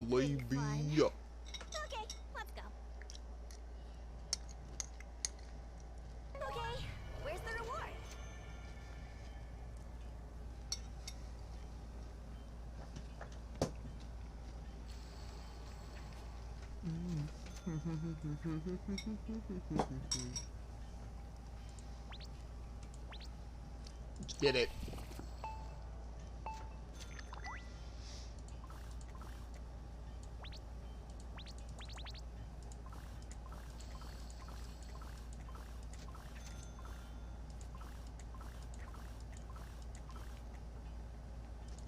baby. Okay, let's go. Okay, where's the reward? Let's get it.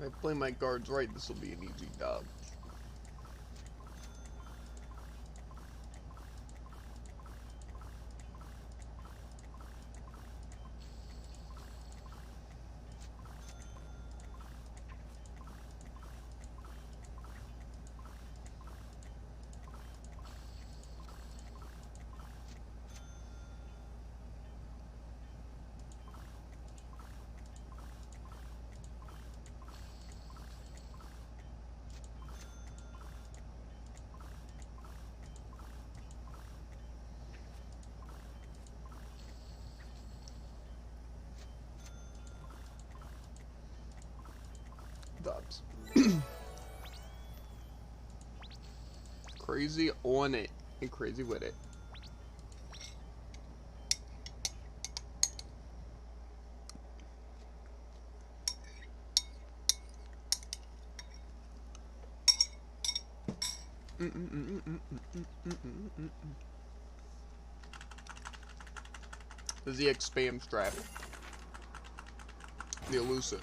If I play my guards right, this will be an easy dub. Dubs. Crazy on it and crazy with it. This is the X spam strap. The elusive.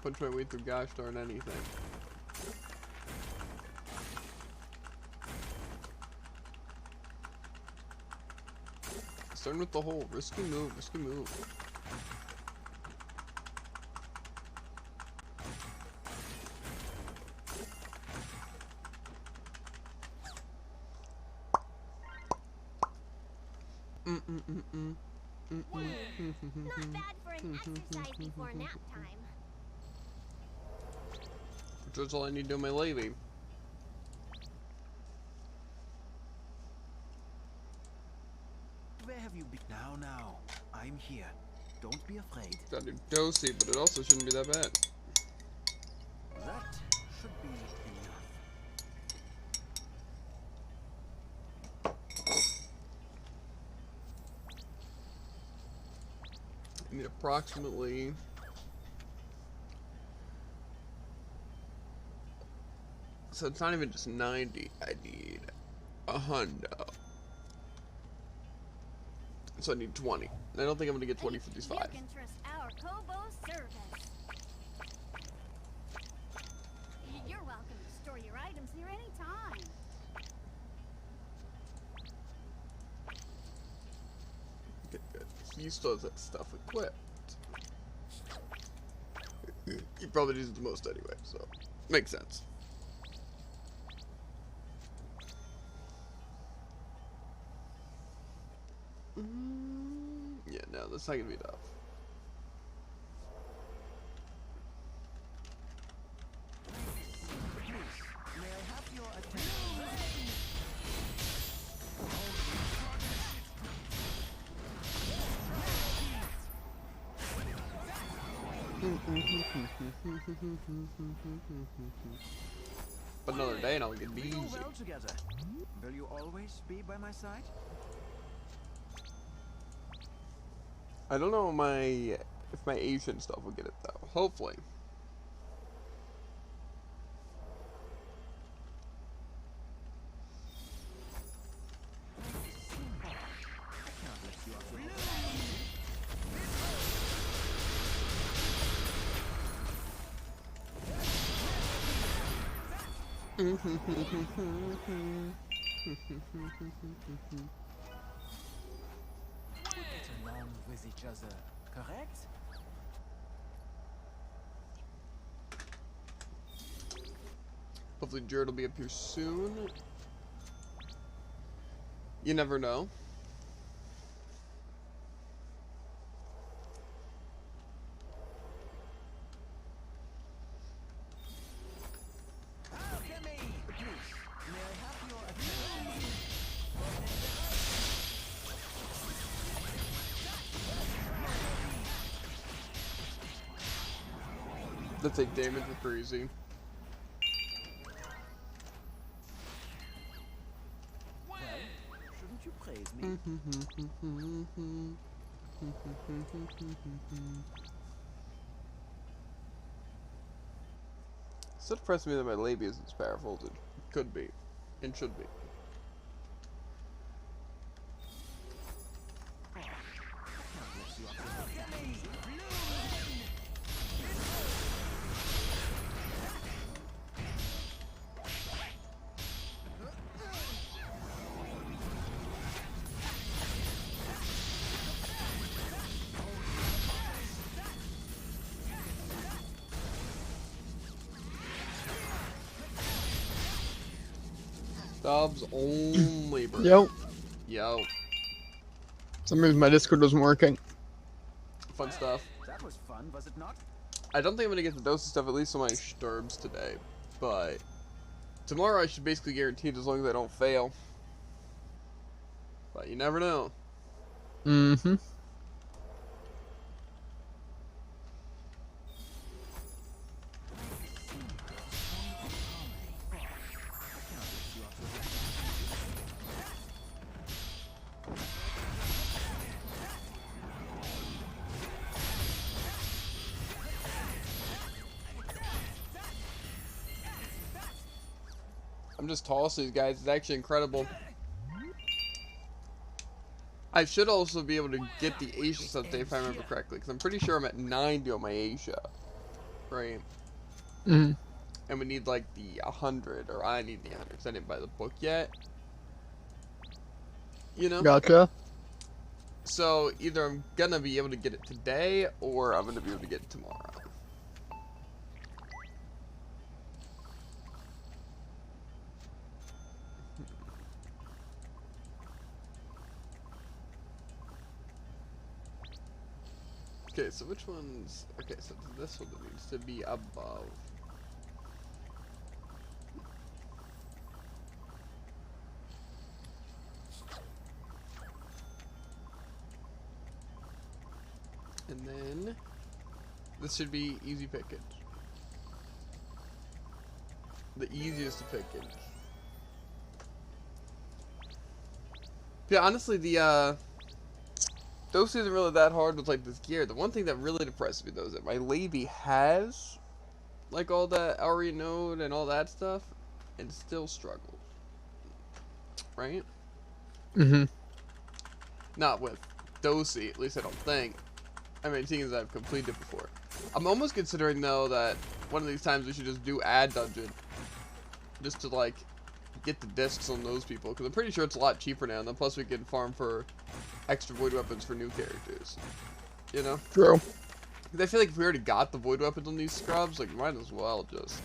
Punch my way through gosh darn anything. Starting with the whole risky move, risky move. Not bad for an exercise before nap time. Which was all I need to do in my levy. Where have you been? Now, I'm here. Don't be afraid. Got a dosey, but it also shouldn't be that bad. That should be enough. I need approximately... So it's not even just 90, I need a hundo. So I need 20. I don't think I'm gonna get 20 for these 5. You can trust our Kobo service. You're welcome to store your items here anytime. Good, good. He still has that stuff equipped. He probably uses the most anyway, so makes sense. Yeah, no, that's not gonna be enough. May I have your attention? But another day and I'll get We easy. go well together. Will you always be by my side? I don't know if my Asian stuff will get it though. Hopefully. We get along with each other, correct? Hopefully Jared will be up here soon. You never know. That take damage for crazy. Well, shouldn't you praise me? Still depressing me that my labia isn't as powerful as it could be. And should be. Stubbs only, bro. Yo. Yo. For some reason my Discord wasn't working. Fun stuff. That was fun, was it not? I don't think I'm gonna get the dose of stuff, at least on my Sturbs today. But tomorrow I should basically guarantee it as long as I don't fail. But you never know. Mm-hmm. I'm just tossing these guys. It's actually incredible. I should also be able to get the Asia stuff if I remember correctly, because I'm pretty sure I'm at 90 on my Asia. Right? Mm-hmm. And we need like the 100, or I need the 100, because I didn't buy the book yet. You know? Gotcha. So either I'm gonna be able to get it today, or I'm gonna be able to get it tomorrow. Okay, so which one's... Okay, so this one needs to be above. And then... This should be easy pickage. The easiest to pickage. Yeah, honestly, the, Dose isn't really that hard with, like, this gear. The one thing that really depresses me, though, is that my lady has, like, all that Auri node and all that stuff, and still struggles. Right? Mm-hmm. Not with Dosey, at least I don't think. I mean, seeing as I've completed it before. I'm almost considering, though, that one of these times we should just do ad dungeon. Just to, like, get the discs on those people, because I'm pretty sure it's a lot cheaper now, and then plus we can farm for extra void weapons for new characters. You know? True. Because I feel like if we already got the void weapons on these scrubs, like, might as well just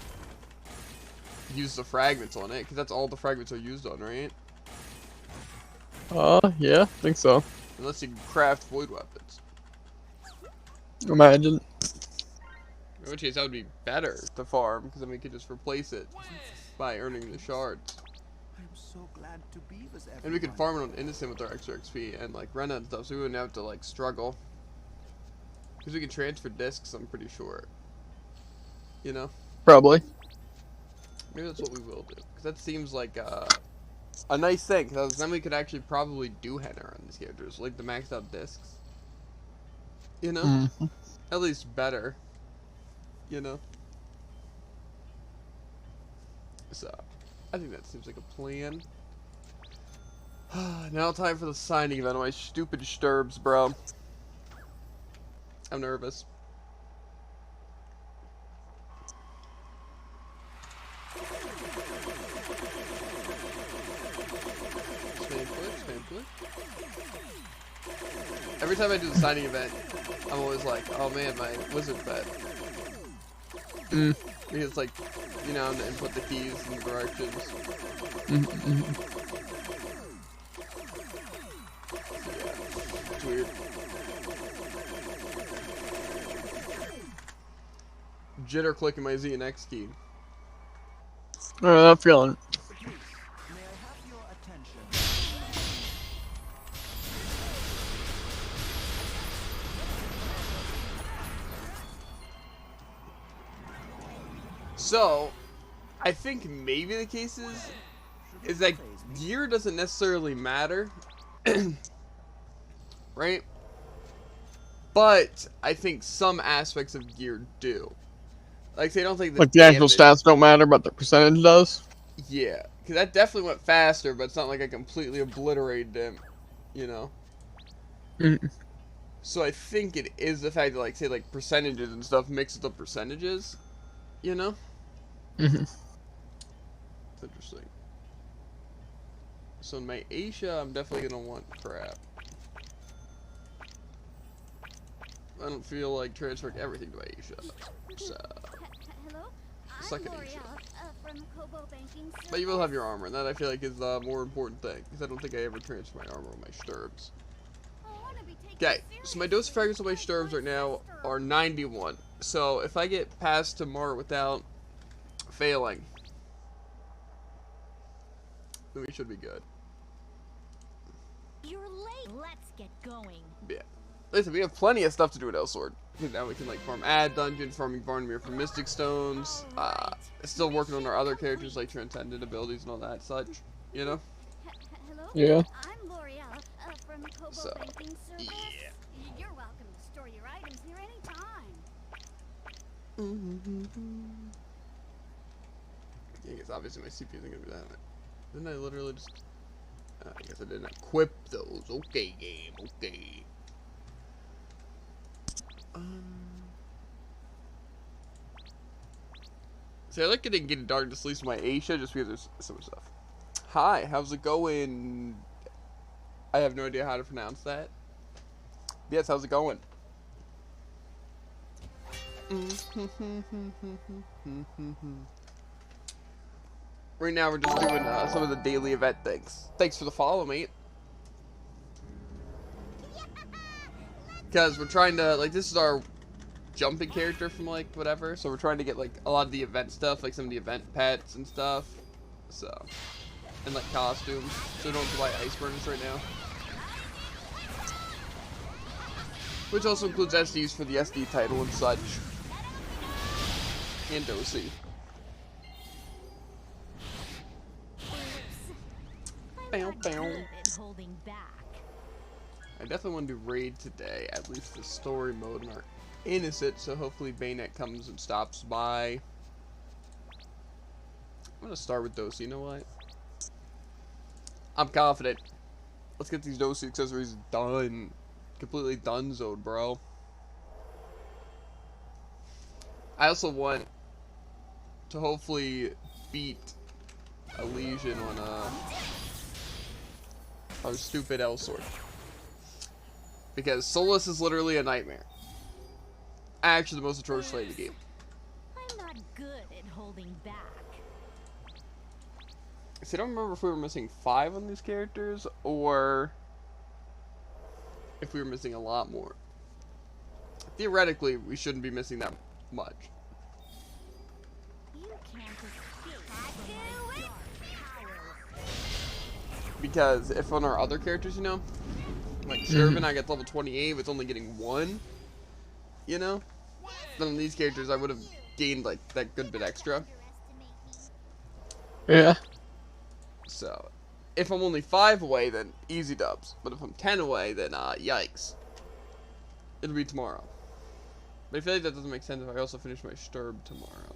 use the fragments on it, because that's all the fragments are used on, right? Yeah, I think so. Unless you can craft void weapons. Imagine. In which case, that would be better to farm, because then we could just replace it by earning the shards. I'm so glad to be with everyone. And we could farm it on Innocent with our extra XP and, like, Rena and stuff, so we wouldn't have to, like, struggle. Because we can transfer discs, I'm pretty sure. You know? Probably. Maybe that's what we will do. Because that seems like a nice thing. Because then we could actually probably do henna on these characters. Like the maxed out discs. You know? Mm-hmm. At least better. You know? So, I think that seems like a plan. Now time for the signing event of my stupid Sturbs, bro. I'm nervous. Spam click. Every time I do the signing event, I'm always like, oh man, my wizard pet. Mm. Because, like, you know, I'm to input the keys and directions. Mm-hmm. Yeah, it's weird. Jitter clicking my Z and X key. I'm feeling. Please, may I have your attention? So, I think maybe the case is that gear doesn't necessarily matter, right? But I think some aspects of gear do. Like, say, I don't think the Like the actual damage. stats don't matter, but the percentage does. Yeah, because that definitely went faster, but it's not like I completely obliterated him, you know? Mm. So I think it is the fact that, like, say, like, percentages and stuff mixes up percentages, you know? Mm-hmm. It's interesting. So in my Asia, I'm definitely going to want crap. I don't feel like transferring everything to Asia. So, Hello? Suck I'm it, Asia. L'Oreal, from Kobo Banking But you will have Service. your armor, and that I feel like is the more important thing, because I don't think I ever transfer my armor with my stirrups. I wanna be taken Okay, so my dose fragments on my seriously, stirrups like right now sister. are 91. So if I get past tomorrow without failing, then we should be good. You're late. Let's get going. Yeah. Listen, we have plenty of stuff to do with Elsword. Because now we can like farm Ad Dungeon, farming Varnamir for Mystic Stones. Still working on our other characters like Transcendent abilities and all that such. You know? Hello? Yeah. I'm L'Oreal, from Kobo So, Banking Service. yeah. You're welcome to store your items here anytime. Yeah, I guess obviously my CPU isn't gonna be that. Didn't I literally just? I guess I didn't equip those. Okay, game. Okay. See, I like getting darkness at least in my Asia just because there's some stuff. Hi, how's it going? I have no idea how to pronounce that. Yes, how's it going? Right now we're just doing some of the daily event things. Thanks for the follow, mate. Because we're trying to, like, this is our jumping character from, like, whatever. So we're trying to get, like, a lot of the event stuff, like some of the event pets and stuff. So, and, like, costumes. So we don't have to buy ice burners right now. Which also includes SDs for the SD title and such. And Dosey. Bow, bow. Holding back. I definitely want to do raid today, at least the story mode in our innocent, so hopefully Bayonet comes and stops by. I'm gonna start with Dosey, you know what? I'm confident. Let's get these Dosey accessories done. Completely donezoed, bro. I also want to hopefully beat a Legion on our stupid L-Sword. Because Solace is literally a nightmare. Actually, the most atrocious slave in the game. I'm not good at holding back. See, I don't remember if we were missing 5 on these characters, or if we were missing a lot more. Theoretically, we shouldn't be missing that much. You can't escape from my dark powers. Because if on our other characters, you know, like Shervin, I get level 28 with only getting 1, you know? Then on these characters, I would have gained, like, that good bit extra. Yeah. So, if I'm only 5 away, then easy dubs. But if I'm 10 away, then, yikes. It'll be tomorrow. But I feel like that doesn't make sense if I also finish my Sturb tomorrow.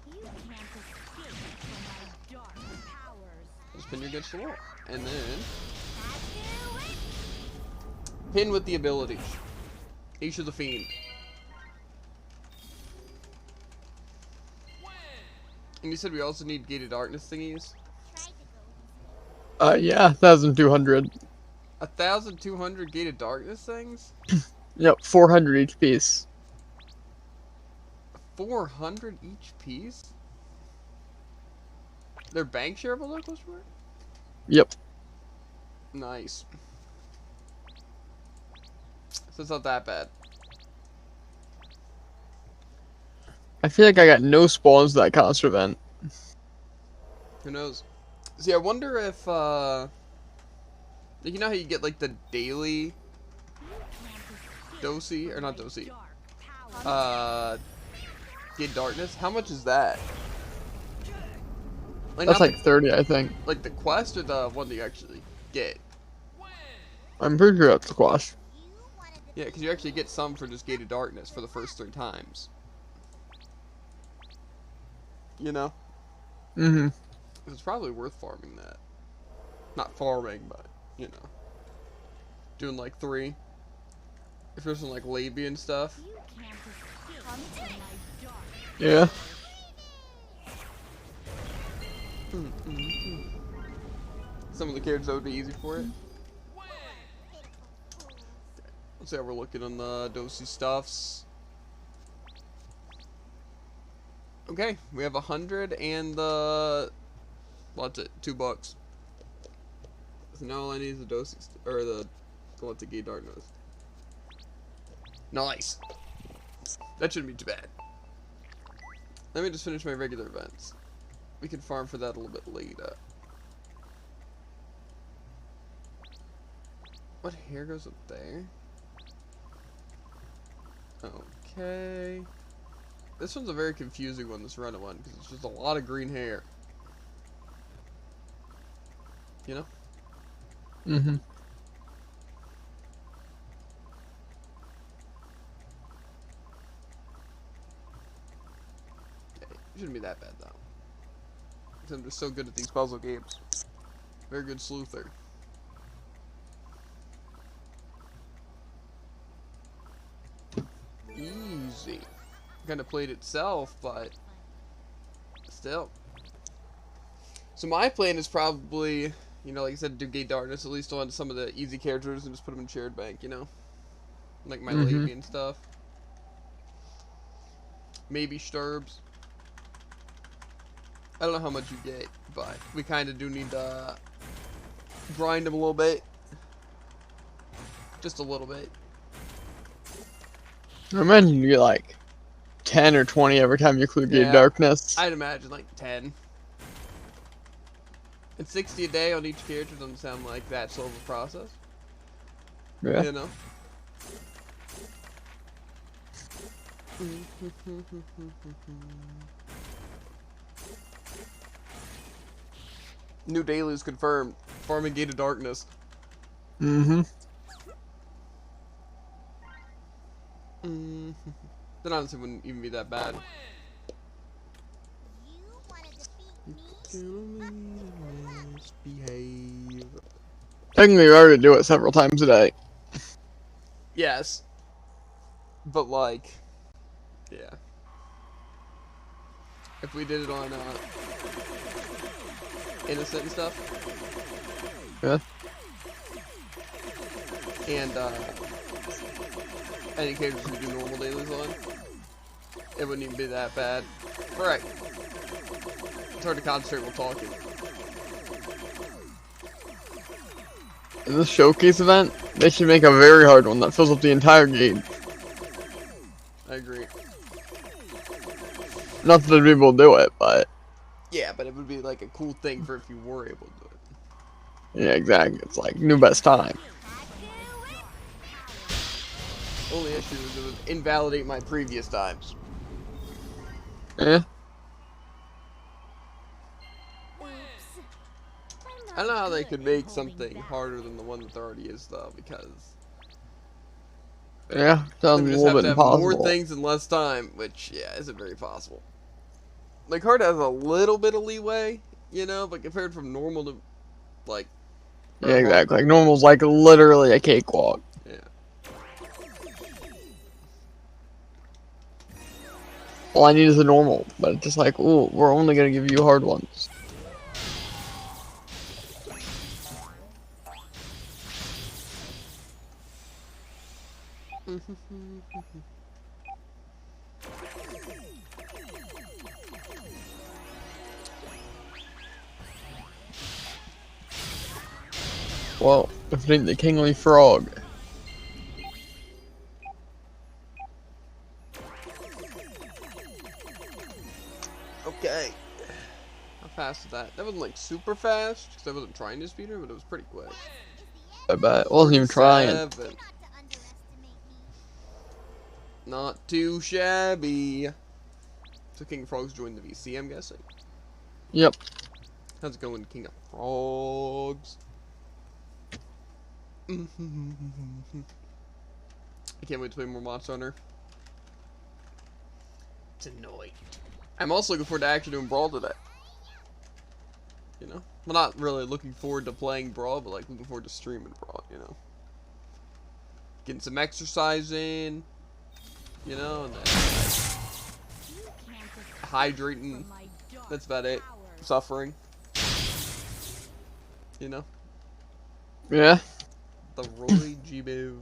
You can't escape from my dark powers. Just pin your against the wall. And then pin with the ability. Aisha the Fiend. And you said we also need gated darkness thingies? Yeah, 1,200. 1,200 gated darkness things? Yep, 400 each piece. 400 each piece? They're bank shareable locals for it? Yep. Nice. So it's not that bad. I feel like I got no spawns to that concert event. Who knows? See, I wonder if, you know how you get, like, the daily Dosey, or not Dosey, Gate Darkness. How much is that? Like, That's not like 30, I think. like the quest or the one that you actually get? I'm pretty sure that's the quest. Yeah, because you actually get some for just Gate of Darkness for the first 3 times. You know? Mm-hmm. It's probably worth farming that. Not farming, but, you know. Doing like 3. If there's some like labia and stuff. You can't just come to my dark. Yeah. Some of the characters that would be easy for it. Let's see how we're looking on the Dosey stuffs. Okay, we have 100 and the... What's it? $2. So now all I need is the Dosey... Or the... What's it? Gate Darkness. Nice! That shouldn't be too bad. Let me just finish my regular events. We can farm for that a little bit later. What hair goes up there? Okay. This one's a very confusing one, this Rena one, because it's just a lot of green hair. You know? Mm-hmm. Okay, it shouldn't be that bad, though. Because I'm just so good at these puzzle games. Very good sleuther. Easy. Kind of played itself, but still. So my plan is probably, you know, like I said, do Gate Darkness at least on some of the easy characters and just put them in shared bank, you know? Like my Lady and stuff. Maybe Sturbs. I don't know how much you get, but we kind of do need to grind them a little bit. Just a little bit. I imagine you get like 10 or 20 every time you clear Gate Yeah. Darkness. I'd imagine like 10. And 60 a day on each character doesn't sound like that slow of a process. Yeah. You know? New dailies confirmed. Farming Gate of Darkness. Mm-hmm. That honestly wouldn't even be that bad. You want to defeat me? Misbehave. Technically, you already do it several times a day. Yes. But like, yeah. If we did it on innocent and stuff. Yeah. And any characters we do normal dailies on, it wouldn't even be that bad. Right. It's hard to concentrate while talking. In this showcase event, they should make a very hard one that fills up the entire game. I agree. Not that people do it, but Yeah, but it would be like a cool thing for if you were able to do it. yeah, exactly. It's like new best time. Only issue is it would invalidate my previous times. Yeah. Oops. I don't know how they could make something harder than the one that there already is, though, because Yeah, they sounds would a just little have bit to have impossible. more things in less time, which, yeah, isn't very possible. Like, hard has a little bit of leeway, you know, but compared from normal to, like... Yeah, exactly. Like normal's like literally a cakewalk. Yeah. All I need is a normal, but it's just like, ooh, we're only gonna give you hard ones. Well, if it ain't the kingly frog. Okay. How fast is that? That wasn't, like, super fast, because I wasn't trying to speed her, but it was pretty quick. I bet. I wasn't even trying. 7. Not to underestimate me. Not too shabby. So King of Frogs joined the VC, I'm guessing. Yep. How's it going, King of Frogs? I can't wait to play more Monster Hunter. Tonight. I'm also looking forward to actually doing Brawl today. You know? Well, not really looking forward to playing Brawl, but like looking forward to streaming Brawl, you know? Getting some exercise in, you know, and then hydrating. That's about it. Suffering. You know? Yeah. The Roy G. Biv.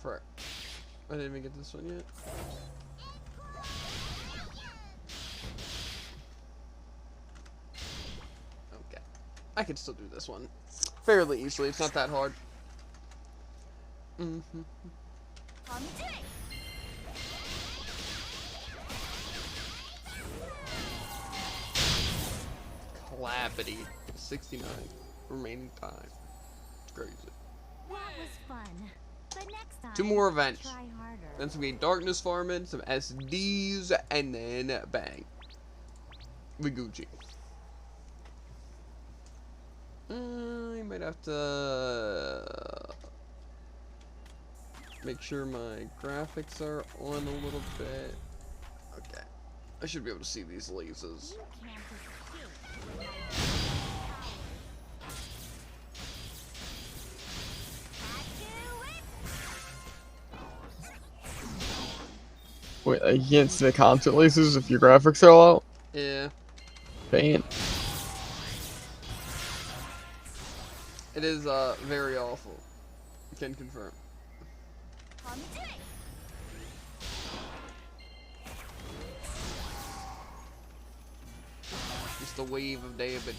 Frick. I didn't even get this one yet. Okay. I can still do this one fairly easily. It's not that hard. Clappity. 69 remaining time. It's crazy. That was fun. But next time, 2 more events. try harder. Then some game darkness farming, some SDs, and then bang. We Gucci. I might have to make sure my graphics are on a little bit. Okay. I should be able to see these lasers. You can't escape from my power. Wait, you can't see the content lasers if your graphics are low? Yeah. Dang it. It is very awful. Can confirm. Just a wave of David.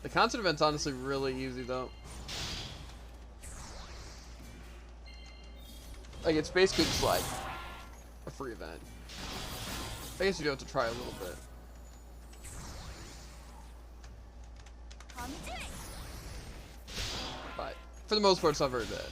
The concert event's honestly really easy though. Like it's basically just like a free event. I guess you do have to try a little bit. But for the most part, it's not very bad.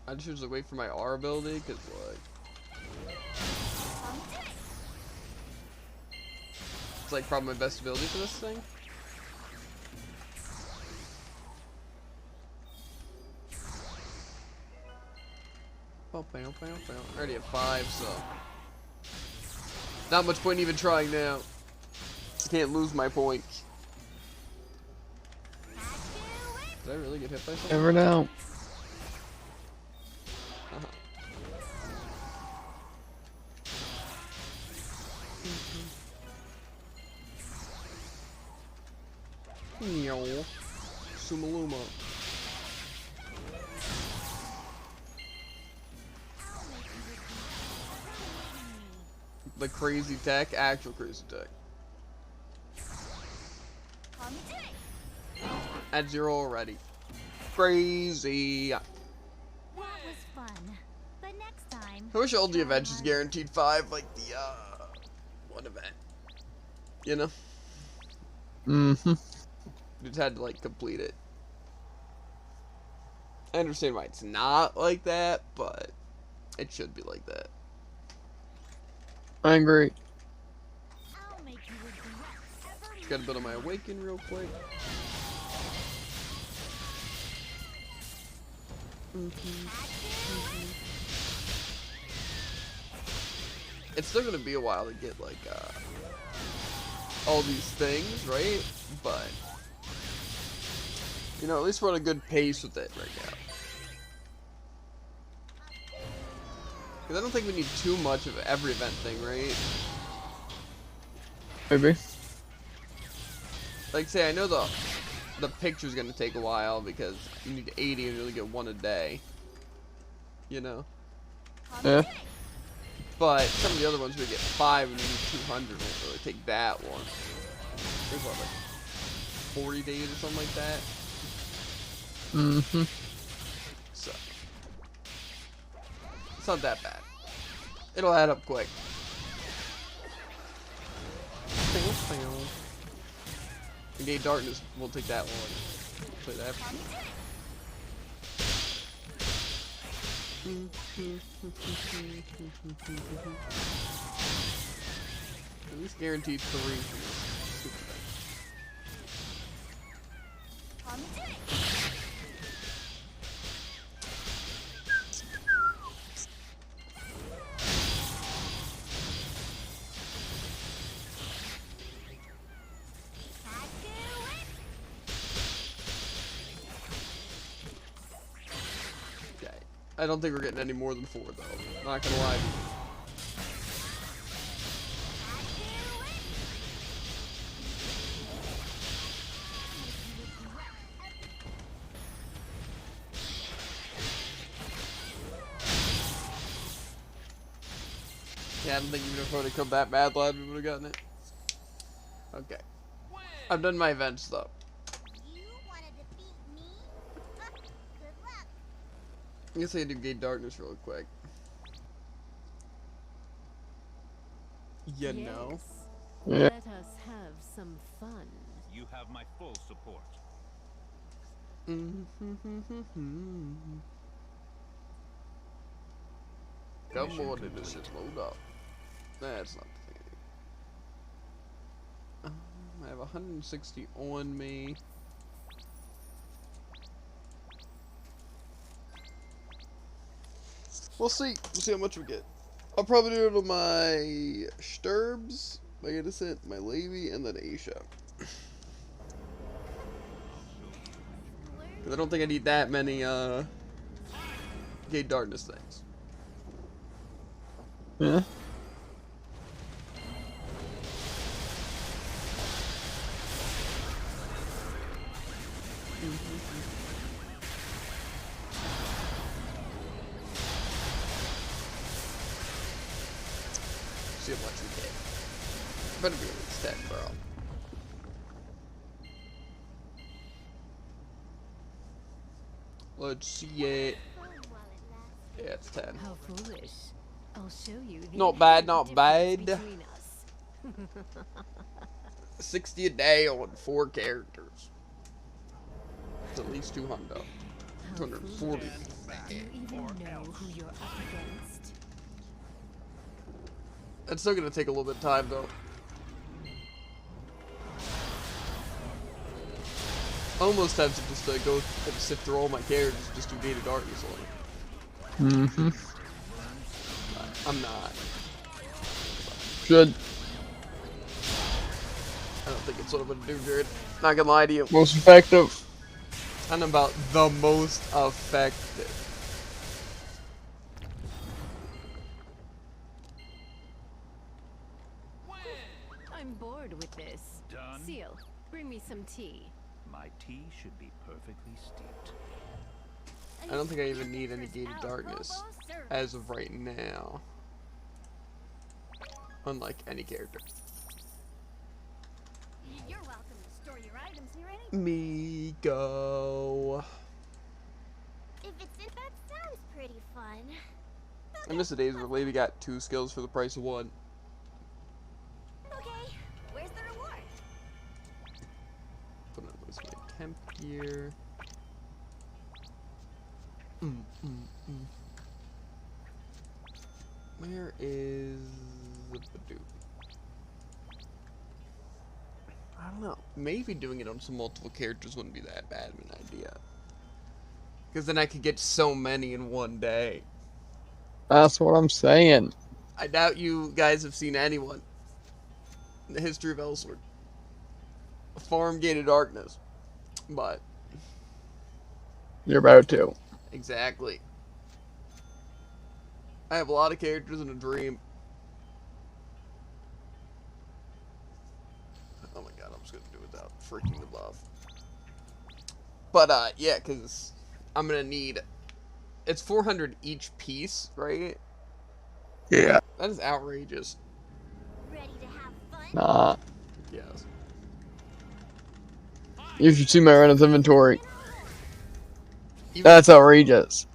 I just usually wait for my R ability, cause like it's like probably my best ability for this thing. I already have 5, so not much point even trying now. I can't lose my points. Did I really get hit by something? Never know. Sumaluma. The crazy tech, actual crazy tech. At 0 already. Crazy. That was fun. But next time, I wish all the try events is harder. guaranteed 5, like the one event. You know? Mm-hmm. You just had to like complete it. I understand why it's not like that, but it should be like that. I agree. I'll make you regret ever Just gotta build on my awaken real quick. It's still gonna be a while to get like all these things, right? But you know, at least we're on a good pace with it right now. Because I don't think we need too much of every event thing, right? Maybe. Like, say, I know the picture's gonna take a while because you need 80 and you only get 1 a day. You know? Yeah. But some of the other ones we get 5 and you need 200. Won't really take that one. I think what, like 40 days or something like that. Mm-hmm. So it's not that bad. It'll add up quick. Engage darkness won't take that long. Play that. At least guaranteed 3 for this super thing. Okay. I don't think we're getting any more than 4 though. Not gonna lie to you. Yeah, I don't think even if it would have come that bad, lad, we would have gotten it. Okay. I've done my events though. You want to defeat me? Good luck. I guess I can do Gate Darkness real quick. You know? Yeah. Let us have some fun. You have my full support. Come on, this shit's load up. That's not the thing. I have 160 on me. We'll see. We'll see how much we get. I'll probably do it on my Sturbs, my Innocent, my Levy, and then Aisha. Because I don't think I need that many, Gate Darkness things. Yeah. See how much we get. Better be at least 10, bro. Let's see it. Fun while it lasts. Yeah, it's 10. How foolish. I'll show you the Not bad, inherent not bad. difference between us. 60 a day on 4 characters. It's at least 200. How 240. foolish. Do you even know who you're up against? It's still gonna take a little bit of time though. Almost tempted just to go and sift through all my characters and just do Gate of Darkness on it. Mm-hmm. But I'm not. Should. I don't think it's what I'm gonna do, Jared. Not gonna lie to you. Most effective. I'm about the most effective. I'm bored with this. Done. Seal, bring me some tea. My tea should be perfectly steeped. I don't think I even need any Gate of Out Darkness Robo Service. as of right now. Unlike any character. You're welcome to store your items here any. Miko. If it's in, that sounds pretty fun. I miss the days where Levy got 2 skills for the price of 1. Okay, where's the reward? Put on this my temp here. Where is the Badoo? I don't know. Maybe doing it on some multiple characters wouldn't be that bad of an idea. Because then I could get so many in one day. That's what I'm saying. I doubt you guys have seen anyone in the history of Elsword farm Gate of Darkness. But, You're about to. exactly. I have a lot of characters in a dream. Oh my god, I'm just gonna do it without freaking the buff. But, yeah, because I'm gonna need... It's 400 each piece, right? Yeah. That is outrageous. Ready to have fun? Nah. Yes. You should see my Rena's inventory. Even That's outrageous.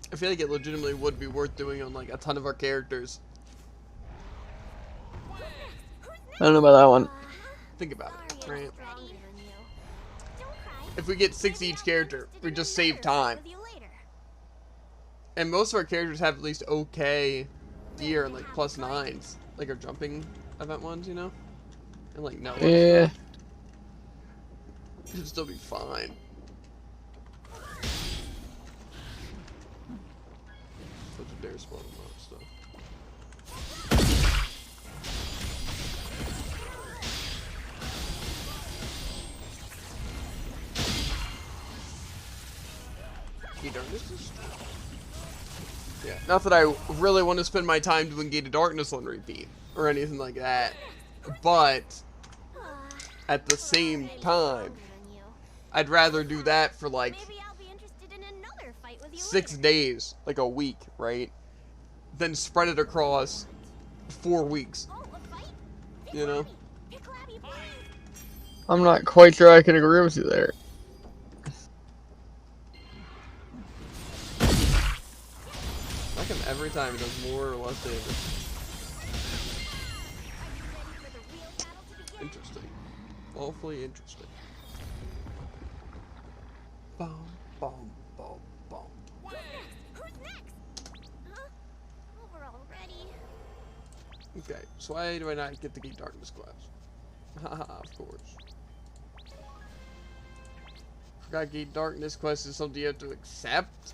I feel like it legitimately would be worth doing on like a ton of our characters. I don't know about that one. Think about it, Sorry, right? I'm stronger than you. Don't cry. If we get 6 each character, we just save time. With you later. And most of our characters have at least okay gear and like plus 9s. Like our jumping event ones, you know? And like no. Yeah. Should still be fine. Such a dare spawn and stuff. Yeah, not that I really want to spend my time doing Gated Darkness on repeat or anything like that, but at the same time, I'd rather do that for like Maybe I'll be interested in another fight with you 6 later. days, like a week, right? Then spread it across 4 weeks, Oh, a fight? you know? Pick Labby, please. I'm not quite sure I can agree with you there. Like him every time he does more or less damage. Are you ready for the real battle to begin? Interesting. Awfully interesting. Boom, boom, boom, boom. Who's next? Who's next? Huh? Over already. Okay, so why do I not get the Gate Darkness quest? Haha, of course. Forgot Gate Darkness quest is something you have to accept?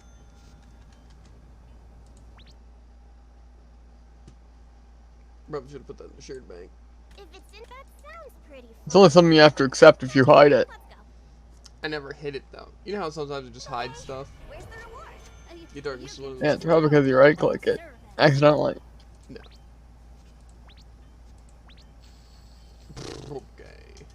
Probably should have put that in the shared bank. If it's in that sounds pretty It's only something you have to accept if you hide it. Let's go. I never hit it though. You know how sometimes it just hides stuff? Where's the reward? Gate Darkness is one of Yeah, those. it's probably because you right click it accidentally. No. Okay.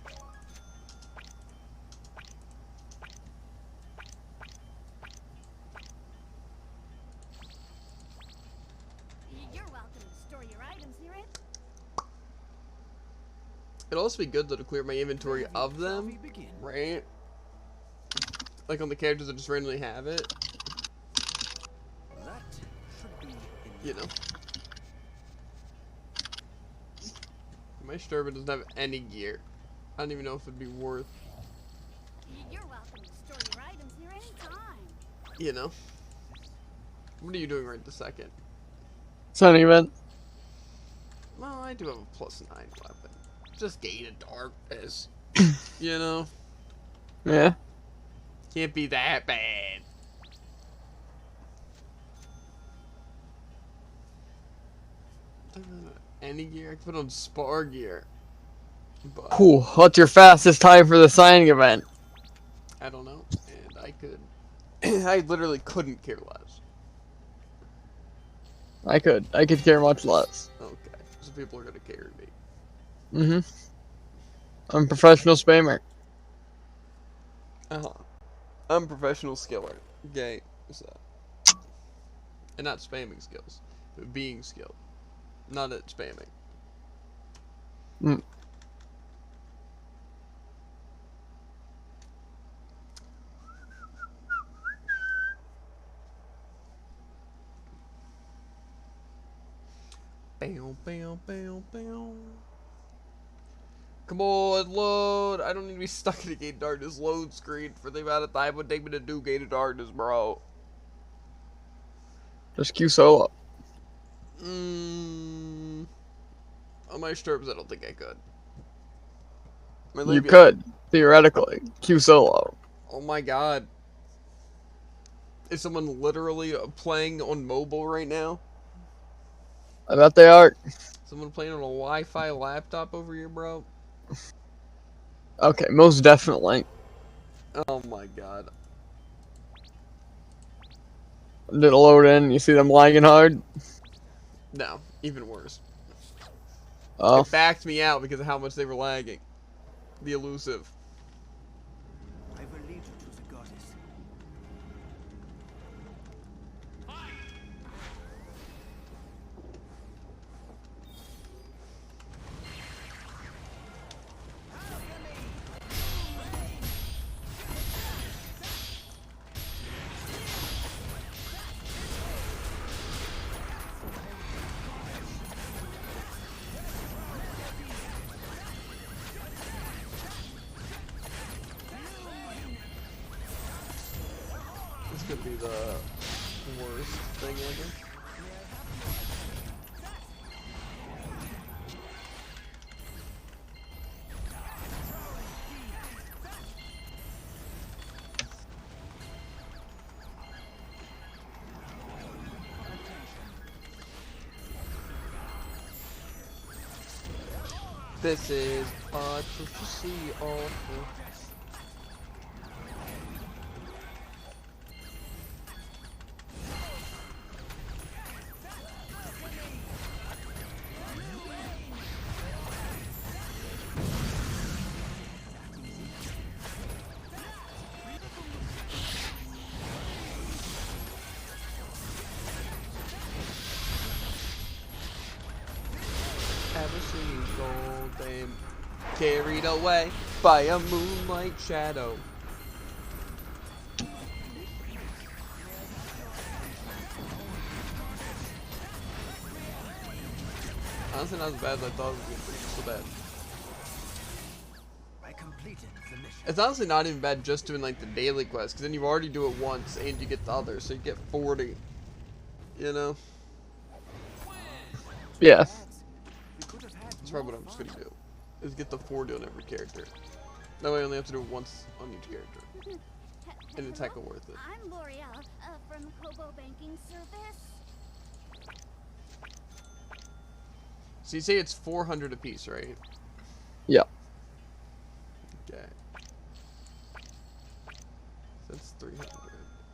You're welcome to store your items near it. It'd also be good though to clear my inventory of Shall them, we begin? right? Like on the characters that just randomly have it, That should be you know. My Sturban doesn't have any gear. I don't even know if it'd be worth, You're welcome to store your items near any time. you know. What are you doing right this second? Sunny event. Well, I do have a +9 weapon. Just Gated Darkness. You know? Yeah. Can't be that bad. Any gear? I can put on spar gear. But Cool. What's your fastest time for the signing event? I don't know. And I could. I literally couldn't care less. I could care much less. Okay. So people are gonna carry me. I'm a professional spammer. Uh-huh. I'm a professional skiller. Okay. So. And not spamming skills. But being skilled. Not at spamming. Mm. Bam, bam, bam, bam. Come on, load. I don't need to be stuck in a Gated Darkness load screen for the amount of time it would take me to do Gated Darkness, bro. Just Q solo. On my Sturps, I don't think I could. I mean, You maybe- could, theoretically. Q solo. Oh my god. Is someone literally playing on mobile right now? I bet they are. Someone playing on a Wi-Fi laptop over here, bro? Okay, most definitely. Oh my god. Did it load in? You see them lagging hard? No, even worse. Oh. It backed me out because of how much they were lagging. The elusive. I will lead you to the goddess. This could be the worst thing ever. This is artificially awful. Ever seen gold and carried away by a moonlight shadow? Honestly, not as bad as I thought it was going to be. So bad. I completed the mission. It's honestly not even bad just doing like the daily quest, because then you already do it once and you get the other, so you get 40. You know? Yeah. We could have had That's probably what I'm just going to do. Is get the 40 on every character. That way I only have to do it once on each character. And it's heck of worth it. I'm L'Oreal from Kobo Banking Service. So you say it's 400 apiece, right? Yeah. Okay. That's 300.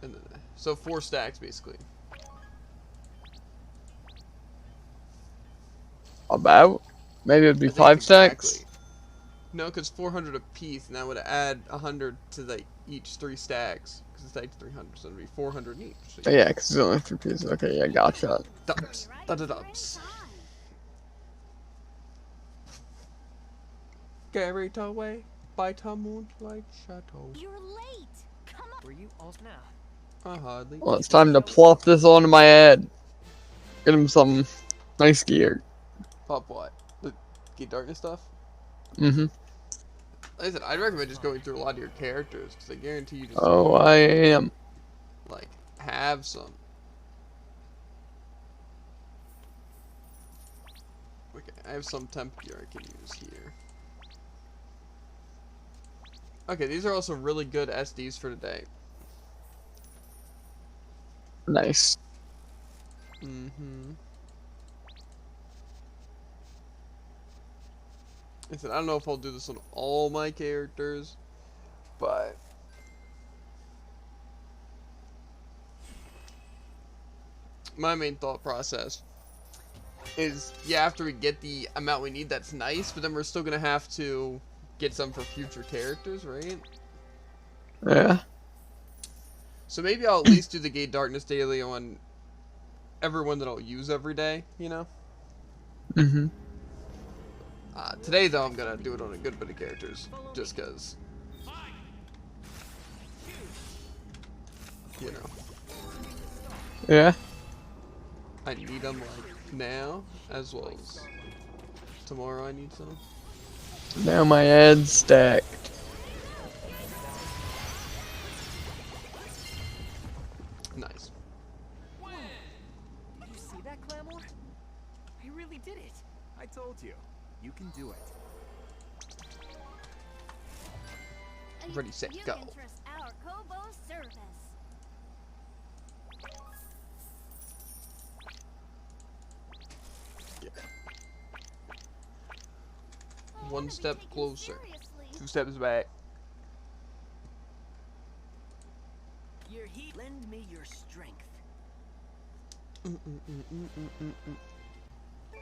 And then, so 4 stacks basically. About? Maybe it'd be I think 5 stacks? exactly. No, because 400 apiece, and that would add 100 to each 3 stacks. Because it's like 300, so it'd be 400 each. So Oh, yeah, because it's only 3 pieces. Okay, yeah, gotcha. Dumps. Da-da-dumps. Carried away by the moonlight shadow. You're late. Come on. Were you all now? I hardly. Well, it's time to plop this onto my head. Get him some nice gear. Pop what? The Gate Darkness stuff? Mm-hmm. Like I said, I'd recommend just going through a lot of your characters, because I guarantee you just, Oh, I am. like, have some. Okay, I have some temp gear I can use here. Okay, these are also really good SDs for today. Nice. Mm-hmm. I said, I don't know if I'll do this on all my characters, but my main thought process is, yeah, after we get the amount we need, that's nice, but then we're still gonna have to get some for future characters, right? Yeah. So maybe I'll at least do the Gate Darkness daily on everyone that I'll use every day, you know? Mm-hmm. Today, though, I'm gonna do it on a good bit of characters, just because, you know, Yeah. I need them, like, now, as well as tomorrow I need some. Now my head's stacked. Nice. Did you see that, Glamour? I really did it. I told you. You can do it. Ready, set, You go. can trust our Kobo service. Yeah. I One wanna be step taken closer. seriously. 2 steps back. Your heat. Lend me your strength.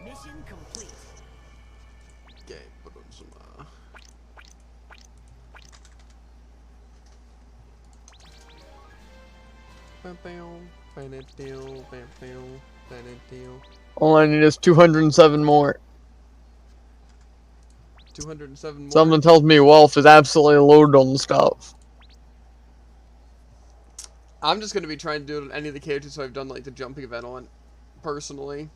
Mission complete. Okay, put on some. Bam, bam, bam, bam, bam, bam. All I need is 207 more. 207 more. Something tells me wealth is absolutely loaded on the stuff. I'm just gonna be trying to do it on any of the characters so I've done like the jumping event on, personally.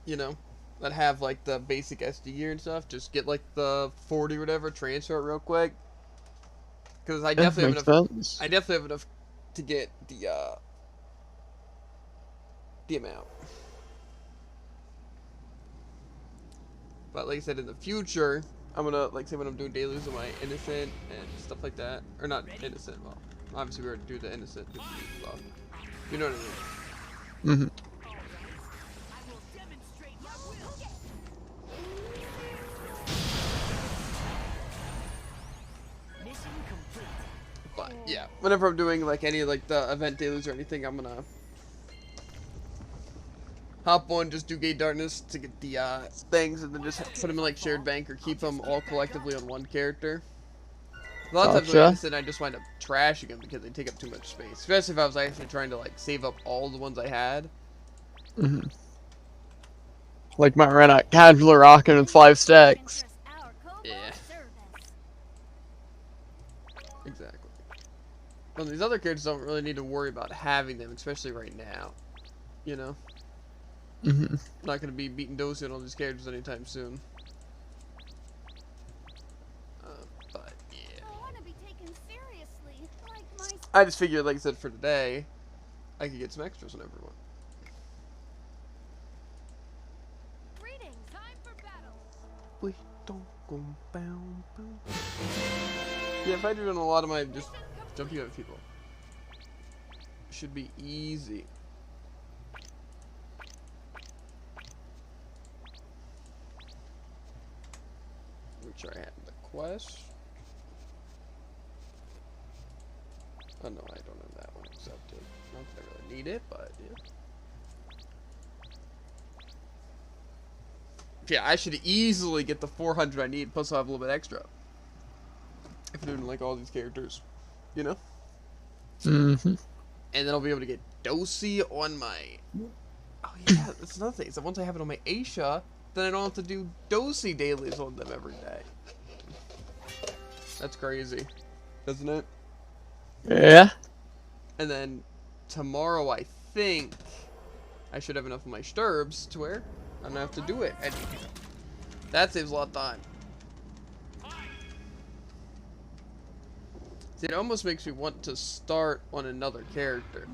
You know, that have like the basic SD gear and stuff. Just get like the 40 or whatever, transfer it real quick. Because I Yeah, definitely makes have enough. sense. I definitely have enough to get the amount. But like I said, in the future, I'm gonna like say when I'm doing dailies of my innocent and stuff like that, or not innocent. Well, obviously we already do the innocent stuff. You know what I mean? Mm-hmm. But yeah, whenever I'm doing like any like the event dailies or anything, I'm gonna hop on, just do Gate Darkness to get the things, and then just put them in like shared bank or keep them all collectively on one character. A lot of times with Gotcha. innocent, I just wind up trashing them because they take up too much space. Especially if I was actually trying to like save up all the ones I had. Mm-hmm. Like my Renat Casual rocking with 5 stacks. Yeah. Exactly. Well, these other characters don't really need to worry about having them, especially right now. You know? Mm-hmm. Not gonna be beating Dosi on all these characters anytime soon. But yeah. I want to be taken seriously, like my. I just figured, like I said, for today, I could get some extras on everyone. Greetings, time for battle. We don't go bound, bound. Yeah, if I do on a lot of my just jumping at people, it should be easy. Make sure I have the quest. Oh no, I don't have that one accepted. Not that I really need it, but yeah. Yeah, I should easily get the 400 I need, plus I'll have a little bit extra. If I'm doing like all these characters, you know? Mm-hmm. And then I'll be able to get Dosi on my... Oh yeah, that's another thing. So once I have it on my Aisha, then I don't have to do Dosi dailies on them every day. That's crazy, isn't it? Yeah. And then tomorrow, I think I should have enough of my Sturbs to where I don't have to do it. And that saves a lot of time. See, it almost makes me want to start on another character.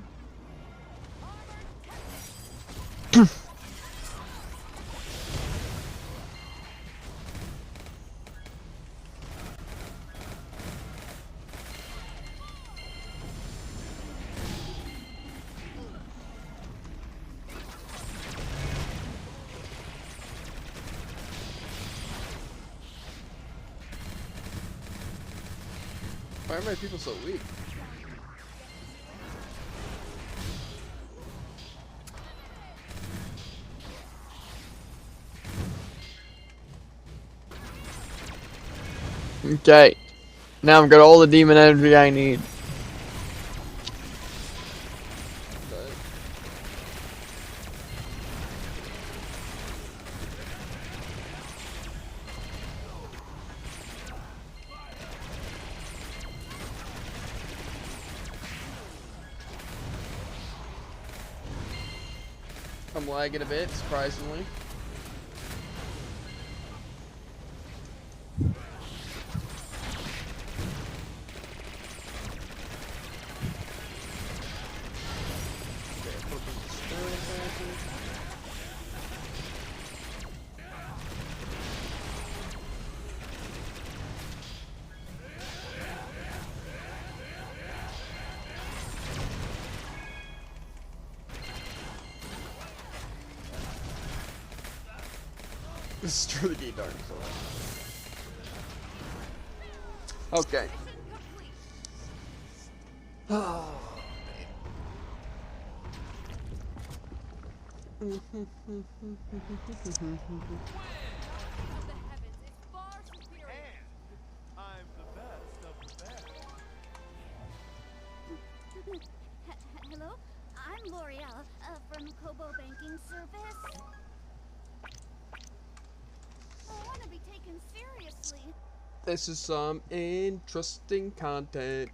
Why are my people so weak? Okay. Now I've got all the demon energy I need. But I'm lagging a bit, surprisingly. Destroy the gate dark. Okay. Hello? I'm L'Oreal, from Kobo Banking Service. I want to be taken seriously. This is some interesting content.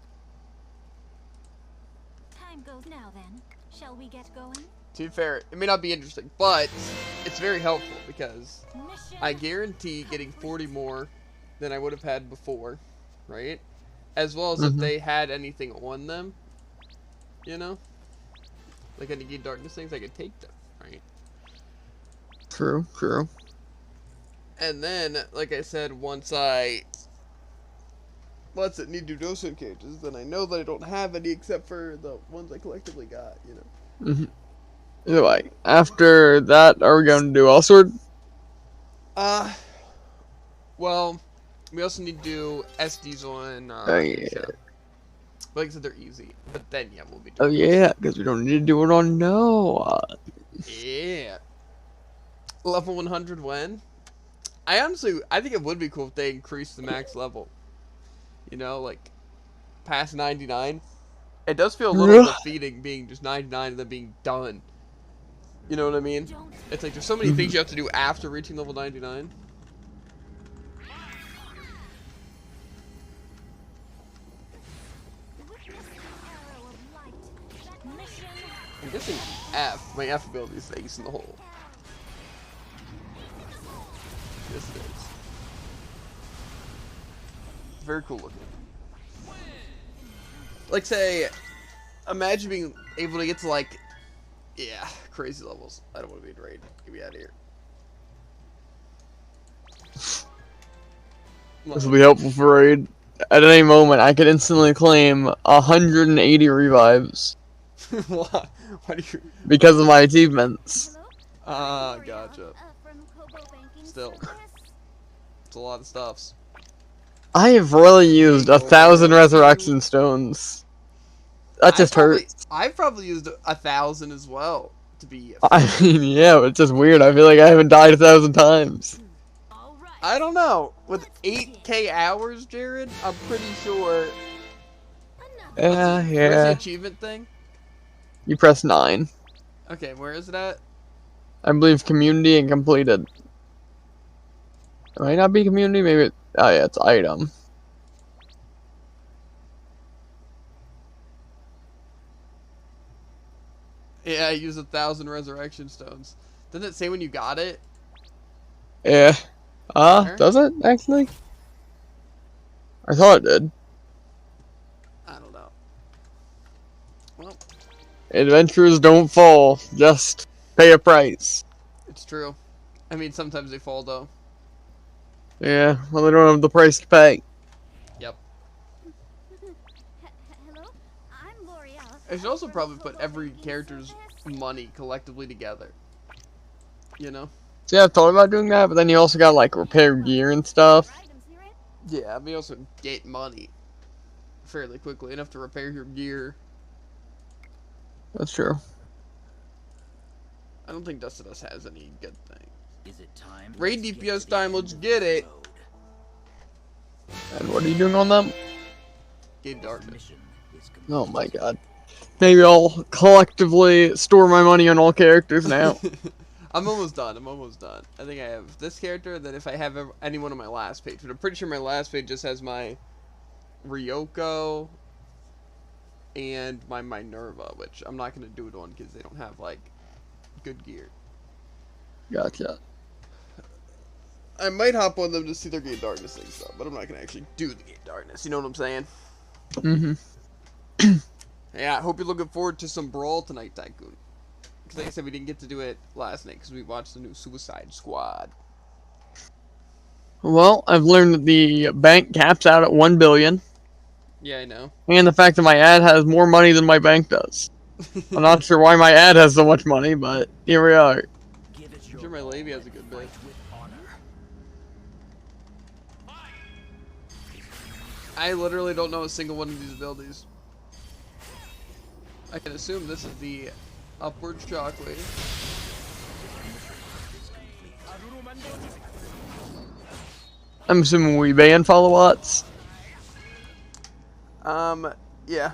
Time goes now then. Shall we get going? To be fair, it may not be interesting, but it's very helpful because Mission I guarantee getting 40 more than I would have had before, right? As well as if they had anything on them, you know? Like any Gate Darkness things, I could take them, right? True, true. And then, like I said, once need to do some cages, then I know that I don't have any except for the ones I collectively got, you know? Mm-hmm. Anyway, after that, are we going to do Elsword? Well, we also need to do SDs on, Oh, yeah. Asia. But like I said, they're easy. But then, yeah, we'll be Oh, doing yeah, because we don't need to do it on Noah. Yeah. Level 100 when? I think it would be cool if they increased the max level. You know, like, past 99. It does feel a little defeating being just 99 and then being done. You know what I mean? It's like there's so many things you have to do after reaching level 99. I'm guessing F. My F ability is ace in the hole. Yes, it is. Very cool looking. Like, say, imagine being able to get to, like, yeah, crazy levels. I don't want to be in raid. Get me out of here. This will be helpful for raid. At any moment, I could instantly claim 180 revives. Why? Why do you... Because of my achievements. Hello? Ah, I'm L'Oreal, gotcha. from Kobo Banking Still. Service. It's a lot of stuffs. I have really used 1,000 resurrection stones. That just hurts. I've probably used 1,000 as well. To be I mean, yeah, but it's just weird. I feel like I haven't died 1,000 times. All right. I don't know. With 8k hours, Jared, I'm pretty sure. Yeah, Where's the yeah. achievement thing? You press 9. Okay, where is it at? I believe community and completed. It might not be community, maybe oh yeah, it's item. Yeah, I used 1,000 resurrection stones. Doesn't it say when you got it? Yeah. Where? Does it actually? I thought it did. I don't know. Well, Adventures don't fall, just pay a price. it's true. I mean, sometimes they fall though. Yeah, well they don't have the price to pay. Yep. Hello? I'm L'Oreal. I should also from probably put Kobo every Banking character's Service. money collectively together. You know? So yeah, I've thought about doing that, but then you also got like repair gear and stuff. Items here in- Yeah, I mean, also get money fairly quickly, enough to repair your gear. That's true. I don't think Dust to Dust has any good thing. Is it time? Raid Let's get DPS to the time, end let's of get this it. road. And what are you doing on them? Gate The Darkness. mission is Oh complete. my god. Maybe I'll collectively store my money on all characters now. I'm almost done. I'm almost done. I think I have this character, then if I have anyone on my last page. But I'm pretty sure my last page just has my Ryoko and my Minerva, which I'm not going to do it on because they don't have, like, good gear. Gotcha. I might hop on them to see their Gate Darkness things, though, but I'm not going to actually do the Gate Darkness. You know what I'm saying? Mm-hmm. Yeah, I hope you're looking forward to some Brawl tonight, Tycoon. Because like I said, we didn't get to do it last night because we watched the new Suicide Squad. Well, I've learned that the bank caps out at 1 billion. Yeah, I know. And the fact that my ad has more money than my bank does. I'm not sure why my ad has so much money, but here we are. Give it I'm your sure my all lady has a good bit. with honor. I literally don't know a single one of these abilities. I can assume this is the upward shockwave. I'm assuming we ban follow-ups. Yeah.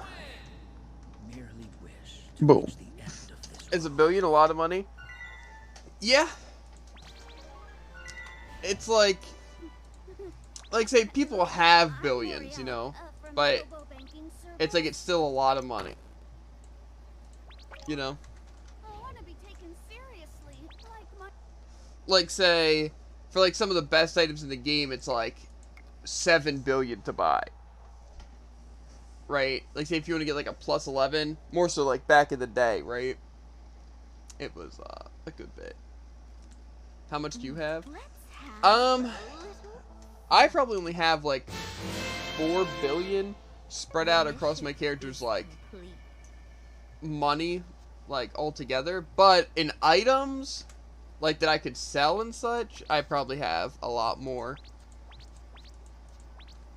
Merely wish to Boom. reach the end of this Is $1 billion a lot of money? Yeah. It's like say people have billions, you know, but it's like it's still a lot of money. You know? I want to be taken seriously, like my. Like say for like some of the best items in the game, it's like 7 billion to buy. Right? Like say if you want to get like a plus 11, more so like back in the day, right? It was a good bit. How much do you have? Let's have a little. I probably only have like 4 billion spread out across my characters like Complete. money like altogether, but in items like that I could sell and such, I probably have a lot more.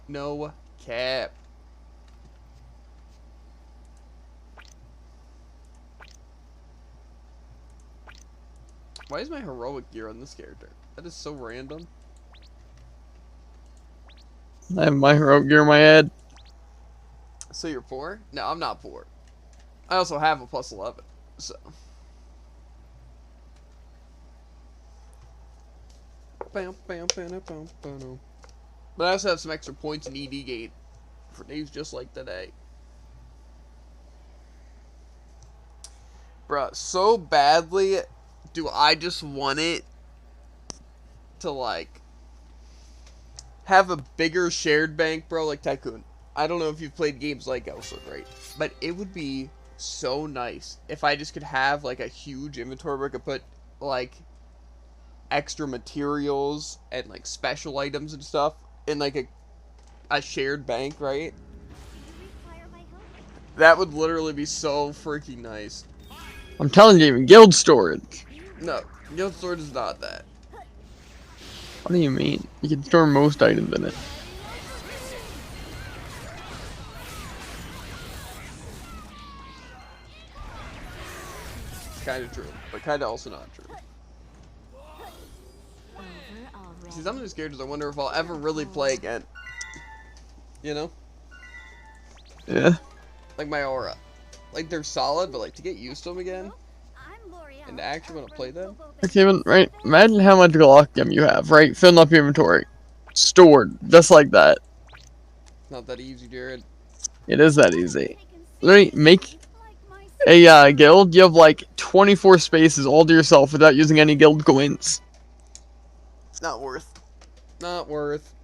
No cap. Why is my heroic gear on this character? That is so random. I have my heroic gear in my head. So you're poor? No, I'm not poor. I also have a plus 11, so. But I also have some extra points in ED gate for days just like today. Bruh, so badly do I just want it to, like, have a bigger shared bank, bro, like Tycoon. I don't know if you've played games like Elsa, right? But it would be so nice if I just could have, like, a huge inventory where I could put, like, extra materials and, like, special items and stuff in, like, a shared bank, right? Do you require my help? That would literally be so freaking nice. I'm telling you, even guild storage. No, guild storage is not that. What do you mean? You can store most items in it. It's kind of true, but kind of also not true. Over already. See, some of these characters I wonder if I'll ever really play again. You know? Yeah. Like my aura. Like, they're solid, but, like, to get used to them again, I'm L'Oreal, and to actually want to play them. Okay, even, right? Imagine how much Glock you have, right? Filling up your inventory. Stored. Just like that. Not that easy, Jared. It is that easy. Literally, make a guild. You have like 24 spaces all to yourself without using any guild coins. Not worth. Not worth.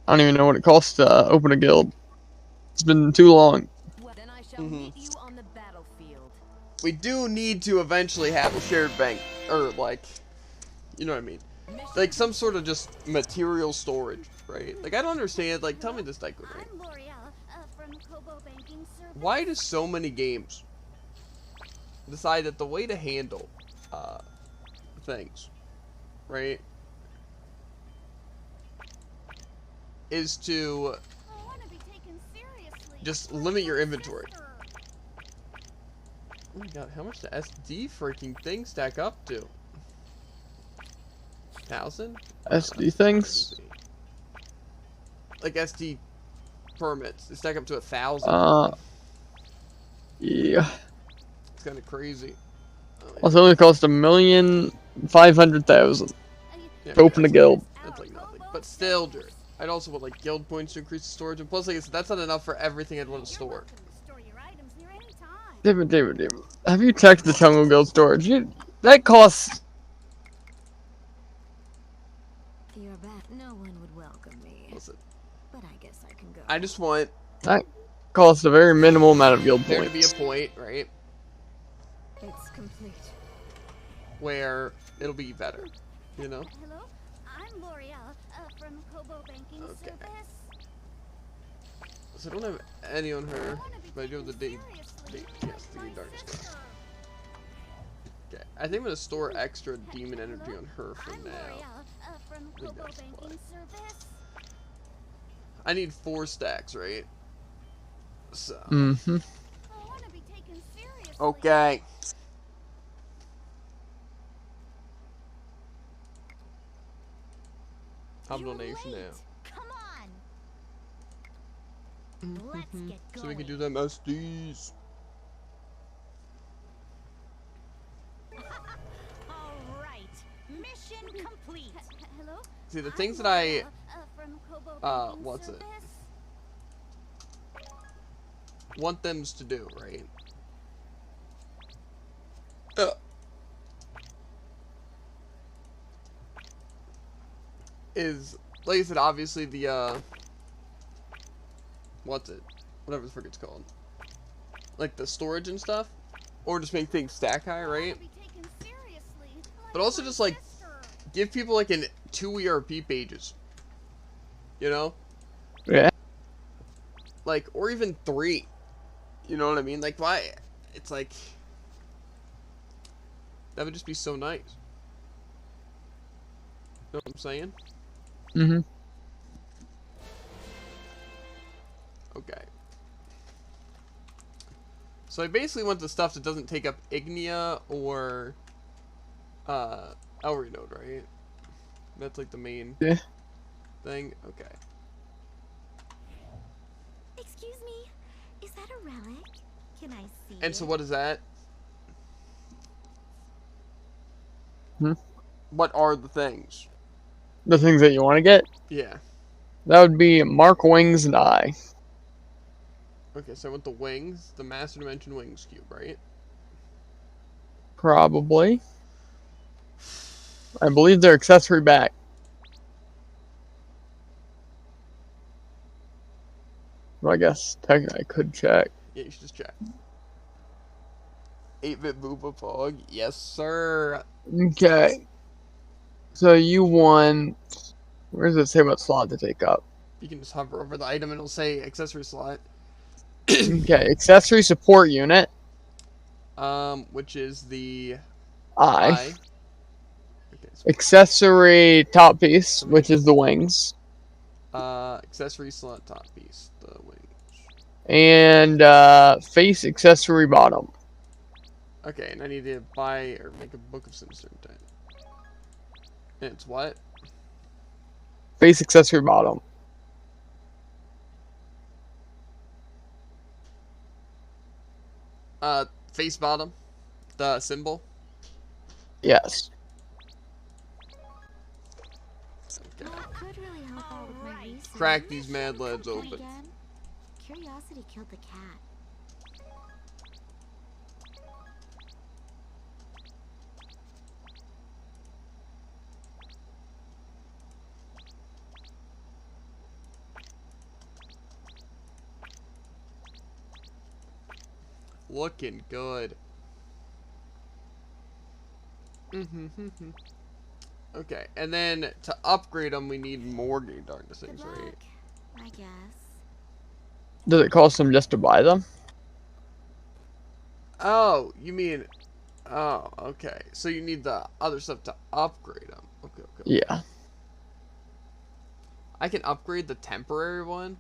I don't even know what it costs to open a guild. It's been too long. Well, then I shall meet you on the battlefield. We do need to eventually have a shared bank. Or, like, you know what I mean? Like, some sort of just material storage, right? Like, I don't understand. Like, tell me this, Tycoon, right? I'm L'Oreal, from Kobo Banking Service. Why do so many games decide that the way to handle things, right, is to I want to be taken seriously. just like limit your my inventory? sister. Oh my god, how much the SD freaking thing stack up to? 1,000? SD things? Like SD permits, they stack up to 1,000. Yeah. It's kind of crazy. It's only cost 1,500,000 Yeah, to open a guild. That's like nothing. But still, Jared, I'd also want like guild points to increase the storage, and plus, like I said, that's not enough for everything I'd want to You're store. welcome to store your items near any time. David. Have you checked the Jungle Guild storage? That costs. You're back. No one would welcome me. Listen, But I guess I can go. I just want That costs a very minimal amount of guild there to be a points. point, right, It's complete. where it'll be better, you know? Hello, I'm L'Oreal, from Kobo Banking Okay. Service. So I don't have any on I her, want to be but I do have the taken date. seriously, Yes, the like my darkness sister. class. Okay, I think I'm gonna store extra demon energy on her for I'm now. L'Oreal, from think Kobo that's Banking Service. I need 4 stacks, right? So. Mm-hmm. I want to be taken seriously. Okay. You're donation late. now. Come on. Let's get going. So we can do them SDs. All right. Mission complete. Hello? See, the things that I, from Kobo Banking what's it? Service. want them to do, right? Is, like I said, obviously the, what's it? Whatever the frick it's called. Like the storage and stuff. Or just make things stack high, right? Be taken seriously, like But also my just, like, sister. give people, like, 2 ERP pages. You know? Yeah. Like, or even 3. You know what I mean? Like, why? It's like, that would just be so nice. You know what I'm saying? Mm-hmm. Okay. So I basically want the stuff that doesn't take up Ignia or Elry node, right? That's like the main Yeah. thing. Okay. Excuse me, is that a relic? Can I see And it? so what is that? Hmm? What are the things? The things that you want to get? Yeah. That would be Mark, Wings, and I. Okay, so I want the wings, the Master Dimension Wings cube, right? Probably. I believe they're accessory back. Well, I guess technically I could check. Yeah, you should just check. 8-bit Booba Pog. Yes, sir. Okay. So you want... Where does it say what slot to take up? You can just hover over the item and it'll say accessory slot. Okay, accessory support unit. Which is the I. Okay, so, Accessory top piece, which is the wings. accessory slot top piece, the wings. And face accessory bottom. Okay, and I need to buy or make a book of some certain type. And it's what? Face accessory bottom. Face bottom, the symbol. Yes. Okay. That could really help out with my research. Crack these mad lads Then open. again, curiosity killed the cat. Looking good. Okay, and then to upgrade them, we need more Gate Darkness Good things, luck, right? I guess. Does it cost them just to buy them? Oh, you mean... Oh, okay. So you need the other stuff to upgrade them. Okay, okay. Yeah. I can upgrade the temporary one?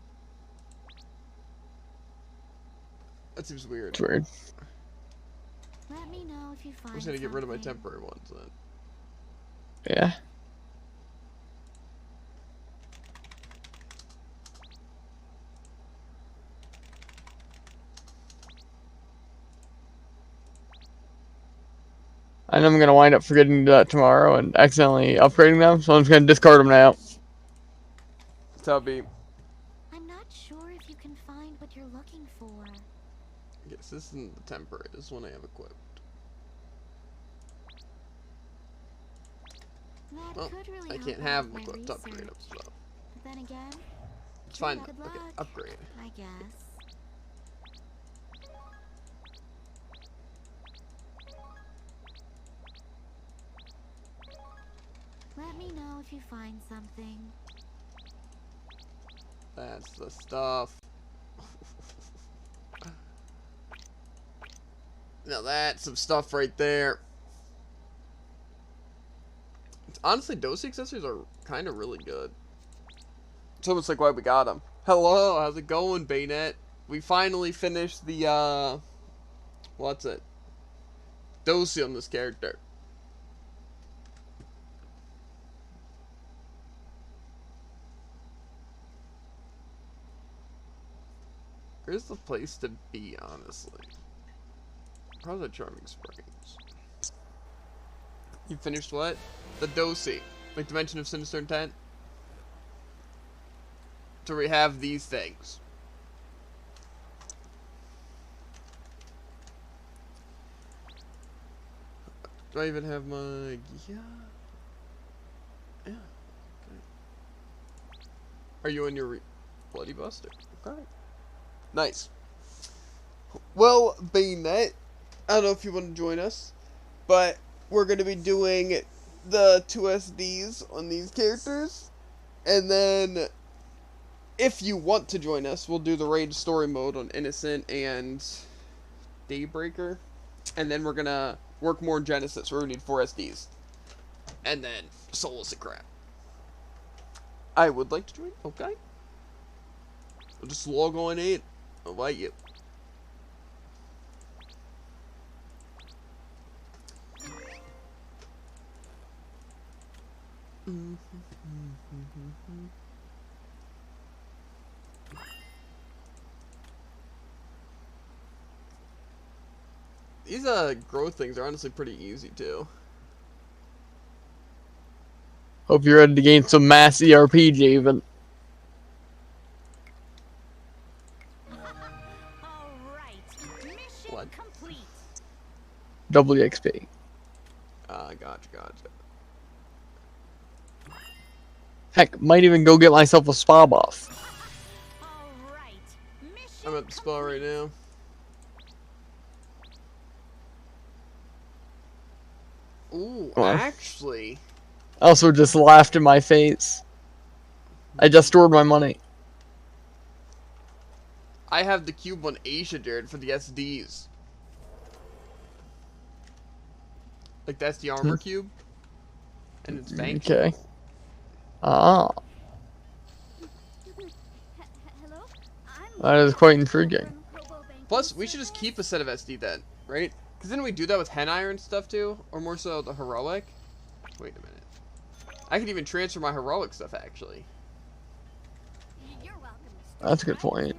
That seems weird. It's weird. Let me know if you find I'm just gonna get rid of my something. temporary ones then. Yeah. And I'm gonna wind up forgetting to do that tomorrow and accidentally upgrading them, so I'm just gonna discard them now. Tubby. I'm not sure if you can find what you're looking for. Yes, this isn't the temporary. This is one I have equipped. That Well, could really I help can't out have with them my equipped to upgrade them, research. so... But then again, It's sure, fine. good Okay, luck, upgrade. I guess. Let me know if you find something. That's the stuff. Now that's some stuff right there. Honestly, those accessories are kind of really good. It's almost like why we got them. Hello, how's it going, Baynet? We finally finished the, what's it? Dosi on this character. Where's the place to be, honestly? How's the Charming Springs? You finished what? The Dosi. Like Dimension of Sinister Intent? So we have these things. Do I even have my... Yeah. Yeah. Okay. Are you in your Bloody Buster? Okay. Nice. Well, being that, I don't know if you want to join us, but we're going to be doing the 2 SDs on these characters, and then if you want to join us, we'll do the Rage Story Mode on Innocent and Daybreaker, and then we're going to work more in Genesis, where we need 4 SDs, and then Solace and crap. I would like to join, okay? I'll just log on in. I'll invite you. These growth things are honestly pretty easy too. Hope you're ready to gain some mass ERP, Javen. All right. Mission What? complete. Double XP. Gotcha. Heck, might even go get myself a spa buff. All right. Mission I'm at the spa right now. Ooh, Well. actually, Also just laughed in my face. I just stored my money. I have the cube on Asia, Jared, for the SDs. Like, that's the armor cube. And it's bank. Okay. Ah, Hello? that is quite intriguing. Plus, we should just keep a set of SD then, right? Because didn't we do that with Hen Iron stuff too? Or more so the Heroic? Wait a minute. I could even transfer my Heroic stuff, actually. You're welcome. That's a good point.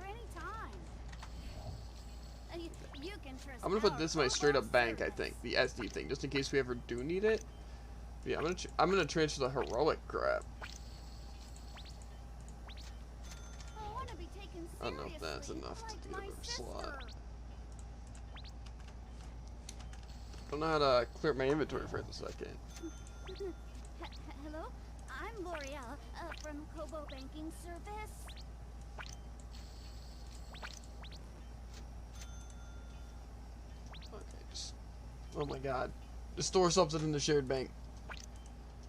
I'm gonna put this in my straight up bank, I think. The SD thing, just in case we ever do need it. Yeah, I'm gonna transfer the Heroic crap. I don't know if that's enough to get a slot. I don't know how to clear up my inventory for a second. Hello? I'm L'Oreal from Kobo Banking Service. Okay, just... Oh my god. Just store something in the shared bank.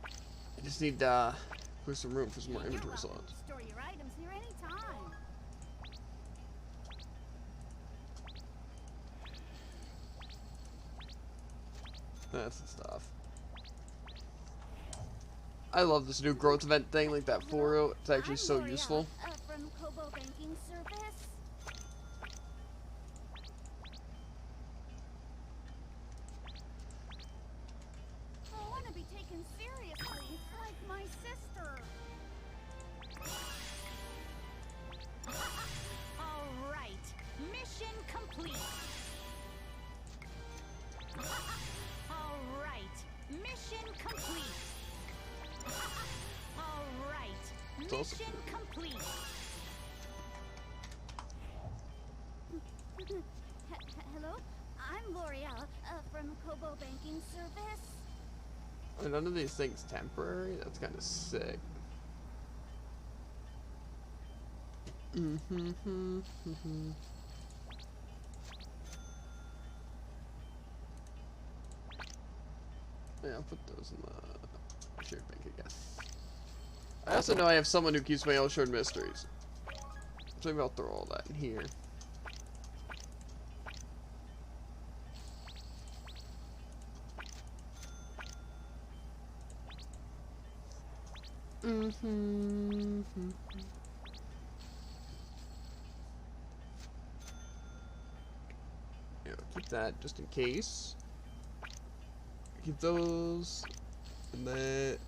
I just need clear some room for some more inventory slots. Store your items here anytime. That's the stuff. I love this new growth event thing, like that Fluoro. It's actually so I'm useful. L'Oreal, from Kobo Banking Service. I want to be taken seriously, like my sister. All right. Mission complete. All right. Mission complete. All right. It's also Mission complete. Hello? I'm L'Oreal from Kobo Banking Service. Are none of these things temporary? That's kind of sick. Yeah, I'll put those in the shared bank, I guess. I also know I have someone who keeps my Shard Mysteries. So maybe I'll throw all that in here. Yeah, keep that just in case. Keep those, and that,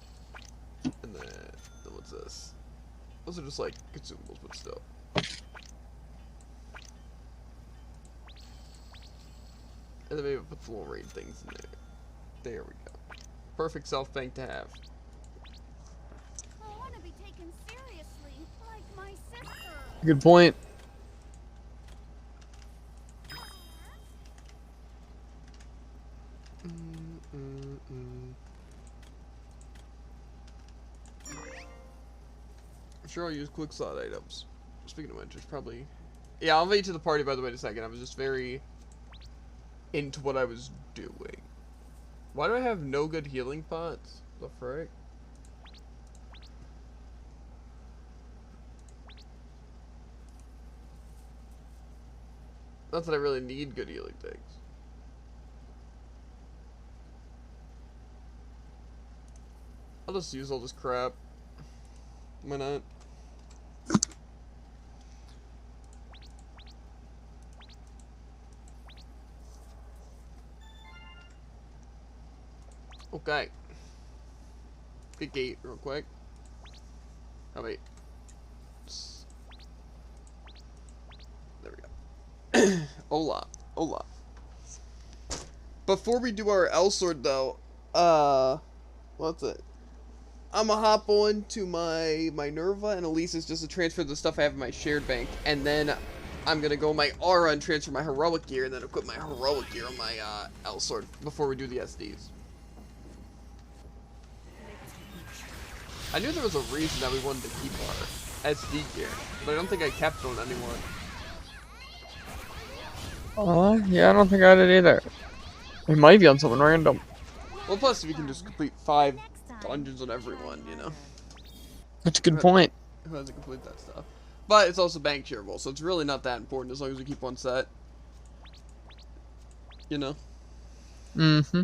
and that. Then what's this? Those are just like consumables, but still. And then maybe put the little raid things in there. There we go. Perfect self bank to have. I want to be taken seriously, like my sister. Good point. I'm sure I'll use quick slot items. Speaking of which, it's probably... Yeah, I'll invite you to the party, by the way, in a second. I was just very into what I was doing. Why do I have no good healing pots? The frick? Not that I really need good healing things. I'll just use all this crap. Why not? Okay. Get gate real quick. Oh wait. There we go. Hola. Hola. Before we do our L sword though, what's it? I'm gonna hop on to my Nerva and Elisa's just to transfer the stuff I have in my shared bank, and then I'm gonna go my aura and transfer my heroic gear, and then equip my heroic gear on my L sword before we do the SDs. I knew there was a reason that we wanted to keep our SD gear, but I don't think I kept one anymore. Yeah, I don't think I did either. It might be on someone random. Well, plus we can just complete 5 dungeons on everyone, you know. That's a good point. Who hasn't completed that stuff? But it's also bank shareable, so it's really not that important as long as we keep one set. You know? Mm-hmm.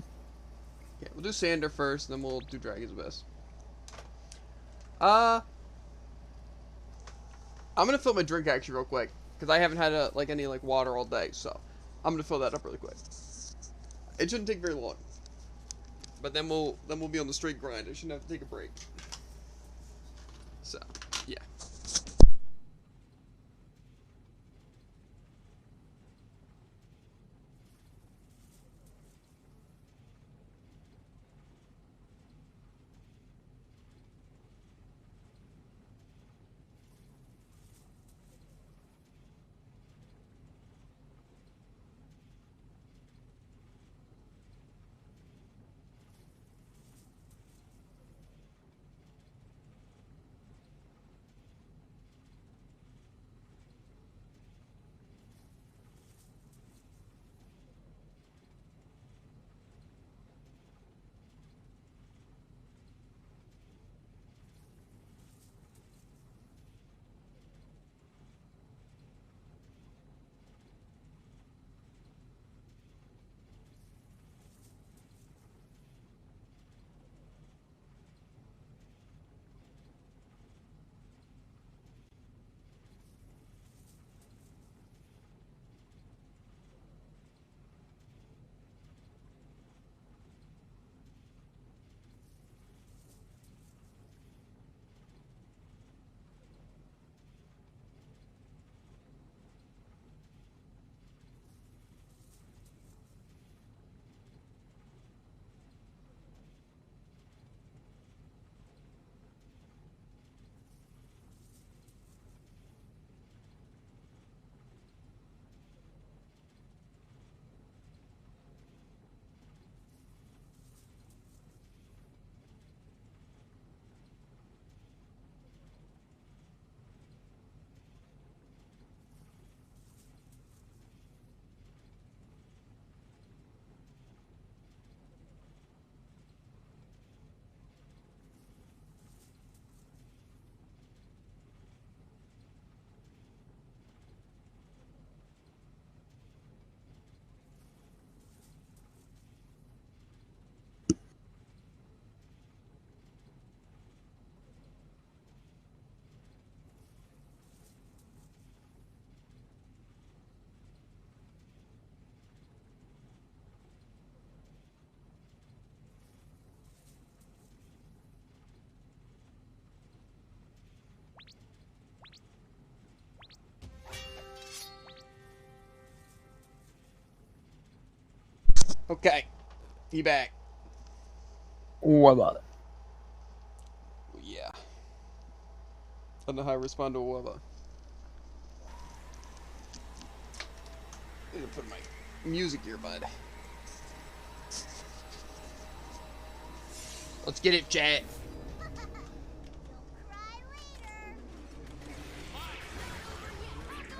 Yeah, we'll do Sander first, then we'll do Dragon's Abyss. I'm gonna fill my drink actually real quick, because I haven't had any water all day, so I'm gonna fill that up really quick. It shouldn't take very long. But then we'll be on the straight grind. I shouldn't have to take a break. So, yeah. Okay. He back. What about it? Yeah. I don't know how to respond to a wubba. I need to put my music earbud. Let's get it, chat. You'll cry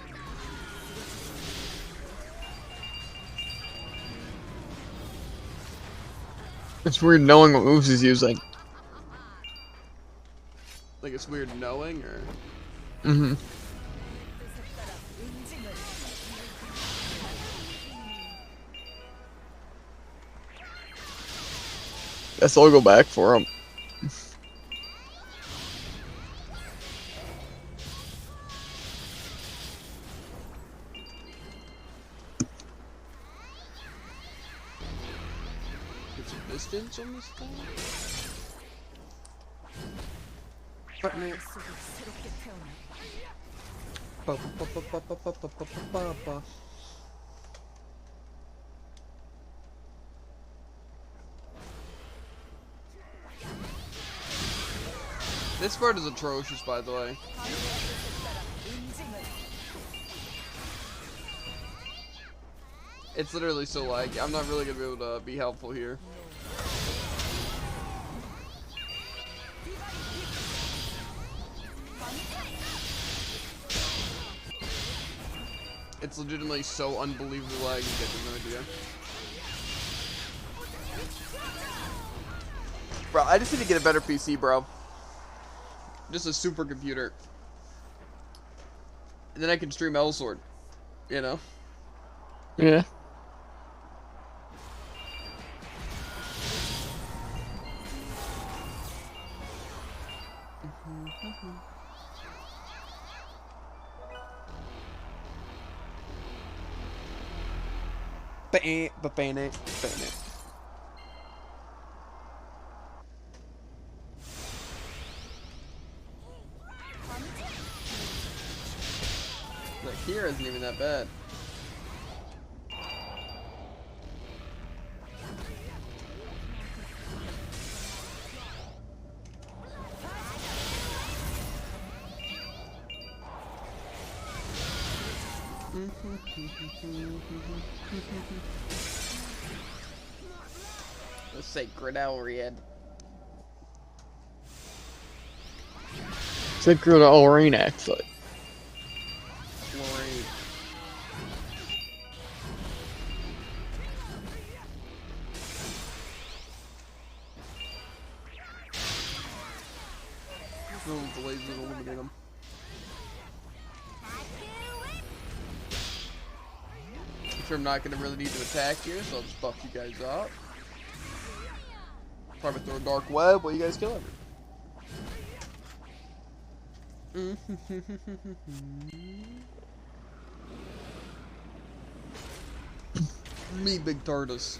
later. It's weird knowing what moves he's using. Like it's weird knowing, or Mm-hmm. Guess I'll go back for him. get some distance on this thing. This part is atrocious, by the way. It's literally so laggy. I'm not really gonna be able to be helpful here. It's legitimately so unbelievably laggy, you get no idea. Bro, I just need to get a better PC, bro. Just a supercomputer. And then I can stream L-Sword. You know? Yeah. Like here isn't even that bad. The sacred Elriad. Sacred Elrine, actually. Lorraine. The lasers eliminate him. I'm sure I'm not gonna really need to attack here, so I'll just buff you guys up. Probably throw a dark web while you guys kill everyone. Me, big Tardus.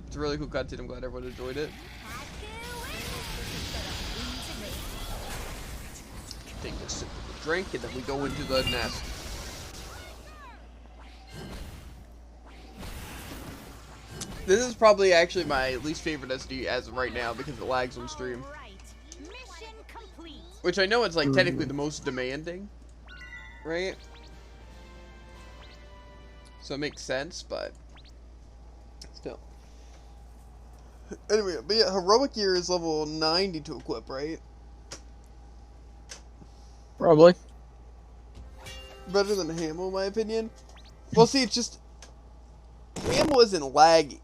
It's a really cool cutscene. I'm glad everyone enjoyed it. Take a sip of the drink, and then we go into the nest. This is probably actually my least favorite SD as of right now because it lags on stream. Mission complete. Which I know it's like technically the most demanding, right? So it makes sense, but still. Anyway, but yeah, heroic gear is level 90 to equip, right? Probably. Better than Hamel, in my opinion. Well, see, it's just Hamel isn't laggy.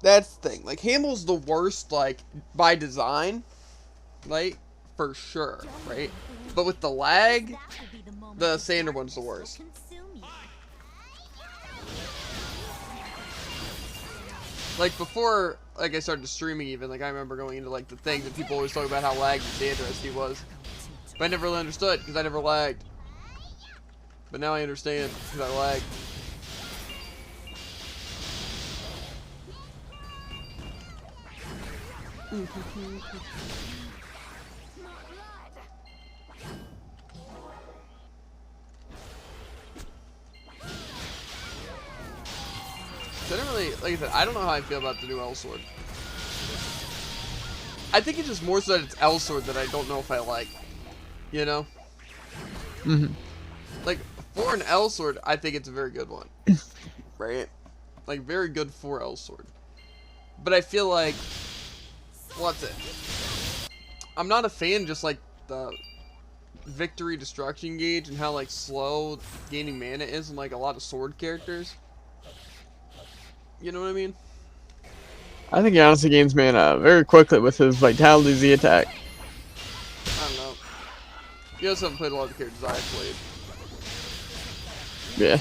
That's the thing. Like Hamel's the worst, like by design, like for sure, right? But with the lag, the Sander one's the worst. Like before, like I started streaming, even like I remember going into like the things and people always talk about how laggy Sander SD was, but I never really understood because I never lagged. But now I understand because I lagged. So I don't really, like I said, I don't know how I feel about the new L sword. I think it's just more so that it's L sword that I don't know if I like. You know? Mhm. Like, for an L sword, I think it's a very good one. Right? Like, very good for L sword. But I feel like, what's it? I'm not a fan just like the victory destruction gauge and how like slow gaining mana is in like a lot of sword characters. You know what I mean? I think he honestly gains mana very quickly with his Vitality Z attack. I don't know. You also haven't played a lot of the characters I've played. Yeah.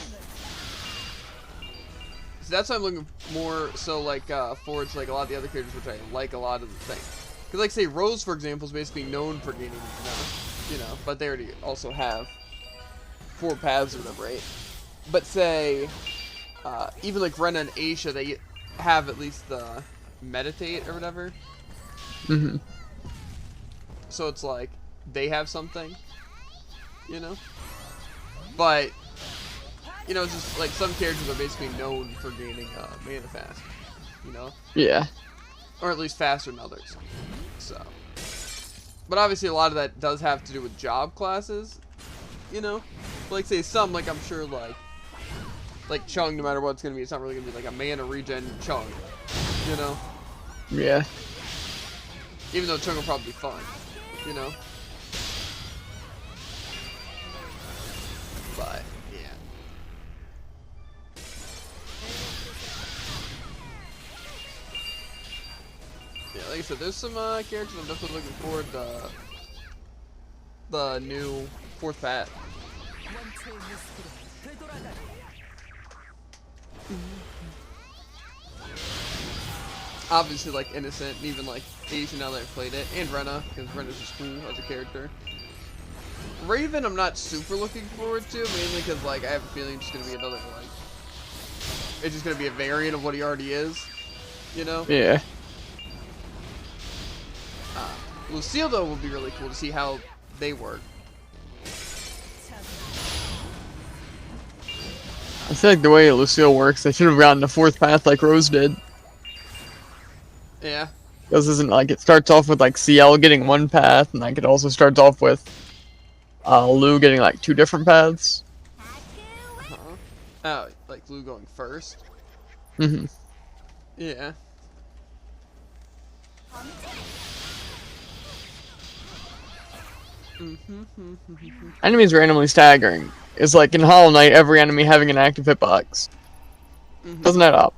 So that's why I'm looking more so like forward to like a lot of the other characters which I like a lot of the thing. Because like say Rose for example is basically known for gaining mana, you know, but they already also have 4 paths or whatever, right? But say even like Rena and Aisha, they have at least the meditate or whatever. Mhm. So it's like they have something, you know? But you know, it's just like some characters are basically known for gaining mana fast, you know? Yeah. Or at least faster than others. So. But obviously a lot of that does have to do with job classes, you know? Like say some, like I'm sure like Chung, no matter what it's gonna be, it's not really gonna be like a mana regen Chung, you know? Yeah. Even though Chung will probably be fun, you know? But, yeah. Yeah, like I said, there's some characters I'm definitely looking forward to the new 4th path. Obviously, like, Innocent, and even, like, Asian now that I've played it, and Rena, because Rena's just cool as a character. Raven, I'm not super looking forward to, mainly because, like, I have a feeling it's going to be another, like, it's just going to be a variant of what he already is, you know? Yeah. Lucille, though, would be really cool to see how they work. I feel like the way Lucille works, they should have gotten the 4th path like Rose did. Yeah. Because isn't like it starts off with like CL getting 1 path, and like it also starts off with Lou getting like 2 different paths. Uh-huh. Oh, like Lou going first? Mhm. Yeah. Enemies randomly staggering. It's like in Hollow Knight, every enemy having an active hitbox. Doesn't add up.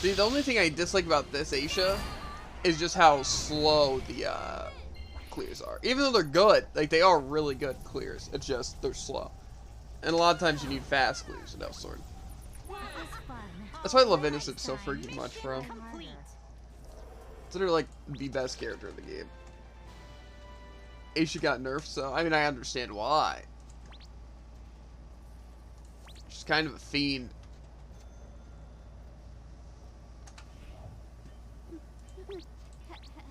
See, the only thing I dislike about this Aisha is just how slow the clears are. Even though they're good, like they are really good clears. It's just they're slow, and a lot of times you need fast clears in Sword. That's why I love Innocent so freaking much, bro. It's literally like the best character in the game. Aisha got nerfed, so I mean I understand why. She's kind of a fiend.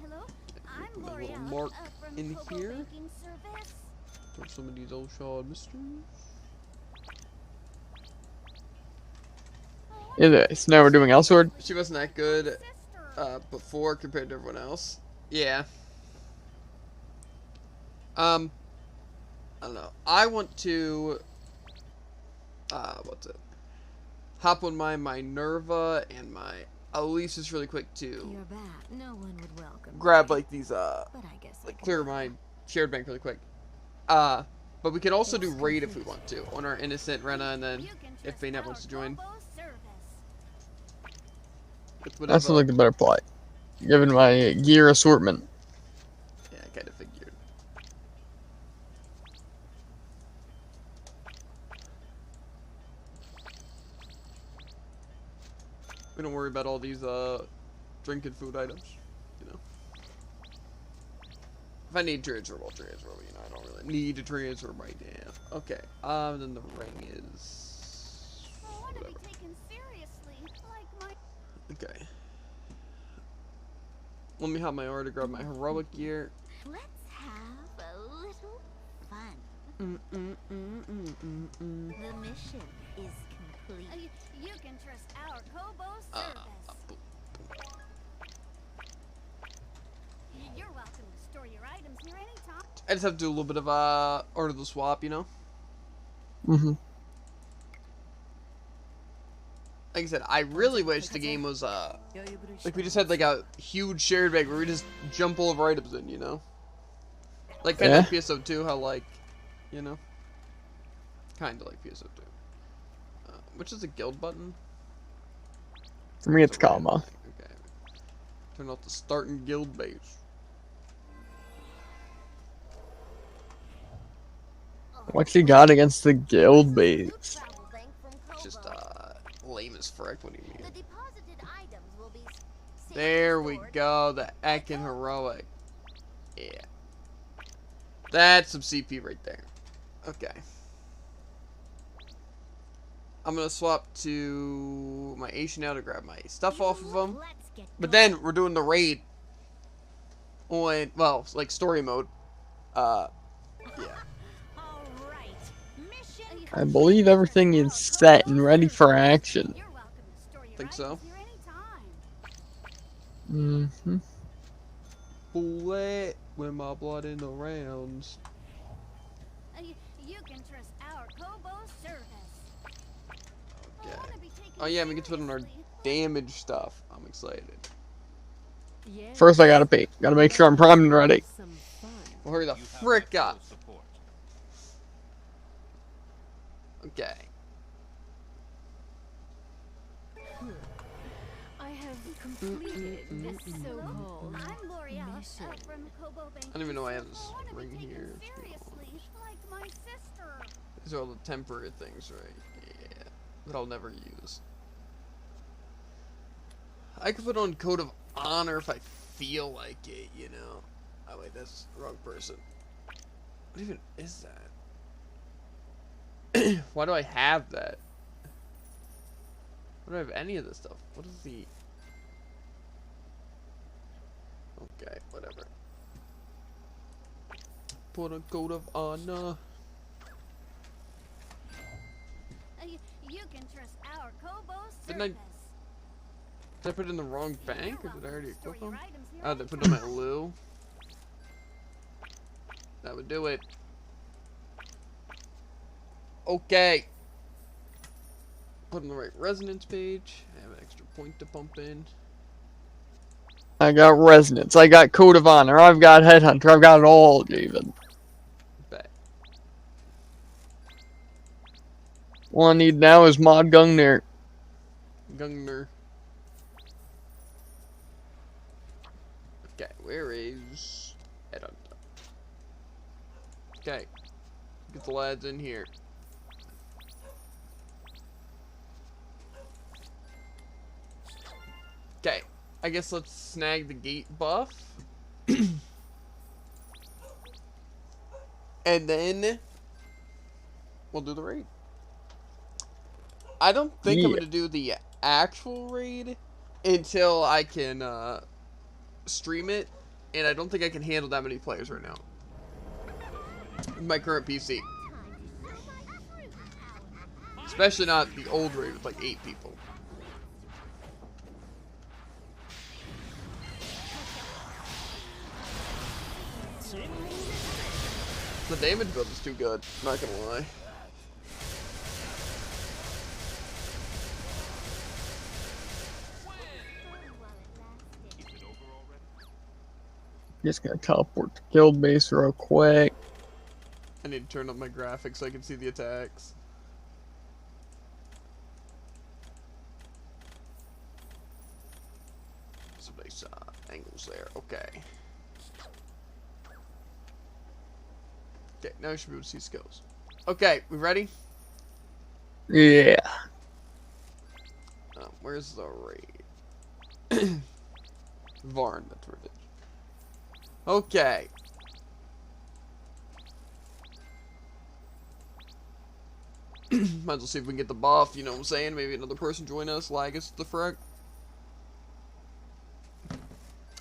Hello, I'm Put my L'Oreal. little mark From in Coco here. Banking Service. From some of these old shard mysteries. Yeah, so now we're doing Elsword. She wasn't that good Sister. before compared to everyone else. Yeah. I don't know. I want to what's it? Hop on my Minerva and my Alesis really quick too. You're back. No one would welcome Grab me, like these but I guess I like can clear try. my shared bank really quick. But we can also do raid if we want to on our Innocent Rena, and then You can if trust Bayonet our wants to join. Turbo service. With That's whatever. like the better play. Given my gear assortment. Yeah, I kind of figured. We don't worry about all these drinking food items, you know. If I need to transfer, I'll transfer. You know, I don't really need to transfer right now. Okay. Then the ring is I want to be whatever. taken seriously, like my. Okay. Let me have my order, grab my heroic gear. Let's have a little fun. The mission is complete. You can trust our Kobo service. You're welcome to store your items here anytime. I just have to do a little bit of order the swap, you know. Mm-hmm. Like I said, I really wish the game was like we just had like a huge shared bag where we just jump all of our items in, you know. Like kind of like PSO2, how like, you know, kind of like PSO2. Which is the guild button? For me, it's comma. Okay. Turn off the starting guild base. What you got against the guild base? Just lame as frick. What do you mean? The deposited items will be There we go. The Ekin heroic. Yeah. That's some CP right there. Okay. I'm gonna swap to my Asian now to grab my stuff off of them. But then we're doing the raid on, well, like story mode. Yeah. I believe everything is set and ready for action. Think so. Mm-hmm. Bullet with my blood in the rounds. You can trust our Kobo service. Okay. Oh yeah, we get to put on our damage stuff. I'm excited. First, I gotta pee. Gotta make sure I'm primed and ready. Well, hurry the frick up. Okay. I have completed this so-called I'm L'Oreal mission. from Kobo Bank. I don't even know why I have this I wanna ring be taken here. seriously, like my sister. These are all the temporary things, right? Yeah. That I'll never use. I could put on Code of Honor if I feel like it, you know. Oh wait, that's the wrong person. What even is that? Why do I have that? Why do I have any of this stuff? What is the... Okay, whatever. Put a Code of Honor. You can trust our Kobo Didn't I- service. Did I put it in the wrong bank, or did I already equip them? Oh, did I put it on my Lou? That would do it. Okay. Put on the right resonance page. I have an extra point to pump in. I got resonance. I got code of honor. I've got headhunter. I've got it all, David. Bet. All I need now is mod Gungnir. Gungner. Okay, where is Headhunter? Okay. Get the lads in here. Okay. I guess let's snag the gate buff. And then we'll do the raid. I don't think I'm Yeah. gonna do the actual raid until I can stream it, and I don't think I can handle that many players right now. With my current PC. Especially not the old raid with like 8 people. The damage build is too good, not gonna lie. Just gonna teleport to guild base real quick. I need to turn up my graphics so I can see the attacks. Some nice angles there. Okay. Okay, now you should be able to see skills. Okay, we ready? Yeah. Where's the raid? Varn, that's where it is. Okay. Might as well see if we can get the buff, you know what I'm saying? Maybe another person join us, lag us the frick.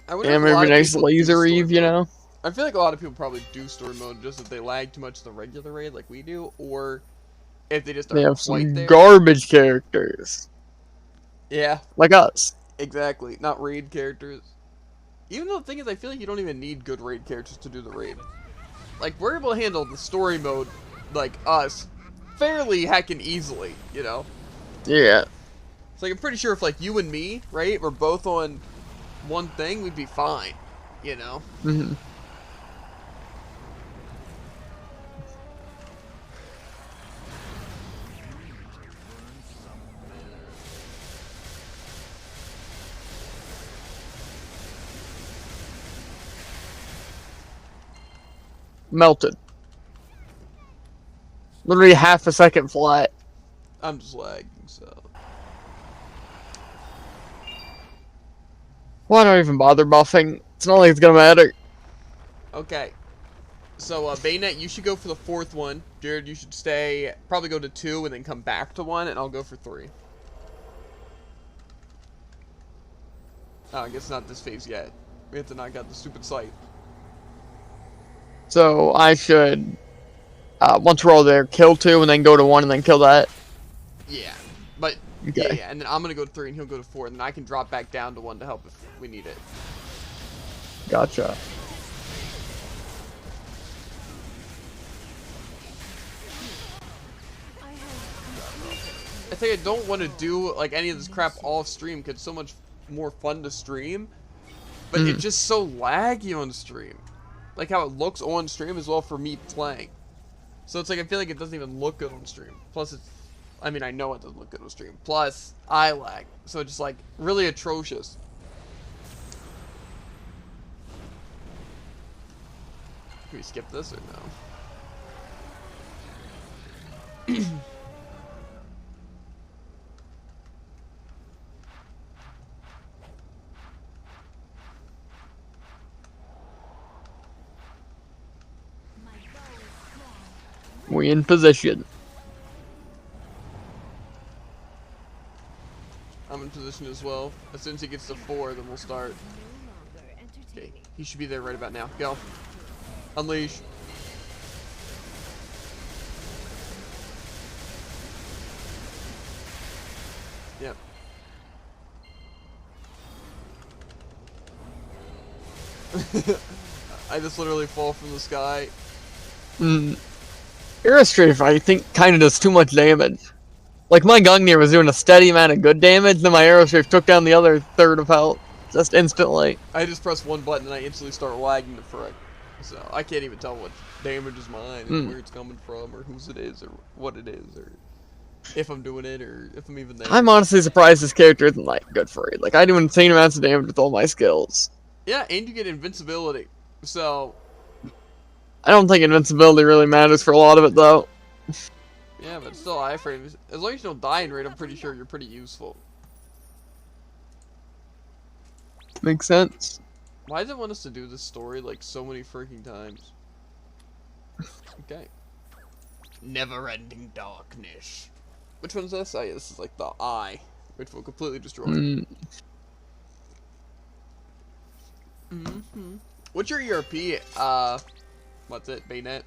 I wonder Yeah, if a maybe lot of nice people do laser story Eve, you mode. know? I feel like a lot of people probably do story mode just if they lag too much the regular raid like we do, or if they just They aren't have quite some there. garbage characters. Yeah, Like us. exactly. Not raid characters. Even though the thing is, I feel like you don't even need good raid characters to do the raid. Like, we're able to handle the story mode, like us, fairly heckin' easily, you know? Yeah. It's like, I'm pretty sure if, like, you and me, right, were both on one thing, we'd be fine, you know? hmm Melted. Literally half a second flat. I'm just lagging, so... Why do I even bother buffing? It's not like it's gonna matter. Okay. So, Bayonet, you should go for the 4th one. Jared, you should stay, probably go to 2 and then come back to 1, and I'll go for 3. Oh, I guess not this phase yet. We have to knock out the stupid site. So I should, once we're all there, kill 2 and then go to 1 and then kill that. Yeah. But, Okay. yeah, and then I'm gonna go to 3 and he'll go to 4, and then I can drop back down to 1 to help if we need it. Gotcha. I think I don't want to do, like, any of this crap off stream, because it's so much more fun to stream. But it's just so laggy on stream. Like how it looks on stream as well for me playing. So it's like, I feel like it doesn't even look good on stream. Plus it's, I mean, I know it doesn't look good on stream. Plus, I lag. So it's just like, really atrocious. Can we skip this or no? We in position. I'm in position as well. As soon as he gets to 4, then we'll start. Okay, he should be there right about now. Go. Unleash. Yep. I just literally fall from the sky. Aerostrafe, I think, kinda does too much damage. Like, my Gungnir was doing a steady amount of good damage, then my Aerostrafe took down the other third of health. Just instantly. I just press one button and I instantly start lagging the frick. So I can't even tell what damage is mine, and where it's coming from, or whose it is, or what it is, or if I'm doing it, or if I'm even there. I'm honestly surprised this character isn't, like, good for it. Like, I do insane amounts of damage with all my skills. Yeah, and you get invincibility. So, I don't think invincibility really matters for a lot of it, though. yeah, but still, iframes. As long as you don't die in raid, I'm pretty sure you're pretty useful. Makes sense. Why does it want us to do this story like so many freaking times? Okay. Never-ending darkness. Which one's this? Oh yeah, this is like the eye, which will completely destroy. What's your ERP? What's it? Bayonet?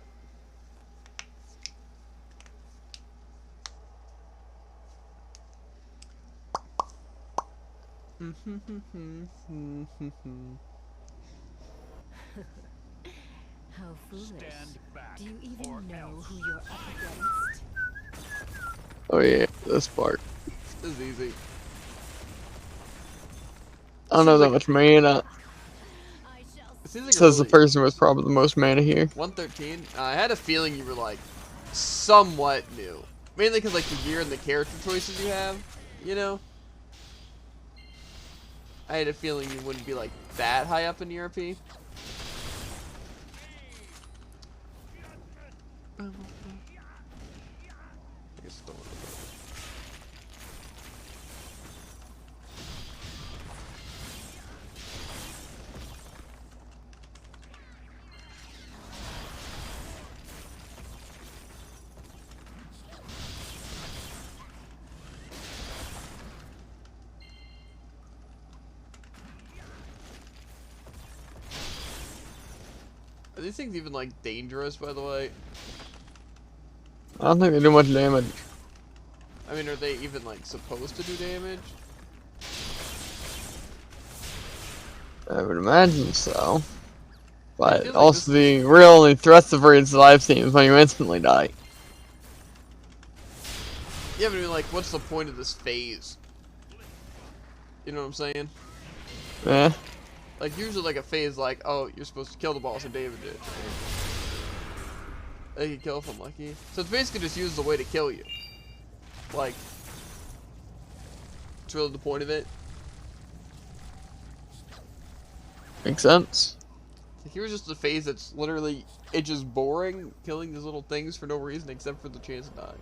How foolish. Stand back, Do you or even know else. who you're up against? Oh yeah, this part. This is easy. I don't know that much mana. It seems like Says the really- person with probably the most mana here. 113. I had a feeling you were like somewhat new, mainly because like the gear and the character choices you have. You know, I had a feeling you wouldn't be like that high up in ERP. I guess don't. Are these things even, like, dangerous, by the way? I don't think they do much damage. I mean, are they even, like, supposed to do damage? I would imagine so. But like also the real only threats of raids that I've seen is when you instantly die. Yeah, but I mean, like, what's the point of this phase? You know what I'm saying? Yeah. Like, usually, like, a phase, like, oh, you're supposed to kill the boss and damage it. Right? You can kill if I'm lucky. So it's basically just used as a way to kill you. Like, it's really the point of it. Makes sense. Like, here's just a phase that's literally, it's just boring, killing these little things for no reason except for the chance of dying.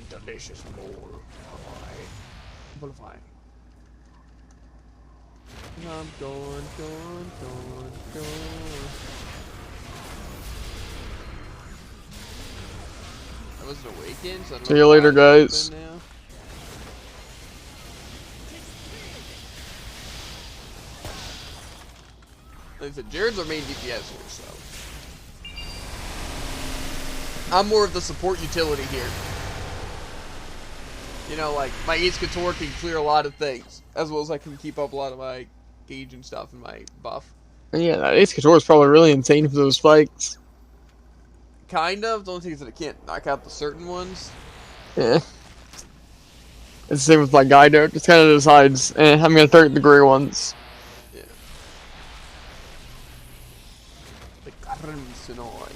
Delicious bullify. I'm gone. I wasn't awakened, so I don't See know you if later, I'm open guys. now. Like I said, Jared's our main DPS here, so I'm more of the support utility here. You know, like, my Ace Couture can clear a lot of things, as well as I can keep up a lot of my gauge and stuff and my buff. Yeah, that Ace Couture is probably really insane for those spikes. Kind of. The only thing is that I can't knock out the certain ones. Yeah. It's the same with my Guido. Just kind of decides, I'm gonna target the gray ones. Yeah. The Crimson Eye.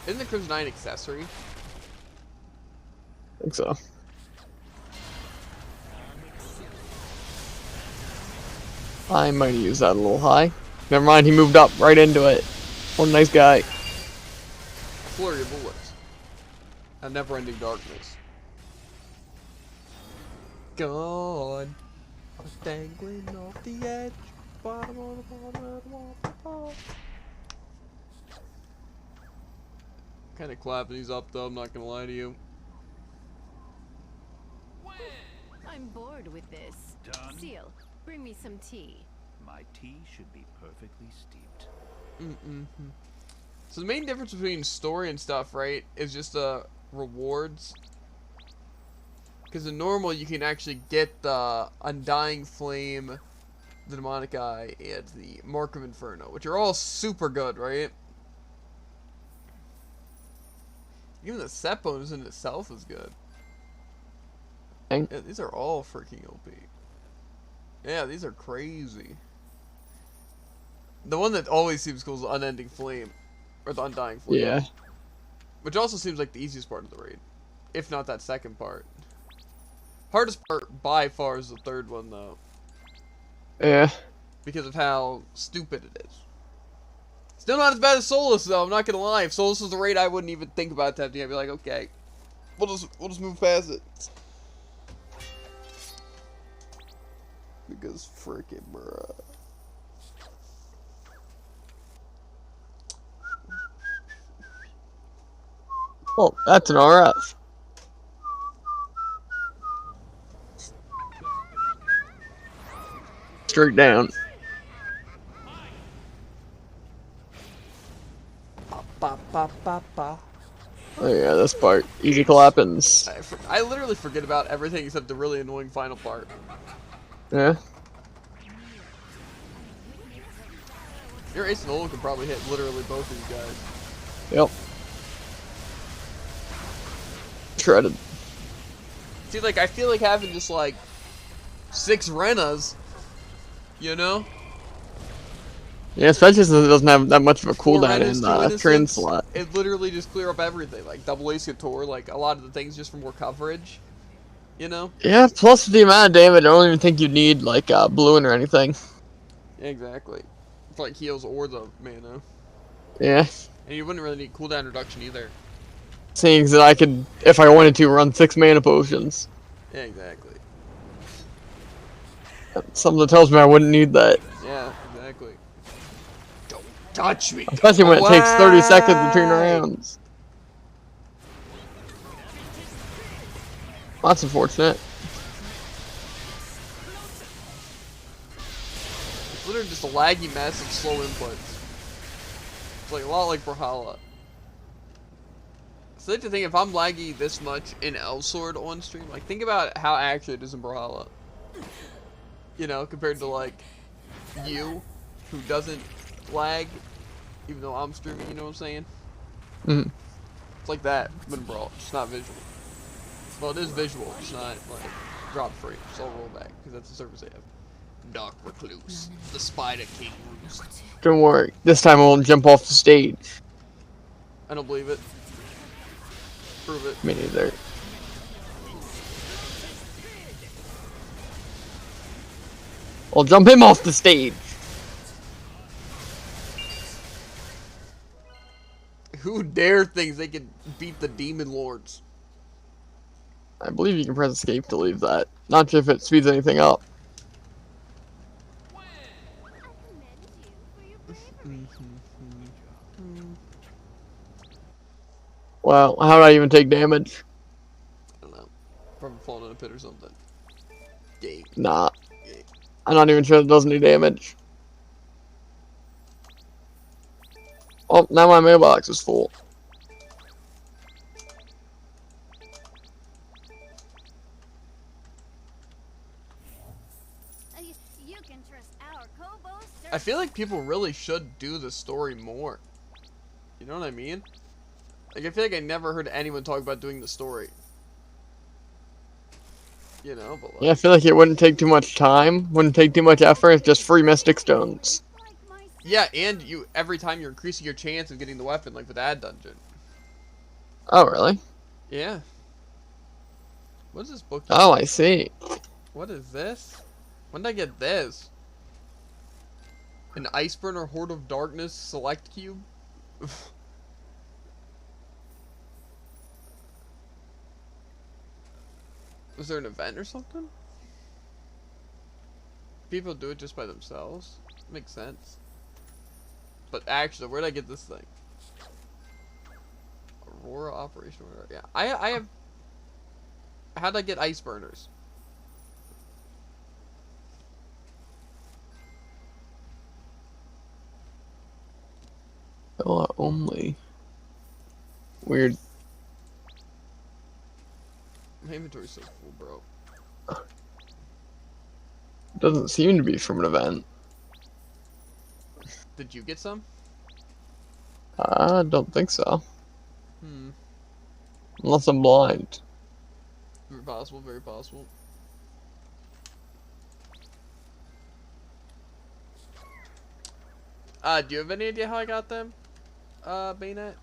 Isn't the Crimson Eye an accessory? I think so. I might have used that a little high. Never mind, he moved up right into it. What a nice guy. Flurry of bullets. A never-ending darkness. Gone. I was dangling off the edge. Bottom of the bottom. Kind of clapping these up, though. I'm not gonna lie to you. I'm bored with this. Done. Seal, bring me some tea. My tea should be perfectly steeped. So the main difference between story and stuff, right, is just rewards. Because in normal, you can actually get the Undying Flame, the Demonic Eye, and the Mark of Inferno, which are all super good, right? Even the set bonus in itself is good. Yeah, these are all freaking OP. Yeah, these are crazy. The one that always seems cool is the Unending Flame. Or the Undying Flame. Yeah. Which also seems like the easiest part of the raid. If not that second part. Hardest part by far is the third one, though. Yeah. Because of how stupid it is. Still not as bad as Solace, though. I'm not gonna lie. If Solace was the raid, I wouldn't even think about attempting. I'd be like, okay, we'll just move past it. Because frickin' bruh. Oh, that's an RF. Straight down. Oh yeah, this part. Easy clappings. I literally forget about everything except the really annoying final part. Yeah. Your Ace and Olo could probably hit literally both of you guys. Yep. Shredded. See, like, I feel like having just, like, 6 Renas, you know? Yeah, especially since it doesn't have that much of a 4 cooldown Renas, in 2 Innocents, train slot. it literally just clear up everything. Like, double Ace Couture, like, a lot of the things just for more coverage, you know? Yeah, plus the amount of damage, I don't even think you need, like, balloon or anything. Yeah, exactly. For, like, heals or the mana. Yeah. And you wouldn't really need cooldown reduction either. Seeing that I could, if I wanted to, run 6 mana potions. Yeah, exactly. Something tells me I wouldn't need that. Yeah, exactly. Don't touch me! Especially when it takes 30 seconds between rounds. That's unfortunate. considering just a laggy mess of slow inputs. It's like a lot like Brawlhalla. So to think if I'm laggy this much in Elsword on stream, like think about how accurate it is in Brawlhalla. You know, compared to like you, who doesn't lag, even though I'm streaming. You know what I'm saying? Mm-hmm. It's like that, but in Brawl, it's not visual. Well, it is visual, it's not like drop free. So I'll roll back because that's the service they have. Dark Recluse, the Spider King roost. Don't worry. This time I won't jump off the stage. I don't believe it. Prove it. Me neither. I'll jump him off the stage. Who dare thinks they can beat the Demon Lords? I believe you can press escape to leave that. Not sure if it speeds anything up. I commend you for your bravery. Well, how do I even take damage? I don't know. Probably falling in a pit or something. Game. Nah. I'm not even sure it does any damage. Oh, now my mailbox is full. You can trust our Kobo I feel like people really should do the story more. You know what I mean? Like, I feel like I never heard anyone talk about doing the story. You know, but like... Yeah, I feel like it wouldn't take too much time, wouldn't take too much effort, it's just free Mystic Stones. like my Yeah, and you every time you're increasing your chance of getting the weapon, like with Ad Dungeon. Oh, really? Yeah. What is this book? Oh, I see. What is this? When did I get this? An Iceburner Horde of Darkness Select Cube? Was there an event or something? People do it just by themselves? Makes sense. But actually, where'd I get this thing? Aurora Operation Order. Yeah, I have... How'd I get ice burners? Only. Weird. My inventory's so full, bro. Doesn't seem to be from an event. Did you get some? I don't think so. Hmm. Unless I'm blind. Very possible, very possible. Do you have any idea how I got them? Bayonet?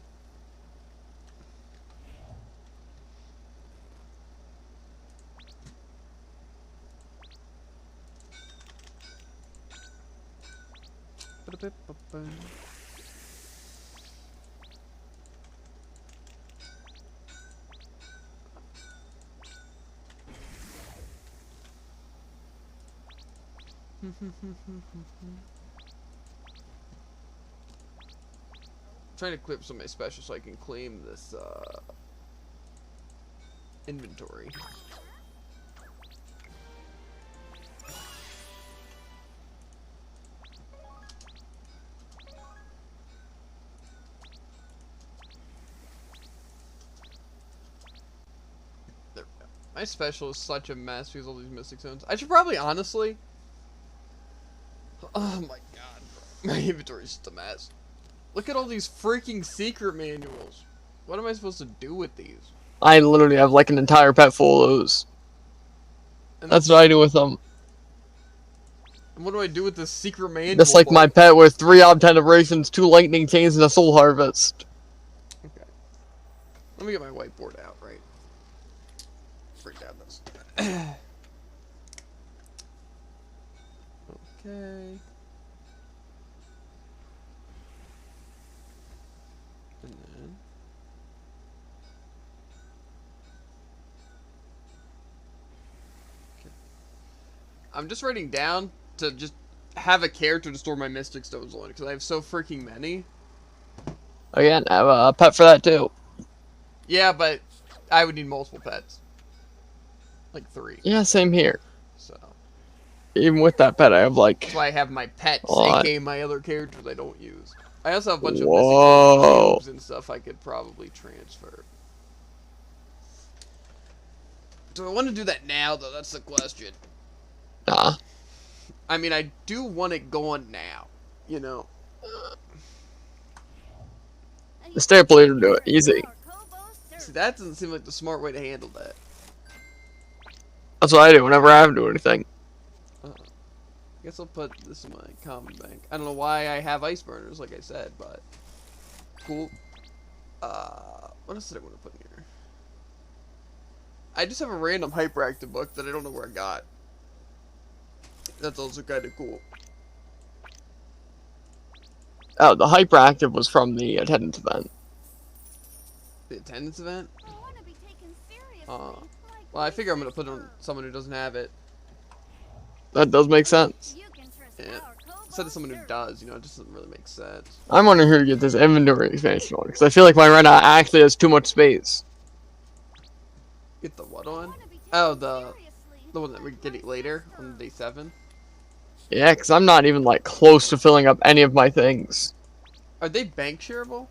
Trying to clip some of my special so I can claim this inventory. There we go. My special is such a mess because all these mystic zones. I should probably honestly. Oh my god, bro. My inventory is just a mess. Look at all these freaking secret manuals. What am I supposed to do with these? I literally have like an entire pet full of those. And That's what I do with them. And what do I do with this secret manual? Just like book? my pet with 3 obtentabrations, 2 lightning chains, and a soul harvest. Okay. Let me get my whiteboard out, right? Break down this. Okay. And then... Okay. I'm just writing down to just have a character to store my Mystic Stones on, because I have so freaking many. Again, I have a pet for that too. Yeah, but I would need multiple pets. Like 3. Yeah, same here. So. even with that pet, I have like That's why I have my pets, a lot. aka my other characters I don't use. I also have a bunch of Whoa. cubes and stuff I could probably transfer. Do I want to do that now, though? That's the question. Nah. I mean, I do want it going now, you know. Stay up later, do it easy. See, that doesn't seem like the smart way to handle that. That's what I do whenever I have to do anything. I guess I'll put this in my common bank. I don't know why I have ice burners, like I said, but cool. What else did I want to put in here? I just have a random hyperactive book that I don't know where I got. That's also kind of cool. Oh, the hyperactive was from the attendance event. The attendance event? I want to be taken seriously. Well, I figure I'm gonna put it on someone who doesn't have it. That does make sense. You can trust Yeah. our Instead of someone who Kobo does, you know, it just doesn't really make sense. I'm wondering who to get this inventory expansion on, because I feel like my Rena actually has too much space. Get the what on? service. Oh, the one that we're getting later on day 7. Yeah, because I'm not even like close to filling up any of my things. Are they bank shareable?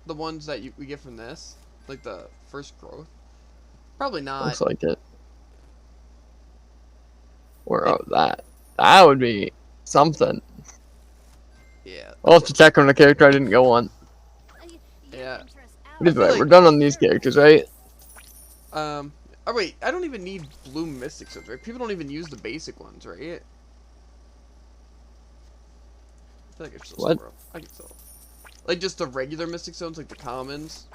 The ones that we get from this, like the first growth? Probably not. Looks like it. Or oh, that would be something. Yeah. I'll have to check on the character I didn't go on. Yeah. Anyway, like- we're done on these characters, right? Oh wait, I don't even need blue mystic stones, right? People don't even use the basic ones, right? I feel like I should still What? store 'em. I can sell 'em. Like just the regular mystic stones, like the commons.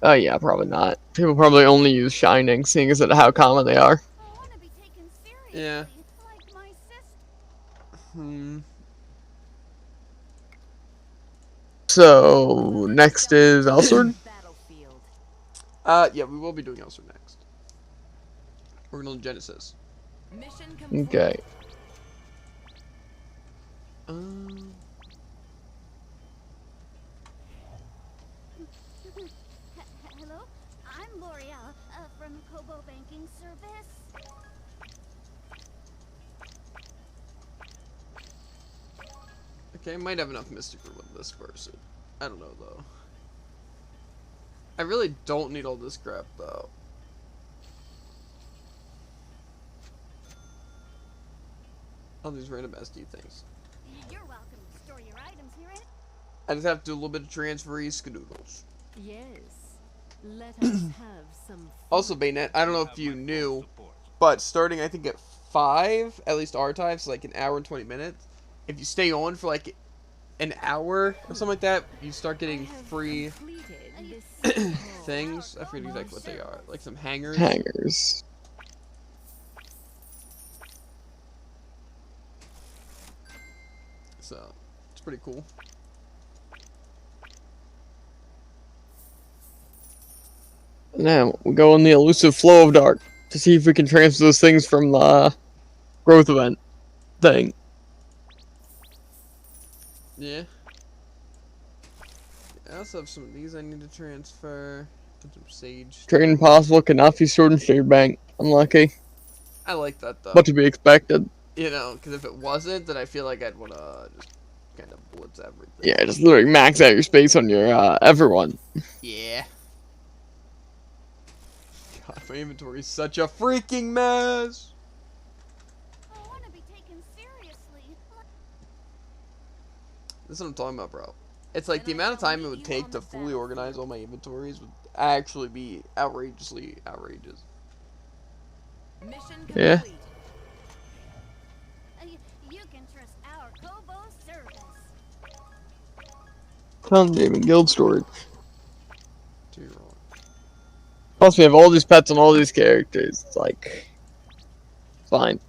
Oh yeah, probably not. People probably only use shining, seeing as how common they are. I want to be taken seriously. Yeah. Like my sister. So next is Elsword. Battlefield. Yeah, we will be doing Elser next. We're gonna do Genesis. Mission complete. Okay. Hello, I'm L'Oreal from Kobo Banking Service. Okay, I might have enough mystic room with this person. I don't know though. I really don't need all this crap though. All these random SD things. You're welcome to store your items here. I just have to do a little bit of transferee skadoodles. Yes. Let us have some fun. Also, Baynet, I don't know if you knew, but starting I think at 5, at least our time, so like an hour and 20 minutes, if you stay on for like an hour or something like that, you start getting free things. I forget exactly what they are. Like some hangers. Hangers. So, it's pretty cool. Now we go on the elusive flow of dark to see if we can transfer those things from the growth event thing. Yeah. I also have some of these I need to transfer. Some sage. Trade impossible cannot be stored in trade bank. Unlucky, I like that though. but to be expected. You know, because if it wasn't, then I feel like I'd want to just kind of blitz everything. Yeah, just literally max out your space on your everyone. Yeah. God, my inventory is such a freaking mess. I want to be taken seriously. This is what I'm talking about, bro. It's like the amount of time it would take to fully organize all my inventories would actually be outrageously outrageous. Mission Yeah. complete. You can trust our Kobo service. Found David Guild storage. Two year old. Plus, we have all these pets and all these characters. It's like, fine.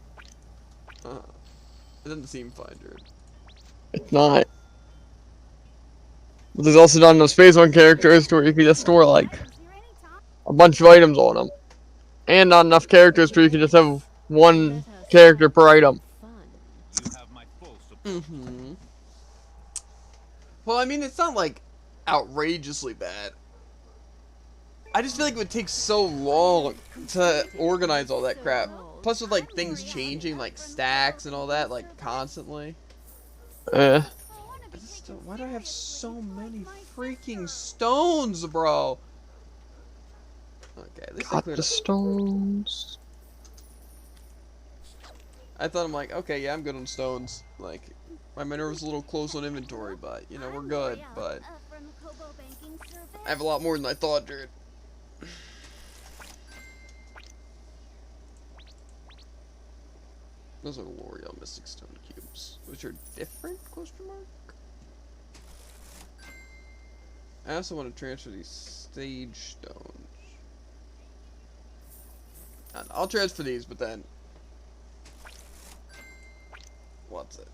It doesn't seem fine, dude. It's not. But there's also not enough space on characters to where you can just store like Items here anytime. a bunch of items on them, and not enough characters where you can just have one character per item. Fun. You have my full support. Mm-hmm. Well, I mean, it's not like outrageously bad. I just feel like it would take so long to organize all that crap. Plus with like things changing, like stacks and all that, like constantly. Why do I have so many freaking stones, bro? Okay, at least I Got cleared the up. stones. I thought I'm like, okay, yeah, I'm good on stones. Like, my mineral's a little close on inventory, but you know we're good. But I have a lot more than I thought, dude. Those are L'Oreal Mystic Stone cubes, which are different? Question mark. I also want to transfer these stage stones. I'll transfer these, but then what's it?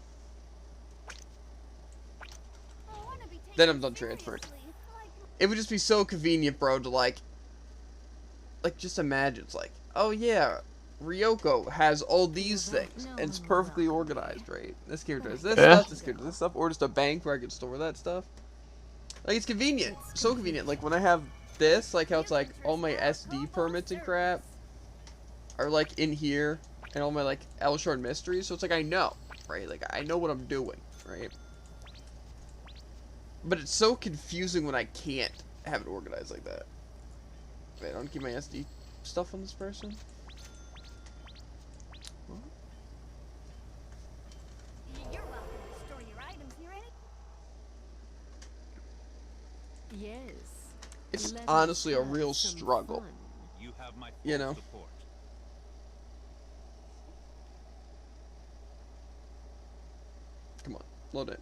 Then I'm done transferring. It would just be so convenient, bro, to like just imagine. It's like, oh yeah, Ryoko has all these things, and it's perfectly organized, right? This character has this stuff, this character has this stuff, or just a bank where I can store that stuff. Like, it's convenient, so convenient. Like, when I have this, like how it's like all my SD permits and crap are like in here, and all my like L-Shard mysteries, so it's like I know, right? Like, I know what I'm doing, right? But it's so confusing when I can't have it organized like that. Wait, I don't keep my SD stuff on this person? What? You're welcome to store your items here any. Yes. It's Let us honestly a have real some struggle. fun. You have my full You know. support. Come on, load it.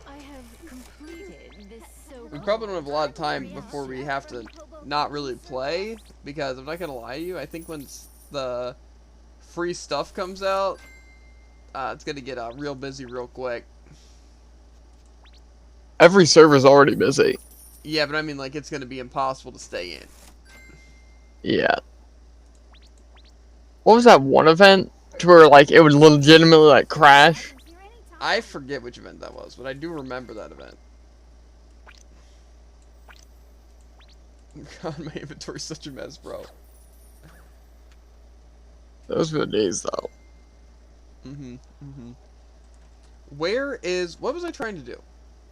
I have completed this so We probably don't have a lot of time before we have to not really play, because I'm not gonna lie to you, I think once the free stuff comes out, it's gonna get real busy real quick. Every server's already busy. Yeah, but I mean, like, it's gonna be impossible to stay in. Yeah. What was that one event to where like it would legitimately like crash? I forget which event that was, but I do remember that event. God, my inventory's such a mess, bro. Those were the days though. Where is... What was I trying to do?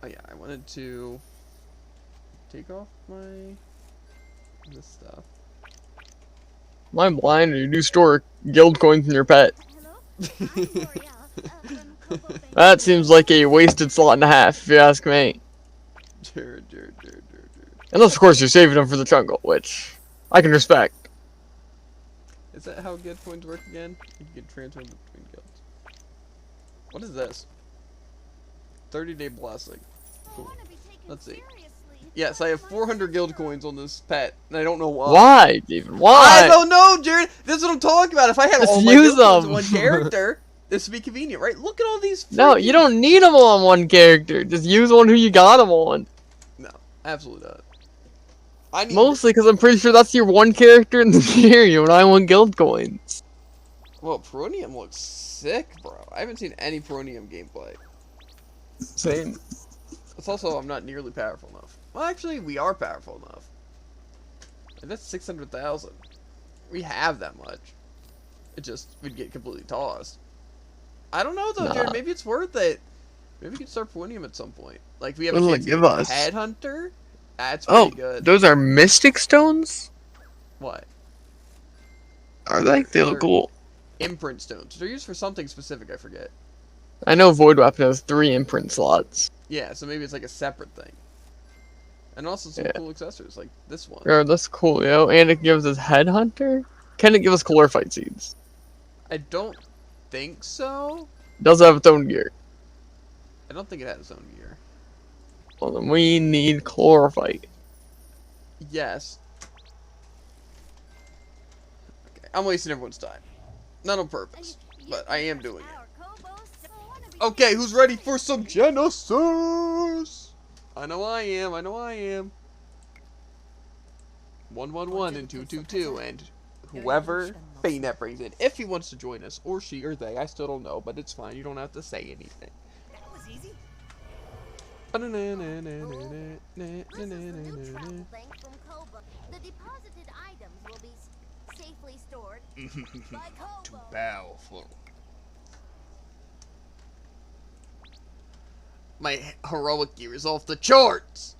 Oh, yeah, I wanted to take off my... this stuff. Am I blind or you do store guild coins in your pet? That seems like a wasted slot and a half, if you ask me. Jared. Unless, of course, you're saving them for the jungle, which I can respect. Is that how guild coins work again? You can transfer them between guilds. What is this? 30-day blessing. Cool. Let's see. Yes, I have 400 guild coins on this pet, and I don't know why. Why, David? Why? I don't know, Jared. This is what I'm talking about. If I had Just all my use guild coins on them. one character, this would be convenient, right? Look at all these. No, you don't need them all on one character. Just use one who you got them on. No, absolutely not. I need Mostly because I'm pretty sure that's your one character in the scenario, and I want guild coins. Well, Peronium looks sick, bro. I haven't seen any Peronium gameplay. Same. It's also, I'm not nearly powerful enough. Well, actually, we are powerful enough. And that's 600,000. We have that much. It just, we'd get completely tossed. I don't know, though, Nah. Jared. Maybe it's worth it. Maybe we can start Peronium at some point. Like, we have What'll a it chance to give get us? Headhunter. That's Oh, pretty good. those are mystic stones? What? Are they? They look They're- cool. Imprint stones. They're used for something specific, I forget. I know Void Weapon has 3 imprint slots. Yeah, so maybe it's like a separate thing. And also some cool accessories, like this one. Yeah, that's cool, yo. And it gives us Headhunter? Can it give us Chlorophyte Seeds? I don't think so. It does have its own gear. I don't think it has its own gear. Well, then we need Chlorophyte. Yes. Okay, I'm wasting everyone's time. Not on purpose, but I am doing it. Okay, who's ready for some Genesis? I know I am. 111 and 222, and whoever Baynet brings in, if he wants to join us, or she or they, I still don't know, but it's fine. You don't have to say anything. That was easy. The This is the new travel bank from Kobo. The deposited items will be safely stored by Too Kobo. powerful. My heroic gear is off the charts.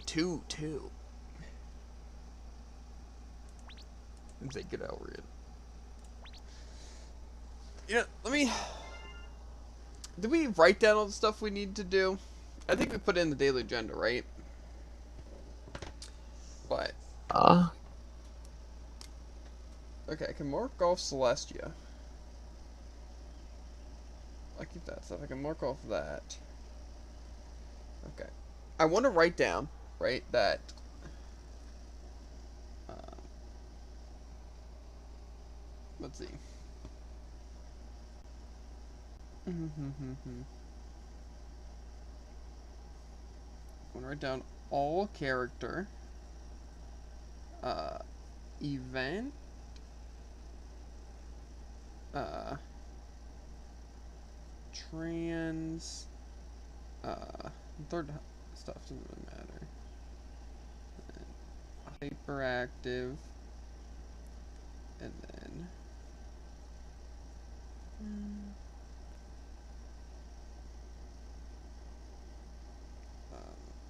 222. And say get out, Red. You know, let me. Did we write down all the stuff we need to do? I think we put it in the daily agenda, right? But okay, I can mark off Celestia. I keep that stuff. I can mark off that. Okay. I want to write down, right, that let's see. I want to write down all character event trans third stuff doesn't really matter. Hyperactive, and then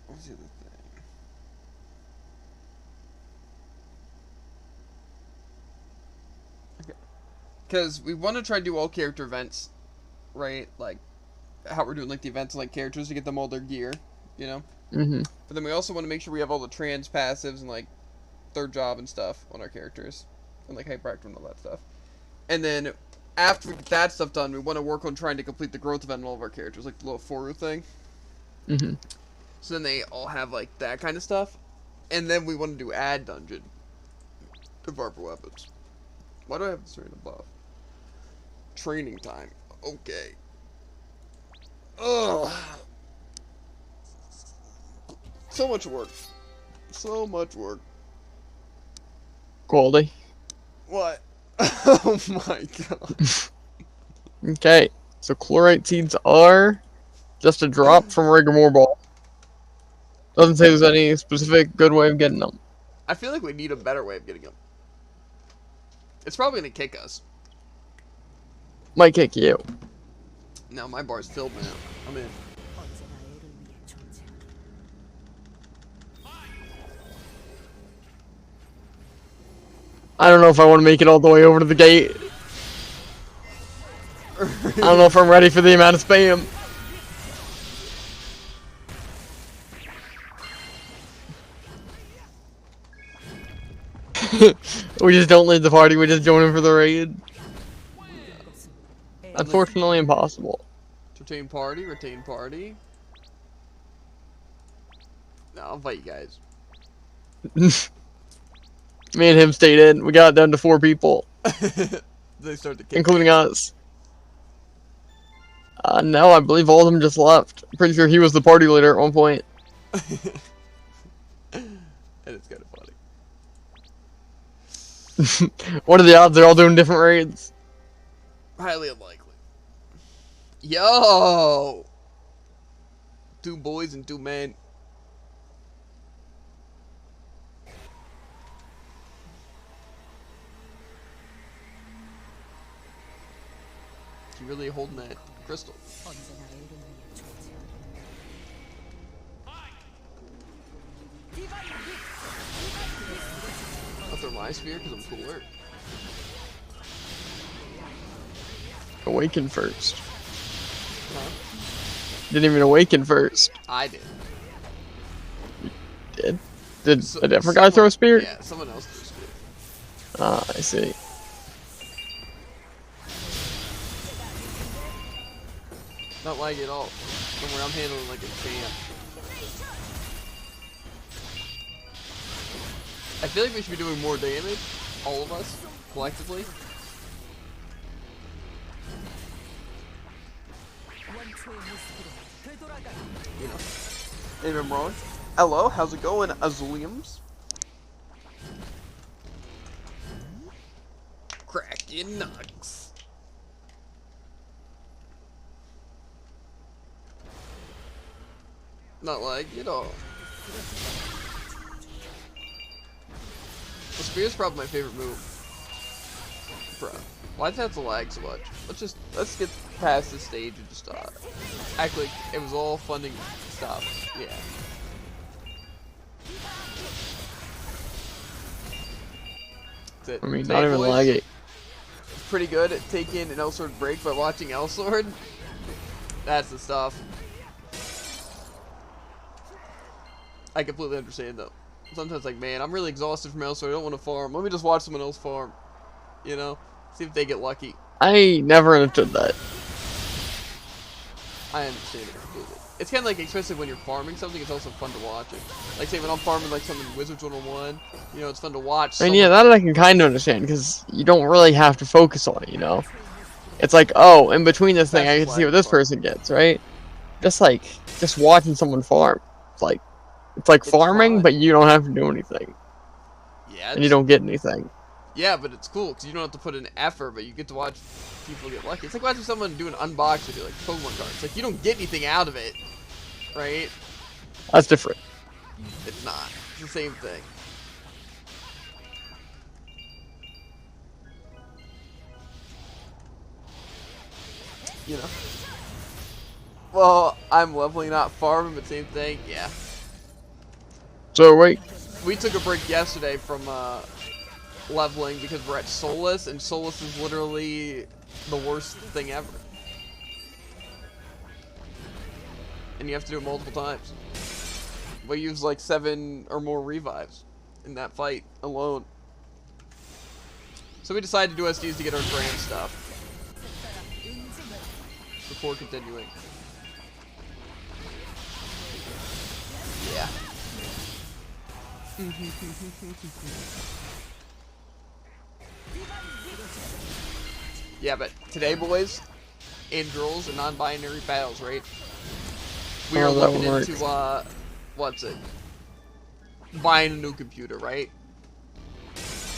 what's the other thing? Okay, because we want to try to do all character events, right? Like how we're doing like the events and like characters to get them all their gear, you know. But then we also want to make sure we have all the trans passives and like third job and stuff on our characters, and like hyperactive and all that stuff. And then after we get that stuff done, we want to work on trying to complete the growth event on all of our characters, like the little Foru thing. So then they all have like that kind of stuff, and then we want to do add dungeon of our weapons. Why do I have this right above? Training time. Okay. Ugh. So much work. So much work. Quality. What? Oh my god. Okay, so chlorite seeds are just a drop from rigor ball. Doesn't say there's any specific good way of getting them. I feel like we need a better way of getting them. It's probably gonna kick us. Might kick you. No, my bar's filled now. I'm in. I don't know if I want to make it all the way over to the gate. I don't know if I'm ready for the amount of spam. We just don't lead the party, we just join in for the raid. Unfortunately impossible. Retain party, retain party. No, I'll invite you guys. Me and him stayed in. We got down to 4 people. They start to kick. Including us. No, I believe all of them just left. I'm pretty sure he was the party leader at one point. And it's kind of funny. What are the odds they're all doing different raids? Highly unlikely. Yo! 2 boys and 2 men. You really holding that crystal? I'll throw my sphere because I'm cooler. Awaken first. Huh? Didn't even awaken first. I did. Did a different guy throw a spear? Yeah, someone else threw a spear. Ah, I see. Not like it at all. Don't worry, I'm handling like a champ. I feel like we should be doing more damage, all of us, collectively. You know, maybe I'm wrong. Hello, how's it going, Azuliums? Cracking nugs. Not like it all. The spear's probably my favorite move. Bro, why does that have to lag so much? Let's get past this stage and just act like it was all funding stuff. Yeah. That's it. I mean, Today, not even boys, laggy. pretty good at taking an L-Sword break by watching L-Sword. That's the stuff. I completely understand though. Sometimes like, man, I'm really exhausted from L-Sword. I don't want to farm. Let me just watch someone else farm. You know? See if they get lucky. I never understood that. I understand it completely. It's kind of like, especially when you're farming something, it's also fun to watch it. Like, say, when I'm farming, like, something Wizards 101, you know, it's fun to watch. I mean, yeah, that I can kind of understand, because you don't really have to focus on it, you know? It's like, oh, in between this thing, I That's can see what the this part. person gets, right? Just watching someone farm. It's like It's farming, fun. but you don't have to do anything. Yeah, And you don't get anything. yeah, but it's cool, because you don't have to put in effort, but you get to watch people get lucky. It's like watching someone do an unboxing, like, Pokemon cards. Like, you don't get anything out of it, right? That's different. It's not. It's the same thing. You know? Well, I'm leveling, not farming, but same thing. Yeah. So, wait. We took a break yesterday from leveling because we're at Solace, and Solace is literally the worst thing ever. And you have to do it multiple times. We use like 7 or more revives in that fight alone. So we decided to do SDs to get our brand stuff before continuing. Yeah. Yeah, but today, boys and girls, and non-binary battles, right? We are Oh, that looking one into, what's it? Buying a new computer, right?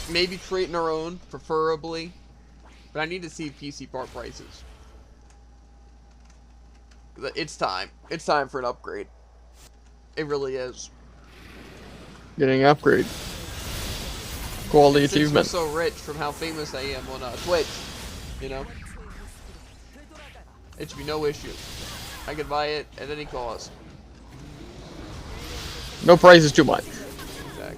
Maybe creating our own, preferably. But I need to see PC part prices. It's time. It's time for an upgrade. It really is. Getting an upgrade. Quality And since we're achievement. so rich from how famous I am on Twitch, you know, it should be no issue. I could buy it at any cost. No price is too much. Exactly.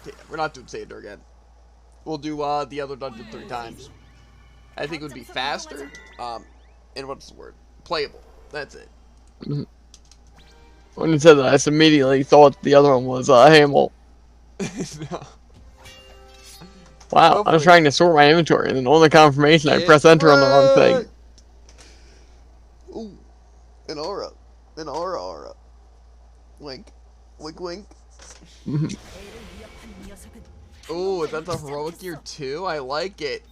Okay, we're not doing Sander again. We'll do the other dungeon 3 times. I think it would be faster. And what's the word? Playable. That's it. When you said that, I just immediately thought the other one was Hamel. No. Wow, I Hopefully. was trying to sort my inventory, and then on the confirmation, I press enter on the wrong thing. Ooh, an aura. An aura. Wink. Wink, wink. Oh, is that the heroic gear too? I like it.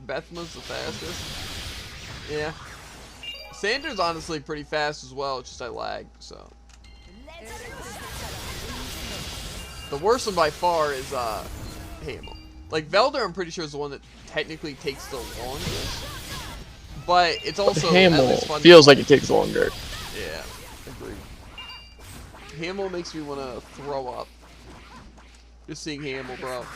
Bethma's the fastest. Yeah. Sander's honestly pretty fast as well, it's just I lag, so. The worst one by far is Hamel. Like Velder, I'm pretty sure is the one that technically takes the longest. But it's also Hamel at least fun to feels play. like it takes longer. Yeah, agreed. Hamel makes me want to throw up. Just seeing Hamel, bro.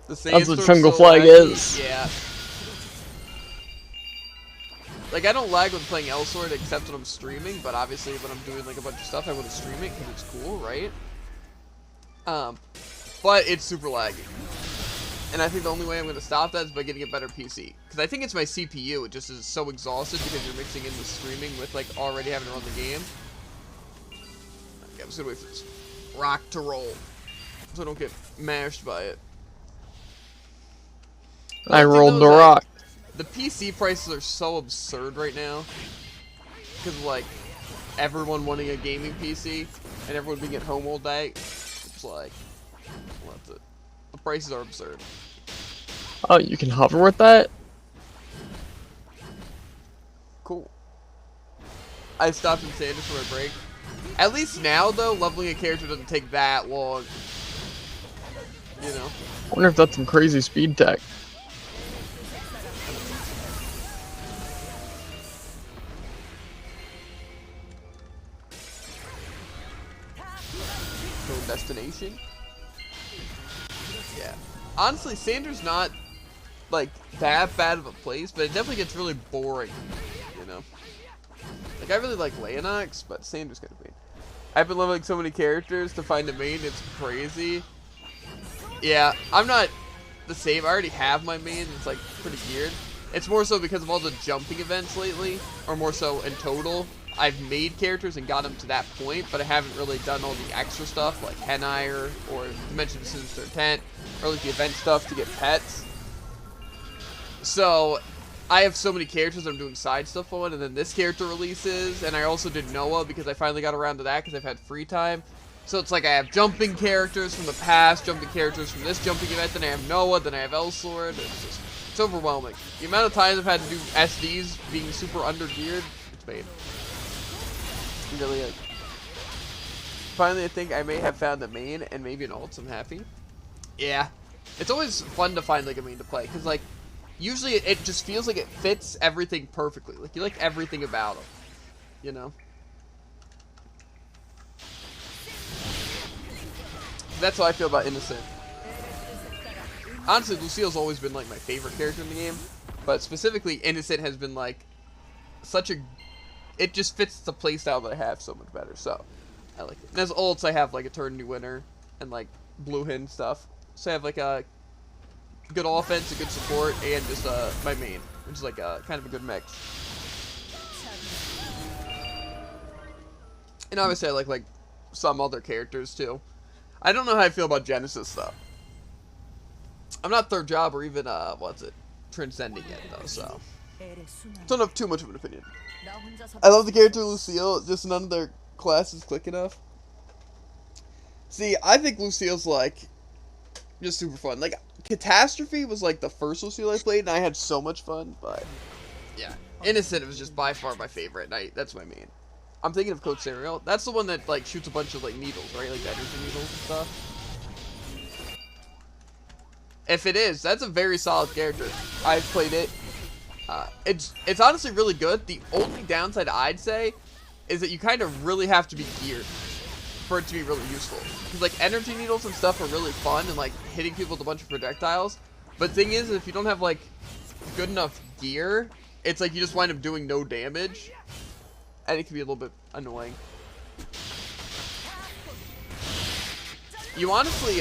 The That's what sandstorm's Jungle so Flag laggy. is. Yeah. Like, I don't lag when playing L-Sword except when I'm streaming, but obviously when I'm doing, like, a bunch of stuff, I want to stream it because it's cool, right? But it's super laggy. And I think the only way I'm going to stop that is by getting a better PC. Because I think it's my CPU. It just is so exhausted because you're mixing in the streaming with, like, already having to run the game. Okay, I'm just going to wait for this rock to roll so I don't get mashed by it. I One thing, rolled though, the is, like, rock. the PC prices are so absurd right now. Because, like, everyone wanting a gaming PC and everyone being at home all day. It's like, what's it? The prices are absurd. Oh, you can hover with that? Cool. I stopped in Sanders for my break. At least now, though, leveling a character doesn't take that long. You know? I wonder if that's some crazy speed tech. No destination. Yeah. Honestly, Sandra's not, like, that bad of a place, but it definitely gets really boring, you know? Like, I really like Leonox, but Sandra's kind of mean. I've been leveling so many characters to find a main, it's crazy. Yeah, I'm not the same. I already have my main, it's, like, pretty geared. It's more so because of all the jumping events lately, or more so in total. I've made characters and got them to that point, but I haven't really done all the extra stuff, like Henire, or Dimension of Sinister Intent, or like the event stuff to get pets. So, I have so many characters I'm doing side stuff on, and then this character releases, and I also did Noah because I finally got around to that because I've had free time. So it's like I have jumping characters from the past, jumping characters from this jumping event, then I have Noah, then I have Elsword. It's overwhelming. The amount of times I've had to do SDs being super under-geared, it's made. It really is. Finally, I think I may have found a main and maybe an ult, so I'm happy. Yeah. It's always fun to find like a main to play, because like, usually it just feels like it fits everything perfectly. Like, you like everything about them, you know? That's how I feel about Innocent. Honestly, Lucille's always been like my favorite character in the game, but specifically Innocent has been like such a... It just fits the playstyle that I have so much better, so I like it. And as ults, I have like a Turn New Winner and like Blue Hin stuff. So I have like a good offense, a good support, and just my main, which is like a kind of a good mix. And obviously, I like some other characters too. I don't know how I feel about Genesis though. I'm not third job or even what's it, Transcending yet though, so don't have too much of an opinion. I love the character Lucille, just none of their classes click enough. See, I think Lucille's like just super fun. Like Catastrophe was like the first Lucille I played, and I had so much fun. But yeah, Innocent was just by far my favorite. And that's my main. I'm thinking of Coach Serial. That's the one that like shoots a bunch of like needles, right? Like energy needles and stuff. If it is, that's a very solid character. I've played it. It's honestly really good. The only downside I'd say is that you kind of really have to be geared for it to be really useful. Because like energy needles and stuff are really fun and like hitting people with a bunch of projectiles. But thing is, if you don't have like good enough gear, it's like you just wind up doing no damage. And it can be a little bit annoying. You honestly,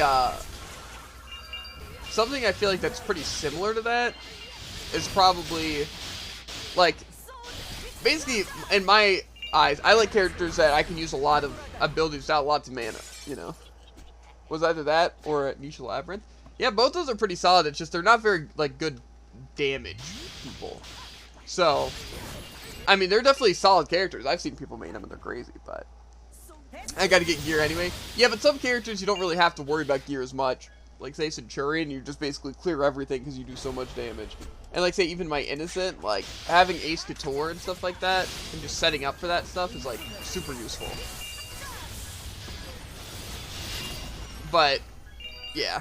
something I feel like that's pretty similar to that is probably, like, basically, in my eyes, I like characters that I can use a lot of abilities without lots of mana, you know? Was either that or Nisha Labyrinth. Yeah, both those are pretty solid, it's just they're not very, like, good damage people. So, I mean, they're definitely solid characters. I've seen people main them and they're crazy, but I gotta get gear anyway. Yeah, but some characters you don't really have to worry about gear as much. Like, say, Centurion, you just basically clear everything because you do so much damage. And, like, say, even my Innocent, like, having Ace Couture and stuff like that, and just setting up for that stuff is, like, super useful. But, yeah.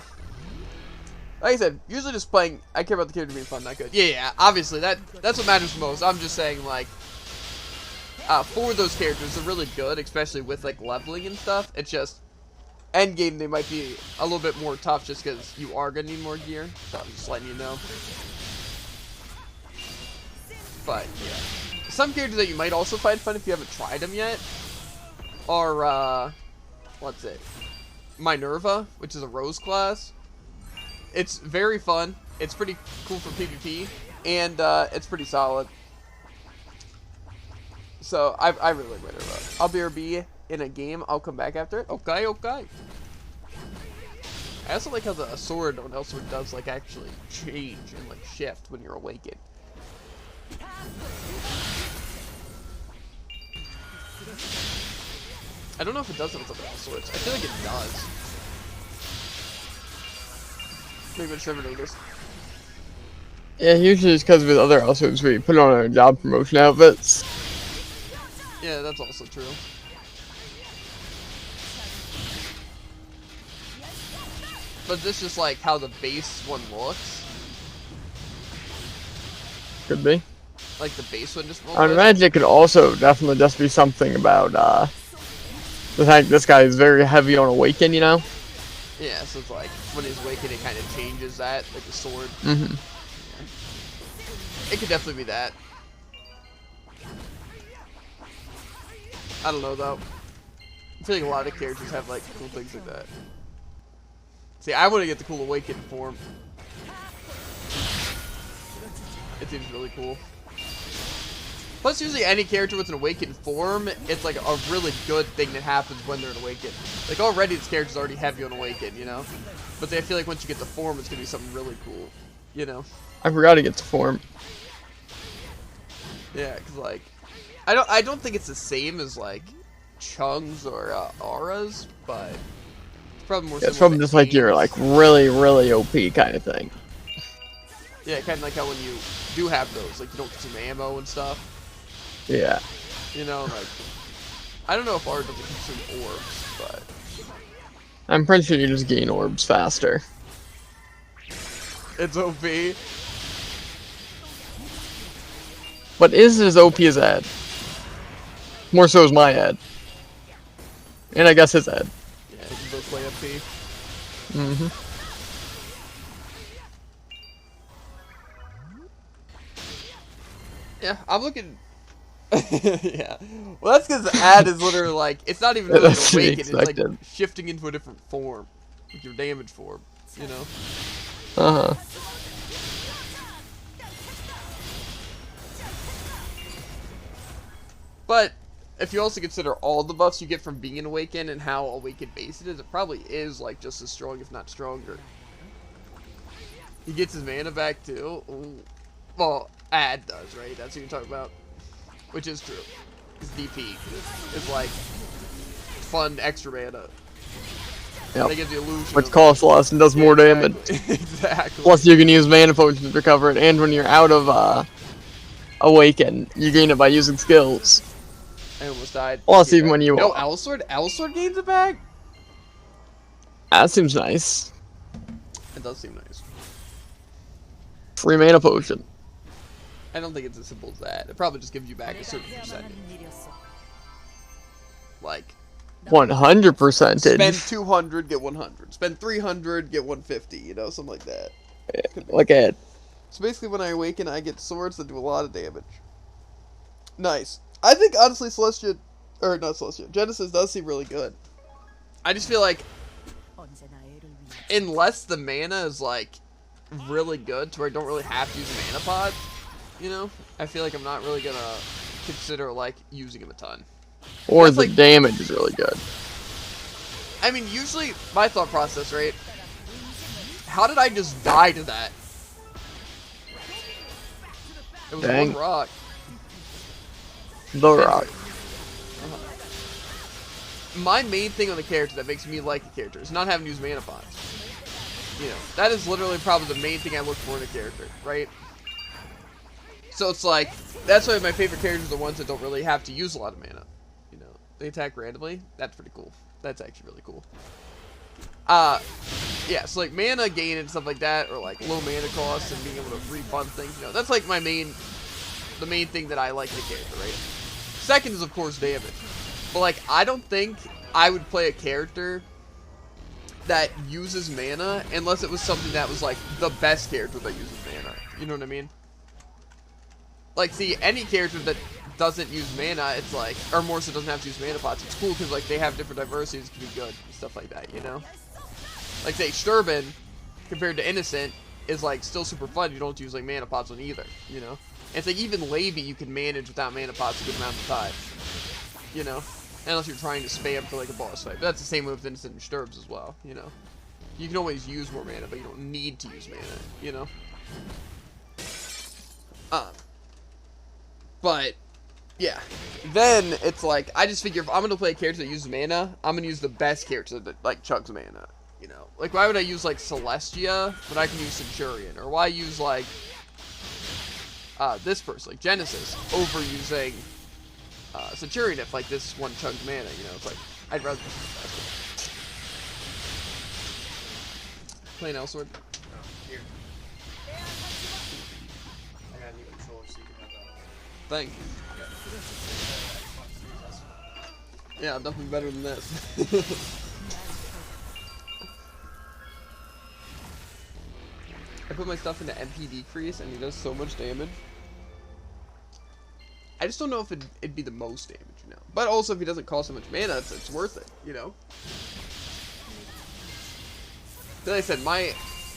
Like I said, usually just playing, I care about the character being fun, not good. Yeah, obviously, that's what matters most. I'm just saying, like, for those characters, they're really good, especially with, like, leveling and stuff. It's just, endgame, they might be a little bit more tough just because you are going to need more gear. So I'm just letting you know. But, yeah. Some characters that you might also find fun if you haven't tried them yet are, what's it? Minerva, which is a Rose class. It's very fun. It's pretty cool for PvP, and it's pretty solid. So, I really like Minerva. I'll BRB in a game. I'll come back after it. Okay, okay. I also like how the sword on Elsword does, like, actually change and, like, shift when you're awakened. I don't know if it does it with other Elswords. I feel like it does. Maybe I just never noticed. Yeah, usually it's because with other Elswords we put on our job promotion outfits. Yeah, that's also true. But this is like how the base one looks. Could be. Like the base one just. I would imagine it could also definitely just be something about the fact this guy is very heavy on Awaken, you know? Yeah, so it's like when he's awakened, it kind of changes that, like the sword. Mm-hmm. It could definitely be that. I don't know though. I feel like a lot of characters have like cool things like that. See, I want to get the cool awakened form. It seems really cool. Plus, usually any character with an awakened form, it's like a really good thing that happens when they're an awakened. Like already this character's already heavy on awakened, you know? But I feel like once you get the form, it's gonna be something really cool, you know? I forgot to get the form. Yeah, cause like, I don't think it's the same as like Chung's or Aura's, but it's probably more. Yeah, it's probably just like your like really, really OP kind of thing. Yeah, kind of like how when you do have those, like you don't consume ammo and stuff. Yeah. You know, like I don't know if Aura doesn't consume orbs, but I'm pretty sure you just gain orbs faster. it's OP. But is as OP as Ed. More so is my Ed. And I guess his Ed. Yeah, you can both play FP. Mm-hmm. Yeah, I'm looking. Yeah. Well, that's because Ad is literally like it's not even really That's to be awakened. It's like expected. shifting into a different form, like your damage form. You know. Uh-huh. But if you also consider all the buffs you get from being awakened and how awakened base it is, it probably is like just as strong, if not stronger. He gets his mana back too. Ooh. Well, Ad does, right? That's what you're talking about. Which is true. His DP is like fun extra mana. Yep. That gives the illusion. Which of- costs less and does more damage. Exactly. Plus you can use mana potions to recover it, and when you're out of Awaken, you gain it by using skills. I almost died. Plus even when you No, Owlsword gains it back? That seems nice. It does seem nice. Free mana potion. I don't think it's as simple as that. It probably just gives you back a certain percentage. Like, 100%. spend 200, get 100. Spend 300, get 150, you know, something like that. Like Ed. So basically when I awaken, I get swords that do a lot of damage. Nice. I think, honestly, Celestia, or not Celestia, Genesis does seem really good. I just feel like, unless the mana is, like, really good, to where I don't really have to use a mana pod, you know? I feel like I'm not really gonna consider, like, using them a ton. Or That's the like- damage is really good. I mean, usually, my thought process, right? How did I just die to that? It was Dang. one rock. The Rock. My main thing on the character that makes me like a character is not having to use mana pods. You know, that is literally probably the main thing I look for in a character, right? So it's like, that's why my favorite characters are the ones that don't really have to use a lot of mana. You know, they attack randomly. That's pretty cool. That's actually really cool. Yeah, so like mana gain and stuff like that, or like low mana costs and being able to refund things, you know, that's like the main thing that I like in a character, right? Second is of course damage. But like, I don't think I would play a character that uses mana unless it was something that was like the best character that uses mana. You know what I mean? Like, see, any character that doesn't use mana, it's like, or more so doesn't have to use mana pots, it's cool because like they have different diversities, it can be good and stuff like that, you know? Like say Sturban compared to Innocent is like still super fun. You don't have to use like mana pots on either, you know. And it's like even Levy you can manage without mana pots a good amount of time, you know. Unless you're trying to spam for like a boss fight, but that's the same way with Innocent and Sturbs as well, you know. You can always use more mana, but you don't need to use mana, you know. But yeah, then it's like I just figure if I'm gonna play a character that uses mana, I'm gonna use the best character that like chugs mana. You know, like why would I use like Celestia when I can use Centurion, or why use like this person like Genesis over using Centurion if like this one chugs mana? You know, it's like I'd rather. Playing Elsword. Here. I got a new controller so you can have that. Thanks. Yeah, definitely better than this. I put my stuff into MP decrease and he does so much damage. I just don't know if it'd be the most damage, you know. But also, if he doesn't cost so much mana, it's worth it, you know. Like I said,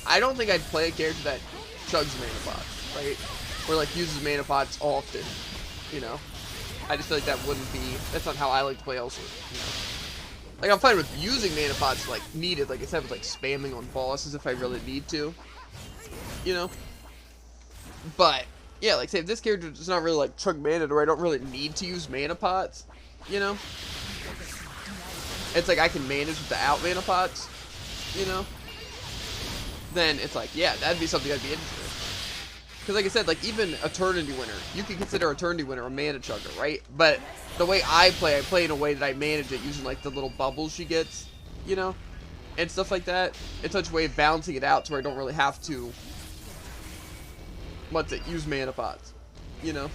I don't think I'd play a character that chugs mana pots, right? Or like uses mana pots often, you know. I just feel like that wouldn't be. That's not how I like to play elsewhere, you know. Like I'm fine with using mana pots like needed, like I said, with like spamming on bosses if I really need to, you know. But yeah, like say if this character does not really like chug mana, or I don't really need to use mana pots, you know. It's like I can manage without mana pots, you know. Then it's like, yeah, that'd be something I'd be interested in. Because like I said, like even Eternity Winter, you can consider Eternity Winter a mana chugger, right? But the way I play in a way that I manage it using like the little bubbles she gets, you know? And stuff like that. It's such a way of balancing it out to where I don't really have to, use mana pots, you know?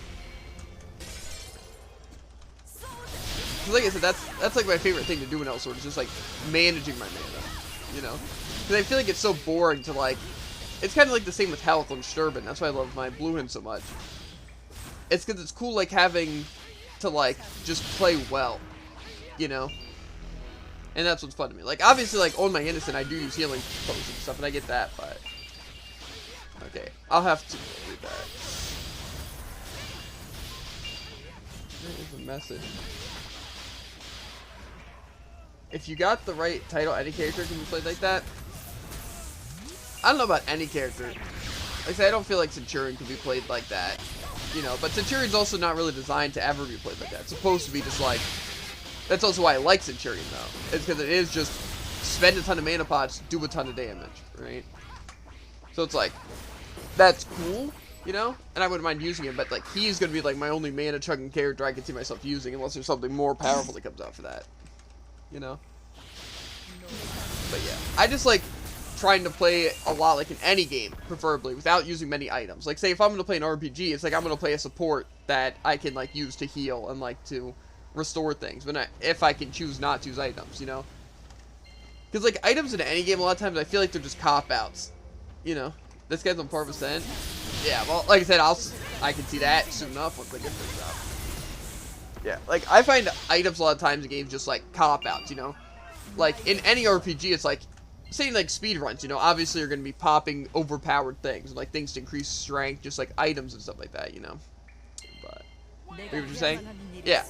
Because like I said, that's like my favorite thing to do in Elsword, is just like managing my mana, you know? Because I feel like it's so boring to like, it's kind of like the same with health on Sturban. That's why I love my Blue Hand so much. It's because it's cool like having to like just play well, you know? And that's what's fun to me. Like obviously like on my Innocent I do use healing potions and stuff and I get that, but okay, I'll have to read that. There's a message. If you got the right title, any character can be played like that. I don't know about any character. Like I say, I don't feel like Centurion can be played like that, you know. But Centurion's also not really designed to ever be played like that. It's supposed to be just like. That's also why I like Centurion though. It's because it is just spend a ton of mana pots, do a ton of damage, right? So it's like that's cool, you know. And I wouldn't mind using him, but like he's gonna be like my only mana chugging character I can see myself using, unless there's something more powerful that comes out for that, you know. But yeah, I just like trying to play a lot like in any game, preferably, without using many items. Like, say, if I'm going to play an RPG, it's like I'm going to play a support that I can, like, use to heal and, like, to restore things. But if I can choose not to use items, you know? Because, like, items in any game, a lot of times, I feel like they're just cop-outs. You know? This guy's on par percent. Yeah, well, like I said, I can see that soon enough once I get things out. Yeah, like, I find items a lot of times in games just, like, cop-outs, you know? Like, in any RPG, it's like, say like speedruns, you know, obviously you're going to be popping overpowered things, like things to increase strength, just like items and stuff like that, you know. But, you know what you're saying? Yeah.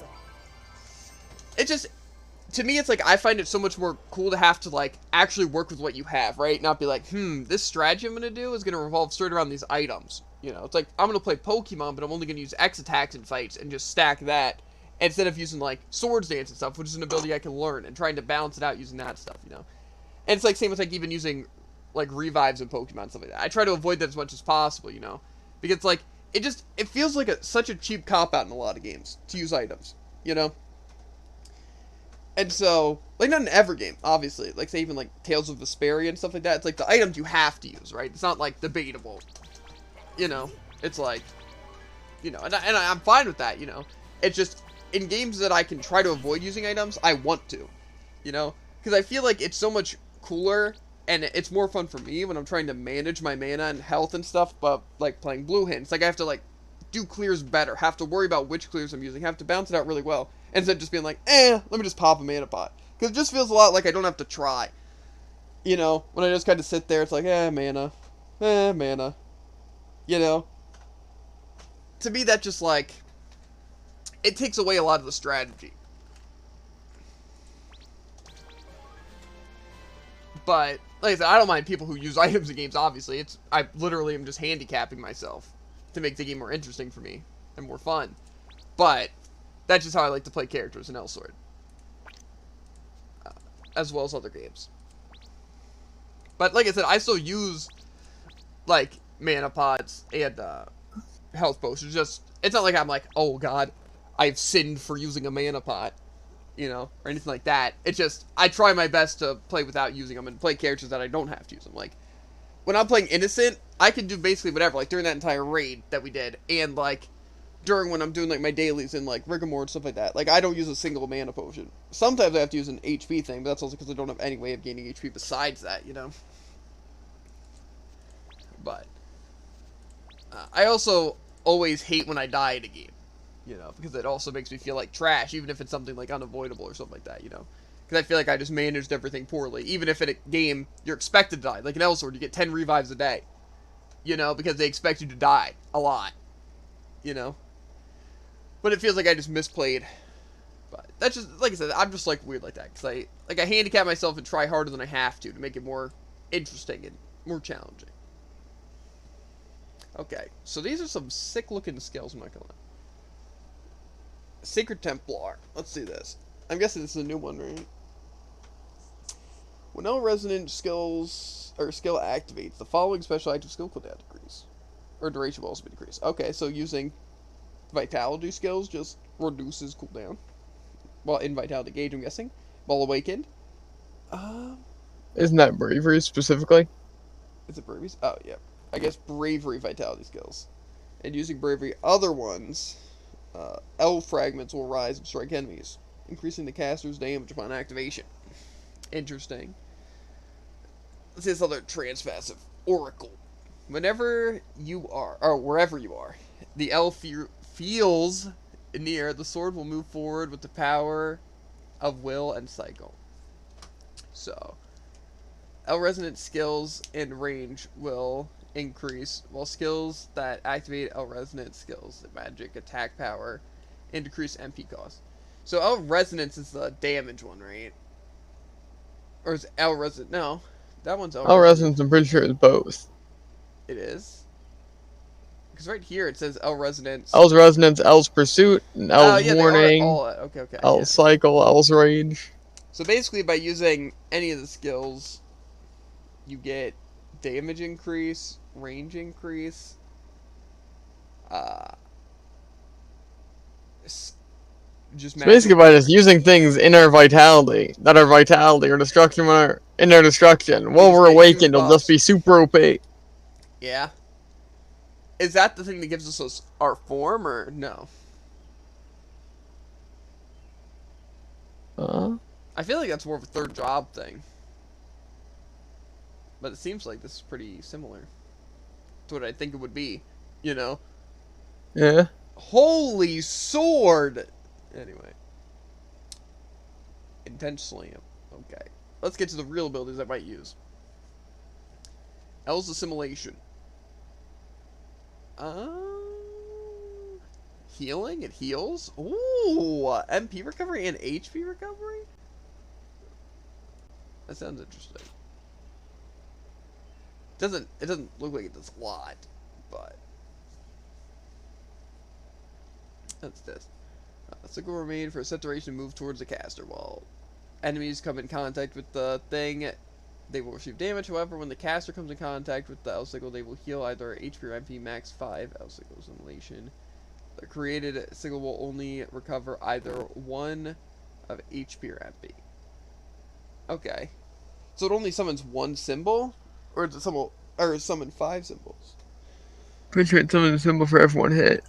It just, to me, it's like, I find it so much more cool to have to like, actually work with what you have, right? Not be like, this strategy I'm going to do is going to revolve straight around these items, you know. It's like, I'm going to play Pokemon, but I'm only going to use X attacks in fights and just stack that, instead of using like Swords Dance and stuff, which is an ability I can learn, and trying to balance it out using that stuff, you know. And it's like same with like even using like revives in Pokemon and stuff like that. I try to avoid that as much as possible, you know, because like it feels like such a cheap cop out in a lot of games to use items, you know. And so like not in every game, obviously, like say even like Tales of Vesperia and stuff like that. It's like the items you have to use, right? It's not like debatable, you know. It's like, you know, and I'm fine with that, you know. It's just in games that I can try to avoid using items, I want to, you know, because I feel like it's so much cooler and it's more fun for me when I'm trying to manage my mana and health and stuff, but like playing Blue Hand, it's like I have to like do clears better, have to worry about which clears I'm using, have to balance it out really well, instead of just being like, let me just pop a mana pot, because it just feels a lot like I don't have to try, you know, when I just kind of sit there, it's like, mana, you know. To me, that just like, it takes away a lot of the strategy. But, like I said, I don't mind people who use items in games, obviously. I literally am just handicapping myself to make the game more interesting for me and more fun. But, that's just how I like to play characters in Elsword. As well as other games. But, like I said, I still use, like, mana pots and health potions. It's not like I'm like, oh god, I've sinned for using a mana pot, you know, or anything like that. It's just, I try my best to play without using them and play characters that I don't have to use them. Like, when I'm playing Innocent, I can do basically whatever, like during that entire raid that we did, and like during when I'm doing like my dailies and like Rigor and stuff like that. Like I don't use a single mana potion. Sometimes I have to use an HP thing, but that's also because I don't have any way of gaining HP besides that, you know. But I also always hate when I die in a game, you know, because it also makes me feel like trash, even if it's something like unavoidable or something like that, you know. Because I feel like I just managed everything poorly, even if in a game you're expected to die, like in Elsword, you get 10 revives a day, you know, because they expect you to die a lot, you know. But it feels like I just misplayed. But that's just, like I said, I'm just like weird like that, because I handicap myself and try harder than I have to make it more interesting and more challenging. Okay, so these are some sick-looking skills, I'm not gonna lie. Sacred Templar. Let's see this. I'm guessing this is a new one, right? When no resonant skills or skill activates, the following special active skill cooldown decrease. Or duration will also be decreased. Okay, so using vitality skills just reduces cooldown. Well, in vitality gauge, I'm guessing. While awakened. Isn't that bravery specifically? Is it bravery? Oh, yeah. I guess bravery vitality skills. And using bravery other ones, L fragments will rise and strike enemies, increasing the caster's damage upon activation. Interesting. Let's see this other transpassive. Oracle. Whenever you are, or wherever you are, the L feels near, the sword will move forward with the power of will and cycle. So, L resonant skills and range will increase, while skills that activate L resonant skills, magic, attack power, and decrease MP cost. So L resonance is the damage one, right? Or is L resonant? No, that one's L All resonant. resonance, I'm pretty sure, is both. It is. Because right here it says L resonance. L's resonance, L's pursuit, and Oh L's yeah, they are warning, all okay. Yeah. L's cycle, L's rage. So basically, by using any of the skills, you get damage increase, range increase, just So basically, by just using things in our vitality, that are vitality or destruction when are in our destruction, while just we're get huge awakened, it'll just buffs. be super OP. Yeah. Is that the thing that gives us our form, or no? I feel like that's more of a third job thing. But it seems like this is pretty similar to what I think it would be, you know? Yeah. Holy sword! Anyway. Intense slam. Okay. Let's get to the real abilities I might use. L's assimilation. Healing? It heals? Ooh! MP recovery and HP recovery? That sounds interesting. It doesn't look like it does a lot, but that's this. Sickle will remain for a set duration to move towards the caster. While enemies come in contact with the thing, they will receive damage. However, when the caster comes in contact with the L sickle, they will heal either HP or MP max 5 L sickle assimilation. The created sickle will only recover either 1 of HP or MP. Okay. So it only summons 1 symbol? Or does it summon 5 symbols? Pretty sure it's something symbol for everyone hit.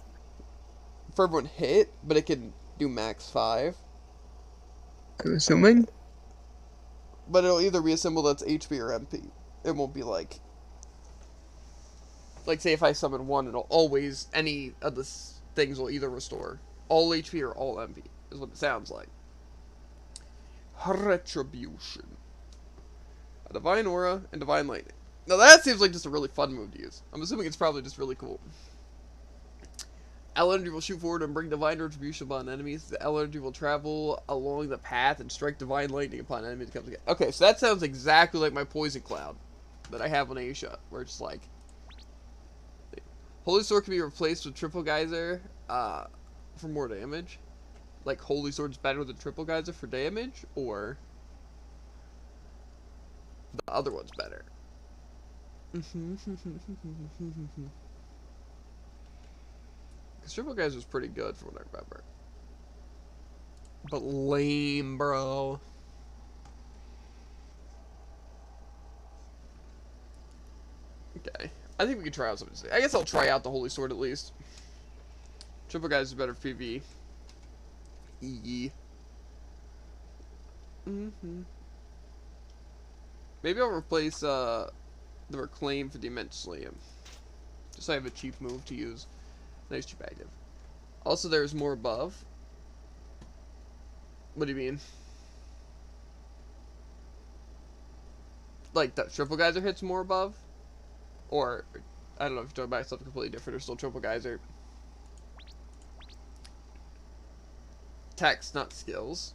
For everyone hit, but it can do max 5. I'm assuming. But it'll either be a symbol that's HP or MP. It won't be like say if I summon 1, it'll always, any of the things will either restore all HP or all MP, is what it sounds like. Retribution. A Divine Aura and Divine Lightning. Now that seems like just a really fun move to use. I'm assuming it's probably just really cool. L energy will shoot forward and bring Divine Retribution upon enemies. The L energy will travel along the path and strike Divine Lightning upon enemies that comes again. Okay, so that sounds exactly like my Poison Cloud that I have on Asia, where it's like Holy Sword can be replaced with Triple Geyser for more damage. Like Holy Sword's better than Triple Geyser for damage, or the other one's better. Because Triple Geyser's pretty good from what I remember. But lame, bro. I think we can try out something. I guess I'll try out the Holy Sword at least. Triple guys is better PvE. Maybe I'll replace the Reclaim for the Immense Slam. Just so I have a cheap move to use. Nice cheap active. Also, there's more above. What do you mean? Like, the Triple Geyser hits more above? Or, I don't know if you're talking about something completely different or still Triple Geyser. Text, not skills.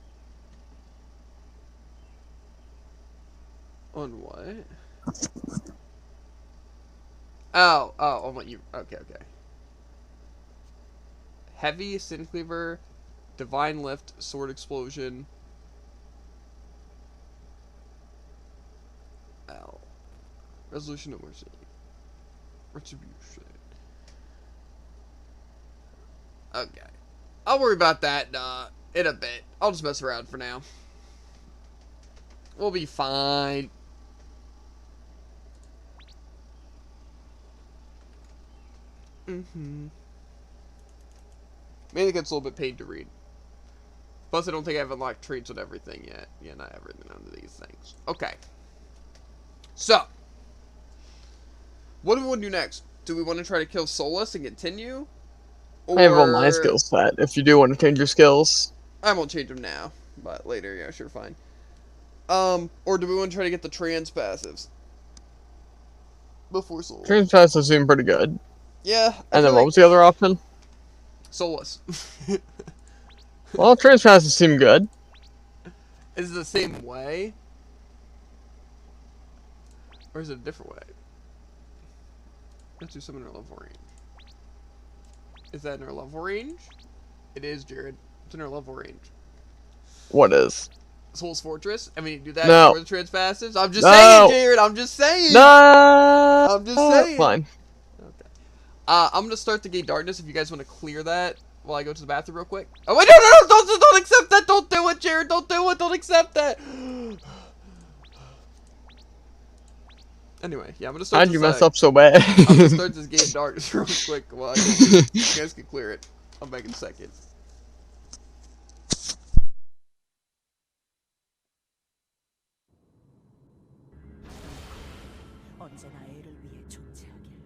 On what? Oh, on what you... Okay. Heavy, Sin Cleaver, Divine Lift, Sword Explosion. Ow. Resolution of Mercy. Retribution. Okay. I'll worry about that in a bit. I'll just mess around for now. We'll be fine. Mainly gets a little bit paid to read. Plus, I don't think I've unlocked traits on everything yet. Yeah, not everything on these things. Okay. So, what do we want to do next? Do we want to try to kill Solace and continue? Or... I have all my skill set, if you do want to change your skills. I won't change them now, but later, yeah, sure, fine. Or do we want to try to get the trans passives? Before Solace. Trans passives seem pretty good. Yeah. And then what was the other option? Solace. Well, trans passives seem good. Is it the same way? Or is it a different way? Let's do some in our level range. Is that in our level range? It is, Jared. It's in our level range. What is? Soul's Fortress? I mean, you do that No. for the trans passives? I'm just saying, Jared! I'm just saying! No! I'm just saying! Fine. Okay. I'm gonna start the Gate Darkness if you guys want to clear that while I go to the bathroom real quick. Oh, wait, no! Don't accept that! Don't do it, Jared! Don't do it! Don't accept that! Anyway, yeah, I'm gonna start How'd this, you mess up so bad? I'm gonna start this Gate Darkness real quick while you guys can clear it. I'll back in a second. 언제나 애를 위해 존재하길.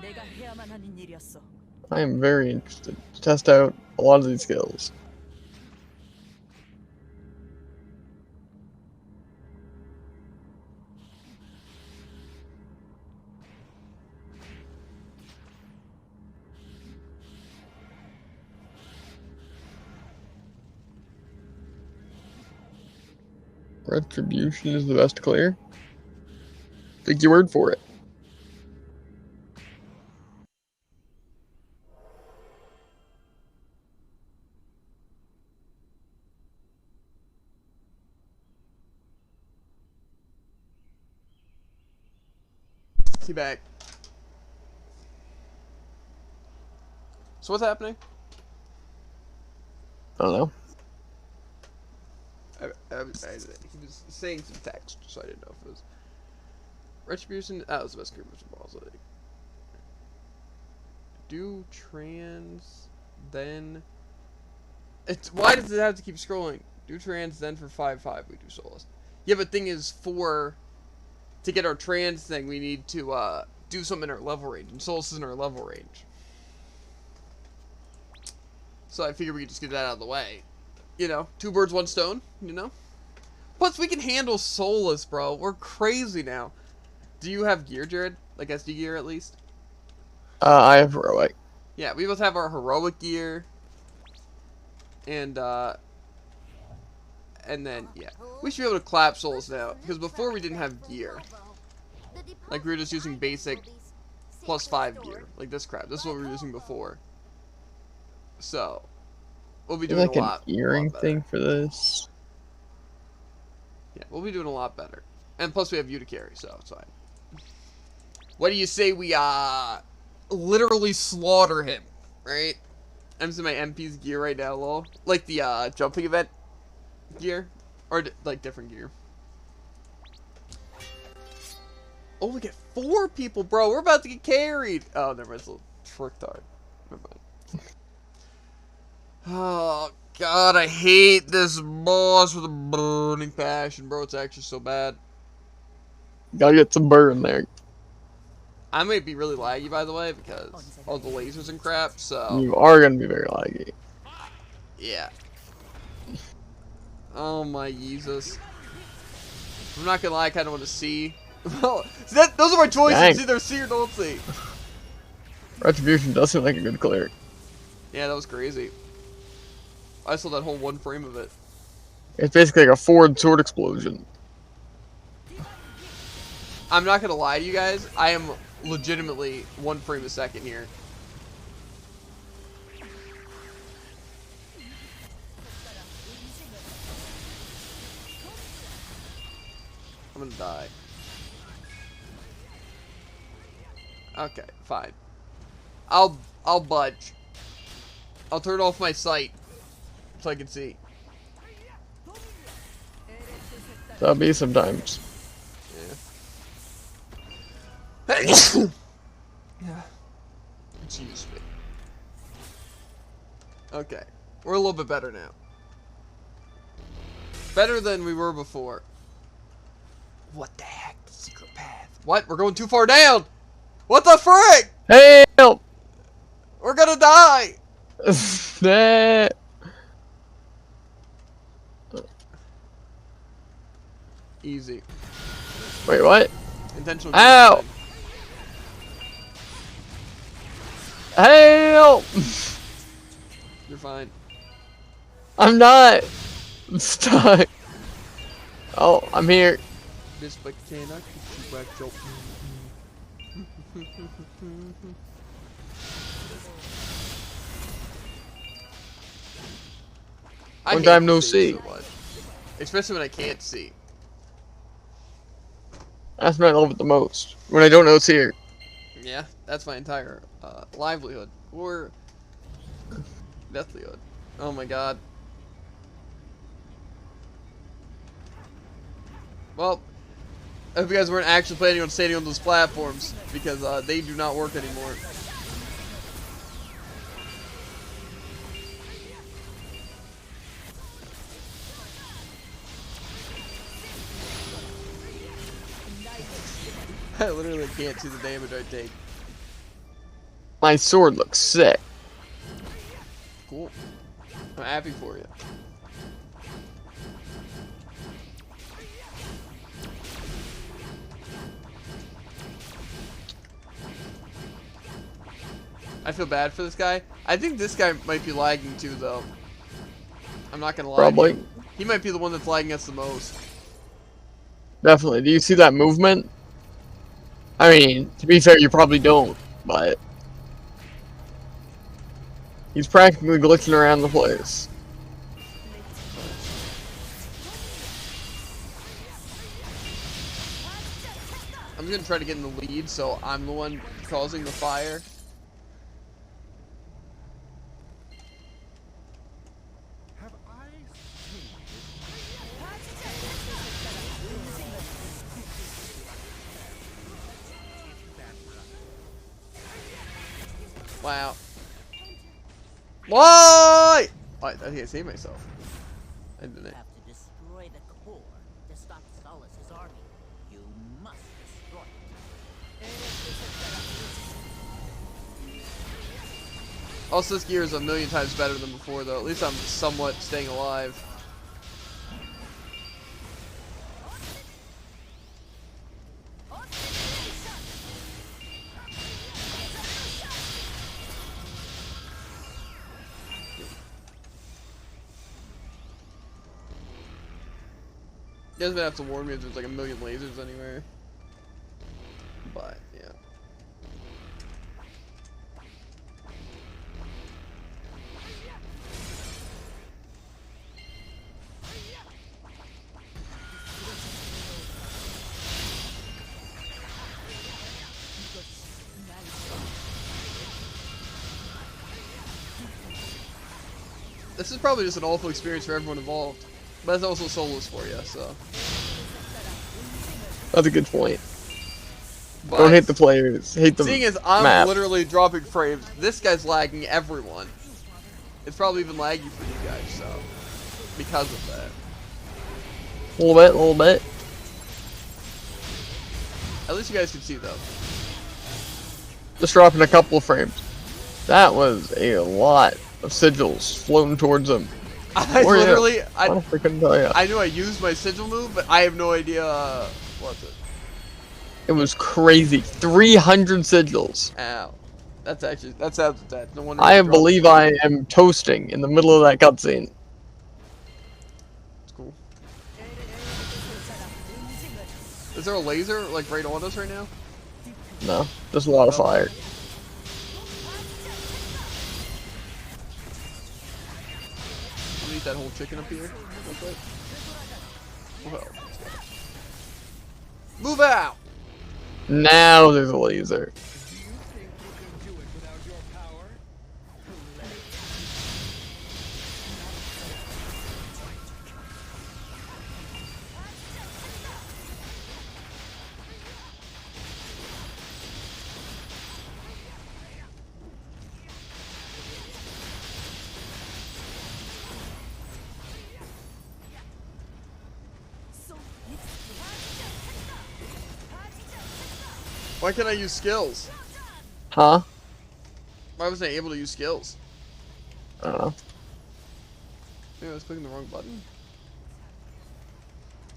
내가 해야만 하는 일이었어. I am very interested to test out a lot of these skills. Retribution is the best clear. Take your word for it. See back. So what's happening? I don't know. He was saying some text, so I didn't know if it was Retribution. That was the best creature balls. I think. Do trans, then. It's why does it have to keep scrolling? Do trans, then for 5/5 we do Solace. Yeah, but thing is to get our trans thing we need to do something in our level range, and Solace is in our level range. So I figured we could just get that out of the way. You know, 2 birds, 1 stone, you know? Plus, we can handle Solace, bro. We're crazy now. Do you have gear, Jared? Like SD gear, at least? I have heroic. Yeah, we both have our heroic gear. And then, yeah. We should be able to clap Solace now. Because before we didn't have gear. Like, we were just using basic +5 gear. Like this crap. This is what we were using before. So... we'll be Do doing like a an lot earring better. thing for this. Yeah, we'll be doing a lot better. And plus we have you to carry, so it's fine. What do you say we literally slaughter him, right? I'm using my MP's gear right now, lol. Like the jumping event gear, or like different gear. Oh, we get 4 people, bro. We're about to get carried. Oh, never mind. It's a little trick dart. Never mind. Oh, God. I hate this boss with a burning passion, bro. It's actually so bad. Gotta get some burn there. I might be really laggy, by the way, because all the lasers and crap, so... You are gonna be very laggy. Yeah. Oh, my Jesus. I'm not gonna lie, I kind of want to see. Well, those are my choices. Dang. Either see or don't see. Retribution does seem like a good cleric. Yeah, that was crazy. I saw that whole 1 frame of it. It's basically like a forward sword explosion. I'm not gonna lie to you guys. I am legitimately 1 frame a second here. I'm gonna die. Okay, fine. I'll budge. I'll turn off my sight so I can see. That'll be sometimes. Yeah. Yeah. Excuse me. Okay. We're a little bit better now. Better than we were before. What the heck? The secret path. What? We're going too far down! What the frick? Help! We're gonna die! That. Easy. Wait, what? Intentional. Ow! Help! You're fine. I'm not. I'm stuck. Oh, I'm here. This but can I get you back, Joe? I Long hate time no this thing see. so much. Especially when I can't see. That's what I love it the most. When I don't know it's here. Yeah, that's my entire livelihood. Or deathlyhood. Oh my god. Well, I hope you guys weren't actually planning on standing on those platforms, because they do not work anymore. I literally can't see the damage I take. My sword looks sick. Cool. I'm happy for you. I feel bad for this guy. I think this guy might be lagging too, though. I'm not gonna lie. Probably. He might be the one that's lagging us the most. Definitely. Do you see that movement? I mean, to be fair, you probably don't, but he's practically glitching around the place. I'm just gonna try to get in the lead, so I'm the one causing the fire. Wow. Why? I can't save myself. I didn't. Have to destroy the core to stop Solace's army. You must destroy it. Also, this gear is a million times better than before, though. At least I'm somewhat staying alive. You guys might have to warn me if there's like a million lasers anywhere. But, yeah. This is probably just an awful experience for everyone involved. But it's also solace for you, so. That's a good point. But Don't hate the players. Hate the seeing as I'm map. literally dropping frames, this guy's lagging everyone. It's probably even laggy for you guys, so. Because of that. A little bit. At least you guys can see, though. Just dropping a couple of frames. That was a lot of sigils floating towards them. I Where are you? literally, I don't freaking tell ya. I knew I used my sigil move, but I have no idea what's it. It was crazy. 300 sigils. Ow. That sounds dead. No wonder. I you dropped believe it. I am toasting in the middle of that cutscene. It's cool. Is there a laser like right on us right now? No, just a lot of fire. I'm gonna eat that whole chicken up here. Real quick. Well, move out! Now there's a laser. Why can't I use skills? Huh? Why wasn't I able to use skills? I don't know. Maybe I was clicking the wrong button.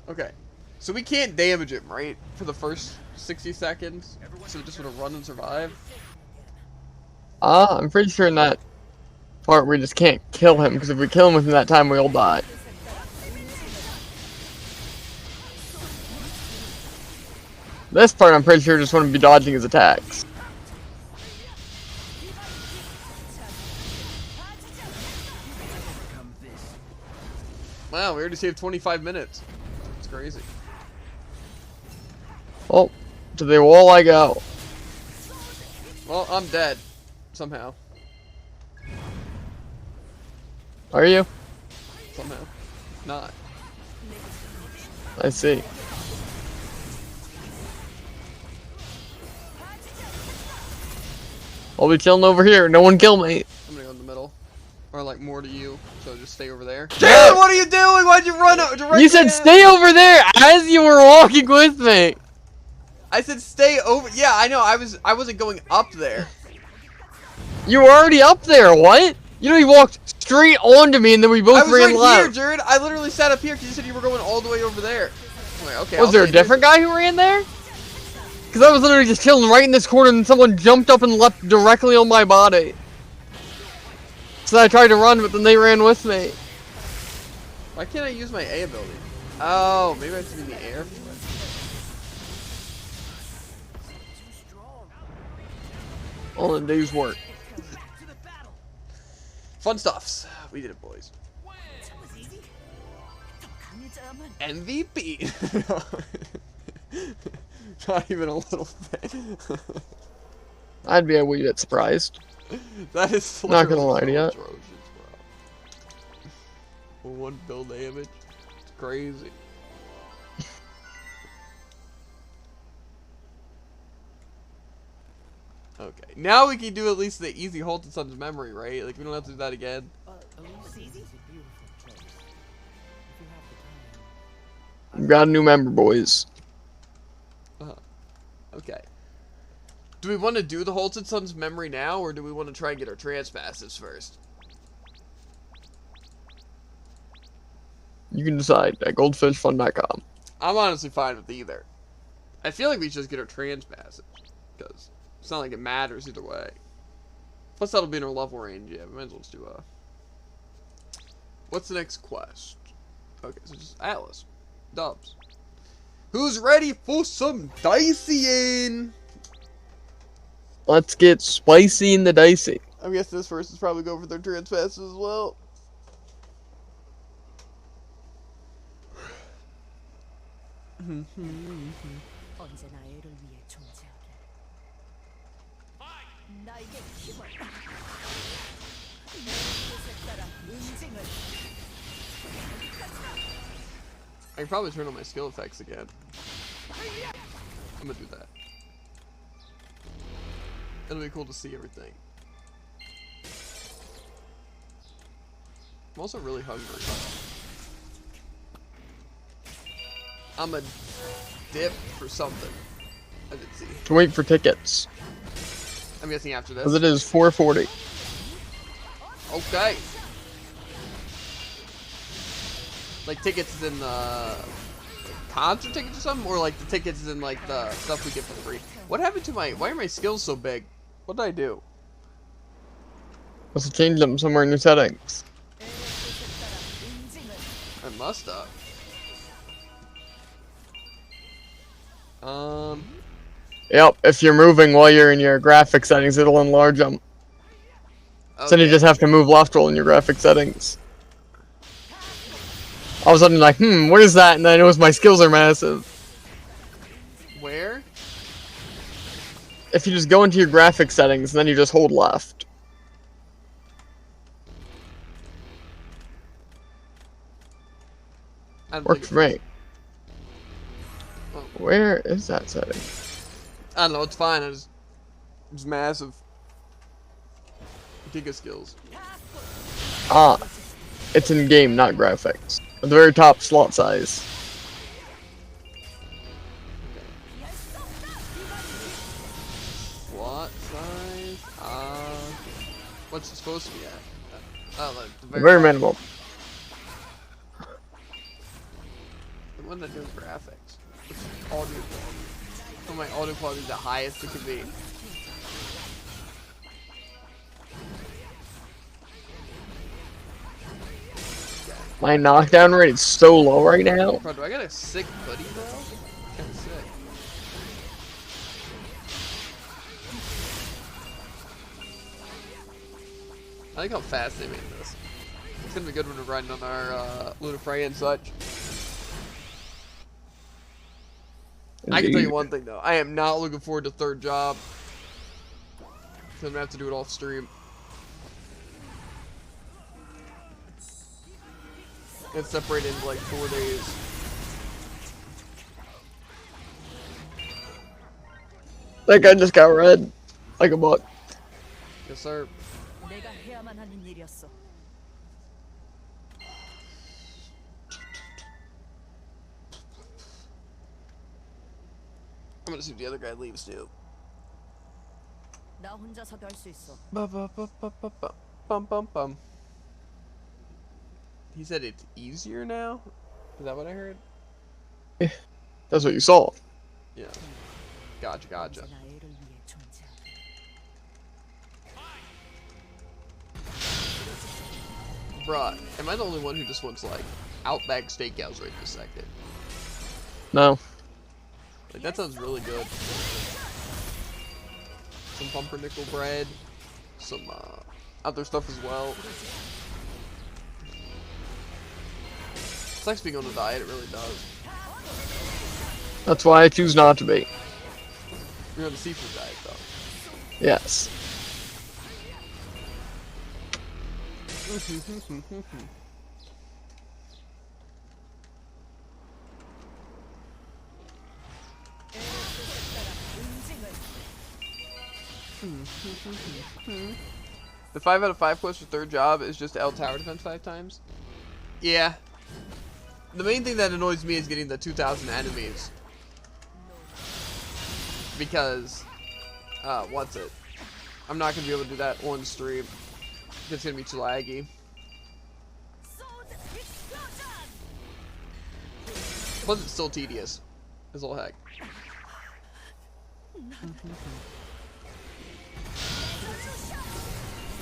Okay. So we can't damage him, right? For the first 60 seconds? So we just want to run and survive? I'm pretty sure in that part we just can't kill him, because if we kill him within that time, we all die. This part, I'm pretty sure just want to be dodging his attacks. Wow, we already saved 25 minutes. It's crazy. Oh, to the wall I go. Well, I'm dead. Somehow. Are you? Somehow. Not. I see. I'll be chilling over here. No one kill me. I'm gonna go in the middle. Or like more to you, so just stay over there. Dude, what are you doing? Why'd you run directly You said at stay over there as you were walking with me. I said stay over. Yeah, I know. I wasn't going up there. You were already up there. What? You know, you walked straight onto me, and then we both I was ran right left. here, Jared. I literally sat up here because you said you were going all the way over there. I'm like, okay. Was I'll there a stay here. different guy who ran there? Because I was literally just chilling right in this corner, and someone jumped up and leapt directly on my body. So I tried to run, but then they ran with me. Why can't I use my A ability? Oh, maybe I have to be in the air. All in a day's work. Fun stuffs. We did it, boys. MVP. Not even a little bit. I'd be a wee bit surprised. That is Not gonna literally lie to you. atrocious, bro. 1 build damage. It's crazy. Okay, now we can do at least the easy Halted Sun's memory, right? Like we don't have to do that again. We've got a new member, boys. Okay. Do we want to do the Halted Sun's memory now, or do we want to try and get our trans passes first? You can decide at goldfishfun.com. I'm honestly fine with either. I feel like we should just get our trans passes, because it's not like it matters either way. Plus that'll be in our level range, yeah, we might as well just do what's the next quest? Okay, so just Atlas. Dubs. Who's ready for some diceying? Let's get spicy in the dicey. I'm guessing this person is probably going for their trans passes as well. 언제나 애를 위해 존재하게. 나에게 힘을. I can probably turn on my skill effects again. I'm gonna do that. It'll be cool to see everything. I'm also really hungry. I'm a dip for something. I didn't see. To wait for tickets. I'm guessing after Because this. it is 4:40. Okay. Like tickets in the concert tickets or something, or like the tickets in like the stuff we get for free. What happened to my? Why are my skills so big? What did I do? Must have changed them somewhere in your settings. I must have. Yep, if you're moving while you're in your graphic settings, it'll enlarge them. So then you just have to move left while in your graphic settings. All of a sudden, like, what is that? And then I notice my skills are massive. Where? If you just go into your graphic settings, and then you just hold left. I don't Worked think for it- me. Oh. Where is that setting? I don't know. It's fine. It's massive. Giga skills. Ah, it's in game, not graphics. At the very top, slot size. Slot size. What's it supposed to be at? Oh, like the Very top. minimal. The one that does graphics. It's audio quality. So my audio quality is the highest it could be. My knockdown rate is so low right now. Bro, do I got a sick hoodie, bro? Kinda sick. I like how fast they made this. It's gonna be good when we're riding on our Luna Freya and such. I can tell you one thing though, I am not looking forward to third job. I'm gonna have to do it off stream. It's separated into like 4 days. That guy just got red. Like a buck. Yes, sir. 내가 해야만 하는 일이었어. I'm gonna see if the other guy leaves too. 나 혼자서도 할 수 있어. Bum. He said it's easier now? Is that what I heard? That's what you saw. Yeah. Gotcha. 언제나 애를 위해 존재하게. Bruh, am I the only one who just wants like Outback Steakhouse right this second? No. Like that sounds really good. Some pumpernickel bread, some other stuff as well. It's like being on a diet, it really does. That's why I choose not to be. You're on the seafood diet though. Yes. The 5 out of 5 quest for third job is just L tower defense 5 times? Yeah. The main thing that annoys me is getting the 2,000 enemies. Because, what's it? I'm not going to be able to do that on stream. It's going to be too laggy. Plus it's still tedious. As all heck.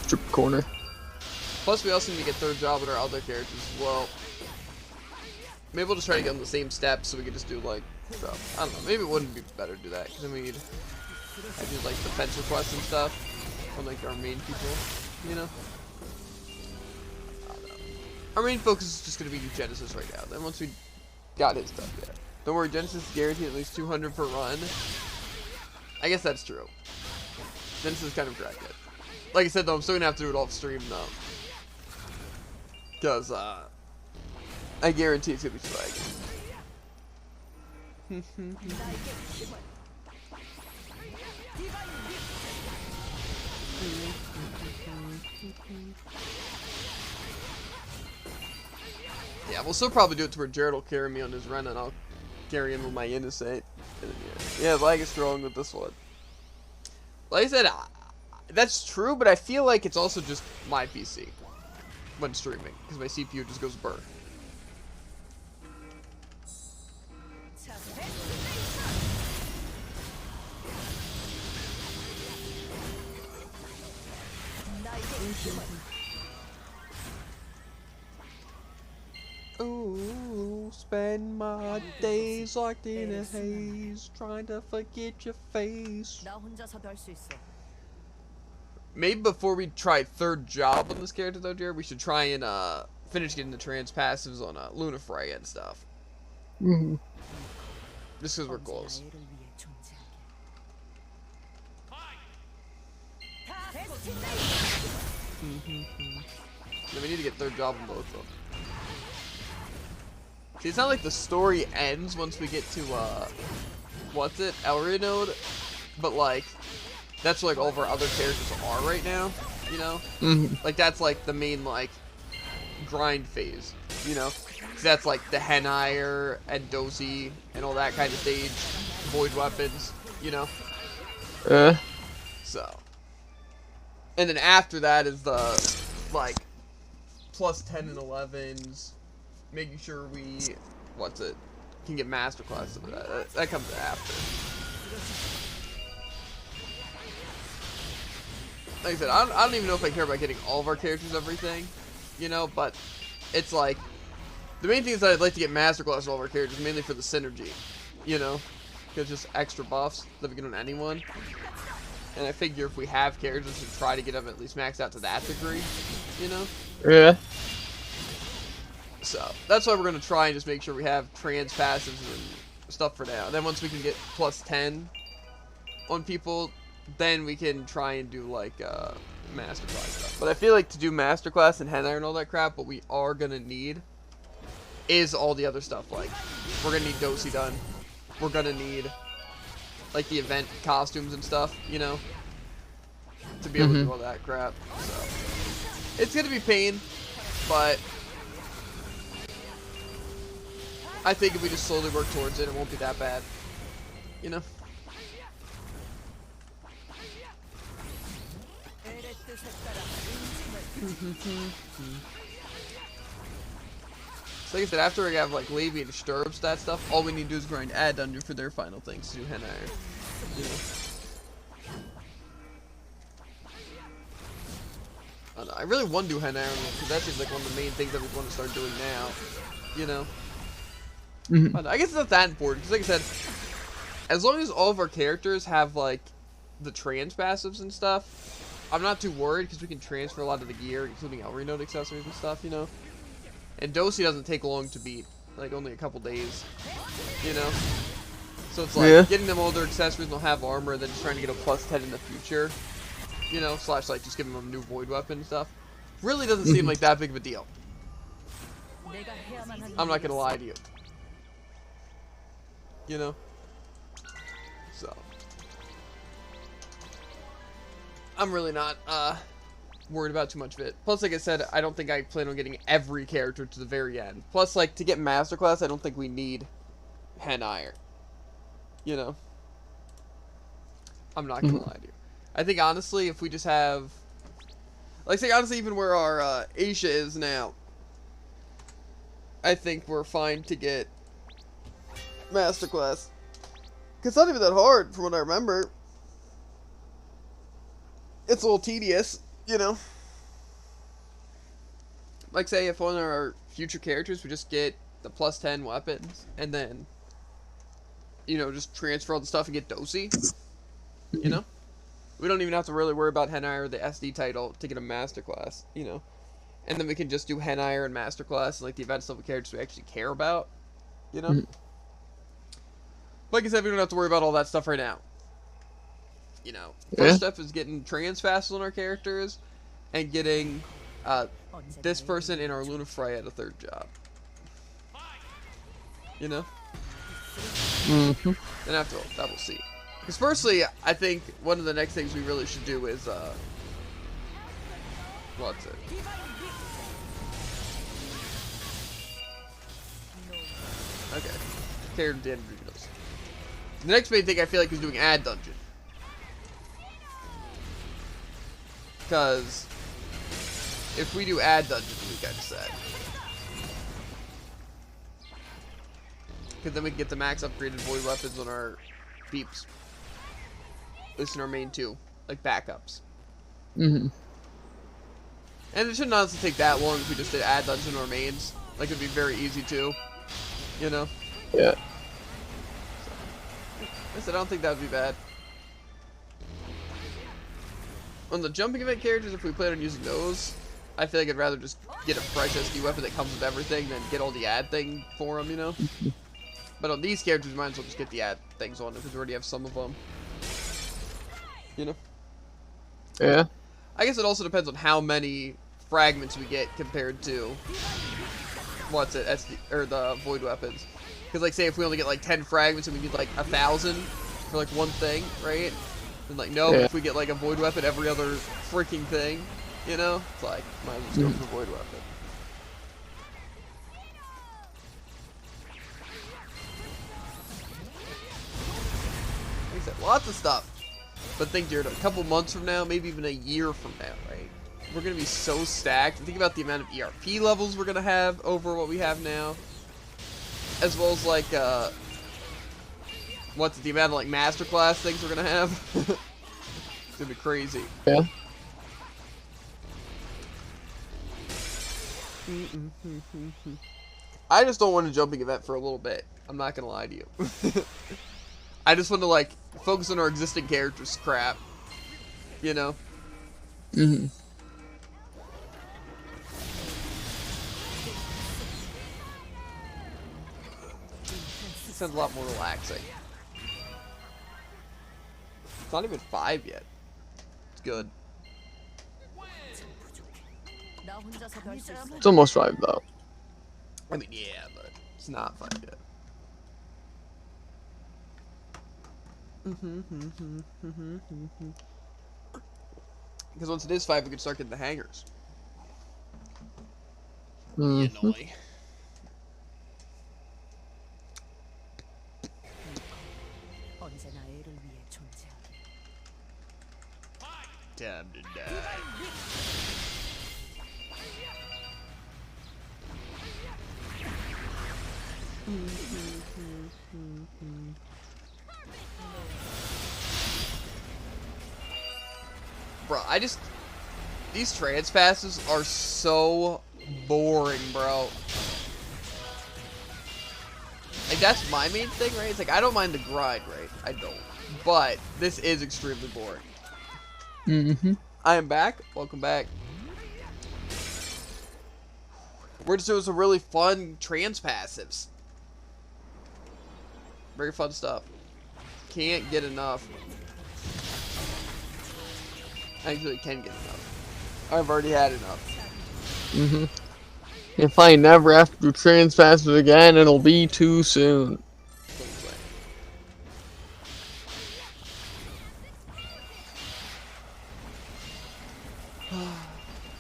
Strip corner. Plus we also need to get third job with our other characters as well. Maybe we'll just try to get on the same steps so we can just do like stuff. I don't know, maybe it wouldn't be better to do that because then we need I do like defense requests and stuff from like our main people, you know? I don't know. Our main focus is just gonna be Genesis right now. Then once we got his stuff, yeah. Don't worry, Genesis is guaranteed at least 200 per run. I guess that's true. Genesis is kind of correct. Like I said, though, I'm still gonna have to do it off stream, though. Because, I guarantee it's gonna be swag. Yeah, we'll still probably do it to where Jared will carry me on his run, and I'll carry him with my innocent. And then, yeah, lag is strong with this one. Like I said, that's true, but I feel like it's also just my PC when streaming, because my CPU just goes burr. Ooh, spend my days locked in a haze, trying to forget your face. 나 혼자서도 할 수 있어. Maybe before we try third job on this character though, dear, we should try and finish getting the trans passives on Luna Freya and stuff. Mm-hmm. Just because we're close. 애를 위해 존재하게. Then we need to get third job on both of them. See, it's not like the story ends once we get to, what's it? Elria node? But, like, that's where, like, all of our other characters are right now, you know? Mm-hmm. Like, that's, like, the main, like, grind phase, you know? 'Cause that's, like, the Henire and Dozy and all that kind of stage. Void weapons, you know? So. And then after that is the, like, plus 10 and 11s. Making sure we, what's it, can get masterclass of that. That comes after. Like I said, I don't even know if I care about getting all of our characters everything, you know, but it's like, the main thing is that I'd like to get masterclass of all of our characters, mainly for the synergy, you know, because just extra buffs that we get on anyone. And I figure if we have characters, we should try to get them at least maxed out to that degree, you know? Yeah. So, that's why we're going to try and just make sure we have trans passives and stuff for now. And then once we can get plus 10 on people, then we can try and do, like, masterclass stuff. But I feel like to do masterclass and Henire and all that crap, what we are going to need is all the other stuff. Like, we're going to need Dozy done. We're going to need, like, the event costumes and stuff, you know? To be able to do all that crap. So, it's going to be pain, but I think if we just slowly work towards it, it won't be that bad. You know? So like I said, after we have like Levy and Stirrups, that stuff, all we need to do is grind Ad Dungeon for their final things to do Henire. You know? I don't know, I really want to do Henire because that seems like one of the main things that we want to start doing now. You know? I guess it's not that important, because like I said, as long as all of our characters have, like, the trans passives and stuff, I'm not too worried, because we can transfer a lot of the gear, including Elria node accessories and stuff, you know? And Dozy doesn't take long to beat, like, only a couple days, you know? So it's like, getting them all their accessories and they'll have armor, and then just trying to get a plus 10 in the future, you know? Slash, like, just giving them a new void weapon and stuff. Really doesn't seem like that big of a deal. I'm not gonna lie to you. You know? So. I'm really not, worried about too much of it. Plus, like I said, I don't think I plan on getting every character to the very end. Plus, like, to get Masterclass, I don't think we need Henire. You know? I'm not gonna lie to you. I think, honestly, if we just have... Like, say, honestly, even where our, Aisha is now, I think we're fine to get Masterclass. Cause it's not even that hard from what I remember. It's a little tedious, you know. Like say if one of our future characters we just get the plus 10 weapons and then, you know, just transfer all the stuff and get Dozy. You know? We don't even have to really worry about Henire or the SD title to get a Masterclass, you know. And then we can just do Henire and Masterclass and like the event level characters we actually care about. You know? Like I said, we don't have to worry about all that stuff right now. you know, Yeah. first step is getting trans fast on our characters, and getting this person in our Luna Fry at a third job. You know? Mm-hmm. Then after all, that we'll see. Because firstly, I think one of the next things we really should do is, what's it? Okay. Character damage reveals. The next main thing I feel like is doing ad dungeon. Because if we do ad dungeon, we kind of said. Because then we can get the max upgraded void weapons on our beeps. At least in our main two. Like backups. Mm-hmm. And it shouldn't honestly take that long if we just did ad dungeon on our mains. Like, it'd be very easy too. You know? Yeah. I said, I don't think that would be bad. On the jumping event characters, if we plan on using those, I feel like I'd rather just get a fresh SD weapon that comes with everything than get all the ad thing for them, you know? But on these characters, we might as well just get the ad things on them because we already have some of them. You know? Yeah. I guess it also depends on how many fragments we get compared to what's it, SD, or the void weapons. Because, like, say if we only get like 10 fragments and we need like 1,000 for like one thing, right? And like, no, Yeah. if we get like a void weapon every other freaking thing, you know, it's like might as well just go for the void weapon. Like I said, lots of stuff. But think, Jared, a couple months from now, maybe even a year from now, right? We're going to be so stacked. Think about the amount of ERP levels we're going to have over what we have now. As well as, like, what's it, the amount of, like, masterclass things we're going to have. It's going to be crazy. Yeah. I just don't want a jumping event for a little bit. I'm not going to lie to you. I just want to, like, focus on our existing characters crap. You know? Mm-hmm. It sounds a lot more relaxing. It's not even 5 yet. It's good. It's almost 5 though. I mean, yeah, but it's not 5 yet. Because once it is 5, we can start getting the hangers. Mm-hmm. Annoy. Time to die. Bro, these trans passes are so boring, bro. Like, that's my main thing, right? It's like, I don't mind the grind, right? I don't. But this is extremely boring. Mm-hmm. I am back. Welcome back. We're just doing some really fun trans passives. Very fun stuff. Can't get enough. Actually, can get enough. I've already had enough. Mm-hmm. If I never have to do trans passes again, it'll be too soon.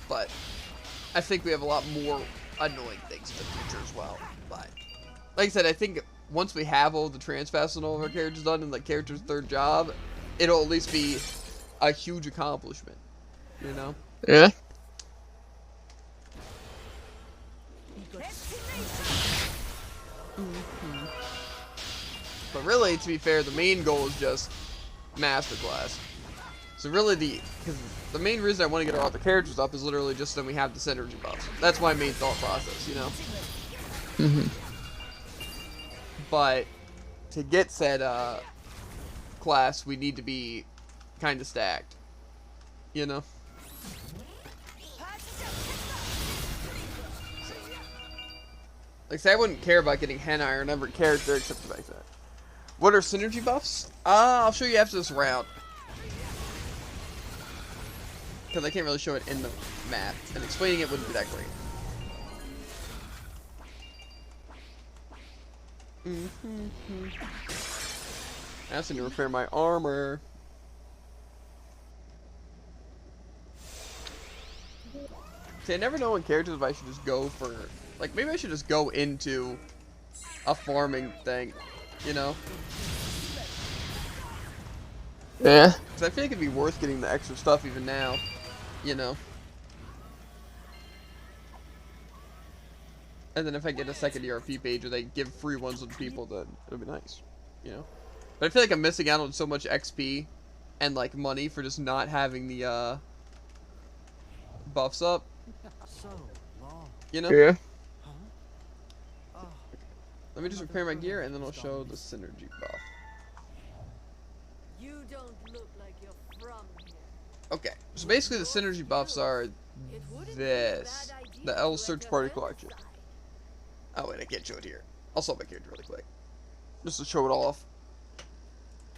But I think we have a lot more annoying things in the future as well. But like I said, I think once we have all the trans passes and all of our characters done and like character's third job, it'll at least be a huge accomplishment. You know? Yeah. But really, to be fair, the main goal is just masterclass. So really, because the main reason I want to get all the characters up is literally just so we have the synergy buffs. That's my main thought process, you know? Mm-hmm. But to get said class, we need to be kind of stacked, you know? Like, say I wouldn't care about getting Henai on every character except for like that. What are synergy buffs? I'll show you after this round. because I can't really show it in the map, and explaining it wouldn't be that great. I also need to repair my armor. See, I never know in characters if I should just go for, like, maybe I should just go into a farming thing, you know? Yeah. Because I feel like it'd be worth getting the extra stuff even now, you know? And then if I get a second ERP page where they give free ones to people, then it'll be nice, you know? But I feel like I'm missing out on so much XP and, like, money for just not having the, buffs up, So long. you know? Yeah. Huh? Oh, Let me just repair my gear, and then I'll show the synergy buff. You don't look like you're from here. Okay, so basically the synergy buffs are It wouldn't this. be a bad idea The to L search enter party Hillside. collection. Oh wait, I can't show it here. I'll solve my character really quick. Just to show it off.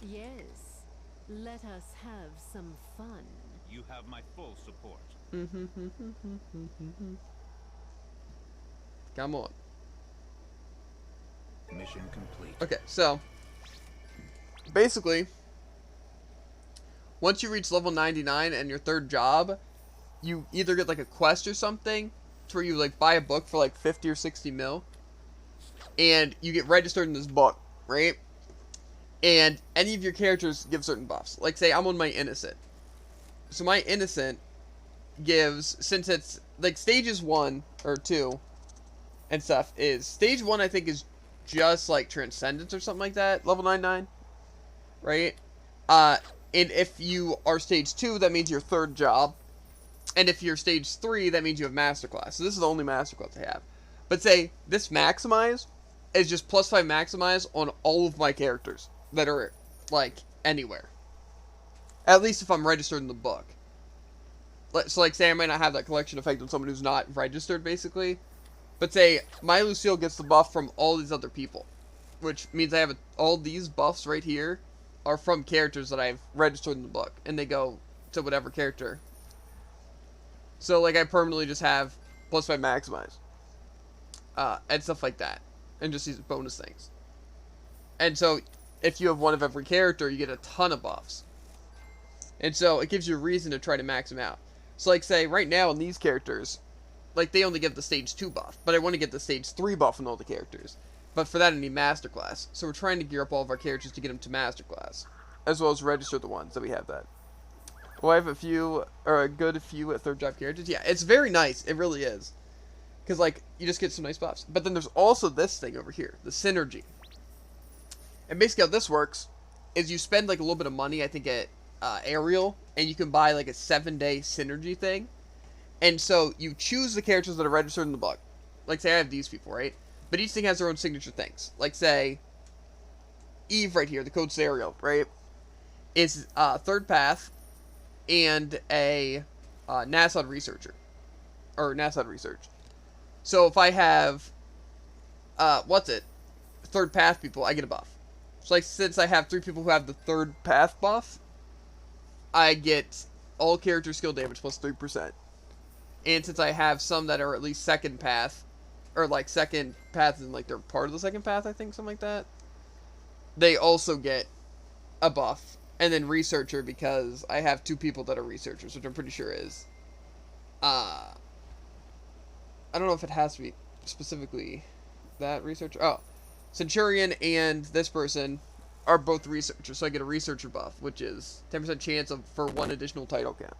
Yes. Let us have some fun. You have my full support. Come on. mission complete. Okay, so basically, once you reach level 99 and your third job, you either get like a quest or something to where you like buy a book for like 50 or 60 mil, and you get registered in this book, right? And any of your characters give certain buffs. Like say I'm on my innocent. So my innocent gives, since it's like stages 1 or 2 and stuff, is stage 1 I think is just like transcendence or something like that, level 99, right? And if you are stage 2, that means your third job, and if you're stage 3, that means you have masterclass. So this is the only masterclass I have. But say this maximize is just +5 maximize on all of my characters that are like anywhere, at least if I'm registered in the book. So like say I might not have that collection effect on someone who's not registered basically, but say my Lucille gets the buff from all these other people, which means I have all these buffs right here are from characters that I've registered in the book, and they go to whatever character. So like I permanently just have +5 maximize, and stuff like that, and just these bonus things. And so if you have one of every character, you get a ton of buffs, and so it gives you a reason to try to max them out. So like say right now in these characters, like they only give the stage 2 buff, but I want to get the stage 3 buff on all the characters. But for that I need masterclass. So we're trying to gear up all of our characters to get them to masterclass, as well as register the ones that we have that. Well, I have a few, or a good few at third job characters. Yeah, it's very nice. It really is. Because like you just get some nice buffs. But then there's also this thing over here, the synergy. And basically how this works is you spend like a little bit of money, I think at Ariel, and you can buy like a 7-day synergy thing. And so you choose the characters that are registered in the book. Like say I have these people, right? But each thing has their own signature things. Like say Eve right here, the code Ariel, right? Is third path and a NASA researcher. Or NASA research. So if I have third path people, I get a buff. So like since I have 3 people who have the third path buff, I get all character skill damage plus 3%. And since I have some that are at least second path, or like second path and like they're part of the second path, I think, something like that, they also get a buff. And then researcher, because I have 2 people that are researchers, which I'm pretty sure is I don't know if it has to be specifically that researcher. Oh, Centurion and this person are both researchers, so I get a researcher buff, which is 10% chance for 1 additional title count.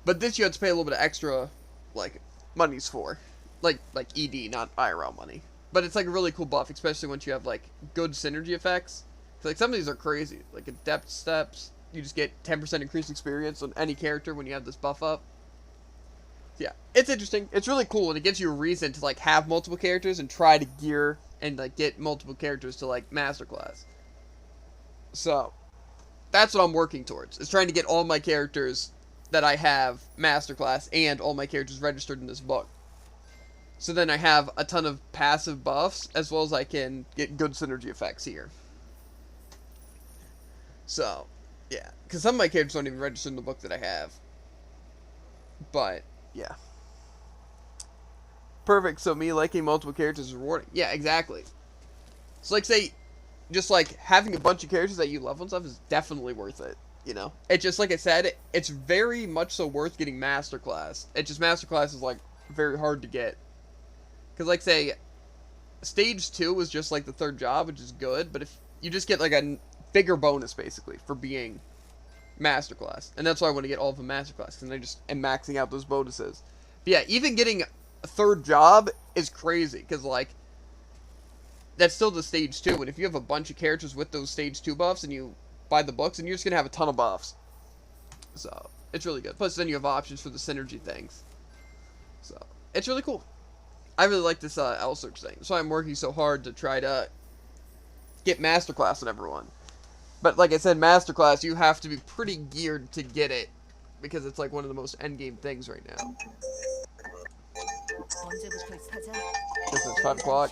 But this you have to pay a little bit of extra, like, monies for. Like ED, not IRL money. But it's like a really cool buff, especially once you have, like, good synergy effects. Like, some of these are crazy. Like, Adept Steps, you just get 10% increased experience on any character when you have this buff up. Yeah, it's interesting. It's really cool, and it gives you a reason to, like, have multiple characters and try to gear and, like, get multiple characters to, like, masterclass. So, that's what I'm working towards, is trying to get all my characters that I have masterclass and all my characters registered in this book. So then I have a ton of passive buffs, as well as I can get good synergy effects here. So, yeah. Because some of my characters don't even register in the book that I have. But yeah, perfect. So me liking multiple characters is rewarding. Yeah, exactly. So like say, just like having a bunch of characters that you love and stuff is definitely worth it. You know, it just like I said, it's very much so worth getting Masterclass. It just Masterclass is like very hard to get, because like say, Stage 2 was just like the third job, which is good, but if you just get like a bigger bonus basically for being Masterclass, and that's why I want to get all of them Masterclass, because I just am maxing out those bonuses. But yeah, even getting a third job is crazy, because like that's still the Stage 2, and if you have a bunch of characters with those Stage 2 buffs and you buy the books, and you're just gonna have a ton of buffs. So it's really good. Plus then you have options for the synergy things. So it's really cool. I really like this L search thing. That's why I'm working so hard to try to get Masterclass on everyone. But like I said, Masterclass, you have to be pretty geared to get it, because it's like one of the most endgame things right now. Guess it's 5 o'clock.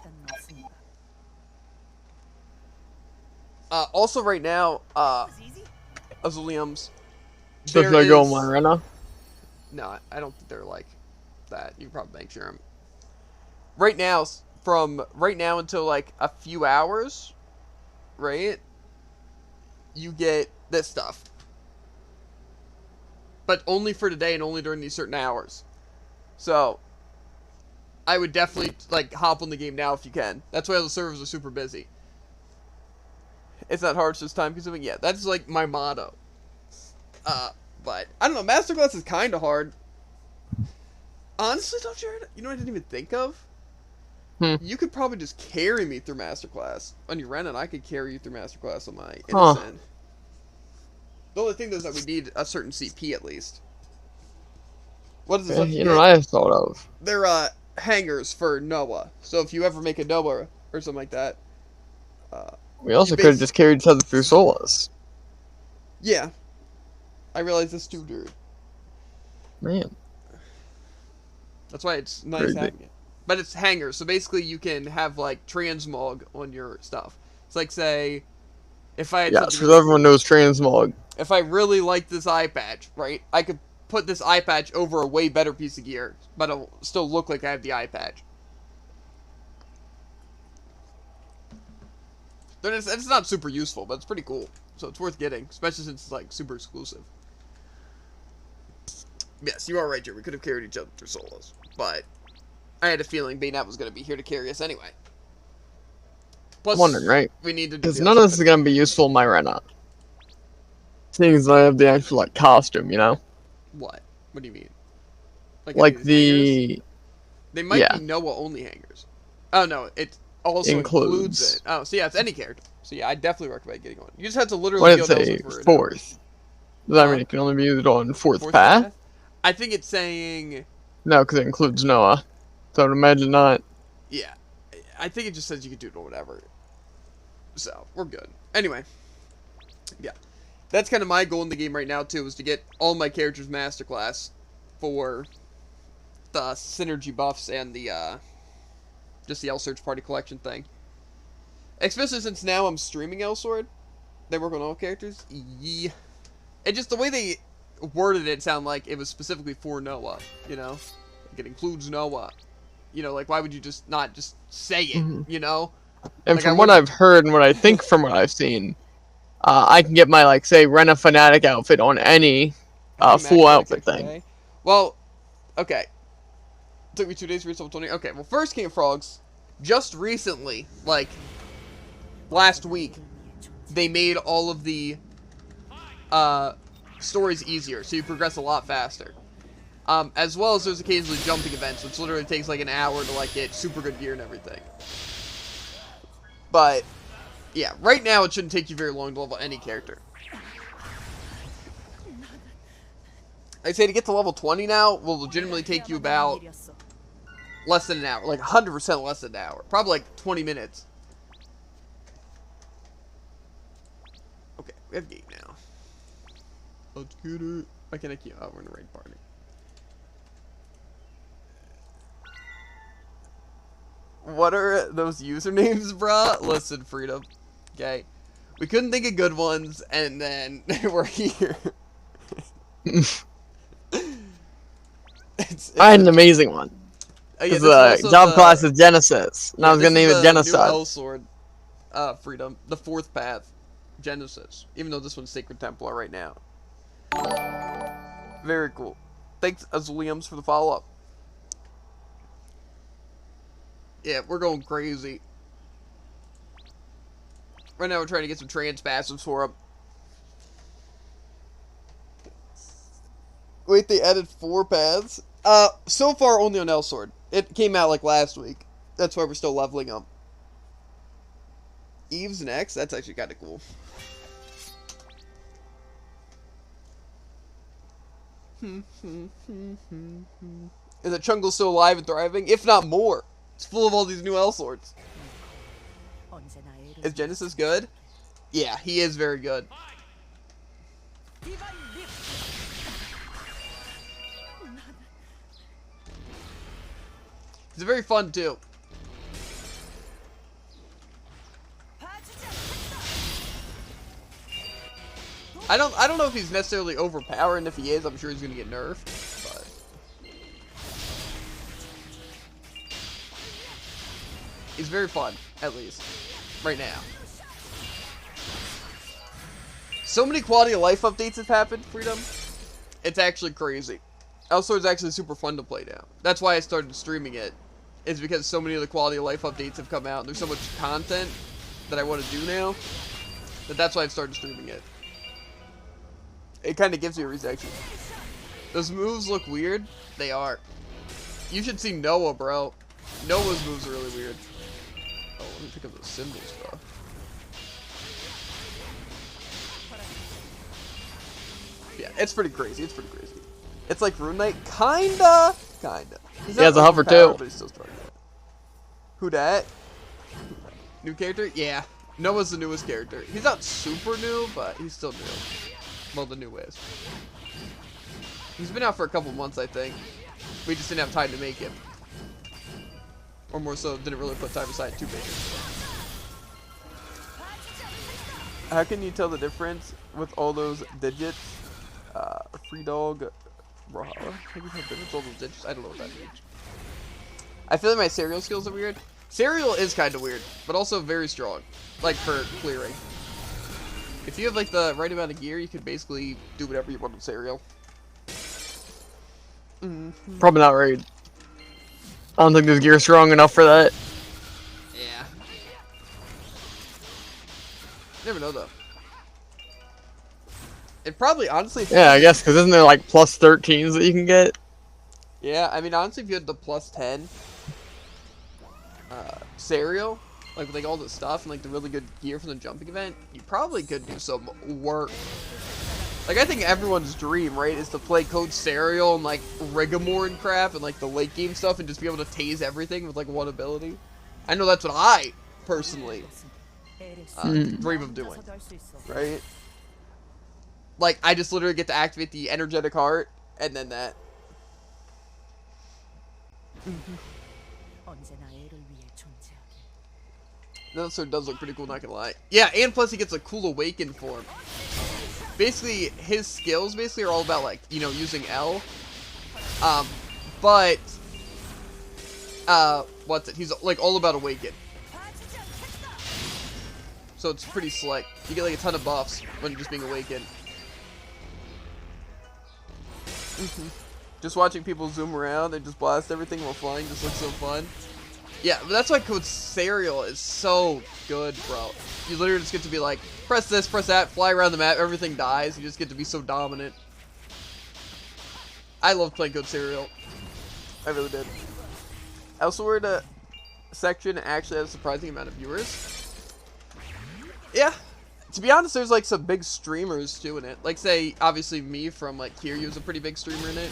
Also right now, Azuliums. So should I go on my arena? No, I don't think they're like that. You can probably make sure I'm... Right now, from right now until like a few hours, right? You get this stuff. But only for today and only during these certain hours. So, I would definitely like hop on the game now if you can. That's why the servers are super busy. It's not hard, it's just time consuming. Yeah, that's like my motto. But I don't know, Masterclass is kind of hard. Honestly, don't you know what I didn't even think of? You could probably just carry me through Masterclass on your Ren, and I could carry you through Masterclass on my Innocent. The only thing is that we need a certain CP at least. What does this? You know what I thought of? They're hangers for Noah. So if you ever make a Noah or something like that, we also could have just carried each other through Solace. Yeah, I realize this too, dude. Man, that's why it's nice having it. But it's hangers, so basically you can have like transmog on your stuff. It's like say, if I had because everyone knows transmog. If I really like this eye patch, right, I could put this eye patch over a way better piece of gear, but it'll still look like I have the eye patch. But it's not super useful, but it's pretty cool. So it's worth getting, especially since it's like super exclusive. Yes, you are right, Jerry. We could have carried each other through solos, but I had a feeling Bayonet was going to be here to carry us anyway. Plus, I'm wondering, right? We need to do because none of this is going to be useful in my arena. Seeing as I have the actual like costume, you know. What? What do you mean? Like the hangers? They might be Noah only hangers. Oh no, it also includes it. Oh, so yeah, it's any character. So yeah, I definitely recommend getting one. You just have to literally go say fourth. Does that mean it can only be used on fourth path? I think it's saying no, because it includes Noah. So I'd imagine not. Yeah, I think it just says you can do it or whatever. So we're good. Anyway, yeah. That's kind of my goal in the game right now, too, is to get all my characters Masterclass for the synergy buffs and the, just the L-Search Party Collection thing. Especially since now I'm streaming L-Sword. They work on all characters. Yeah. And just the way they worded it sounded like it was specifically for Noah, you know? Like it includes Noah. You know, like, why would you just not just say it, you know? And like from what I've heard and what I think from what I've seen... I can get my, like, say, Rena Fanatic outfit on any full outfit thing. Okay. Well, okay. Took me 2 days to reach level 20. Okay, well, first King of Frogs, just recently, like, last week, they made all of the stories easier, so you progress a lot faster. As well as there's occasionally jumping events, which literally takes, like, an hour to, like, get super good gear and everything. But... yeah, right now it shouldn't take you very long to level any character. I'd say to get to level 20 now will legitimately take you about less than an hour. Like 100% less than an hour. Probably like 20 minutes. Okay, we have gate now. Let's get it. Why can't I keep... oh, we're in the raid party. What are those usernames, bruh? Listen, Freedom. Okay. We couldn't think of good ones, and then we're here. I had an amazing one. Yeah, Because this is the also job the- class is Genesis, and I yeah, was gonna this name is it the new Genocide. L Sword, Freedom, the fourth path, Genesis. Even though this one's Sacred Templar right now. Very cool. Thanks, Azuliums, for the follow-up. Yeah, we're going crazy. Right now we're trying to get some trans passives for him. Wait, they added 4 paths? So far only on L Sword. It came out like last week. That's why we're still leveling them. Eve's next? That's actually kind of cool. Is the jungle still alive and thriving? If not more. It's full of all these new L Swords. Is Genesis good? Yeah, he is very good. He's very fun too. I don't know if he's necessarily overpowered, and if he is, I'm sure he's gonna get nerfed. But he's very fun, at least right now. So many quality of life updates have happened, Freedom. It's actually crazy. Elsword's actually super fun to play now. That's why I started streaming it. Is because so many of the quality of life updates have come out. And there's so much content that I want to do now. That's why I've started streaming it. It kind of gives me a reason, actually. Those moves look weird. They are. You should see Noah, bro. Noah's moves are really weird. Oh, let me pick up those symbols, bro. Yeah, it's pretty crazy. It's pretty crazy. It's like Rune Knight, kinda. He's He has a hover overpowered, too. but he's still strong. Who dat? New character? Yeah. Noah's the newest character. He's not super new, but he's still new. Well, the newest. He's been out for a couple months, I think. We just didn't have time to make him. Or more so, didn't really put time aside to make him. How can you tell the difference with all those digits? Free dog, Brawlhalla. How can you tell the difference with all those digits? I don't know what that means. I feel like my serial skills are weird. Serial is kind of weird, but also very strong. Like, for clearing. If you have, like, the right amount of gear, you can basically do whatever you want with serial. Probably not right. I don't think this gear's strong enough for that. Yeah. Never know, though. It probably, honestly... Yeah, I guess, because isn't there, like, plus 13s that you can get? Yeah, I mean, honestly, if you had the plus 10... serial... Like, with, like, all the stuff and, like, the really good gear from the jumping event, you probably could do some work. Like, I think everyone's dream, right, is to play Code Serial and, like, Rigamore and crap and, like, the late game stuff and just be able to tase everything with, like, one ability. I know that's what I, personally, dream of doing, right? Like, I just literally get to activate the Energetic Heart, and then that. That sword does look pretty cool, not gonna lie. Yeah, and plus he gets a cool awaken form. Basically, his skills basically are all about, like, you know, using L. But what's it? He's like all about awaken. So it's pretty slick. You get like a ton of buffs when just being awakened. Just watching people zoom around and just blast everything while flying just looks so fun. Yeah, but that's why Code Serial is so good, bro. You literally just get to be like, press this, press that, fly around the map, everything dies. You just get to be so dominant. I love playing Code Serial. I really did. Elsword section actually has a surprising amount of viewers. Yeah. To be honest, there's like some big streamers too in it. Like, say, obviously me from like Kiryu's a pretty big streamer in it.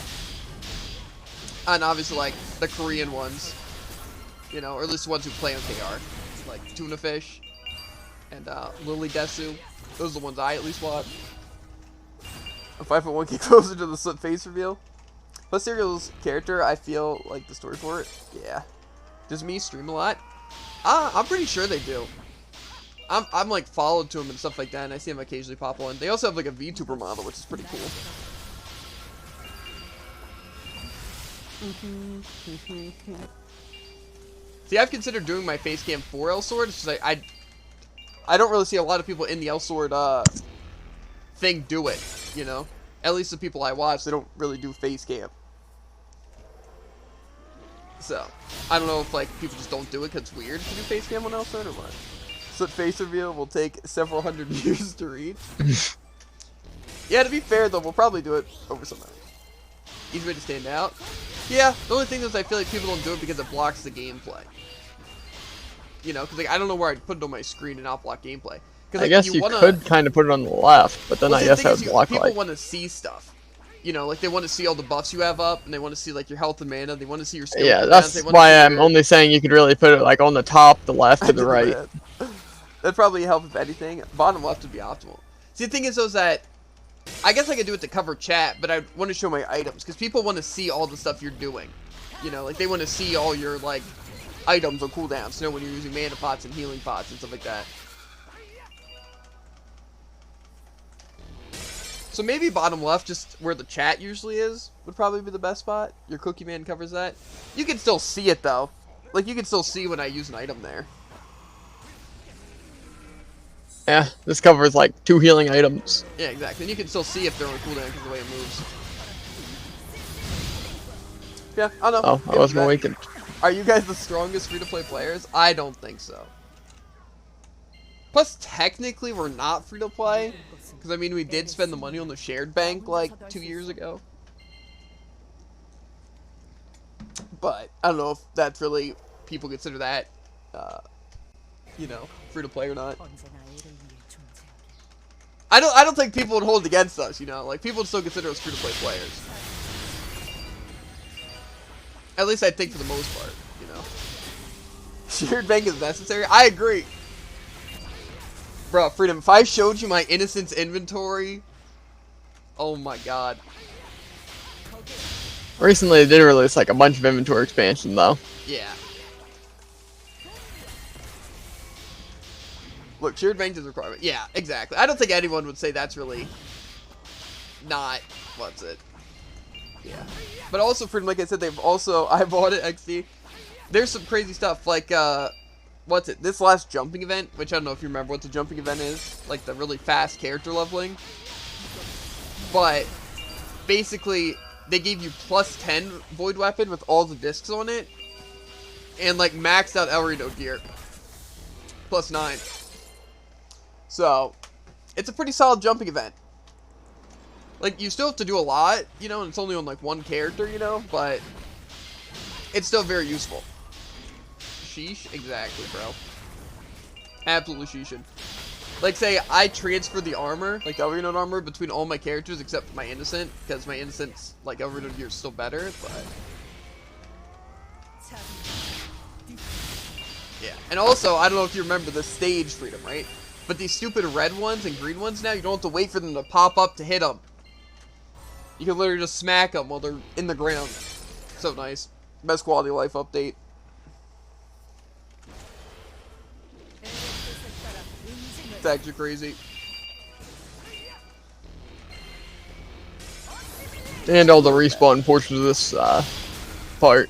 And obviously like the Korean ones. You know, or at least the ones who play on KR. Like Tuna Fish and Lily Desu. Those are the ones I at least watch. A 5'1" get closer to the face reveal. Plus Serial's character, I feel like the story for it. Yeah. Does me stream a lot? I'm pretty sure they do. I'm like followed to him and stuff like that, and I see him occasionally pop on. They also have like a VTuber model, which is pretty cool. See, I've considered doing my face cam for L Sword. It's just like, I don't really see a lot of people in the L Sword thing do it, you know? At least the people I watch, they don't really do face cam. So, I don't know if like people just don't do it because it's weird to do face cam on L Sword or what. Such face reveal will take several hundred years to reach. Yeah, to be fair though, we'll probably do it over some time. Easy way to stand out. Yeah, the only thing is I feel like people don't do it because it blocks the gameplay. You know, because like, I don't know where I'd put it on my screen and not block gameplay. Like, I guess you could kind of put it on the left, but then I guess that would block people like... want to see stuff. You know, like they want to see all the buffs you have up, and they want to see like your health and mana. They want to see your skill. Yeah, that's why I'm only saying you could really put it like on the top, the left, or the right. That'd probably help if anything. Bottom left would be optimal. See, the thing is though is that I guess I could do it to cover chat, but I want to show my items because people want to see all the stuff you're doing. You know, like they want to see all your like items or cooldowns. You know, when you're using mana pots and healing pots and stuff like that. So maybe bottom left, just where the chat usually is, would probably be the best spot. Your Cookie Man covers that. You can still see it though. Like you can still see when I use an item there. Yeah, this covers like 2 healing items. Yeah, exactly. And you can still see if they're on cooldown because of the way it moves. Yeah, I don't know. Oh, I wasn't awakened. Are you guys the strongest free-to-play players? I don't think so. Plus, technically, we're not free-to-play. Because, I mean, we did spend the money on the shared bank, like, 2 years ago. But, I don't know if that's really... People consider that, you know, free-to-play or not. I don't think people would hold it against us, you know? Like, people would still consider us free-to-play players. At least I think for the most part, you know? Shared bank is necessary? I agree. Bro, Freedom, if I showed you my Innocence inventory... Oh my god. Recently, they did release like a bunch of inventory expansion, though. Yeah. Look, shared bank is a requirement. Yeah, exactly. I don't think anyone would say that's really not... What's it? Yeah. But also, Freedom, like I said, they've also... I bought it, XD. There's some crazy stuff, like, what's it? This last jumping event, which I don't know if you remember what the jumping event is. Like, the really fast character leveling. But, basically, they gave you plus 10 Void Weapon with all the discs on it. And, like, maxed out El Reno gear. Plus 9. So, it's a pretty solid jumping event. Like, you still have to do a lot, you know, and it's only on, like, one character, you know, but it's still very useful. Sheesh? Exactly, bro. Absolutely sheeshin'. Like, say, I transfer the armor, like, the El Reno armor, between all my characters except my Innocent, because my Innocent's, like, El Reno gear is still better, but... Yeah, and also, I don't know if you remember the stage Freedom, right? But these stupid red ones and green ones now, you don't have to wait for them to pop up to hit them. You can literally just smack them while they're in the ground. So nice. Best quality of life update. It's actually crazy. And all the respawn portions of this part.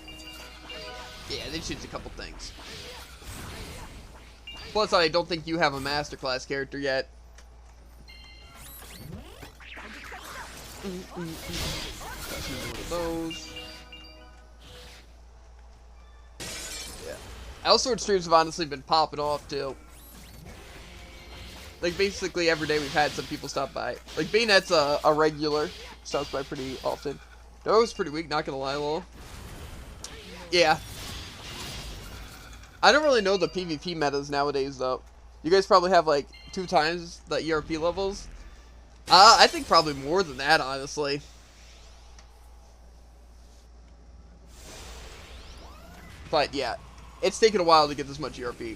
Yeah, they changed a couple things. Plus, I don't think you have a masterclass character yet. Those. Yeah. Elsword streams have honestly been popping off too. Like basically every day we've had some people stop by. Like Bayonet's a regular, stops by pretty often. Doro's pretty weak, not gonna lie, lol. Yeah. I don't really know the PvP metas nowadays though. You guys probably have like 2 times the ERP levels. I think probably more than that, honestly. But yeah, it's taken a while to get this much ERP.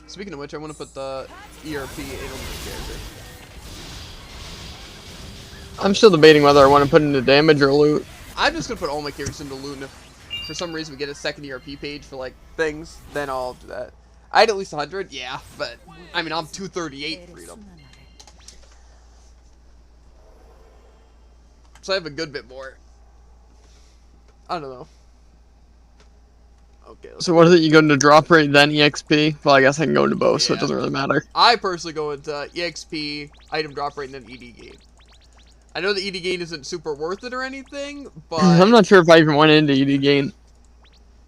Speaking of which, I want to put the ERP in on this character. I'm still debating whether I want to put into damage or loot. I'm just going to put all my characters into loot, and if for some reason we get a second ERP page for like things, then I'll do that. I had at least 100, yeah, but I mean, I'm 238 Freedom. So I have a good bit more. I don't know. Okay. So what is it? You go into drop rate, then EXP? Well, I guess I can go into both, so it Yeah. doesn't really matter. I personally go into EXP, item drop rate, and then ED gain. I know the ED gain isn't super worth it or anything, but I'm not sure if I even went into ED gain.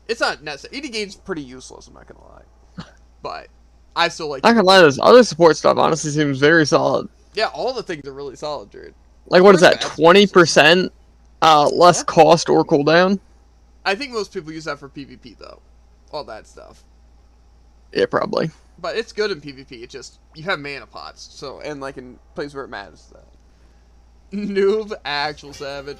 it's not necessary. ED gain's pretty useless, I'm not gonna lie. But I still like. Not gonna lie, this other support stuff honestly seems very solid. Yeah, all the things are really solid, dude. Like, what is that? That's 20% less Yeah. cost or cooldown? I think most people use that for PvP though, all that stuff. Yeah, probably. But it's good in PvP. It just you have mana pots, so and like in places where it matters. That noob, actual savage.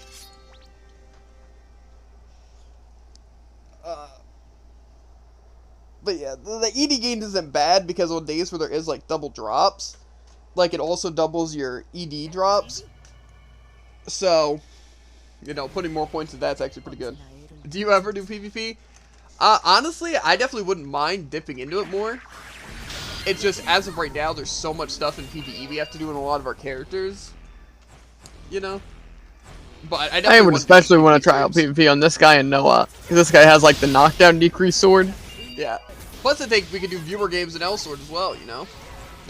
But yeah, the ED gain isn't bad because on days where there is like double drops, like it also doubles your ED drops. So, you know, putting more points in that's actually pretty good. Do you ever do PvP? Honestly, I definitely wouldn't mind dipping into it more. It's just, as of right now, there's so much stuff in PvE we have to do in a lot of our characters. You know? But I definitely would especially want to try out PvP on this guy and Noah. Because this guy has, like, the knockdown decrease sword. Yeah. Plus, I think we could do viewer games in L-Sword as well, you know?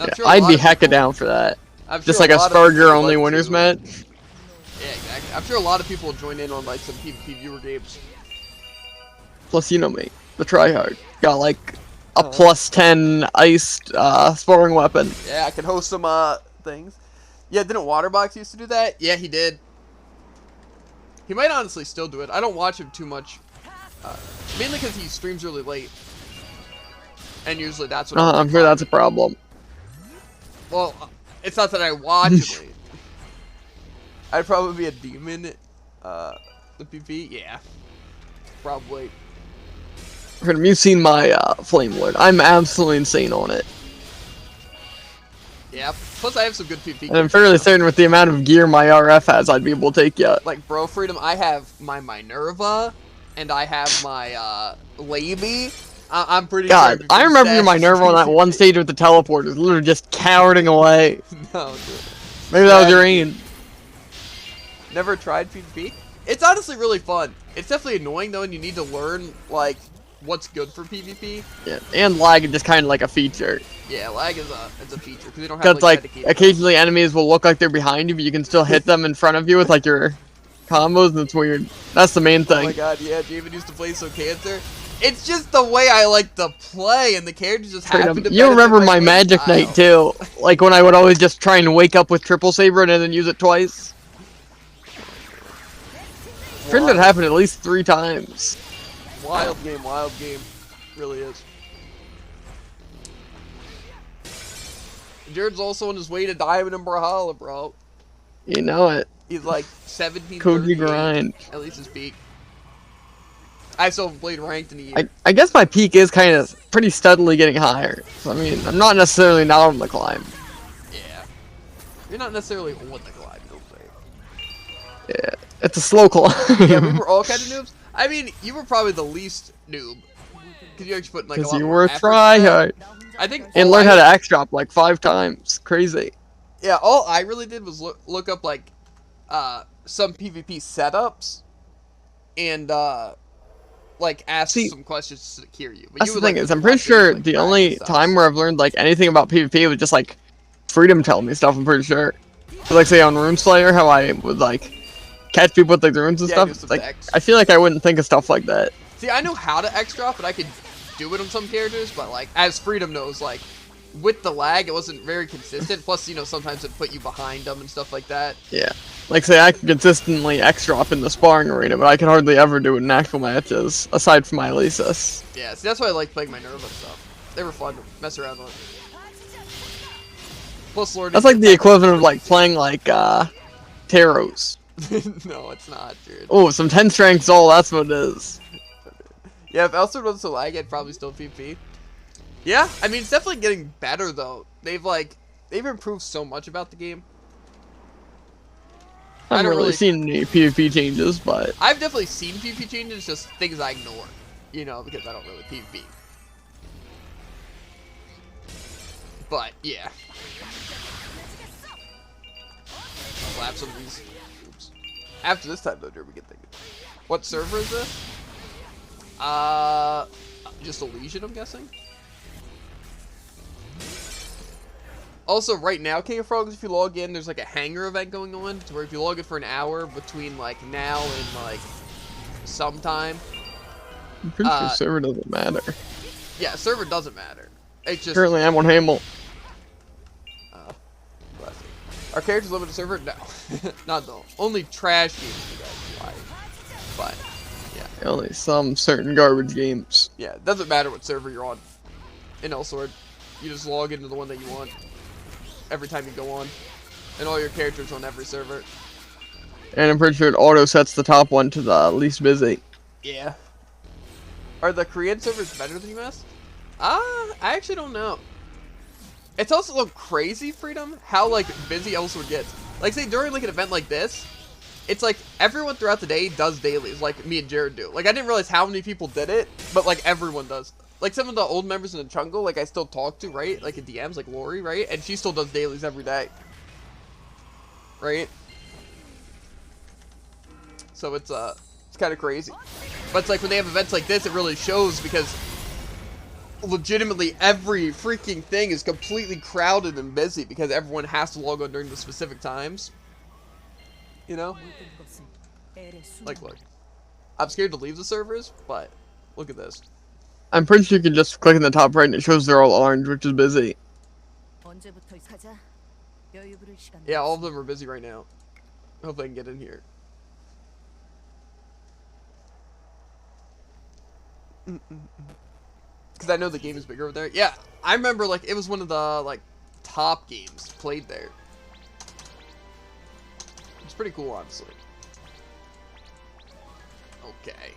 Yeah, I'd be hecka down for that. Just like a Sparger only winners match. Yeah, exactly. I'm sure a lot of people will join in on, like, some PvP viewer games. Plus, you know me, the tryhard. Got, like, a plus 10 iced sparring weapon. Yeah, I could host some things. Yeah, didn't Waterbox used to do that? Yeah, he did. He might honestly still do it. I don't watch him too much. Mainly because he streams really late. And usually that's what I'm sure that's a problem. Well, it's not that I watch it late. I'd probably be a demon. The PvP? Yeah. Probably. Have you seen my Flame Lord? I'm absolutely insane on it. Yeah. Plus, I have some good PvP. And I'm fairly certain with the amount of gear my RF has, I'd be able to take you. Like, Bro Freedom, I have my Minerva, and I have my Lady. I'm pretty God, sure I remember your Minerva on that one stage with the teleporters, literally just cowering away. No, dude. Maybe that was your aim. Never tried PvP? It's honestly really fun. It's definitely annoying, though, and you need to learn, like, what's good for PvP. Yeah, and lag is just kind of like a feature. Yeah, lag is a feature, because they don't have, Because, like, dedicated occasionally enemies will look like they're behind you, but you can still hit them in front of you with, like, your combos, and it's weird. That's the main Oh thing. my god, yeah, David used to play So Cancer. It's just the way I like to play, and the characters just happen to You remember my play Magic style. Knight, too. Like, when I would always just try and wake up with Triple Saber and then use it twice. I think that happened at least 3 times. Wild game. Really is. Jared's also on his way to Diamond and Brawlhalla, bro. You know it. He's like 17, Koji grind. at least his peak. I still haven't played ranked in a year. I guess my peak is kind of pretty steadily getting higher. So, I mean, I'm not necessarily not on the climb. Yeah. You're not necessarily on the climb, don't say. Yeah, it's a slow climb. Yeah, we were all kind of noobs. I mean, you were probably the least noob. Because you actually put like a Because lot you more were a effort into that. tryhard. I think And all learned I- how to X drop like 5 times. Crazy. Yeah, all I really did was look up like some PvP setups and like ask See, some questions to hear you. But That's you the would, thing like, is, I'm pretty watch sure videos, like, the practice only stuff. time where I've learned like anything about PvP was just like Freedom telling me stuff. I'm pretty sure. So, like say on Runeslayer, how I would like catch people with like the runes and Yeah, do stuff. some Like decks. I feel like I wouldn't think of stuff like that. See, I know how to X drop, but I could do it on some characters. But like, as Freedom knows, like with the lag, it wasn't very consistent. Plus, you know, sometimes it put you behind them and stuff like that. Yeah. Like say I can consistently X drop in the sparring arena, but I can hardly ever do it in actual matches, aside from my Elysis. Yeah, see, that's why I like playing Minerva and stuff. They were fun to mess around with. Plus, Lord. That's like the equivalent of like playing like Taros. No, it's not, dude. Oh, some 10 strength Zol, that's what it is. Yeah, if Elster wasn't so lag, I'd probably still PvP. Yeah, I mean, it's definitely getting better, though. They've improved so much about the game. I haven't don't really seen any PvP changes, but I've definitely seen PvP changes, just things I ignore. You know, because I don't really PvP. But, yeah. I'll slap some of these. Oops. After this time, though, we get thinking. What server is this? Just a Legion, I'm guessing. Also, right now, King of Frogs, if you log in, there's like a hangar event going on, to where if you log in for an hour between like now and like sometime. I'm pretty sure server doesn't matter. Yeah, server doesn't matter. It's just Currently, I'm on Hamel. bless you. Our characters live in a server? No, not though. Only trash games you guys like. But yeah, Only some certain garbage games. yeah, it doesn't matter what server you're on. In Elsword, you just log into the one that you want every time you go on, and all your characters on every server. And I'm pretty sure it auto sets the top one to the least busy. Yeah. Are the Korean servers better than US? I actually don't know. It's also a little crazy, Freedom, how like busy Elsword gets. Like say during like an event like this, it's like everyone throughout the day does dailies, like me and Jared do. Like I didn't realize how many people did it, but like everyone does. Like some of the old members in the jungle, like I still talk to, right? Like in DMs, like Lori, right? And she still does dailies every day. Right? So it's kind of crazy. But it's like when they have events like this, it really shows because legitimately every freaking thing is completely crowded and busy because everyone has to log on during the specific times. You know? Like, look. I'm scared to leave the servers, but look at this. I'm pretty sure you can just click in the top right and it shows they're all orange, which is busy. Yeah, all of them are busy right now. Hope I can get in here. Because I know the game is bigger over there. Yeah, I remember like it was one of the like top games played there. It's pretty cool, honestly. Okay.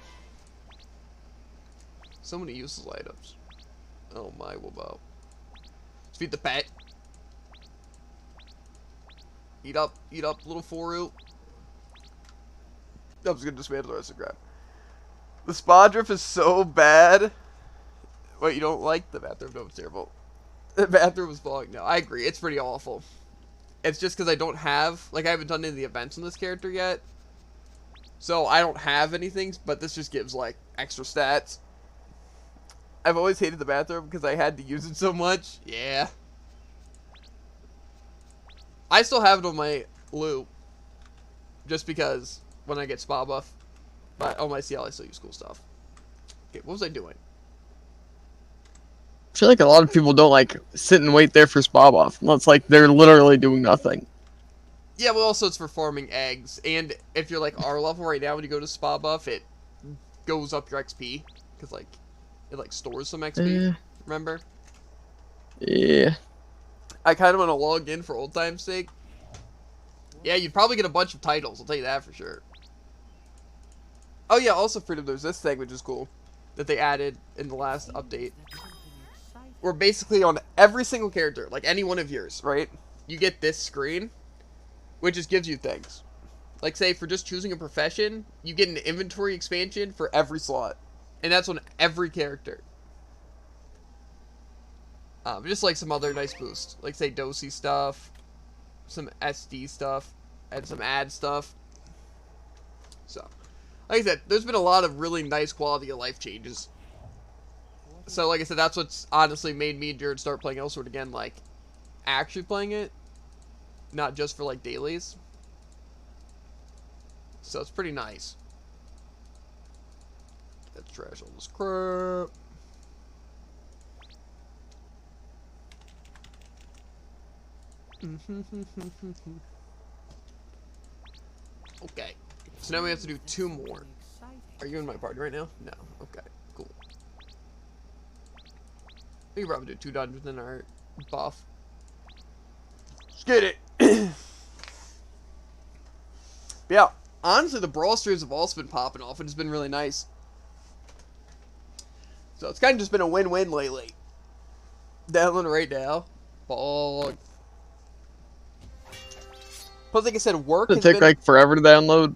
So many useless items. Oh my, Wobo. Let's feed the pet. Eat up, little Foru. I'm just gonna dismantle the rest of the grab. The spa drift is so bad. Wait, you don't like the bathroom? No, it's terrible. The bathroom is falling. No, I agree. It's pretty awful. It's just because I don't have, like, I haven't done any of the events on this character yet. So I don't have anything, but this just gives, like, extra stats. I've always hated the bathroom because I had to use it so much. Yeah. I still have it on my loop. Just because when I get spa buff. But on my CL, I still use cool stuff. Okay, what was I doing? I feel like a lot of people don't like sit and wait there for spa buff. It's like they're literally doing nothing. Yeah, well, also it's for farming eggs. And if you're like R level right now, when you go to spa buff, it goes up your XP. Because, like, it like stores some XP. Remember? Yeah. I kind of want to log in for old time's sake. Yeah, you'd probably get a bunch of titles. I'll tell you that for sure. Oh yeah, also Freedom, there's this thing which is cool that they added in the last update. Where basically on every single character, like any one of yours, right? You get this screen, which just gives you things. Like say for just choosing a profession, you get an inventory expansion for every slot. And that's on every character. Just like some other nice boosts. Like say Dosey stuff, some SD stuff, and some ad stuff. So, like I said, there's been a lot of really nice quality of life changes. So, like I said, that's what's honestly made me and Jared start playing Elsword again, like, actually playing it. Not just for, like, dailies. So, it's pretty nice. Let's trash all this crap. Okay. So now we have to do 2 more. Are you in my party right now? No. Okay. Cool. We can probably do 2 dungeons in our buff. Let's get it. Yeah. Honestly, the brawl streams have also been popping off, and it's been really nice. So it's kind of just been a win-win lately. Downloading right now. Ball. Plus, like I said, work Does has it take been... like forever to download?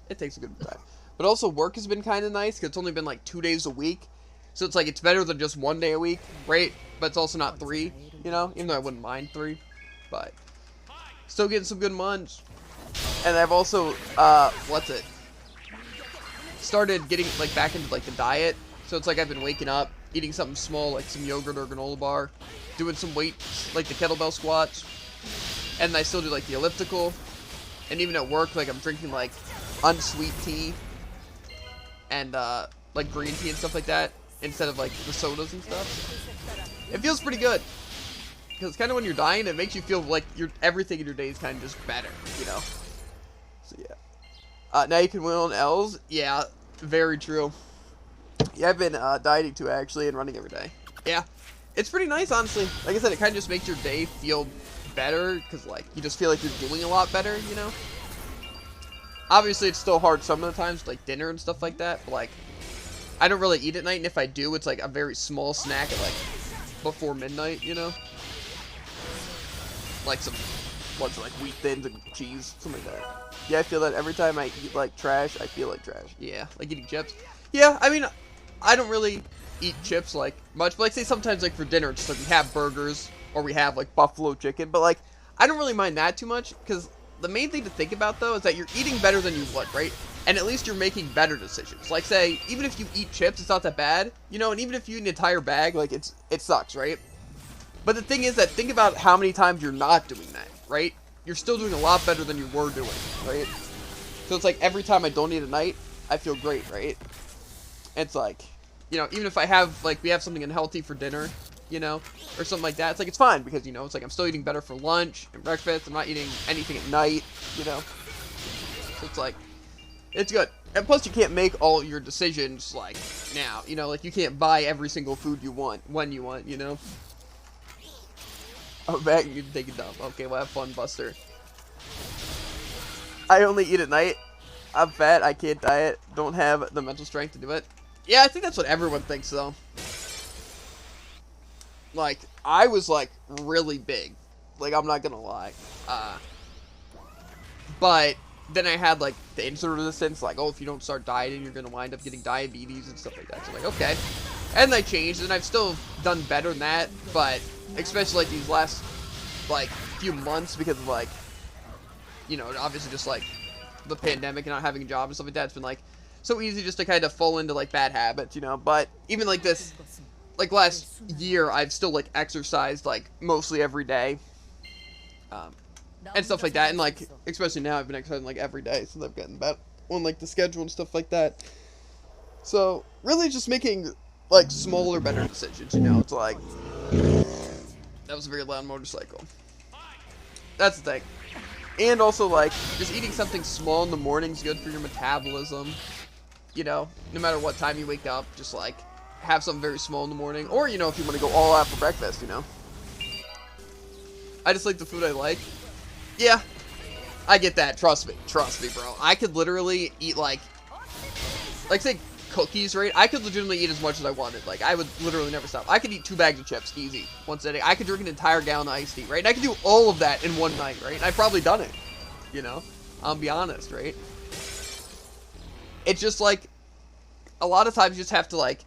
It takes a good time. But also, work has been kind of nice, because it's only been like 2 days a week. So it's like, it's better than just 1 day a week, right? But it's also not 3, you know? Even though I wouldn't mind 3. But, still getting some good munch. And I've also, what's it? started getting like back into like the diet. So it's like I've been waking up, eating something small like some yogurt or granola bar, doing some weights like the kettlebell squats, and I still do like the elliptical. And even at work, like I'm drinking like unsweet tea and like green tea and stuff like that instead of like the sodas and stuff. It feels pretty good because kind of when you're dying, it makes you feel like everything in your day is kind of just better, you know. So yeah. Now you can win on L's. Yeah, very true. Yeah, I've been dieting too actually and running every day. Yeah, it's pretty nice honestly. Like I said, it kind of just makes your day feel better because like you just feel like you're doing a lot better, you know. Obviously, it's still hard some of the times, like dinner and stuff like that. But like, I don't really eat at night, and if I do, it's like a very small snack at like before midnight, you know. Like some bunch of like wheat thins and cheese, something like that. Yeah, I feel that every time I eat like trash, I feel like trash. Yeah, like eating chips. Yeah, I mean, I don't really eat chips like much, but like say sometimes like for dinner, it's like we have burgers or we have like buffalo chicken, but like I don't really mind that too much because the main thing to think about though is that you're eating better than you would, right? And at least you're making better decisions. Like say, even if you eat chips, it's not that bad, you know, and even if you eat an entire bag, like it sucks, right? But the thing is that think about how many times you're not doing that, right? You're still doing a lot better than you were doing, right? So it's like every time I don't eat at night, I feel great, right? It's like, you know, even if I have, like, we have something unhealthy for dinner, you know, or something like that, it's like, it's fine, because, you know, it's like I'm still eating better for lunch and breakfast, I'm not eating anything at night, you know, so it's like, it's good. And plus, you can't make all your decisions, like, now, you know, like, you can't buy every single food you want, when you want, you know. Oh, back, you can take a dump. Okay, well, have fun, Buster. I only eat at night. I'm fat, I can't diet, don't have the mental strength to do it. Yeah, I think that's what everyone thinks, though. Like, I was, like, really big. Like, I'm not gonna lie. But then I had, like, the insulin resistance. Like, oh, if you don't start dieting, you're gonna wind up getting diabetes and stuff like that. So I'm like, okay. And I changed, and I've still done better than that. But, especially, like, these last, like, few months because of, like, you know, obviously just, like, the pandemic and not having a job and stuff like that. It's been, like, so easy just to kind of fall into, like, bad habits, you know. But even, like, this, like, last year, I've still, like, exercised, like, mostly every day. And stuff like that. And, like, especially now, I've been exercising, like, every day since I've gotten back on, like, the schedule and stuff like that. So, really just making, like, smaller, better decisions, you know. It's like, that was a very loud motorcycle. That's the thing. And also, like, just eating something small in the morning is good for your metabolism. You know, no matter what time you wake up, just, like, have something very small in the morning. Or, you know, if you want to go all out for breakfast, you know. I just like the food I like. Yeah, I get that. Trust me, bro. I could literally eat, like say, cookies, right? I could legitimately eat as much as I wanted. Like, I would literally never stop. I could eat 2 bags of chips, easy, once a day. I could drink an entire gallon of iced tea, right? And I could do all of that in one night, right? And I've probably done it, you know? I'll be honest, right? It's just, like, a lot of times you just have to, like,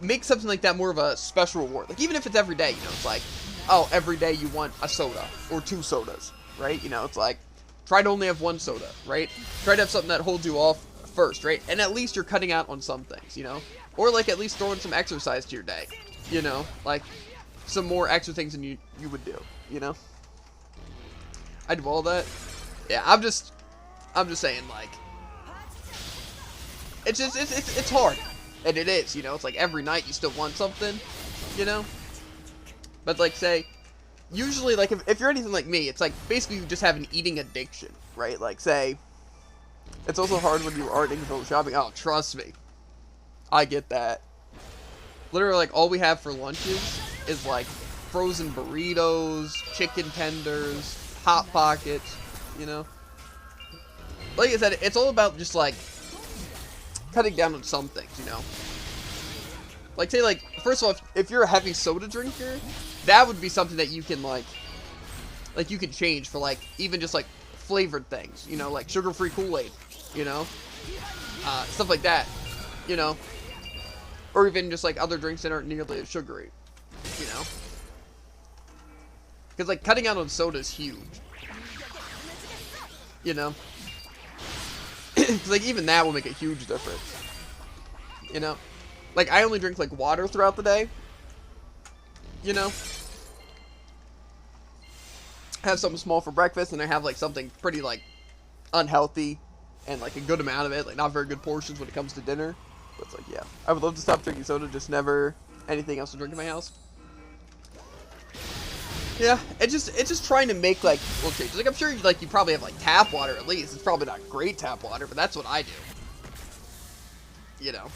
make something like that more of a special reward. Like, even if it's every day, you know, it's like, oh, every day you want a soda or 2 sodas, right? You know, it's like, try to only have 1 soda, right? Try to have something that holds you off first, right? And at least you're cutting out on some things, you know? Or, like, at least throwing some exercise to your day, you know? Like, some more extra things than you would do, you know? I do all that. Yeah, I'm just saying, like, it's just, it's hard. And it is, you know? It's like every night you still want something, you know? But, like, say, usually, like, if you're anything like me, it's like, basically you just have an eating addiction, right? Like, say, it's also hard when you aren't able to go shopping. Oh, trust me. I get that. Literally, like, all we have for lunches is, like, frozen burritos, chicken tenders, Hot Pockets, you know? Like I said, it's all about just, like, cutting down on some things, you know? Like, say, like, first of all, if you're a heavy soda drinker, that would be something that you can, like, you could change for, like, even just, like, flavored things, you know, like sugar-free Kool-Aid, you know, stuff like that, you know, or even just, like, other drinks that aren't nearly as sugary, you know, because, like, cutting out on soda is huge, you know, 'Cause, like, even that will make a huge difference. You know? Like, I only drink, like, water throughout the day. You know? I have something small for breakfast, and I have, like, something pretty, like, unhealthy, and, like, a good amount of it. Like, not very good portions when it comes to dinner. But it's like, yeah. I would love to stop drinking soda, just never anything else to drink in my house. Yeah, it's just trying to make, like, little changes. Like, I'm sure, like, you probably have, like, tap water at least. It's probably not great tap water, but that's what I do. You know.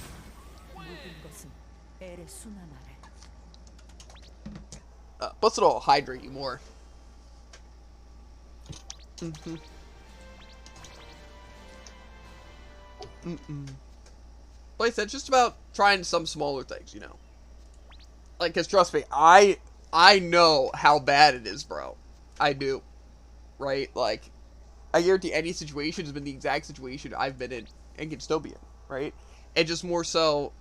Plus it'll hydrate you more. Like I said, just about trying some smaller things, you know. Like, cause trust me, I know how bad it is, bro. I do. Right? Like, I guarantee any situation has been the exact situation I've been in and can still be in, right? And just more so,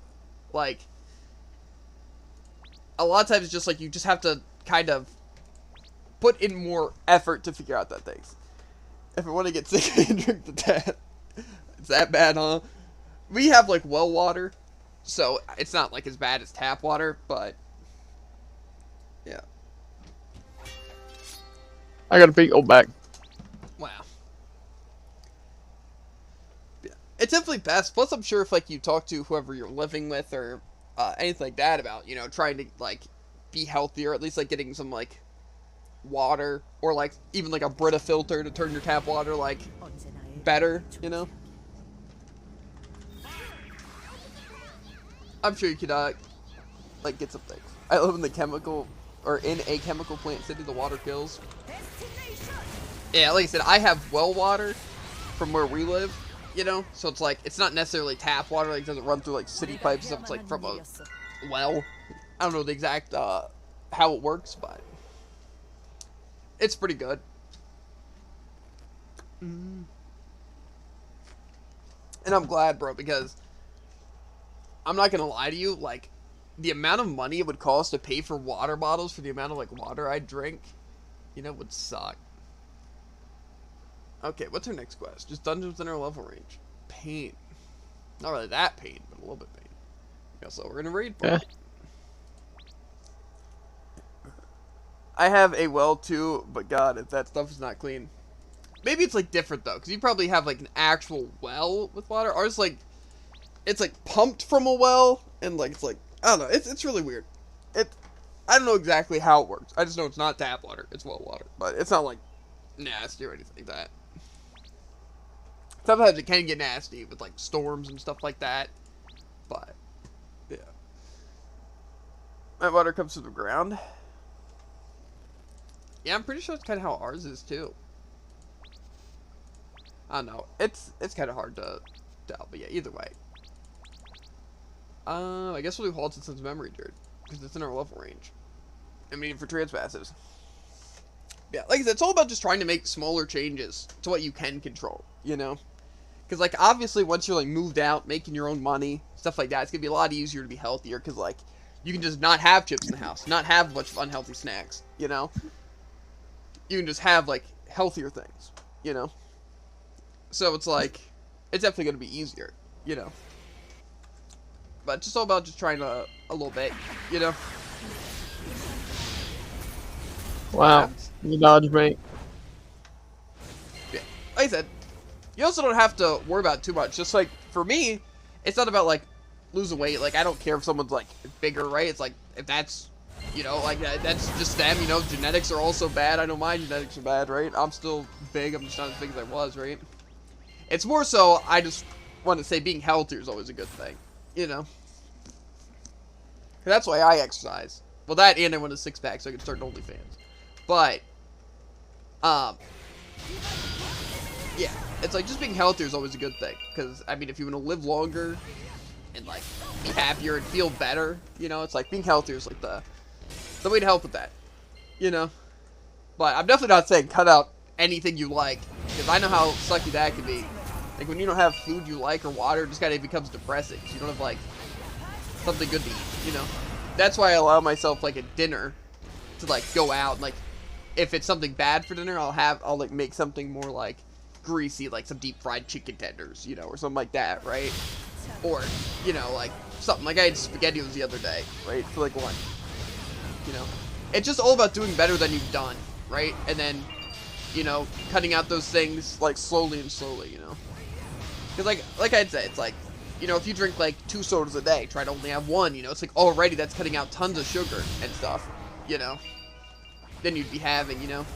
like, a lot of times it's just like you just have to kind of put in more effort to figure out that things. If I want to get sick and drink the tap, it's that bad, huh? We have, like, well water, so it's not, like, as bad as tap water, but yeah. I got a big old bag. Wow. Yeah. It's definitely best. Plus, I'm sure if, like, you talk to whoever you're living with or anything like that about, you know, trying to, like, be healthier, at least, like, getting some, like, water or, like, even, like, a Brita filter to turn your tap water, like, better, you know? I'm sure you could, like, get some things. I live in the chemical, or in a chemical plant city, the water kills. Yeah, like I said, I have well water from where we live, you know? So it's like, it's not necessarily tap water, like, it doesn't run through, like, city pipes and stuff. It's, like, from a well. I don't know the exact, how it works, but it's pretty good. And I'm glad, bro, because I'm not gonna lie to you, like, the amount of money it would cost to pay for water bottles for the amount of, like, water I drink, you know, would suck. Okay, what's our next quest? Just dungeons within our level range. Pain. Not really that pain, but a little bit pain. Yeah, so we're gonna read for it. I have a well too, but god, if that stuff is not clean. Maybe it's, like, different though, because you probably have, like, an actual well with water. Ours, like, it's, like, pumped from a well, and, like, it's, like, I don't know, it's really weird. I don't know exactly how it works. I just know it's not tap water, it's well water. But it's not, like, nasty or anything like that. Sometimes it can get nasty with, like, storms and stuff like that. But, yeah. My water comes to the ground. Yeah, I'm pretty sure it's kind of how ours is, too. I don't know. It's kind of hard to tell, but yeah, either way. I guess we'll do Halted Sense Memory Dirt, because it's in our level range. I mean, for trans passives. Yeah, like I said, it's all about just trying to make smaller changes to what you can control, you know? Because, like, obviously, once you're, like, moved out, making your own money, stuff like that, it's going to be a lot easier to be healthier, because, like, you can just not have chips in the house, not have a bunch of unhealthy snacks, you know? You can just have, like, healthier things, you know? So it's, like, it's definitely going to be easier, you know? But it's just all about just trying a little bit, you know? Wow, you dodged me. Yeah, like I said, you also don't have to worry about it too much. Just, like, for me, it's not about, like, losing weight. Like, I don't care if someone's, like, bigger, right? It's, like, if that's, you know, like, that's just them, you know? Genetics are also bad. I know my genetics are bad, right? I'm still big. I'm just not as big as I was, right? It's more so, I just want to say being healthier is always a good thing, you know? That's why I exercise. Well, that and I want a six-pack so I can start an OnlyFans. But, yeah, it's like just being healthier is always a good thing. Because, I mean, if you want to live longer and, like, be happier and feel better, you know, it's like being healthier is, like, the way to help with that, you know? But I'm definitely not saying cut out anything you like. Because I know how sucky that can be. Like, when you don't have food you like or water, it just kind of becomes depressing. So you don't have, like, something good to eat, you know? That's why I allow myself, like, at dinner to, like, go out and, like, if it's something bad for dinner, I'll like make something more, like, greasy, like some deep fried chicken tenders, you know, or something like that, right? Or, you know, like something like I had SpaghettiOs the other day, right, for like lunch, you know. It's just all about doing better than you've done, right? And then, you know, cutting out those things like slowly and slowly, you know. Because like I'd say, it's like, you know, if you drink like 2 sodas a day, try to only have 1, you know, it's like already that's cutting out tons of sugar and stuff, you know. Then you'd be having, you know.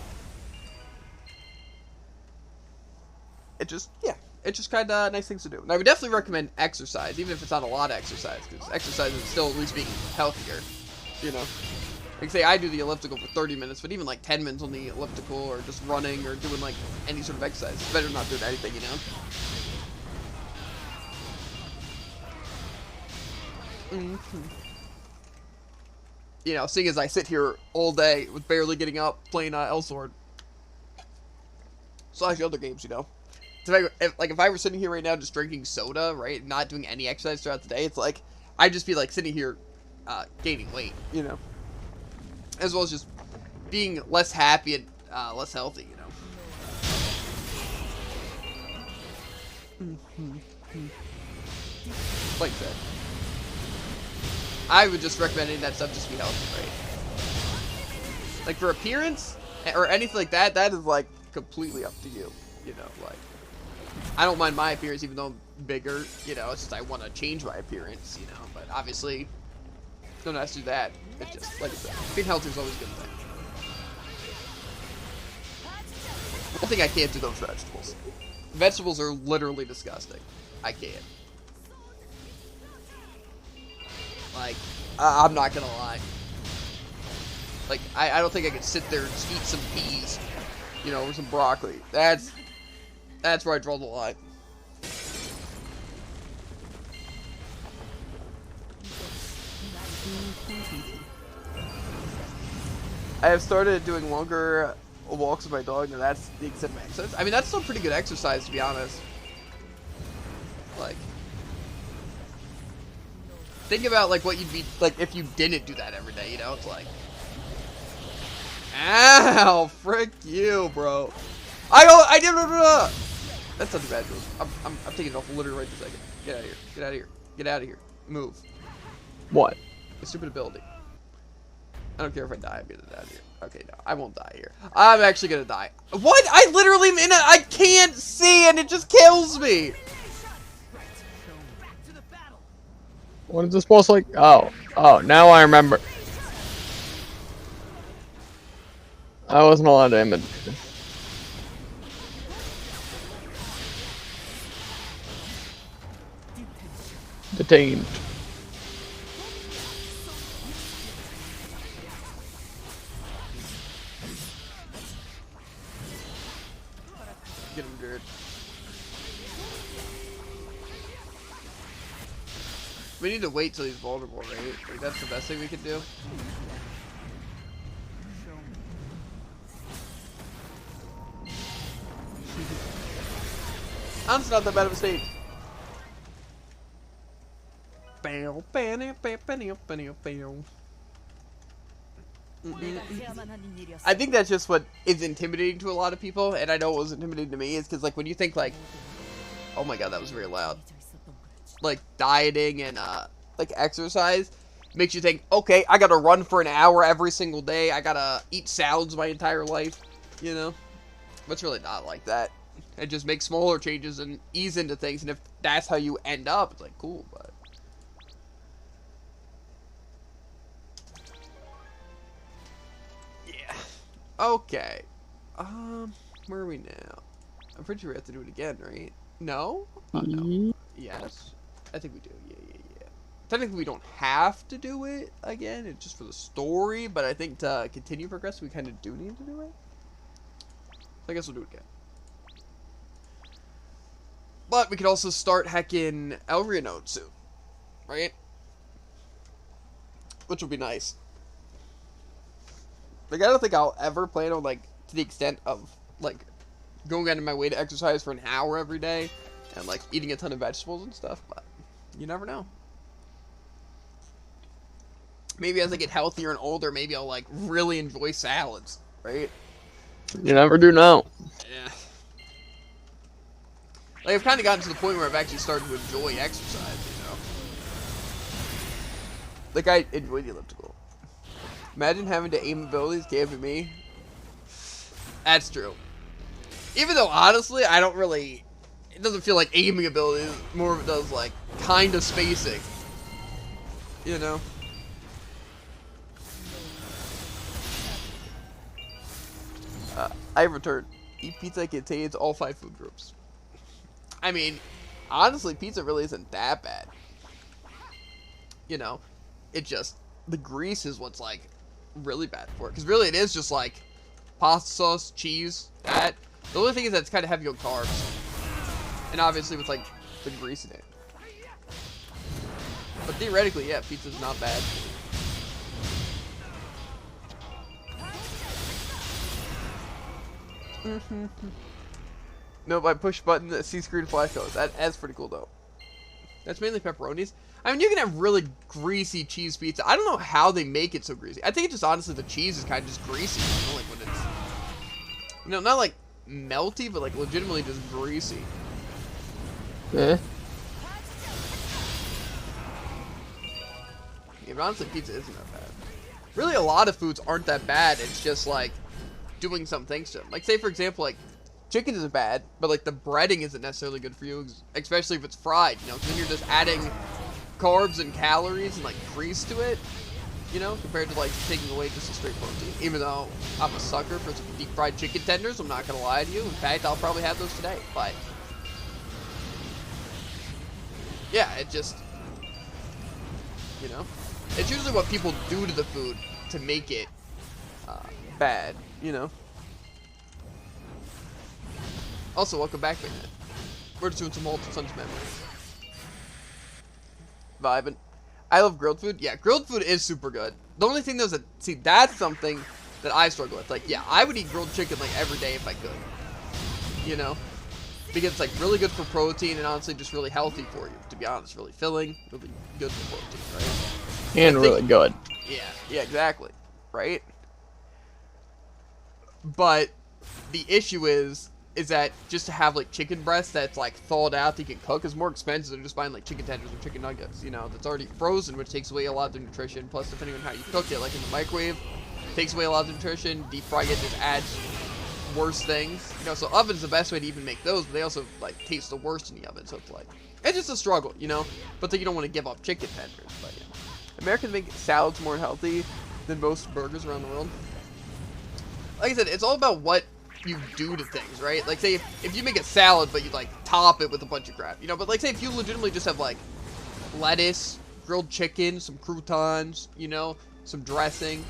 It just, yeah, it's just kind of nice things to do. And I would definitely recommend exercise, even if it's not a lot of exercise, because exercise is still at least being healthier, you know. Like say I do the elliptical for 30 minutes, but even like 10 minutes on the elliptical or just running or doing like any sort of exercise, it's better than not doing anything, you know. You know, seeing as I sit here all day with barely getting up playing L-Sword. Slash other games, you know. So if I were sitting here right now just drinking soda, right, not doing any exercise throughout the day, it's like, I'd just be like sitting here gaining weight, you know. As well as just being less happy and less healthy, you know. Like I said, I would just recommend any of that stuff just to be healthy, right? Like for appearance or anything like that, that is like completely up to you, you know. Like I don't mind my appearance even though I'm bigger, you know. It's just I want to change my appearance, you know. But obviously, don't have to do that. It's just like I said, being healthy is always a good thing. One thing I can't do those vegetables. Vegetables are literally disgusting. I can't. Like, I'm not gonna lie. Like, I don't think I could sit there and just eat some peas, you know, or some broccoli. That's where I draw the line. I have started doing longer walks with my dog, and that's the extent of my exercise. I mean, that's still pretty good exercise, to be honest. Like, think about, like, what you'd be, like, if you didn't do that every day, you know? It's like, ow, frick you, bro. I did, that's not a bad move. I'm taking it off literally right this second. Get out of here. Get out of here. Get out of here. Move. What? A stupid ability. I don't care if I die, I'm gonna die here. Okay, no, I won't die here. I'm actually gonna die. What? I literally am in a, I can't see and it just kills me. What is this boss like? Oh, now I remember. I wasn't allowed to aim it. Detained. Get him, dude. We need to wait till he's vulnerable, right? Like, that's the best thing we can do. Honestly, not that bad of a stage. I think that's just what is intimidating to a lot of people, and I know it was intimidating to me, is because, like, when you think, like, oh my god, that was very loud. Like, dieting and, like, exercise makes you think, okay, I gotta run for an hour every single day, I gotta eat salads my entire life, you know? But it's really not like that. It just makes smaller changes and ease into things, and if that's how you end up, it's like, cool, but... yeah. Okay. Where are we now? I'm pretty sure we have to do it again, right? No? No. Yes. I think we do. Yeah. Technically, we don't have to do it again. It's just for the story, but I think to continue progressing, we kind of do need to do it. So I guess we'll do it again. But we could also start hacking Elria Node soon, right? Which would be nice. Like, I don't think I'll ever plan on, like, to the extent of, like, going out of my way to exercise for an hour every day and, like, eating a ton of vegetables and stuff, but you never know. Maybe as I get healthier and older, maybe I'll, like, really enjoy salads, right? You never do know. Yeah. Like, I've kind of gotten to the point where I've actually started to enjoy exercise, you know? Like, I enjoy the elliptical. Imagine having to aim abilities gave to me. That's true. Even though, honestly, I don't really... It doesn't feel like aiming abilities. More of it does, like, kind of spacing. You know? I returned. Eat pizza contains all 5 food groups. I mean, honestly, pizza really isn't that bad. You know? It just... The grease is what's, like, really bad for it. Because really, it is just, like, pasta sauce, cheese, that. The only thing is that it's kind of heavy on carbs. And obviously with, like, the grease in it. But theoretically, yeah, pizza's not bad. Nope, I push button, the C-screen flash goes. That's pretty cool, though. That's mainly pepperonis. I mean, you can have really greasy cheese pizza. I don't know how they make it so greasy. I think it's just, honestly, the cheese is kind of just greasy. You know, like, when it's... You know, not, like, melty, but, like, legitimately just greasy. Eh? Yeah, but honestly, pizza isn't that bad. Really, a lot of foods aren't that bad. It's just, like, doing some things to them. Like, say, for example, like, chicken isn't bad, but, like, the breading isn't necessarily good for you, especially if it's fried, you know, because then you're just adding carbs and calories and, like, grease to it, you know, compared to, like, taking away just a straight protein. Even though I'm a sucker for some deep-fried chicken tenders, I'm not going to lie to you. In fact, I'll probably have those today, but... Yeah, it just... You know? It's usually what people do to the food to make it bad, you know? Also, welcome back, man. We're just doing some Multiple Sons memories. Vibing. I love grilled food. Yeah, grilled food is super good. The only thing though is that, see, that's something that I struggle with. Like, yeah, I would eat grilled chicken, like, every day if I could. You know? Because it's, like, really good for protein and honestly just really healthy for you. To be honest, really filling, really good for protein, right? And really good. Yeah, exactly. Right? But the issue is that just to have, like, chicken breast that's, like, thawed out that you can cook is more expensive than just buying, like, chicken tenders or chicken nuggets, you know, that's already frozen, which takes away a lot of the nutrition. Plus, depending on how you cook it, like in the microwave, takes away a lot of the nutrition. Deep frying it just adds worse things, you know. So oven's the best way to even make those, but they also, like, taste the worst in the oven. So it's like, it's just a struggle, you know. But then you don't want to give up chicken tenders. But yeah, Americans make salads more healthy than most burgers around the world. Like I said, it's all about what you do to things, right? Like, say if you make a salad, but you, like, top it with a bunch of crap, you know. But, like, say if you legitimately just have, like, lettuce, grilled chicken, some croutons, you know, some dressing,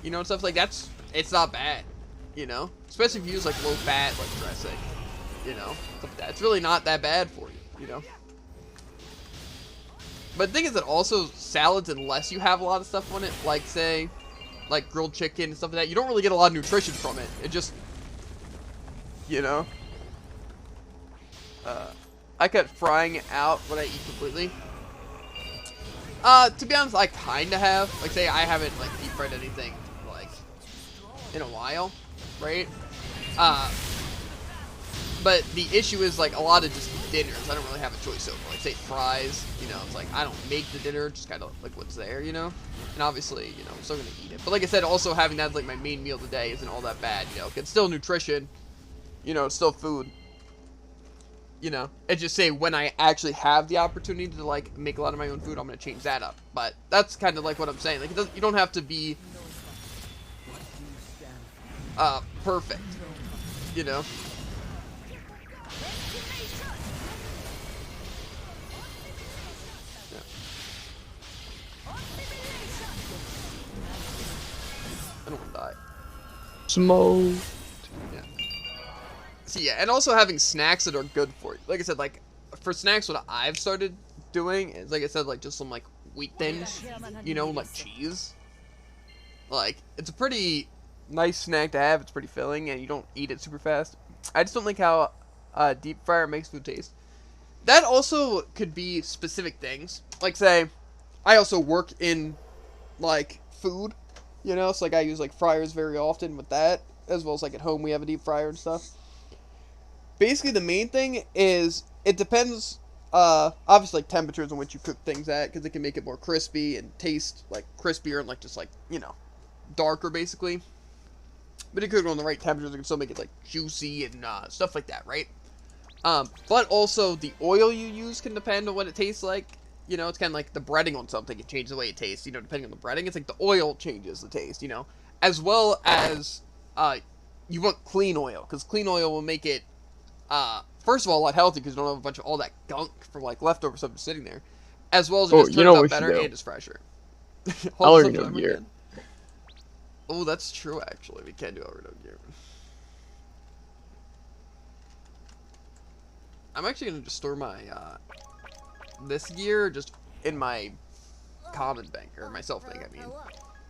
you know, and stuff like that's, it's not bad, you know, especially if you use, like, low fat, like, dressing, you know, stuff like that. It's really not that bad for you, you know. But the thing is that also salads, unless you have a lot of stuff on it, like, say, like grilled chicken and stuff like that, you don't really get a lot of nutrition from it. It just, you know, I cut frying out what I eat completely. To be honest, I kind of have. Like, say I haven't, like, deep fried anything, like, in a while, right? But the issue is, like, a lot of just dinners, I don't really have a choice over. Like, say fries, you know, it's like, I don't make the dinner, just kind of, like, what's there, you know? And obviously, you know, I'm still gonna eat it. But like I said, also having that as, like, my main meal today isn't all that bad, you know? It's still nutrition, you know, it's still food. You know, and just say when I actually have the opportunity to, like, make a lot of my own food, I'm gonna change that up. But that's kind of like what I'm saying. Like, it doesn't, you don't have to be perfect, you know. Yeah. I don't want to die. Smoke. Yeah. So yeah, and also having snacks that are good for you. Like I said, like, for snacks, what I've started doing is, like I said, like, just some, like, wheat thins, you know, like cheese. Like, it's a pretty nice snack to have. It's pretty filling, and you don't eat it super fast. I just don't like how deep fryer makes food taste. That also could be specific things. Like, say, I also work in, like, food, you know, so, like, I use, like, fryers very often with that, as well as, like, at home we have a deep fryer and stuff. basically the main thing is it depends, obviously like temperatures in which you cook things at, because it can make it more crispy and taste like crispier and like just like, you know, darker basically. But you cook it on the right temperatures, it can still make it like juicy and stuff like that, right? But also the oil you use can depend on what it tastes like. You know, it's kind of like the breading on something can change the way it tastes. You know, depending on the breading, it's like the oil changes the taste. You know, as well as you want clean oil, because clean oil will make it first of all a lot healthier because you don't have a bunch of all that gunk from like leftover stuff sitting there, as well as it Oh, just you turns know what out we should better do? and is fresher. I'll Hold already the know timer gear. again. Oh, that's true. Actually, we can do overload gear. I'm actually gonna just store my this gear just in my common bank or my self bank. I mean,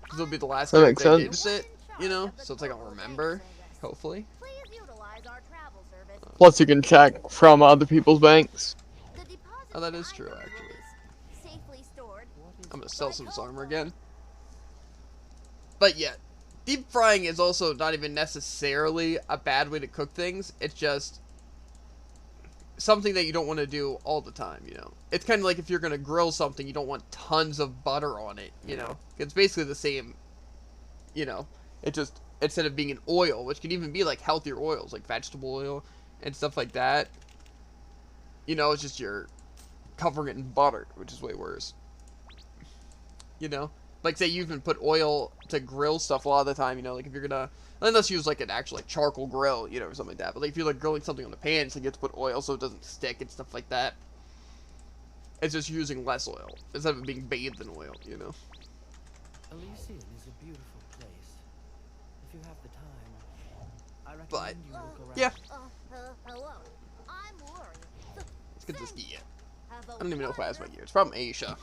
because it'll be the last That gear makes that sense. gives it. You know, so it's like I'll remember. Hopefully. Please utilize our travel service. Plus, you can check from other people's banks. The deposit Oh, that is item true, will actually. be safely stored. I'm gonna sell some of this armor again. But yeah, deep frying is also not even necessarily a bad way to cook things. It's just something that you don't want to do all the time, you know. It's kind of like if you're going to grill something, you don't want tons of butter on it, you know. It's basically the same, you know. It just, instead of being an oil, which can even be like healthier oils, like vegetable oil and stuff like that, you know, it's just you're covering it in butter, which is way worse. You know? Like, say you even put oil to grill stuff a lot of the time, you know, like if you're gonna, unless you use like an actual like charcoal grill, you know, or something like that. But like if you're like grilling something on the pan, so you get to put oil so it doesn't stick and stuff like that. It's just using less oil instead of it being bathed in oil, you know. Elysian is a beautiful place. If you have the time, I But recommend you look around. yeah, Hello. I'm Lori. let's get this gear. Have a I don't even know if I has my gear. It's from Asia.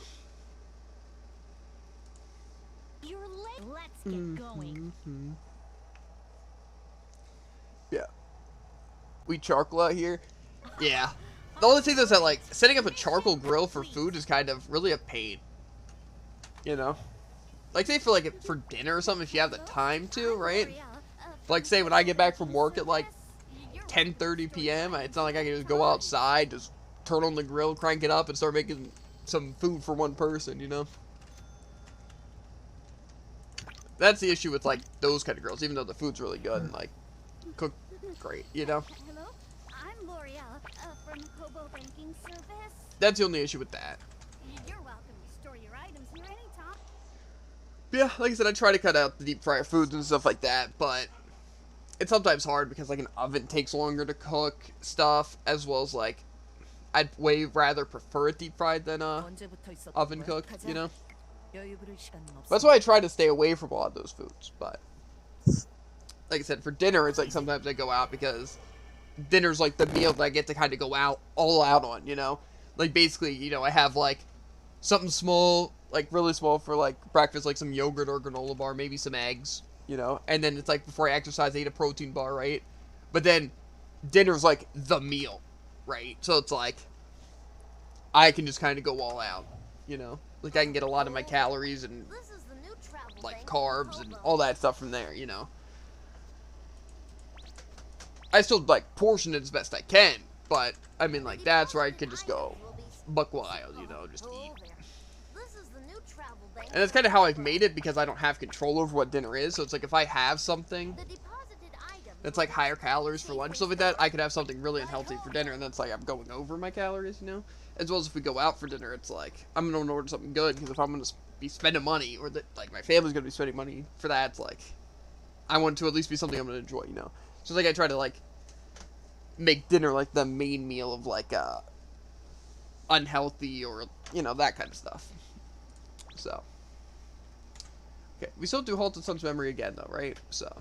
You're late. Let's get going. Yeah. We charcoal out here. Yeah. The only thing is that like setting up a charcoal grill for food is kind of really a pain. You know, like say for like for dinner or something if you have the time to, right? Like say when I get back from work at like 10:30 p.m. It's not like I can just go outside, just turn on the grill, crank it up, and start making some food for one person. You know. That's the issue with like those kind of grills, even though the food's really good and like cooked great, you know. Hello. I'm L'Oreal from Kobo Banking Service. That's the only issue with that. You're welcome to store your items here anytime. Yeah, like I said, I try to cut out the deep fryer foods and stuff like that, but it's sometimes hard because like an oven takes longer to cook stuff, as well as like I'd way rather prefer it deep fried than oven cooked, you know. That's why I try to stay away from a lot of those foods. But like I said, for dinner, it's like sometimes I go out because dinner's like the meal that I get to kind of go out all out on, you know. Like basically, you know, I have like something small, like really small for like breakfast, like some yogurt or granola bar, maybe some eggs, you know. And then it's like before I exercise, I eat a protein bar, right? But then dinner's like the meal, right? So it's like I can just kind of go all out, you know. Like I can get a lot of my calories and This is the new travel like bank carbs and Kobo. all that stuff from there, you know. I still like portion it as best I can, but I mean like that's where I can just go buck wild, you know, just eat. This is the new travel bank. And that's kind of how I've made it because I don't have control over what dinner is. So it's like if I have something The deposited items that's like higher calories for lunch, stuff like that, I could have something really unhealthy for dinner, and that's like I'm going over my calories, you know. As well as if we go out for dinner, it's like I'm gonna order something good because if I'm gonna be spending money, or that like my family's gonna be spending money for that, it's like I want to at least be something I'm gonna enjoy, you know. So it's like I try to like make dinner like the main meal of like unhealthy or you know that kind of stuff. So okay, we still do Halted Sun's memory again though, right? So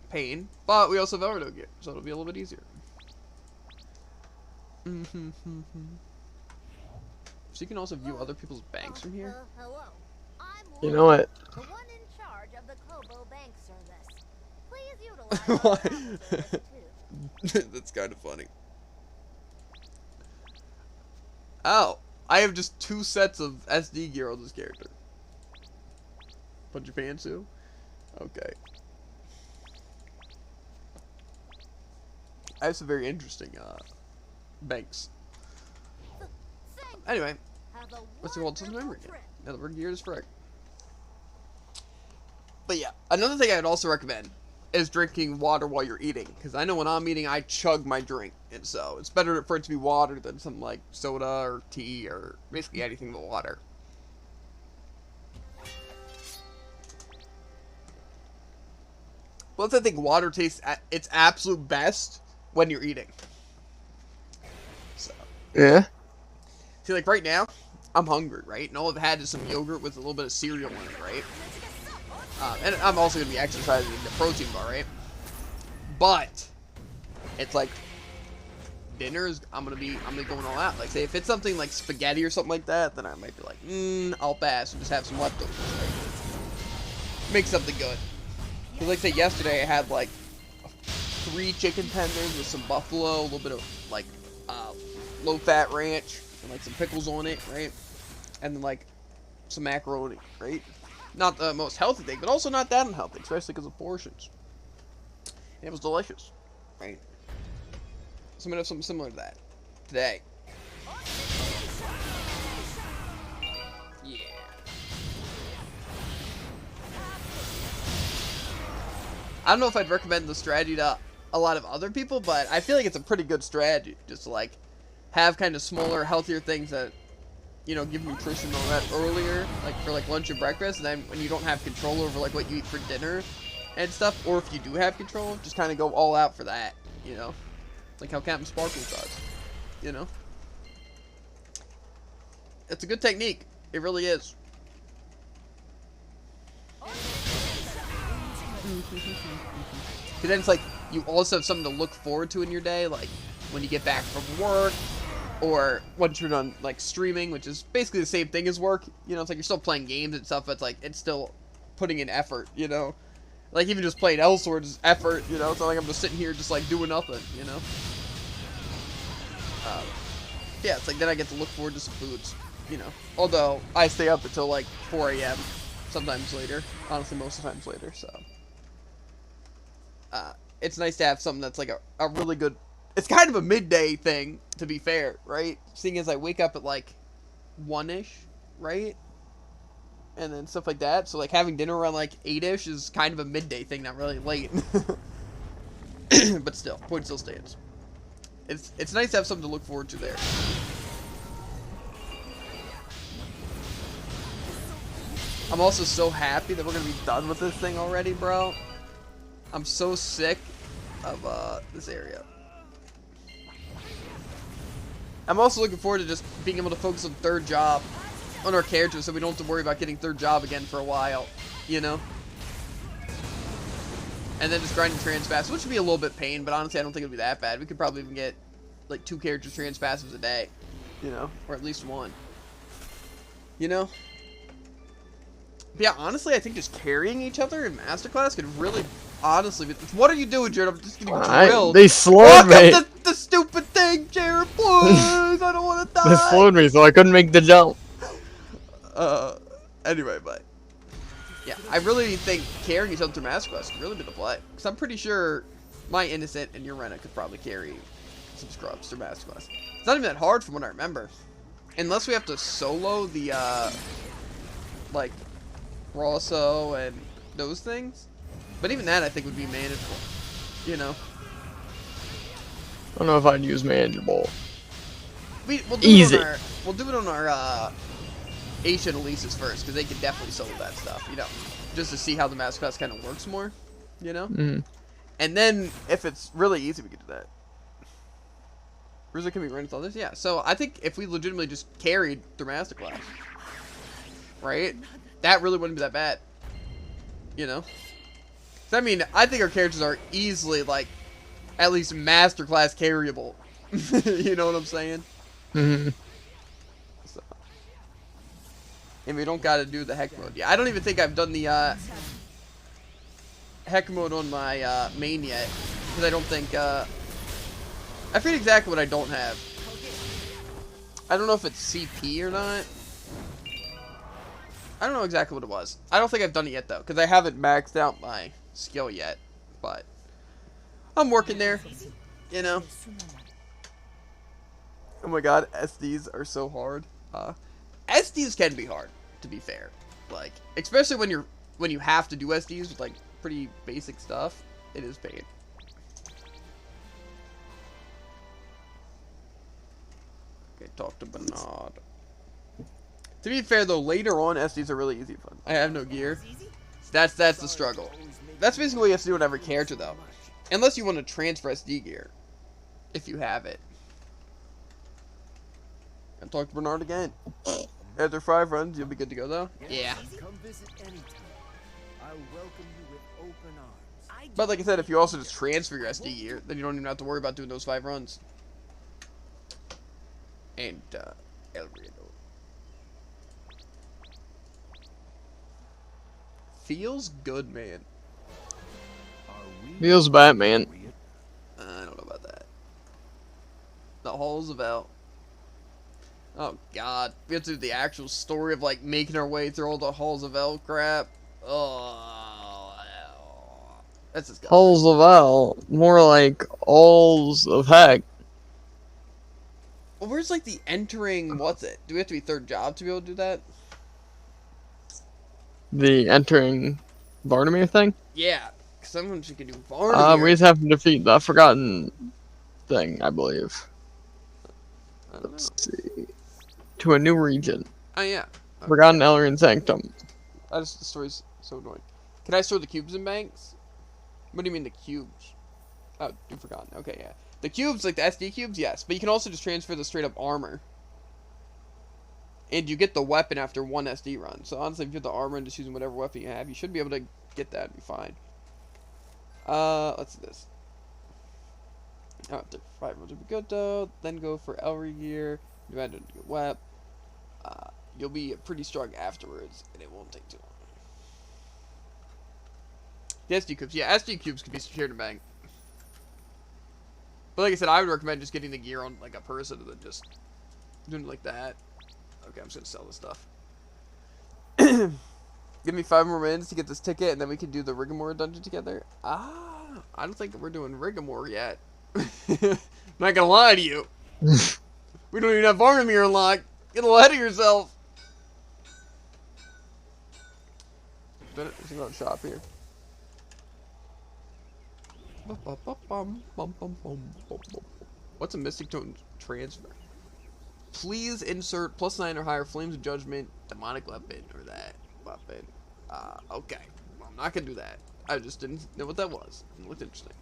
pain, but we also have Everdo gear, so it'll be a little bit easier. So you can also view other people's banks from here. Hello. I'm You know what? the one in charge of the Kobo Bank Service. Please utilize our travel service too. That's kind of funny. Oh, I have just 2 sets of SD gear on this character. Put your pants too? Okay. I have some very interesting banks. Thank Anyway, Have a let's see what else wonderful memory. trip. Now that we're geared as frick. But yeah, another thing I would also recommend is drinking water while you're eating, because I know when I'm eating, I chug my drink, and so it's better for it to be water than something like soda or tea or basically anything but water. Plus, I think water tastes at its absolute best when you're eating. So, Yeah. see, like right now, I'm hungry, right? And all I've had is some yogurt with a little bit of cereal in it, right? And I'm also gonna be exercising the protein bar, right? But it's like dinners. I'm gonna be going all out. Like, say if it's something like spaghetti or something like that, then I might be like, I'll pass and just have some leftovers. Right? Make something good. Cause like say yesterday, I had like 3 chicken tenders with some buffalo, a little bit of like low-fat ranch, and like some pickles on it, right? And then like some macaroni, right? Not the most healthy thing, but also not that unhealthy, especially because of portions. And it was delicious, right? So I'm gonna have something similar to that today. Yeah. I don't know if I'd recommend the strategy to a lot of other people, but I feel like it's a pretty good strategy. Just to, like, have kind of smaller, healthier things that, you know, give nutrition and all that earlier, like for like lunch and breakfast, and then when you don't have control over like what you eat for dinner and stuff, or if you do have control, just kind of go all out for that, you know, like how Captain Sparkles does, you know. It's a good technique. It really is. Because then it's like you also have something to look forward to in your day, like when you get back from work, or once you're done like streaming, which is basically the same thing as work. You know, it's like you're still playing games and stuff, but it's like it's still putting in effort. You know, like even just playing Elsword is effort. You know, it's not like I'm just sitting here just like doing nothing. You know. Yeah, it's like then I get to look forward to some foods. You know, although I stay up until like 4 a.m. sometimes later. Honestly, most of the times later. So. It's nice to have something that's like a really good, it's kind of a midday thing, to be fair, right? Seeing as I wake up at like 1-ish, right? And then stuff like that. So like having dinner around like 8-ish is kind of a midday thing, not really late. But still, point still stands. It's nice to have something to look forward to there. I'm also so happy that we're gonna be done with this thing already, bro. I'm so sick of this area. I'm also looking forward to just being able to focus on third job on our characters so we don't have to worry about getting third job again for a while, you know? And then just grinding trans passives, which would be a little bit pain, but honestly I don't think it'd be that bad. We could probably even get like 2 character trans passives a day, you know? Or at least 1. You know? But yeah, honestly I think just carrying each other in Masterclass could really... Honestly, what are you doing, Jared? I'm just getting drilled. They slowed me. The stupid thing, Jared, please. I don't want to die. They slowed me, so I couldn't make the jump. Anyway, but yeah, I really think carrying each other through Masterclass could really be the play. Because I'm pretty sure my Innocent and your Rena could probably carry some scrubs through Masterclass. It's not even that hard from what I remember. Unless we have to solo the, like, Rosso and those things. But even that, I think, would be manageable. You know? I don't know if I'd use manageable. We'll do Easy. We'll do it on our, Aisha and Elise's first, because they can definitely solo that stuff, you know? Just to see how the Masterclass kind of works more, you know? Mm. And then, if it's really easy, we can do that. Rizzo can be running with others? Yeah, so I think if we legitimately just carried through Masterclass, right? That really wouldn't be that bad. You know? I mean, I think our characters are easily, like, at least Masterclass carryable. You know what I'm saying? Mm-hmm. So. And we don't gotta do the heck mode. Yeah, I don't even think I've done the, heck mode on my, main yet. Because I don't think, I forget exactly what I don't have. I don't know if it's CP or not. I don't know exactly what it was. I don't think I've done it yet, though. Because I haven't maxed out my skill yet, but I'm working there. You know? Oh my god, SDs are so hard. SDs can be hard, to be fair. Like, especially when you have to do SDs with like pretty basic stuff, it is pain. Okay, talk to Bernard. To be fair though, later on SDs are really easy fun. I have no gear. That's the struggle. That's basically what you have to do in every character though. Unless you want to transfer SD gear. If you have it. And talk to Bernard again. After 5 runs, you'll be good to go though? Yeah. Come visit anytime. I'll welcome you with open arms. But like I said, if you also just transfer your SD gear, then you don't even have to worry about doing those 5 runs. And, El Rito. Feels good, man. Feels Batman. I don't know about that. The Halls of El. Oh god, we have to do the actual story of like making our way through all the Halls of El crap. Oh, that's disgusting. Halls of El. More like Halls of Heck. Well, where's like the entering? What's it? Do we have to be 3rd job to be able to do that? The entering Varnamir thing? Yeah, sometimes you can do Varnamir. We just have to defeat the Forgotten thing, I believe. I don't know. Let's see. To a new region. Oh yeah. Okay. Forgotten Elrian Sanctum. The story's so annoying. Can I store the cubes in banks? What do you mean the cubes? Oh, you forgotten. Okay, yeah. The cubes, like the SD cubes, yes. But you can also just transfer the straight up armor. And you get the weapon after 1 SD run. So honestly, if you get the armor and just using whatever weapon you have, you should be able to get that and be fine. Let's do this. Oh, 5 runs would be good though. Then go for Elry gear. You had to get web. You'll be pretty strong afterwards, and it won't take too long. The SD cubes, yeah, SD cubes can be secured in bank. But like I said, I would recommend just getting the gear on like a person and then just doing it like that. Okay, I'm just gonna sell this stuff. Give me 5 more minutes to get this ticket, and then we can do the Riggamore dungeon together. I don't think we're doing Riggamore yet. I'm not gonna lie to you. We don't even have Varnamir unlocked. Get a little ahead of yourself. There's another shop here. What's a Mystic Tone transfer? Please insert +9 or higher Flames of Judgment, Demonic Weapon, or that weapon. Okay. Well, I'm not gonna do that. I just didn't know what that was. It looked interesting.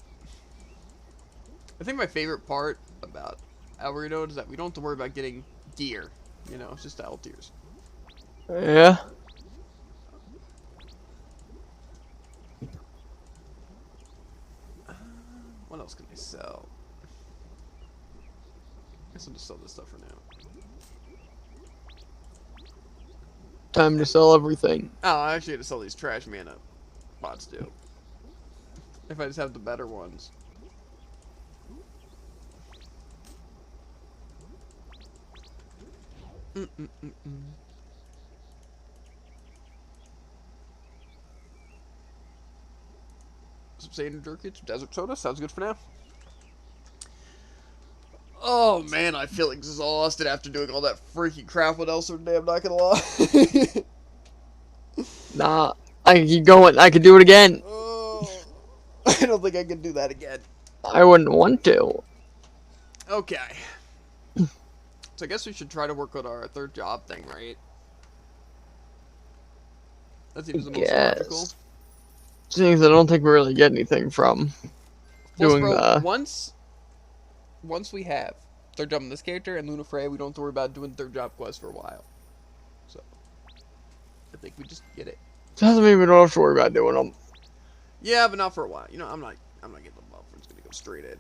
I think my favorite part about El Rito is that we don't have to worry about getting gear. You know, it's just L tiers. Yeah. What else can I sell? I guess I'll just sell this stuff for now. Time to sell everything. Oh, I actually had to sell these trash mana pots too. If I just have the better ones. Some Satan Jerkage, Desert Soda, sounds good for now. Oh man, I feel exhausted after doing all that freaking crap with Elser today, I'm not gonna lie. Nah, I can keep going. I can do it again. Oh, I don't think I can do that again. I wouldn't want to. Okay. So I guess we should try to work on our 3rd job thing, right? That seems the most logical. Seems I don't think we really get anything from doing bro, the... Once we have 3rd job on this character and Luna Freya, we don't have to worry about doing 3rd job quests for a while. So, I think we just get it. Doesn't mean we don't have to worry about doing them. Yeah, but not for a while. You know, I'm not getting the buff. We're just gonna go straight in.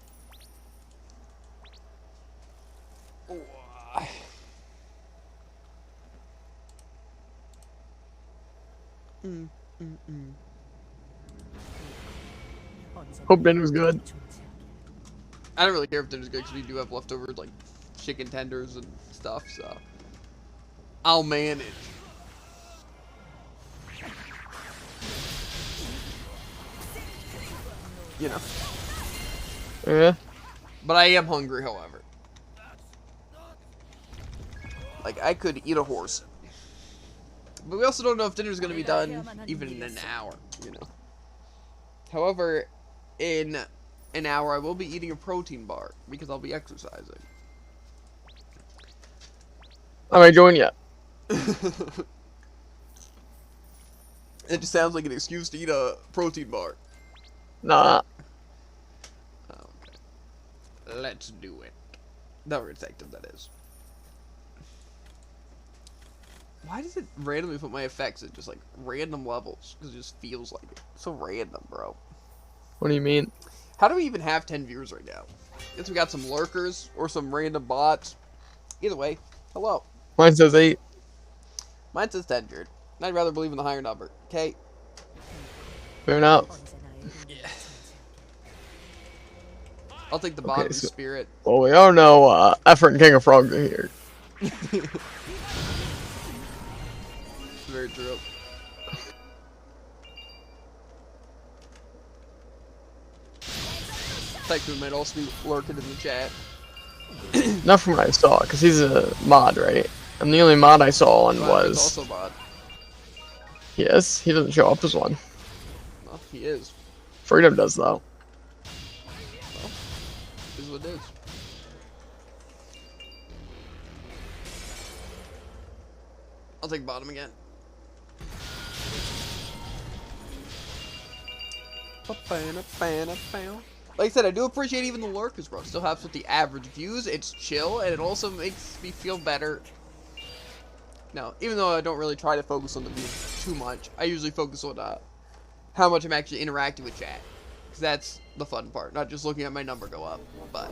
Hope dinner's good. I don't really care if dinner's good because we do have leftover like chicken tenders and stuff, so I'll manage. You know. Yeah. But I am hungry, however. Like, I could eat a horse. But we also don't know if dinner's going to be done even in an hour, you know. However, in an hour, I will be eating a protein bar because I'll be exercising. I might join you. It just sounds like an excuse to eat a protein bar. Nah. Okay. Let's do it. The detective, that is. Why does it randomly put my effects at just like random levels? Because it just feels like it. It's so random, bro. What do you mean? How do we even have 10 viewers right now? Guess we got some lurkers or some random bots. Either way, hello. Mine says 8. Mine says 10, Jared. And I'd rather believe in the higher number. Okay? Fair enough. Yeah. I'll take the bottom so- spirit. Well, we all know Effort and King of Frogs are here. Very true. Tycoon might also be lurking in the chat. Not from what I saw, because he's a mod, right? And the only mod I saw on He's was... also bot. Yes, he doesn't show up as one. Well, he is. Freedom does, though. Well, is what it is. I'll take bottom again. Like I said, I do appreciate even the lurkers, bro. Still helps with the average views. It's chill, and it also makes me feel better. Now, even though I don't really try to focus on the views too much, I usually focus on how much I'm actually interacting with chat. Because that's the fun part, not just looking at my number go up. But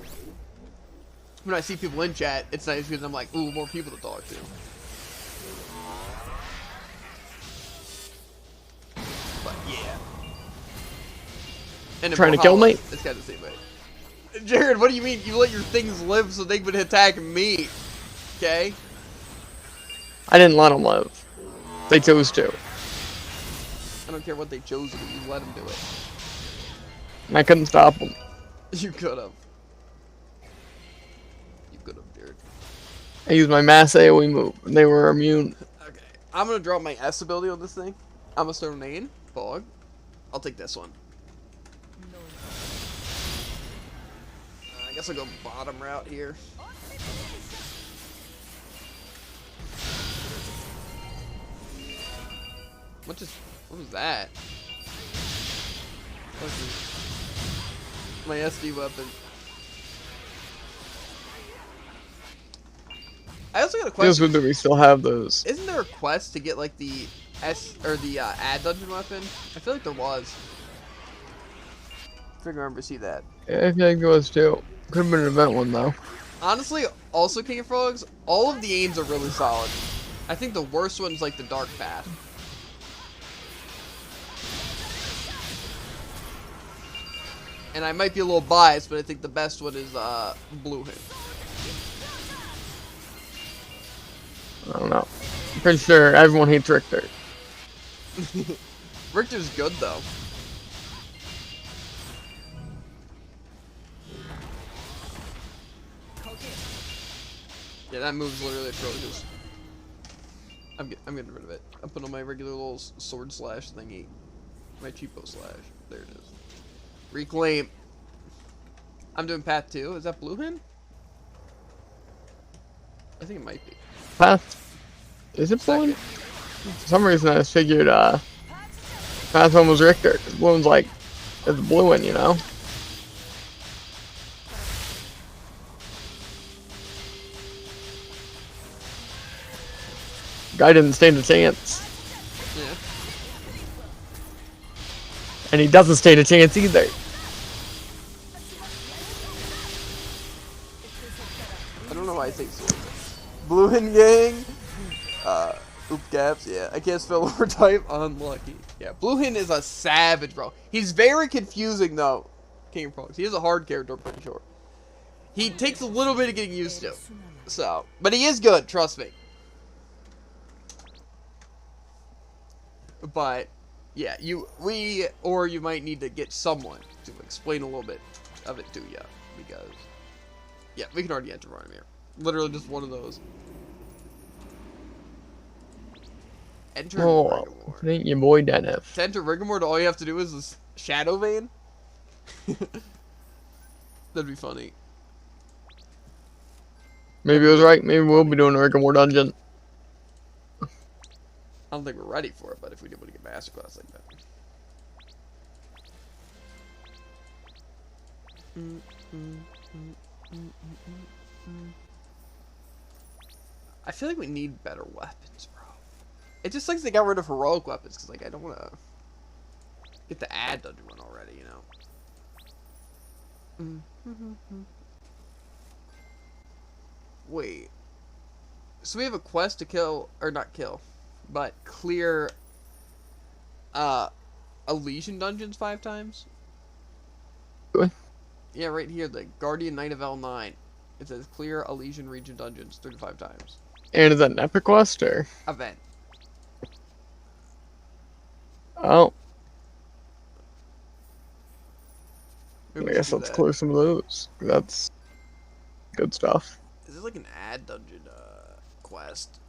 when I see people in chat, it's nice because I'm like, ooh, more people to talk to. But yeah. And Trying to kill me? It's kind of the same way. Jared, what do you mean? You let your things live so they would attack me? Okay? I didn't let them live. They chose to. I don't care what they chose to do. You let them do it. And I couldn't stop them. You could have. You could have, Jared. I used my mass AoE move, and they were immune. Okay. I'm going to drop my S ability on this thing. I'm going to start main. Fog. I'll take this one. I guess I'll go bottom route here. What was that? My SD weapon. I also got a Feels question. good that we still have those. Isn't there a quest to get like the ad dungeon weapon? I feel like there was. I remember to see that. Yeah, I think it was too. Could have been an event one though. Honestly, also King of Frogs, all of the aims are really solid. I think the worst one's like the Dark Path. And I might be a little biased, but I think the best one is Blue Hit. I don't know. I'm pretty sure everyone hates Richter. Richter's good though. Yeah, that move's literally atrocious. I'm getting rid of it. I'm putting on my regular little sword slash thingy. My cheapo slash. There it is. Reclaim. I'm doing path 2. Is that Blue Hen? I think it might be. Path? Is it Blue one? For some reason I just figured Path 1 was Richter. Blue one's like, it's Blue one, you know? Guy didn't stand a chance. Yeah. And he doesn't stand a chance either. I don't know why I say sword. Blue Hen gang. Oop caps. Yeah, I can't spell overtype. Unlucky. Yeah, Blue Hen is a savage, bro. He's very confusing though. King of Frogs. He is a hard character, I'm pretty sure. He takes a little bit of getting used to. So, but he is good. Trust me. But yeah, you might need to get someone to explain a little bit of it to you, because Yeah, we can already enter Varnamir. Literally just one of those. Enter Oh, Riggamore. thank you, boy, Dennis. To enter Riggamore, all you have to do is this Shadow Vein. That'd be funny. Maybe it was right. Maybe we'll be doing a Riggamore dungeon. I don't think we're ready for it, but if we did want to get Masterclass like that. I feel like we need better weapons, bro. It just sucks they got rid of heroic weapons, because, like, I don't want to get the ad dungeon one already, you know? Wait. So we have a quest to kill, or not kill, but clear, Elysian dungeons 5 times? What? Yeah, right here, the Guardian Knight of L9. It says clear Elysian region dungeons 35 times. And is that an epic quest or? Event. Oh, Maybe I we guess should do let's that. clear some of those. That's good stuff. Is this like an ad dungeon, quest?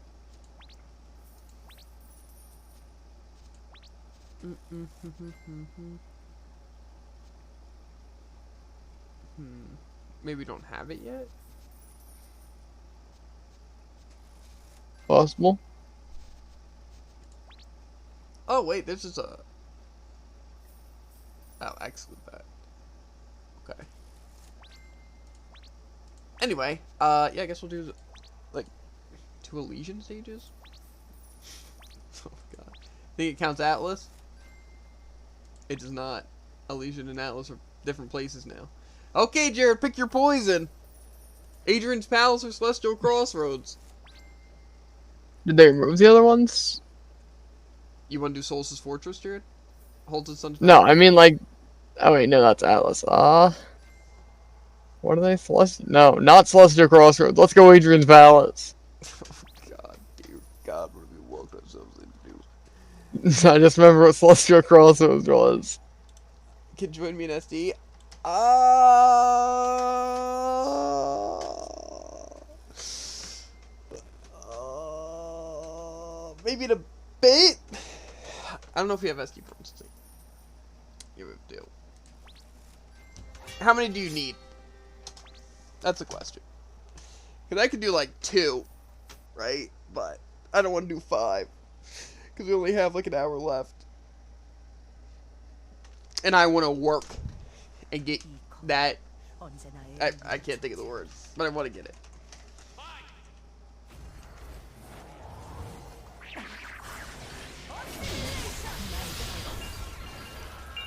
Maybe we don't have it yet? Possible. Oh, wait, this is a... Oh, exclude that. Okay. Anyway, yeah, I guess we'll do, like, 2 Elysian stages? Oh, God. Think it counts Atlas? It does not. Elysian and Atlas are different places now. Okay, Jared, pick your poison! Adrian's Palace or Celestial Crossroads? Did they remove the other ones? You want to do Solace's Fortress, Jared? Holton's Sun's No, I mean like. Oh wait, no, that's Atlas. What are they? Celestial? No, not Celestial Crossroads. Let's go Adrian's Palace. Oh, God, dear God, what have we walked ourselves into? I just remember what Celestial Crossroads was. Can you join me in SD? Maybe in a bit? I don't know if we have SD processing. Yeah, we do. How many do you need? That's a question. Because I could do like 2, right? But I don't want to do 5. Because we only have like an hour left. And I want to work and get that. I can't think of the word, but I want to get it.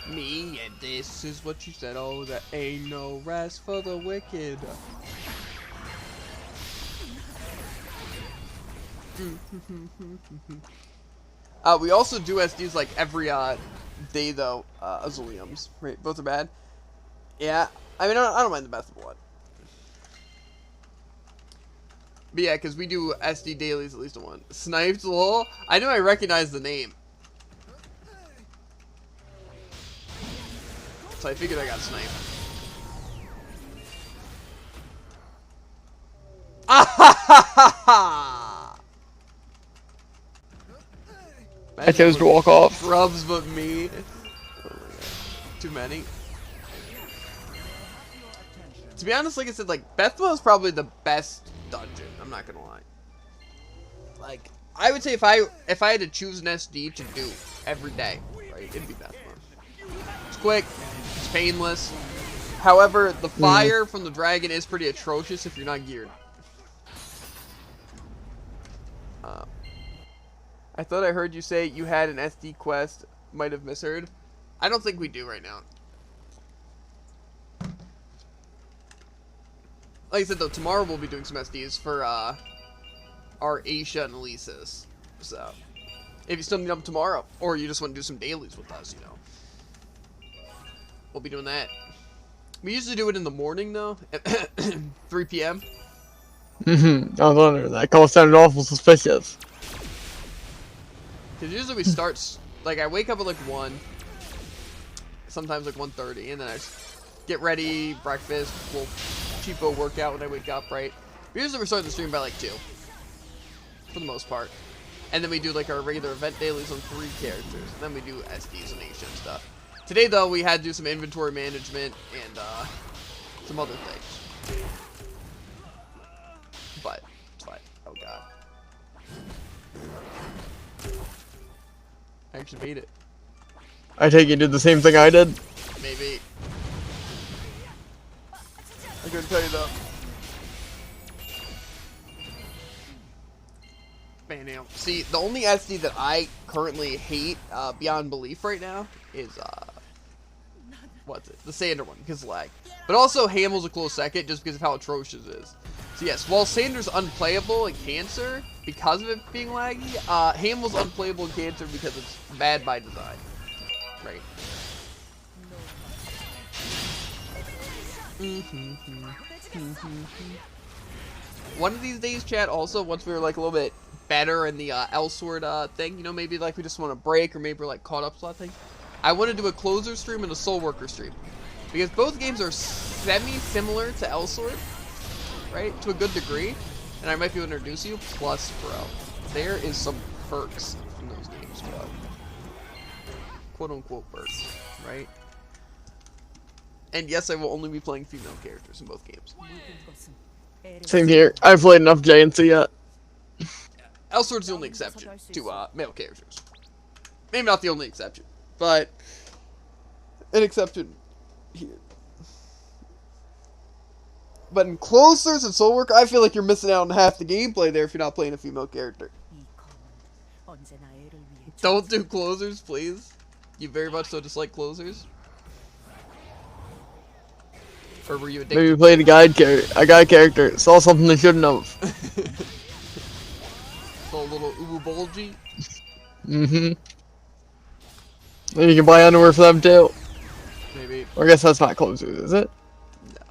Me and this is what you said. Oh, there ain't no rest for the wicked. We also do SDs like every day though. Azuliums, right? Both are bad. Yeah, I mean I don't mind the best one. But yeah, because we do SD dailies at least one. Sniped lol. I know I recognize the name. So I figured I got sniped. I chose to walk off. Rubs but me. Oh my God. Too many. To be honest, like I said, like Bethmo is probably the best dungeon. I'm not gonna lie. Like I would say if I had to choose an SD to do every day, right, it'd be Bethmo. It's quick, it's painless. However, the fire from the dragon is pretty atrocious if you're not geared. I thought I heard you say you had an SD quest. Might have misheard. I don't think we do right now. Like I said though, tomorrow we'll be doing some SDs for our Aisha and Elises. So, if you still need them tomorrow, or you just want to do some dailies with us, you know, we'll be doing that. We usually do it in the morning though, at 3 p.m. I was wondering. That call sounded awful suspicious. Because usually we start, like, I wake up at, like, 1, sometimes, like, 1:30, and then I just get ready, breakfast, we'll cheapo workout when I wake up, right? Usually we're starting the stream by like 2, for the most part. And then we do like our regular event dailies on 3 characters. And then we do SDs and HM stuff. Today though, we had to do some inventory management and some other things. But it's fine. Oh god. I actually beat it. I take you did the same thing I did. Maybe. I couldn't tell you though. Man, damn. See, the only SD that I currently hate beyond belief right now is what's it? The Sander one, because lag. But also Hamel's a close second just because of how atrocious it is. So yes, while Sander's unplayable in Cancer because of it being laggy, Hamel's unplayable in Cancer because it's bad by design. Right. One of these days, chat, also, once we were like a little bit better in the Elsword thing, you know, maybe like we just want to break or maybe we're like caught up to that thing, I want to do a closer stream and a soul worker stream. Because both games are semi-similar to Elsword, right, to a good degree, and I might be able to introduce you. Plus, bro, there is some perks in those games, bro. Quote-unquote perks, right? And yes, I will only be playing female characters in both games. Same here. I've played enough JNC yet. Elsword's the only exception to male characters. Maybe not the only exception, but an exception here. But in Closers and Soul Worker, I feel like you're missing out on half the gameplay there if you're not playing a female character. Don't do Closers, please. You very much so dislike Closers. Or were you addicted? Maybe played a guide character, saw something they shouldn't have. Saw a little ubu bulgy. Mm-hmm. Then you can buy underwear for them too. Maybe. Or I guess that's not Closers, is it? No.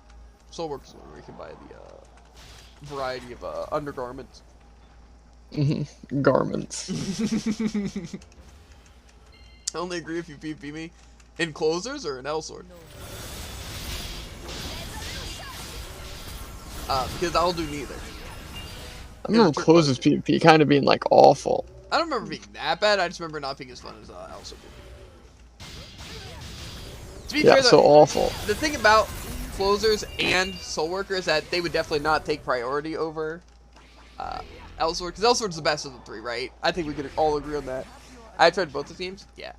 Soul Workers is where you can buy the variety of undergarments. Mm-hmm. Garments. I only agree if you PvP me. In Closers or in Elsword? Because I'll do neither. I remember Closers PvP kind of being like awful. I don't remember being that bad. I just remember not being as fun as Elsword. To be fair, so awful. The thing about Closers and Soul Worker is that they would definitely not take priority over Elsword, because Elsword's the best of the 3, right? I think we could all agree on that. I tried both the teams. Yeah.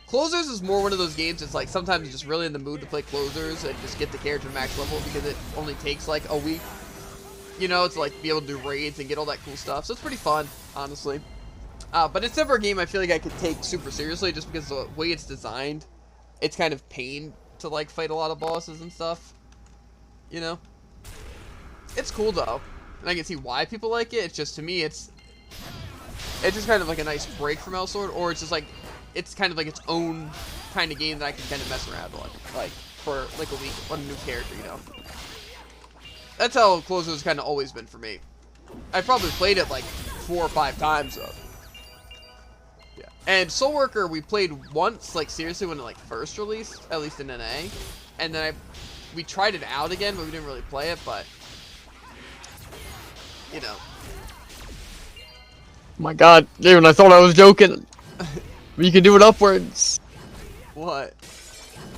Closers is more one of those games that's like sometimes you're just really in the mood to play Closers and just get the character max level because it only takes like a week. You know, to like be able to do raids and get all that cool stuff. So it's pretty fun, honestly. But it's never a game I feel like I could take super seriously just because the way it's designed. It's kind of pain to like fight a lot of bosses and stuff. You know? It's cool though. And I can see why people like it. It's just, to me, it's just kind of like a nice break from Elsword, or it's just like, it's kind of like its own kind of game that I can kind of mess around on, like, for like a week on a new character, you know? That's how Closers kind of always been for me. I probably played it like 4 or 5 times though. Yeah. And Soul Worker we played once, like seriously, when it like first released, at least in NA. And then we tried it out again, but we didn't really play it, but you know. My god, David, I thought I was joking. You can do it upwards. What?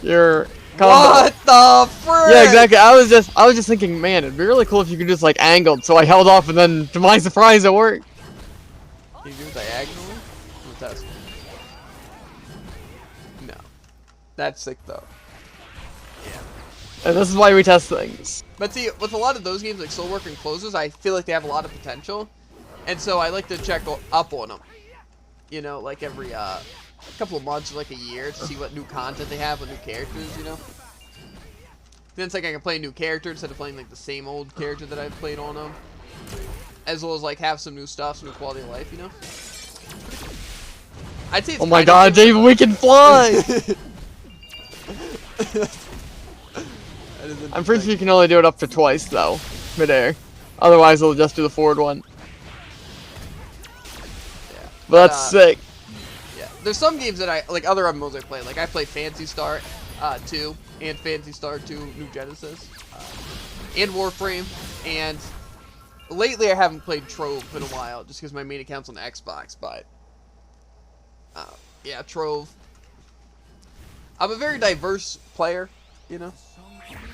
Your combo. What the frick? Yeah, exactly. I was just thinking, man, it'd be really cool if you could just like angled. So I held off, and then to my surprise, it worked. Can you do it diagonally? We'll test. No. That's sick though. Yeah. And this is why we test things. But see, with a lot of those games like Soul Worker and Closers, I feel like they have a lot of potential, and so I like to check up on them. You know, like every couple of months or like a year to see what new content they have with new characters, you know? Then it's like I can play a new character instead of playing like the same old character that I've played on them. As well as like have some new stuff, some new quality of life, you know? I'd say it's oh my god, David, we can fly! I'm pretty sure you can only do it up to twice though, midair. Otherwise it'll just do the forward one. Yeah. But that's sick. Yeah, there's some games that I like, other MMOs I play. Like I play Phantasy Star 2 and Phantasy Star 2 New Genesis. and Warframe, and lately I haven't played Trove in a while, just because my main account's on Xbox, but, yeah, Trove. I'm a very diverse player, you know?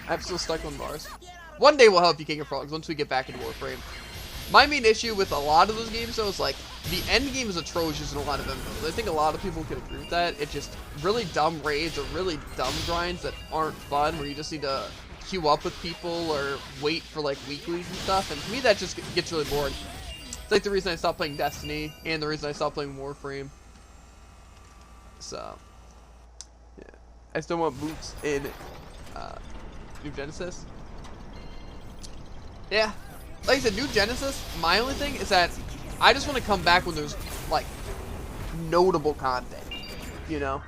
I'm still stuck on Mars. One day we'll help you, King of Frogs, once we get back into Warframe. My main issue with a lot of those games, though, is, like, the end game is atrocious in a lot of MMOs. I think a lot of people can agree with that. It's just really dumb raids or really dumb grinds that aren't fun, where you just need to queue up with people or wait for, like, weeklies and stuff. And to me, that just gets really boring. It's like the reason I stopped playing Destiny and the reason I stopped playing Warframe. So, yeah. I still want boots in New Genesis. Yeah. Like I said, New Genesis, my only thing is that I just want to come back when there's, like, notable content, you know?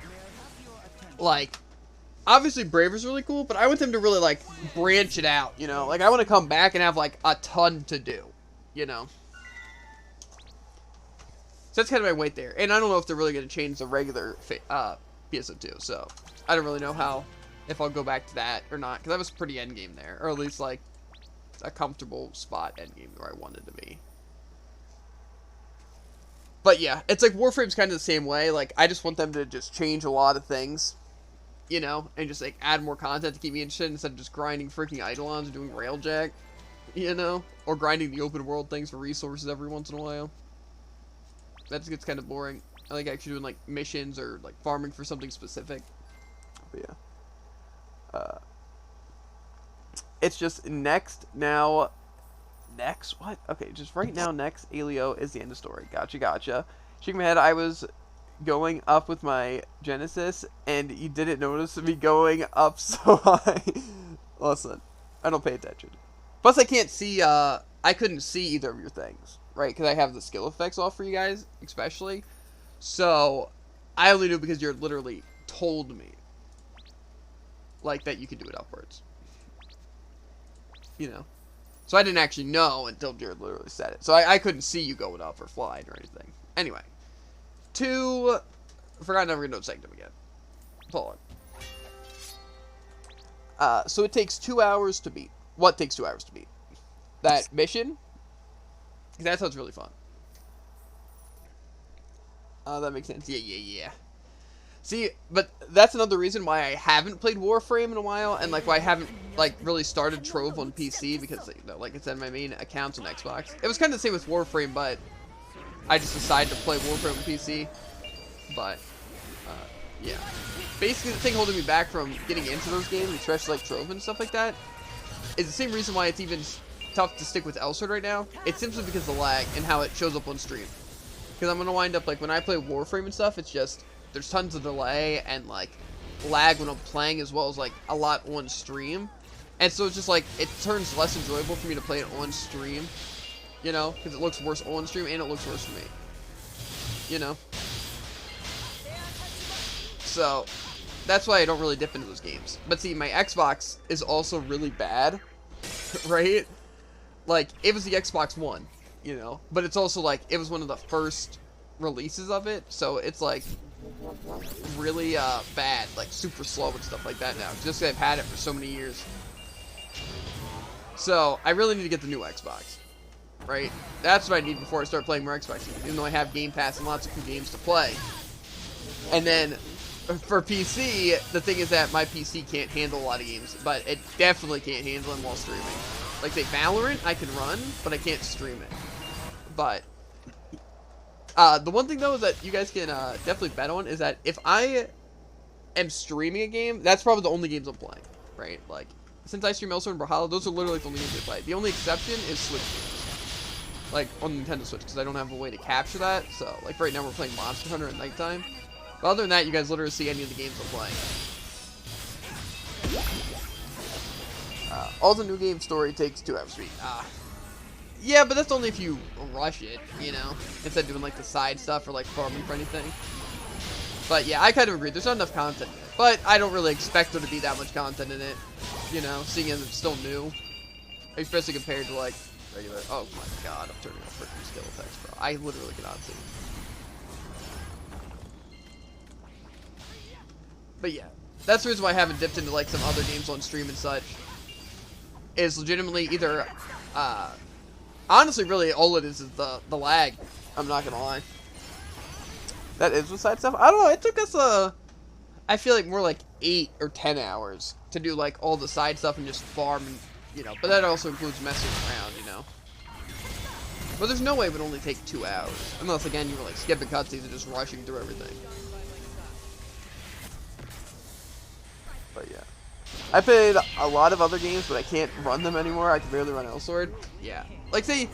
Like, obviously Brave is really cool, but I want them to really, like, branch it out, you know? Like, I want to come back and have, like, a ton to do, you know? So that's kind of my weight there. And I don't know if they're really going to change the regular PSO2, so I don't really know if I'll go back to that or not, because that was pretty endgame there, or at least, like, a comfortable spot endgame where I wanted to be. But yeah, it's like Warframe's kind of the same way. Like, I just want them to just change a lot of things, you know, and just like add more content to keep me interested instead of just grinding freaking Eidolons or doing Railjack, you know, or grinding the open world things for resources every once in a while. That just gets kind of boring. I like actually doing like missions or like farming for something specific. But yeah. It's just next, what? Okay, just right now, next, Alio is the end of story. Gotcha. Shaking my head, I was going up with my Genesis, and you didn't notice me going up so high. Listen, I don't pay attention. Plus, I can't see, I couldn't see either of your things, right? Because I have the skill effects off for you guys, especially. So, I only knew because you're literally told me, like, that you could do it upwards. You know, so I didn't actually know until Jared literally said it. So I couldn't see you going up or flying or anything. Anyway, I forgot never gonna segment them again. Hold on. So it takes 2 hours to beat. What takes 2 hours to beat? That mission? That sounds really fun. That makes sense. Yeah. See, but that's another reason why I haven't played Warframe in a while, and like why I haven't like really started Trove on PC, because you know, like I said, my main account's on Xbox. It was kind of the same with Warframe, but I just decided to play Warframe on PC. But yeah, basically the thing holding me back from getting into those games, especially like Trove and stuff like that, is the same reason why it's even tough to stick with Elsword right now. It's simply because of the lag and how it shows up on stream. Because I'm gonna wind up like when I play Warframe and stuff, it's just there's tons of delay and like lag when I'm playing, as well as like a lot on stream, and so it's just like it turns less enjoyable for me to play it on stream, you know, because it looks worse on stream and it looks worse for me, you know. So that's why I don't really dip into those games. But see, my Xbox is also really bad, right? Like it was the Xbox One, you know, but it's also like it was one of the first releases of it, so it's like really bad, like super slow and stuff like that now, just because I've had it for so many years. So I really need to get the new Xbox, right? That's what I need before I start playing more Xbox games, even though I have Game Pass and lots of cool games to play. And then for PC, the thing is that my PC can't handle a lot of games, but it definitely can't handle them while streaming. Like say Valorant I can run, but I can't stream it. But the one thing though is that you guys can definitely bet on is that if I am streaming a game, that's probably the only games I'm playing, right? Like, since I stream Elsword and Brawlhalla, those are literally the only games I play. The only exception is Switch games, like on Nintendo Switch, because I don't have a way to capture that. So, like right now we're playing Monster Hunter at nighttime. But other than that, you guys literally see any of the games I'm playing. All the new game story takes 2 hours to beat. Yeah, but that's only if you rush it, you know, instead of doing like the side stuff or like farming for anything. But yeah, I kind of agree. There's not enough content in it, but I don't really expect there to be that much content in it, you know, seeing as it's still new, especially compared to like regular. Oh my god, I'm turning off freaking skill effects, bro. I literally cannot see. But yeah, that's the reason why I haven't dipped into like some other games on stream and such. is legitimately either, honestly, really, all it is the lag. I'm not gonna lie. That is with side stuff. I don't know. It took us I feel like more like 8 or 10 hours to do like all the side stuff and just farm, and, you know. But that also includes messing around, you know. But there's no way it would only take 2 hours, unless again you were like skipping cutscenes and just rushing through everything. But yeah, I played a lot of other games, but I can't run them anymore. I can barely run Elsword. Yeah, like see,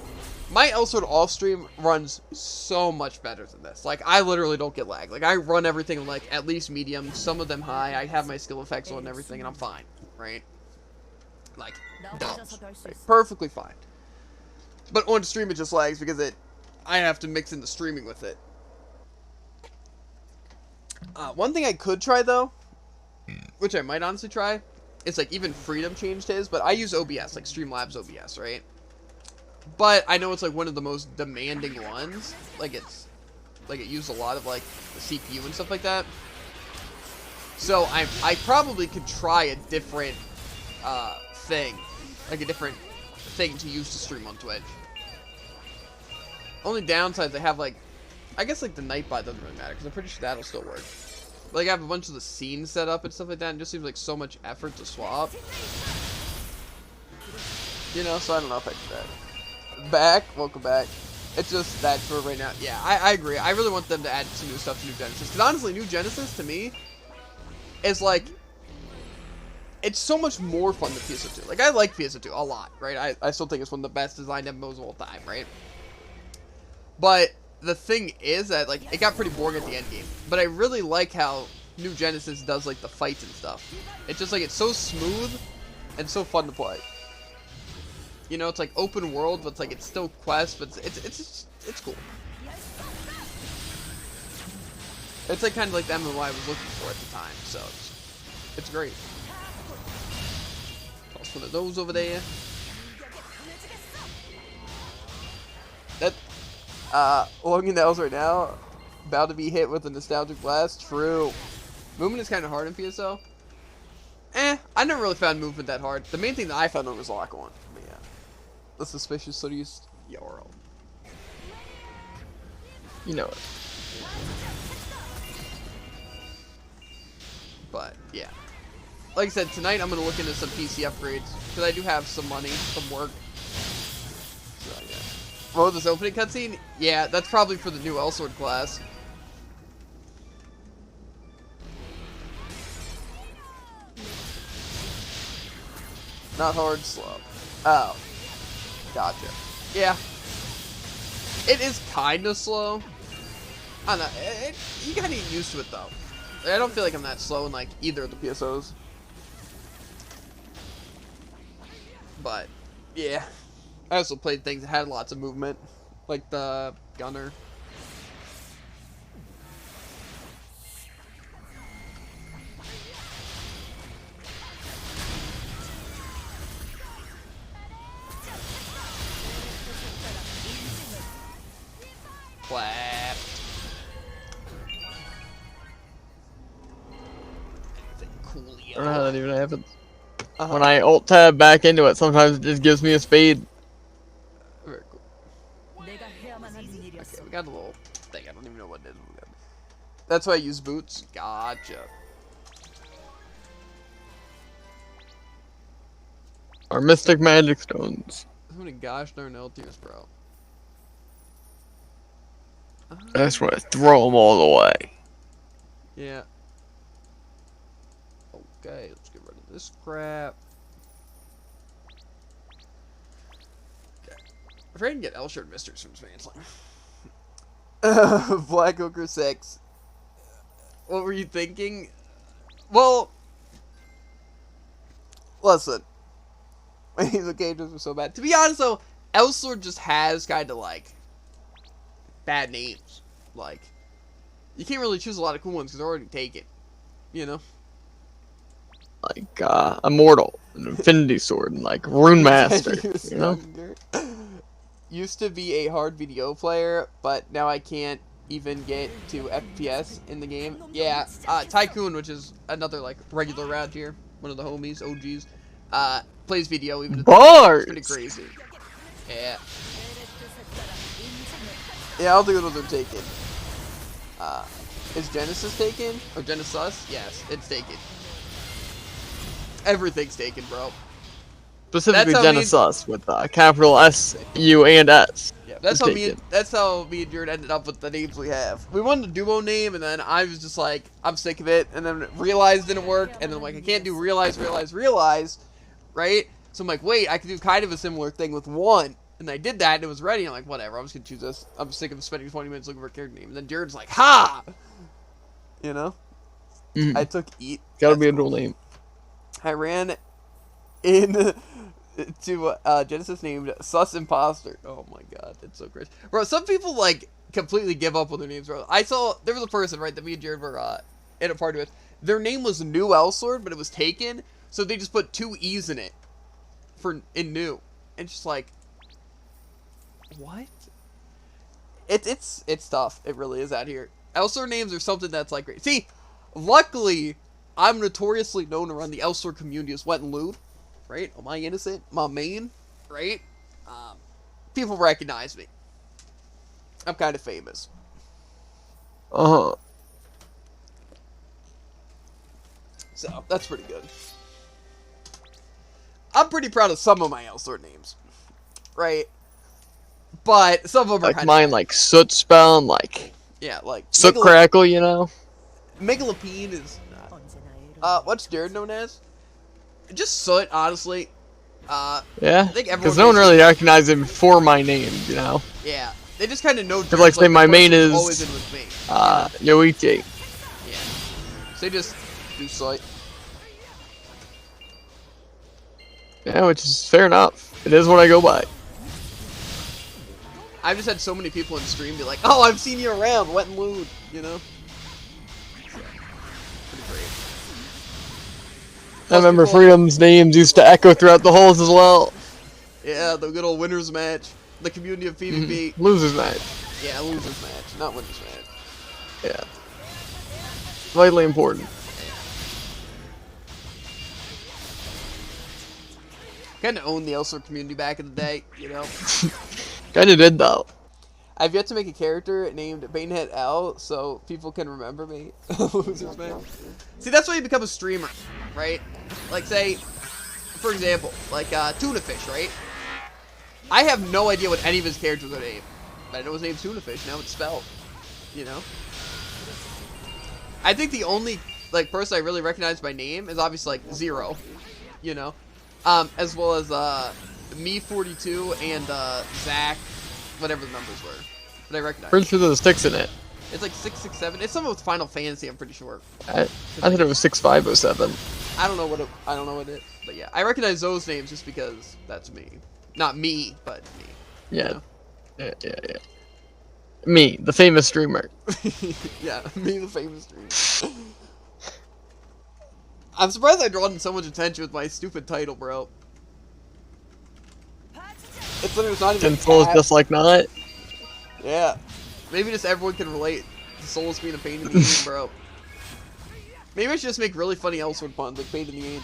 my Elsword off stream runs so much better than this. Like I literally don't get lag. Like I run everything like at least medium, some of them high. I have my skill effects on and everything, and I'm fine, right? Like dumps, right? Perfectly fine. But on stream it just lags because I have to mix in the streaming with it. One thing I could try though, which I might honestly try, is like even Freedom changed his, but I use OBS, like Streamlabs OBS, right? But I know it's like one of the most demanding ones. Like it uses a lot of like the CPU and stuff like that. So I probably could try a different thing, like a different thing to use to stream on Twitch. Only downsides I have like, I guess like the Nightbot doesn't really matter because I'm pretty sure that'll still work. But, like I have a bunch of the scenes set up and stuff like that, and it just seems like so much effort to swap. You know, so I don't know if I do that. Welcome back. It's just that for right now. Yeah, I agree. I really want them to add some new stuff to New Genesis. Because honestly, New Genesis to me is like, it's so much more fun than PSO2. Like I like PSO2 a lot, right? I still think it's one of the best designed MMOs of all time, right? But the thing is that like it got pretty boring at the end game. But I really like how New Genesis does like the fights and stuff. It's just like it's so smooth and so fun to play. You know, it's like open world, but it's still quest, but it's cool. It's like kind of like the MMO I was looking for at the time, so it's great. Toss one of those over there. That Logan Nels right now about to be hit with a nostalgic blast. True. Movement is kind of hard in PSO. I never really found movement that hard. The main thing that I found was lock on. But yeah, the suspicious studies. Yarl. You know it. But yeah, like I said, tonight I'm gonna look into some PC upgrades because I do have some money from work. So yeah. Oh, this opening cutscene? Yeah, that's probably for the new Elsword class. Not hard, slow. Oh, gotcha. Yeah, it is kind of slow. I don't know. You gotta get used to it though. I don't feel like I'm that slow in like either of the PSOs. But yeah, I also played things that had lots of movement, like the Gunner. Clap. I don't know how that even happens. When I alt tab back into it, sometimes it just gives me a spade. Very cool. Okay, we got a little thing. I don't even know what it is. That's why I use boots. Gotcha. Our mystic magic stones. How many gosh darn L tiers, bro? I just want to throw them all away. Yeah. Okay, let's get rid of this crap. Okay. I'm afraid I can get L-shirt misters from Spansling. Black Ochre 6. What were you thinking? Well, listen. These occasions were so bad. To be honest, though, Elsword just has kind of like bad names. Like, you can't really choose a lot of cool ones because they're already taken. You know? Like, Immortal, and Infinity Sword, and like Rune Master, you know? Used to be a hard video player, but now I can't even get to FPS in the game. Yeah, Tycoon, which is another like regular around here, one of the homies, OGs. plays video even. Bars! It's pretty crazy. Yeah. Yeah, I don't think those are taken. Is Genesis taken? Or Genesis? Yes, it's taken. Everything's taken, bro. Specifically That's how Genesis with capital S, U, and S. Yeah, that's is how taken. that's how me and Jared ended up with the names we have. We wanted a duo name, and then I was just like, I'm sick of it. And then realize didn't work, and then I'm like, I can't do realize, right? So I'm like, wait, I could do kind of a similar thing with one. And I did that, and it was ready. I'm like, whatever, I'm just gonna choose this. I'm sick of spending 20 minutes looking for a character name. And then Jared's like, ha! You know? I took Eat. Gotta That's be a cool. dual name. I ran in to Genesis named Sus Imposter. Oh my god, it's so crazy. Bro, some people, like, completely give up on their names, bro. I saw, there was a person, right, that me and Jared were in a party with. Their name was New Elsword, but it was taken, so they just put 2 E's in it in New. And just like, what? It's tough. It really is out here. Elsword names are something that's like great. See, luckily, I'm notoriously known around the Elsword community as Wet and Lewd, right? Am I innocent? My main, right? People recognize me. I'm kind of famous. So, that's pretty good. I'm pretty proud of some of my Elsword names, right? But some of them are Like kind mine, of... like Soot Spell, and like Yeah, like... Soot Crackle, you know? Megalopine is... what's Jared known as? Just Soot, honestly. Yeah, I think everyone... because no one really recognizes him for my name, you know? Yeah, they just kind of know... Because, like, say my main is... always in with me. Yoichi. Yeah. So they just do Soot. Yeah, which is fair enough. It is what I go by. I've just had so many people in stream be like, oh, I've seen you around, Wet and Lewd, you know? So, pretty great. I remember people- Freedom's names used to echo throughout the halls as well. Yeah, the good old winners match. The community of PvP. Losers match. Yeah, losers match, not winners match. Yeah. Vitally important. Kinda owned the Elsword community back in the day, you know? Kinda did though. I've yet to make a character named Banehead L so people can remember me. Losers match. See, that's why you become a streamer, right? Like, say, for example, like, Tuna Fish, right? I have no idea what any of his characters are named. But I know his name's Tuna Fish, now it's spelled. You know? I think the only, like, person I really recognize by name is obviously, like, Zero. You know? As well as, Me42 and, Zach, whatever the numbers were. But I recognize Pretty sure there's 6 in it. It's like 667. It's something with Final Fantasy, I'm pretty sure. I thought it was 6507. I don't know what it is. But yeah, I recognize those names just because that's me. Not me, but me. Yeah. You know? Yeah. Me, the famous streamer. Yeah, me, the famous streamer. I'm surprised I drawn so much attention with my stupid title, bro. It's literally not even Tinsel is just like not. Yeah. Maybe just everyone can relate to Solace being a pain in the game, bro. Maybe I should just make really funny Elsword puns, like pain in the game.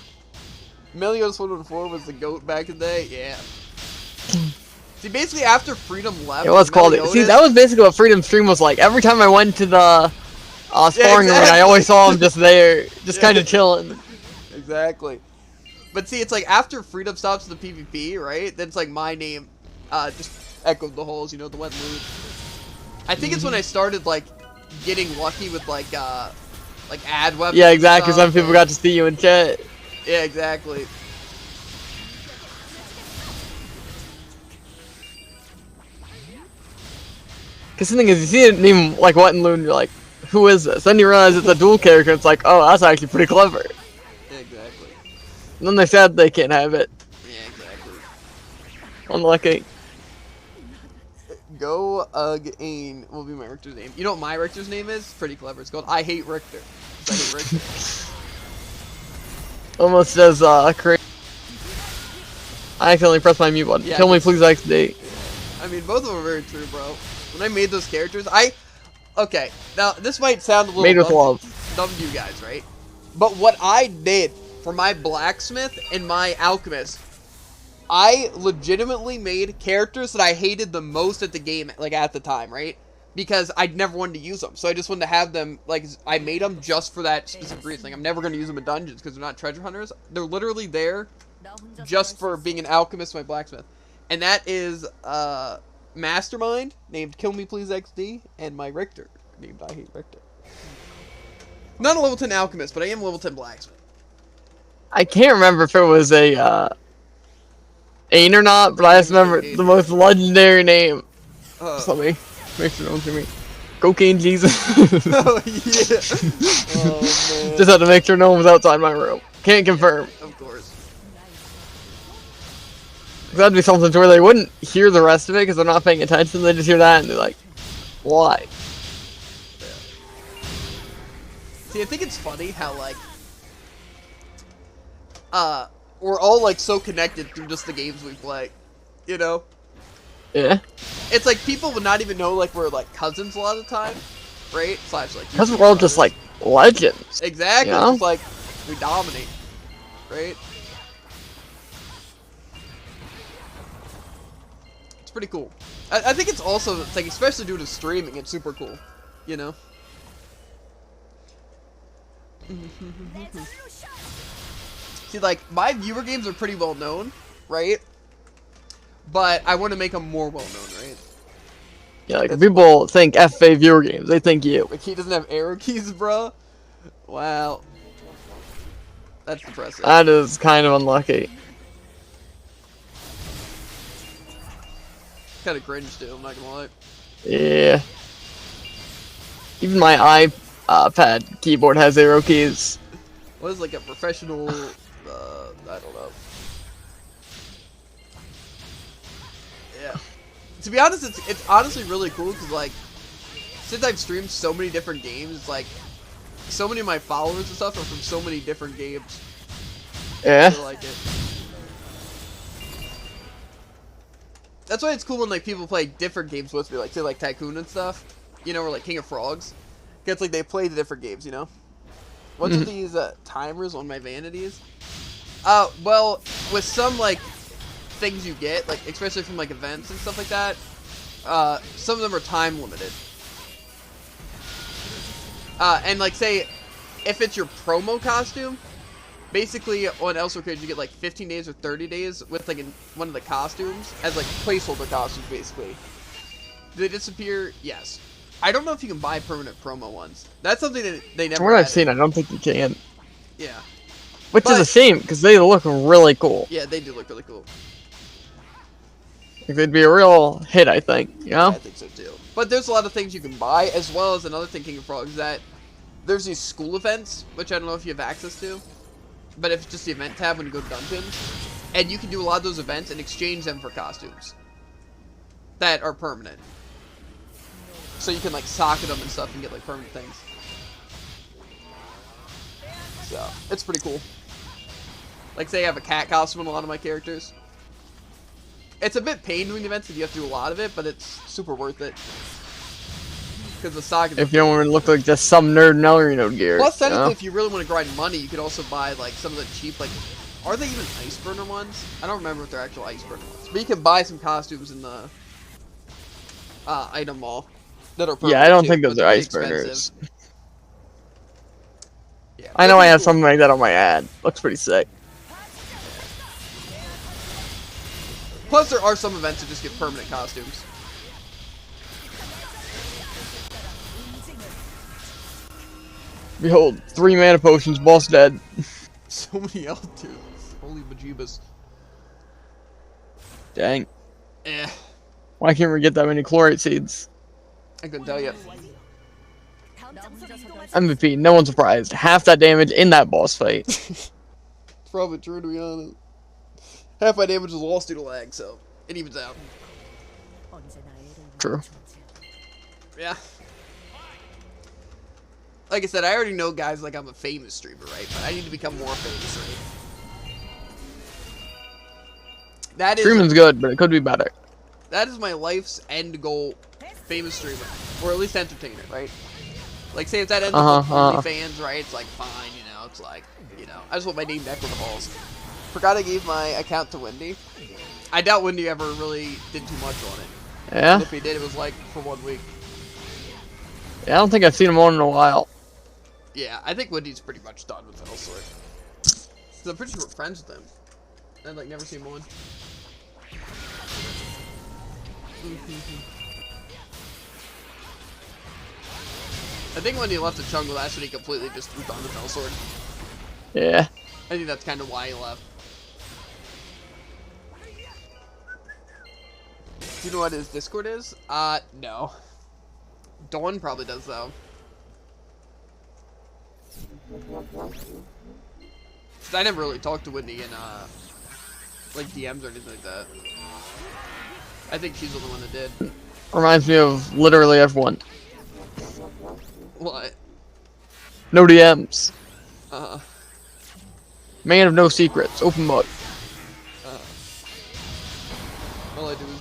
Meliodas 114 was the GOAT back in the day? Yeah. See, basically after Freedom left... It was called it. See, that was basically what Freedom Stream was like. Every time I went to the sparring room, I always saw him just there, just kind of chilling. Exactly. But see, it's like after Freedom stops the PvP, right? Then it's like my name just echoed the halls, you know, the Wet and Lewd. I think it's when I started, like, getting lucky with, like ad weapons. Yeah, exactly. Some people got to see you in chat. Yeah, exactly. Because the thing is, you see a name like Wet and Lewd, and you're like, who is this? Then you realize it's a dual character, and it's like, oh, that's actually pretty clever. Yeah, exactly. And then they said they can't have it. Yeah, exactly. Unlucky. Go Ain will be my Richter's name. You know what my Richter's name is? Pretty clever. It's called I Hate Richter. I hate Richter. Almost as crazy. I accidentally pressed my mute button. Yeah, Kill me, please, XD. I mean, both of them are very true, bro. When I made those characters, okay, now this might sound a little Made with love. dumb to you guys, right? But what I did for my blacksmith and my alchemist I legitimately made characters that I hated the most at the game, like at the time, right? Because I never wanted to use them, so I just wanted to have them. Like I made them just for that specific reason. Like I'm never going to use them in dungeons because they're not treasure hunters. They're literally there just for being an alchemist, my blacksmith, and that is Mastermind named Kill Me Please XD, and my Richter named I Hate Richter. Not a level 10 alchemist, but I am level 10 blacksmith. I can't remember if it was a Ain or not, but I just remember the most legendary name. Just let me make sure no one hear me. Cocaine Jesus. Oh yeah. Oh man. Just had to make sure no one was outside my room. Can't confirm. Of course. That'd be something to where they wouldn't hear the rest of it because they're not paying attention. They just hear that and they're like, why? See, I think it's funny how, like, we're all, like, so connected through just the games we play, you know? Yeah. It's like people would not even know, like, we're, like, cousins a lot of the time, right? Slash, like, Because we're all just, like, legends. exactly, you know? just, like, we dominate, right? It's pretty cool. I think it's also, it's like, especially due to streaming, it's super cool, you know? See, like, my viewer games are pretty well known, right? But I want to make them more well known, right? Yeah, like, if people think FA viewer games, they think you. Like, he doesn't have arrow keys, bro? Wow. That's depressing. That is kind of unlucky. Kind of cringe, too, I'm not gonna lie. Yeah. Even my iPad keyboard has arrow keys. What is, like, a professional, I don't know. Yeah. To be honest, it's honestly really cool, because, like, since I've streamed so many different games, it's like, so many of my followers and stuff are from so many different games. Yeah. I like it. That's why it's cool when, like, people play different games with me, like, say, like, Tycoon and stuff, you know, or, like, King of Frogs. It's like they play the different games, you know? What's with these timers on my vanities? Well, with some, like, things you get, like, especially from, like, events and stuff like that, some of them are time limited. And, like, say, if it's your promo costume, basically on Elsewhere Cage you get, like, 15 days or 30 days with, like, one of the costumes as, like, placeholder costumes, basically. Do they disappear? Yes. I don't know if you can buy permanent promo ones. That's something that they never From what I've added. seen, I don't think you can. Yeah. Which is a shame, because they look really cool. Yeah, they do look really cool. Like, they'd be a real hit, I think, you know? Yeah, I think so too. But there's a lot of things you can buy, as well as another thing, King of Frogs, that there's these school events, which I don't know if you have access to, but if it's just the event tab when you go to dungeons, and you can do a lot of those events and exchange them for costumes that are permanent. So you can, like, socket them and stuff and get, like, permanent things. So, it's pretty cool. Like, say I have a cat costume on a lot of my characters. It's a bit pain doing events if you have to do a lot of it, but it's super worth it. Because the socket... If you don't want to look like just some nerd in Elrino gear. Plus, you know? technically, if you really want to grind money, you could also buy, like, some of the cheap, like... Are they even Ice Burner ones? I don't remember if they're actual Ice Burner ones. But you can buy some costumes in the... item mall. That are Yeah, I don't too, think those but are they're ice burners. Yeah, I know those I are have cool. something like that on my ad. Looks pretty sick. Plus, there are some events that just get permanent costumes. Behold, 3 mana potions, boss dead. So many altitudes. Holy bejeebus. Dang. Eh, Why can't we get that many chlorite seeds? I couldn't tell you. MVP, no one's surprised. Half that damage in that boss fight. It's probably true, to be honest. Half my damage is lost due to lag, so it evens out. True. Yeah. Like I said, I already know guys like I'm a famous streamer, right? But I need to become more famous, right? That is Streaming's good, but it could be better. that is my life's end goal, famous streamer, or at least entertainer, right? Like, say if that ends up with OnlyFans, right? It's like fine, you know. It's like, you know, I just want my name back on the balls. Forgot I gave my account to Wendy. I doubt Wendy ever really did too much on it. Yeah? And if he did, it was like for 1 week. Yeah, I don't think I've seen him on in a while. Yeah, I think Wendy's pretty much done with Hellsword. Cause I'm pretty sure we're friends with him. I'd like never seen him on. I think when he left the jungle, that's when he completely just moved on to Hellsword. Yeah. I think that's kind of why he left. Do you know what his Discord is? No. Dawn probably does, though. I never really talked to Wendy in, like, DMs or anything like that. I think she's the only one that did. Reminds me of literally everyone. What? No DMs. Uh-huh. Man of no secrets. Open book. All I do is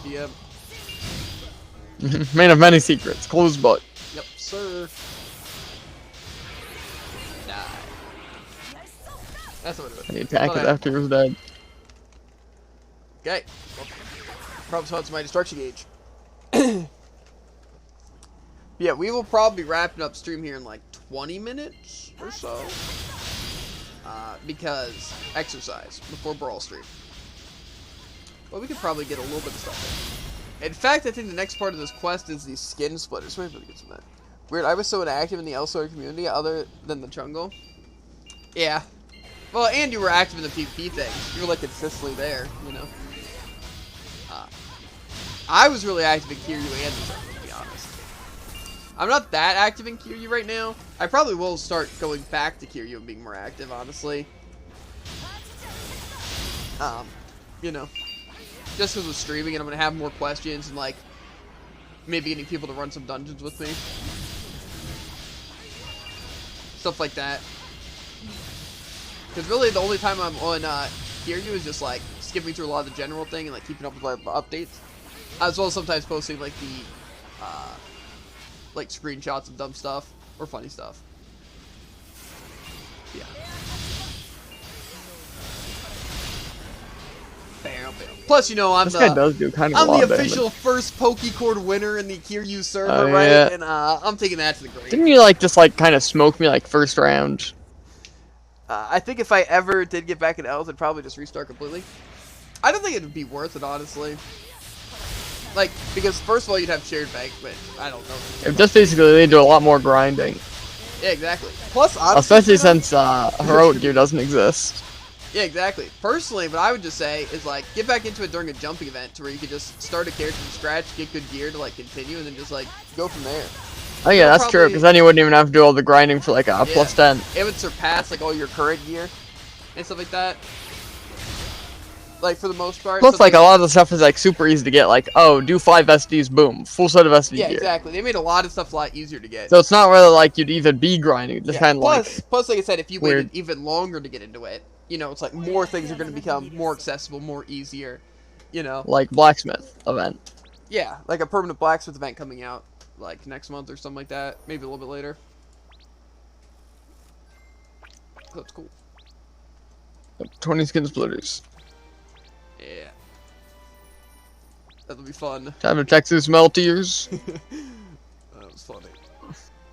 DM. Man of many secrets. Closed book. Yep, sir. Die. That's what it was. And he attacked it Okay. after he was dead. Okay. Well, problem solved my destruction gauge. Yeah, we will probably be wrapping up stream here in like 20 minutes or so. Because exercise before Brawl stream. Well, we could probably get a little bit of stuff in. In fact, I think the next part of this quest is the skin splitters. Wait, get some of that. Weird, I was so inactive in the Elsewhere community other than the jungle. Yeah. Well, and you were active in the PvP thing. You were like consistently there, you know. I was really active in Kiryu and the jungle, to be honest. I'm not that active in Kiryu right now. I probably will start going back to Kiryu and being more active, honestly. You know, just because of streaming and I'm going to have more questions and, like, maybe getting people to run some dungeons with me. Stuff like that. Because really the only time I'm on Kiryu is just, like, skipping through a lot of the general thing and, like, keeping up with the updates. As well as sometimes posting, like, the, like, screenshots of dumb stuff or funny stuff. Yeah. Bam, bam. Plus, you know, I'm This guy does do kind of a I'm lot the of damage. official first Pokecord winner in the Kiryu server, Oh, right? yeah. And I'm taking that to the grave. Didn't you, like, just, like, kind of smoke me, like, first round? I think if I ever did get back in L's, I'd probably just restart completely. I don't think it would be worth it, honestly. Like, because first of all, you'd have shared bank, but I don't know. It just basically lead to a lot more grinding. Yeah, exactly. Plus, honestly, Especially since heroic gear doesn't exist. yeah, exactly. Personally, what I would just say is, like, get back into it during a jumping event to where you could just start a character from scratch, get good gear to, like, continue, and then just, like, go from there. Oh yeah, that's true, because then you wouldn't even have to do all the grinding for like a Yeah. plus 10. It would surpass, like, all your current gear and stuff like that. Like, for the most part. Plus, so like, they- a lot of the stuff is, like, super easy to get. Like, oh, do 5 SDs, boom. Full set of SD Yeah, gear. exactly. They made a lot of stuff a lot easier to get. So it's not really like you'd even be grinding, just Yeah. kind of like... Plus, like I said, if you weird. waited even longer to get into it, you know, it's like more things are going to become more accessible, more easier, you know. Like, blacksmith event. Yeah, like a permanent blacksmith event coming out, like, next month or something like that. Maybe a little bit later. That's cool. 20 skin splitters. Yeah. That'll be fun. Time to Texas Meltiers. That was funny.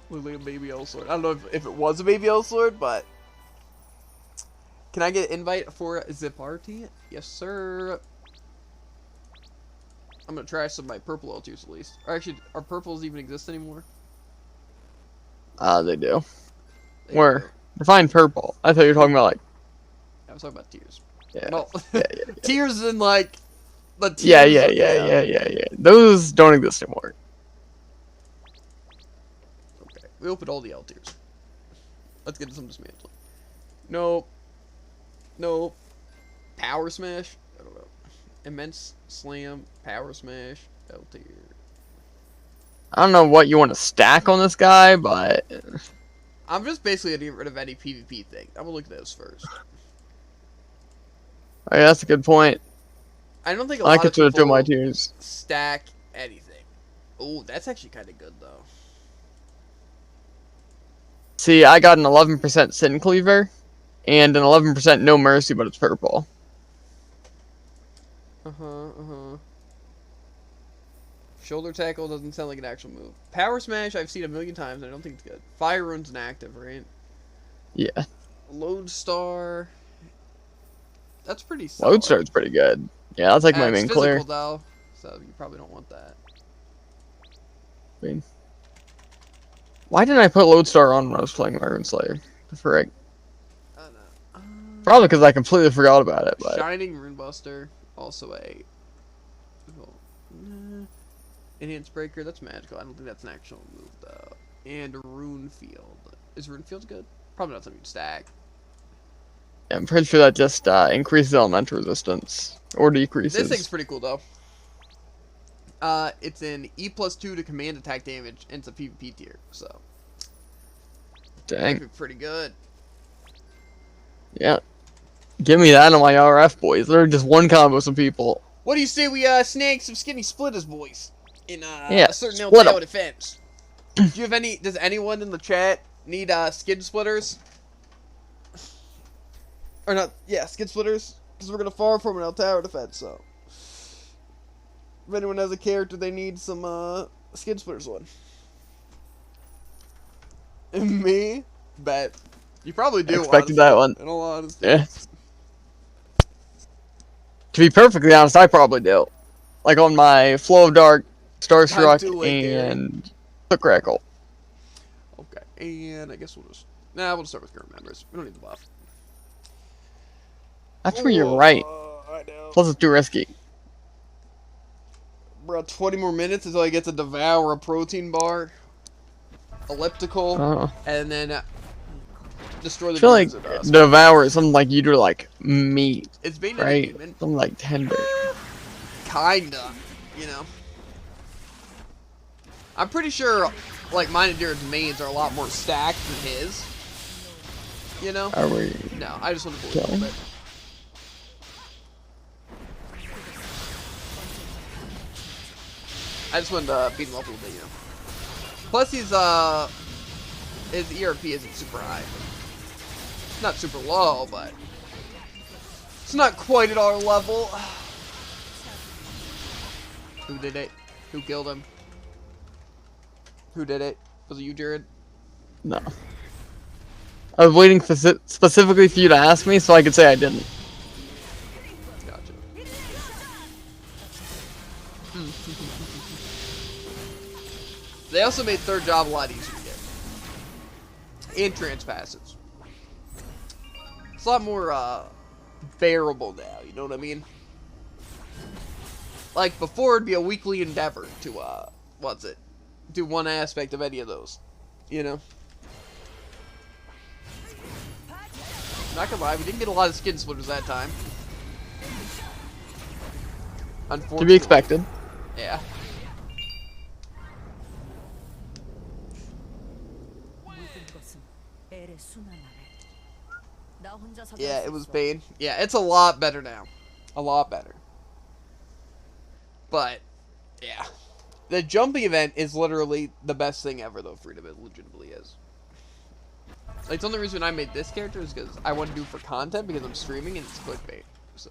Looked like a baby L-Sword. I don't know if it was a baby L-Sword, but... Can I get an invite for Ziparty? Yes, sir. I'm gonna try some of my purple L-Tiers at least. Or actually, are purples even exist anymore? They do. They Where? do. Define purple. I thought you were talking about, like... I was talking about tiers. Yeah. Well, Yeah. tiers in like... The tiers Yeah. Those don't exist anymore. Okay, we opened all the L tiers. Let's get into some dismantling. Nope. Nope. Power Smash? I don't know. Immense Slam, Power Smash, L tier. I don't know what you want to stack on this guy, but... I'm just basically gonna get rid of any PvP thing. I'm gonna look at those first. Oh, yeah, that's a good point. I don't think a I lot of consider people two my tiers. stack anything. Oh, that's actually kind of good though. See, I got an 11% Sin Cleaver, and an 11% No Mercy, but it's purple. Shoulder tackle doesn't sound like an actual move. Power smash I've seen a million times. I don't think it's good. Fire rune's inactive, right? Yeah. Lodestar. That's pretty solid. Lodestar's pretty good. Yeah, that's like my It's main physical clear. though, so you probably don't want that. I mean, why didn't I put Lodestar on when I was playing my Rune Slayer? The frick. I don't know. Probably because I completely forgot about it. But Shining Runebuster, also a Enhanced Breaker. That's magical. I don't think that's an actual move though. And Rune Field. Is Rune Field good? Probably not something you'd stack. yeah, I'm pretty sure that just increases elemental resistance or decreases. This thing's pretty cool though. It's an E+2 to command attack damage, and it's a PvP tier, so Dang. that'd be pretty good. Yeah. Give me that on my RF boys. They're just one combo some people. What do you say we snag some skinny splitters, boys? In Yeah, a certain split 'em. tower defense. Do you have any? Does anyone in the chat need skin splitters? Or not? Yeah, skin splitters. Because we're gonna farm from an tower defense. So, if anyone has a character they need some skin splitters on. Me? Bet. You probably do. Expected honestly, that one. In all honesty. Yeah. To be perfectly honest, I probably do. Like on my Flow of Dark, Starstruck, too late, and the Crackle. Okay, and I guess we'll just... Nah, we'll start with current members. We don't need the buff. That's where you're right. I know. Plus, it's too risky. Bro, 20 more minutes until I get to devour a protein bar. Elliptical. And then destroy the I feel like druids it does. Devour is something like you do like meat, It's been right? human. Something like tender. Kinda, you know. I'm pretty sure, like, mine and Jared's mains are a lot more stacked than his. You know? Are we? No, I just want to believe a little bit. I just wanted to beat him up a little bit, you know. Plus, his ERP isn't super high. It's not super low, but it's not quite at our level. Who did it? Who killed him? Who did it? Was it you, Jared? No. I was waiting specifically for you to ask me so I could say I didn't. Gotcha. They also made third job a lot easier to get. And transpassage. It's a lot more bearable now, you know what I mean? Like before it'd be a weekly endeavor to what's it? Do one aspect of any of those. You know? Not gonna lie, we didn't get a lot of skin splitters that time. Unfortunately. To be expected. Yeah. Yeah, it was pain. Yeah, it's a lot better now. A lot better. But, yeah. The jumping event is literally the best thing ever, though, Freedom. It legitimately is. Like, the only reason I made this character is because I want to do it for content, because I'm streaming and it's clickbait. So.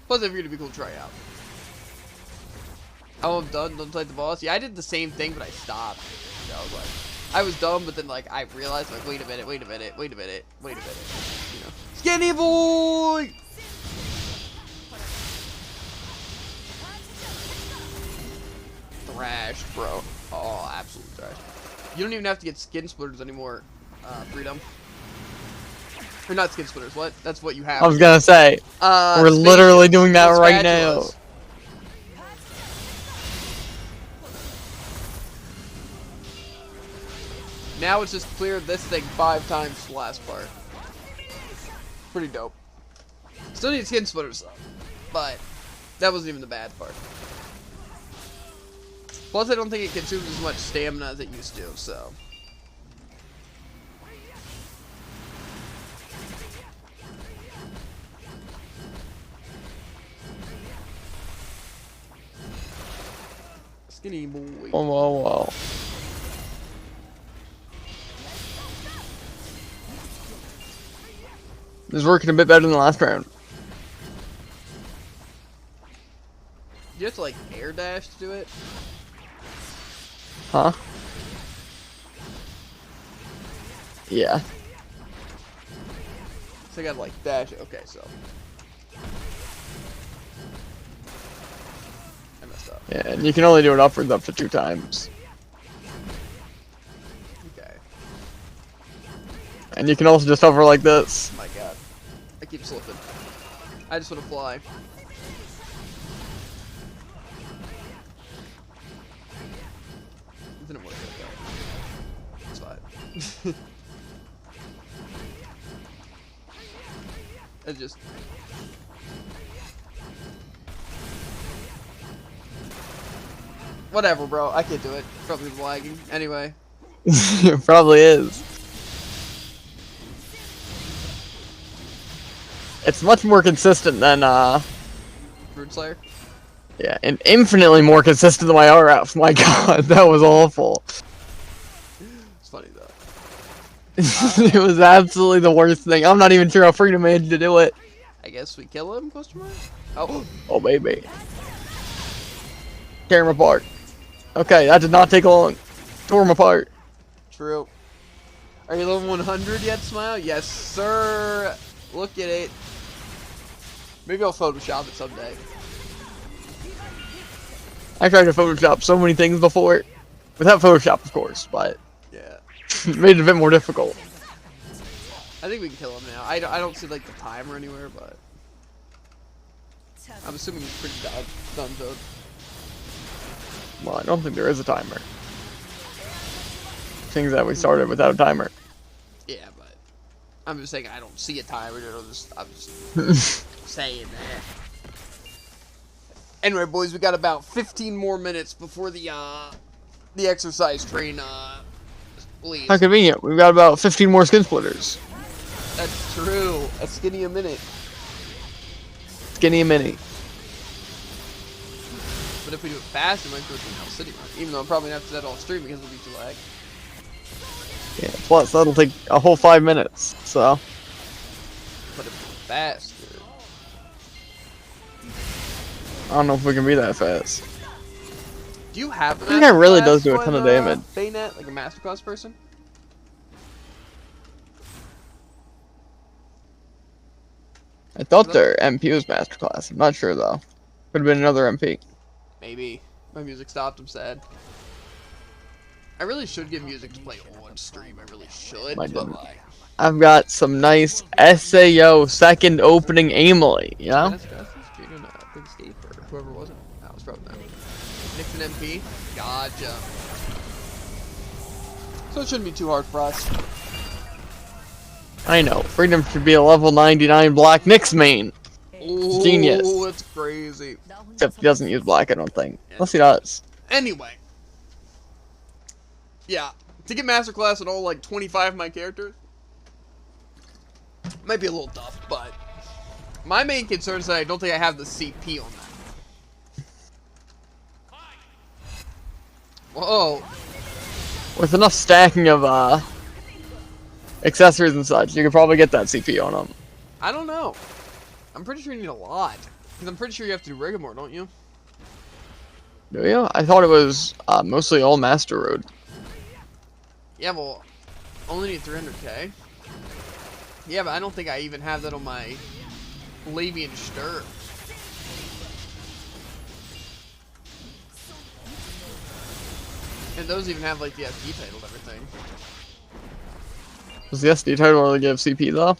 Plus, if you're to be cool, try out. Oh, I'm done. Don't fight the boss. Yeah, I did the same thing, but I stopped. So I was like, I was dumb, but then like I realized, like, wait a minute. You know, skinny boy. Thrashed, bro. Oh, absolutely thrashed. You don't even have to get skin splitters anymore, Freedom. Or not skin splitters. What? That's what you have. I was gonna say. We're literally doing that right now. Now it's just cleared this thing 5 times the last part. Pretty dope. Still need skin splitters though, but that wasn't even the bad part. Plus, I don't think it consumes as much stamina as it used to, so. Skinny boy. Whoa, whoa, whoa. This is working a bit better than the last round. to like air dash to do it? Huh? Yeah. So I gotta like dash it. Okay, so. I messed up. Yeah, and you can only do it upwards up to 2 times. Okay. And you can also just hover like this. Oh my god. I keep slipping. I just want to fly. It didn't work like that. It's fine. It just... Whatever, bro. I can't do it. Probably lagging. Anyway. It probably is. It's much more consistent than, Brood Slayer? yeah, and infinitely more consistent than my RF. My god, that was awful. It's funny, though. It was absolutely the worst thing. I'm not even sure how Freedom managed to do it. I guess we kill him, question mark? Oh. Oh, baby. Tear him apart. Okay, that did not take long. Tore him apart. True. Are you level 100 yet, Smile? Yes, sir. Look at it. Maybe I'll Photoshop it someday. I tried to Photoshop so many things before. Without Photoshop, of course, but Yeah. it made it a bit more difficult. I think we can kill him now. I don't see like the timer anywhere, but I'm assuming he's pretty done to. Well, I don't think there is a timer. Things that we started without a timer. Yeah, but I'm just saying I don't see a timer. I'm just saying that. Anyway, boys, we got about 15 more minutes before the exercise train leaves. How convenient. We've got about 15 more skin splitters. That's true. A skinny a minute. Skinny and mini. But if we do it fast, it might go to Hell City run. Even though I'm probably gonna have to do that all stream because it'll be too lag. Yeah, plus that'll take a whole 5 minutes, so. But if it's fast, dude. I don't know if we can be that fast. Do you have? I think that really does do a ton of damage. Bayonet, like a masterclass person. I thought their MP was masterclass. I'm not sure though. Could have been another MP. Maybe. My music stopped. I'm sad. I really should get music to play on stream. I really should. My But goodness. like, I've got some nice SAO second opening Amelie, you know? that's Jaden, Big Escape or whoever was it. That was probably them. Nixon MP. Gotcha. So it shouldn't be too hard for us. I know. Freedom should be a level 99 Black Nyx main. Ooh, Genius. that's crazy. Except he doesn't use black, I don't think. Unless he does. Anyway. Yeah. To get masterclass on all like 25 of my characters might be a little tough, but my main concern is that I don't think I have the CP on that. Whoa. With enough stacking of accessories and such, you could probably get that CP on him. I don't know. I'm pretty sure you need a lot. Because I'm pretty sure you have to do Rigor, don't you? Do you? I thought it was mostly all Master Road. Yeah, well, only need 300k. Yeah, but I don't think I even have that on my Lavian Stir. And those even have like the SD title and everything. Does the SD title really give CP though?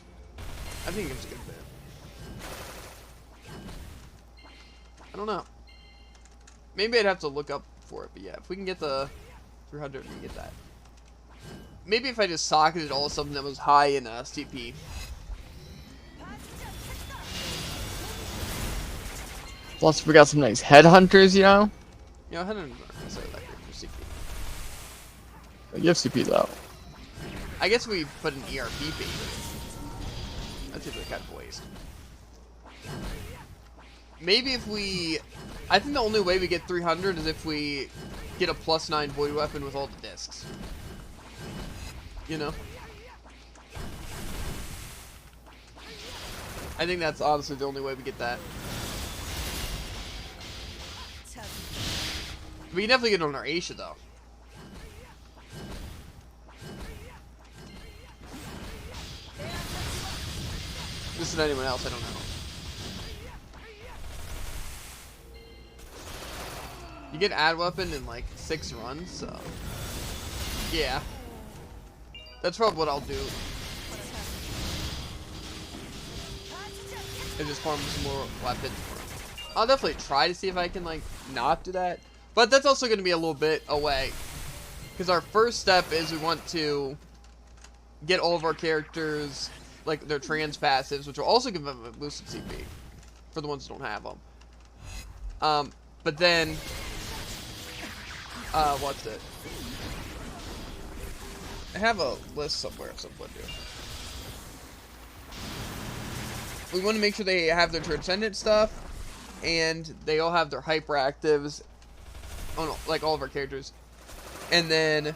I think it's a good bit. I don't know. Maybe I'd have to look up for it, but yeah, if we can get the 300, we can get that. Maybe if I just socketed all something that was high in CP. Plus, we got some nice headhunters, you know? You know, I hadn't necessarily that great for CP. They give CP though. I guess we put an ERP fee. That's usually kind of a waste. Maybe if we... I think the only way we get 300 is if we get a +9 void weapon with all the discs. You know? I think that's honestly the only way we get that. We can definitely get on our Aisha though. This is anyone else, I don't know. You get ad weapon in like 6 runs, so yeah. That's probably what I'll do. And just farm some more weapons. I'll definitely try to see if I can like not do that. But that's also going to be a little bit away. Because our first step is we want to get all of our characters, like their trans passives, which will also give them a boosted CP. For the ones that don't have them. But then, what's it? I have a list somewhere of someone do. We want to make sure they have their transcendent stuff, and they all have their hyperactives. Oh no, like all of our characters. And then,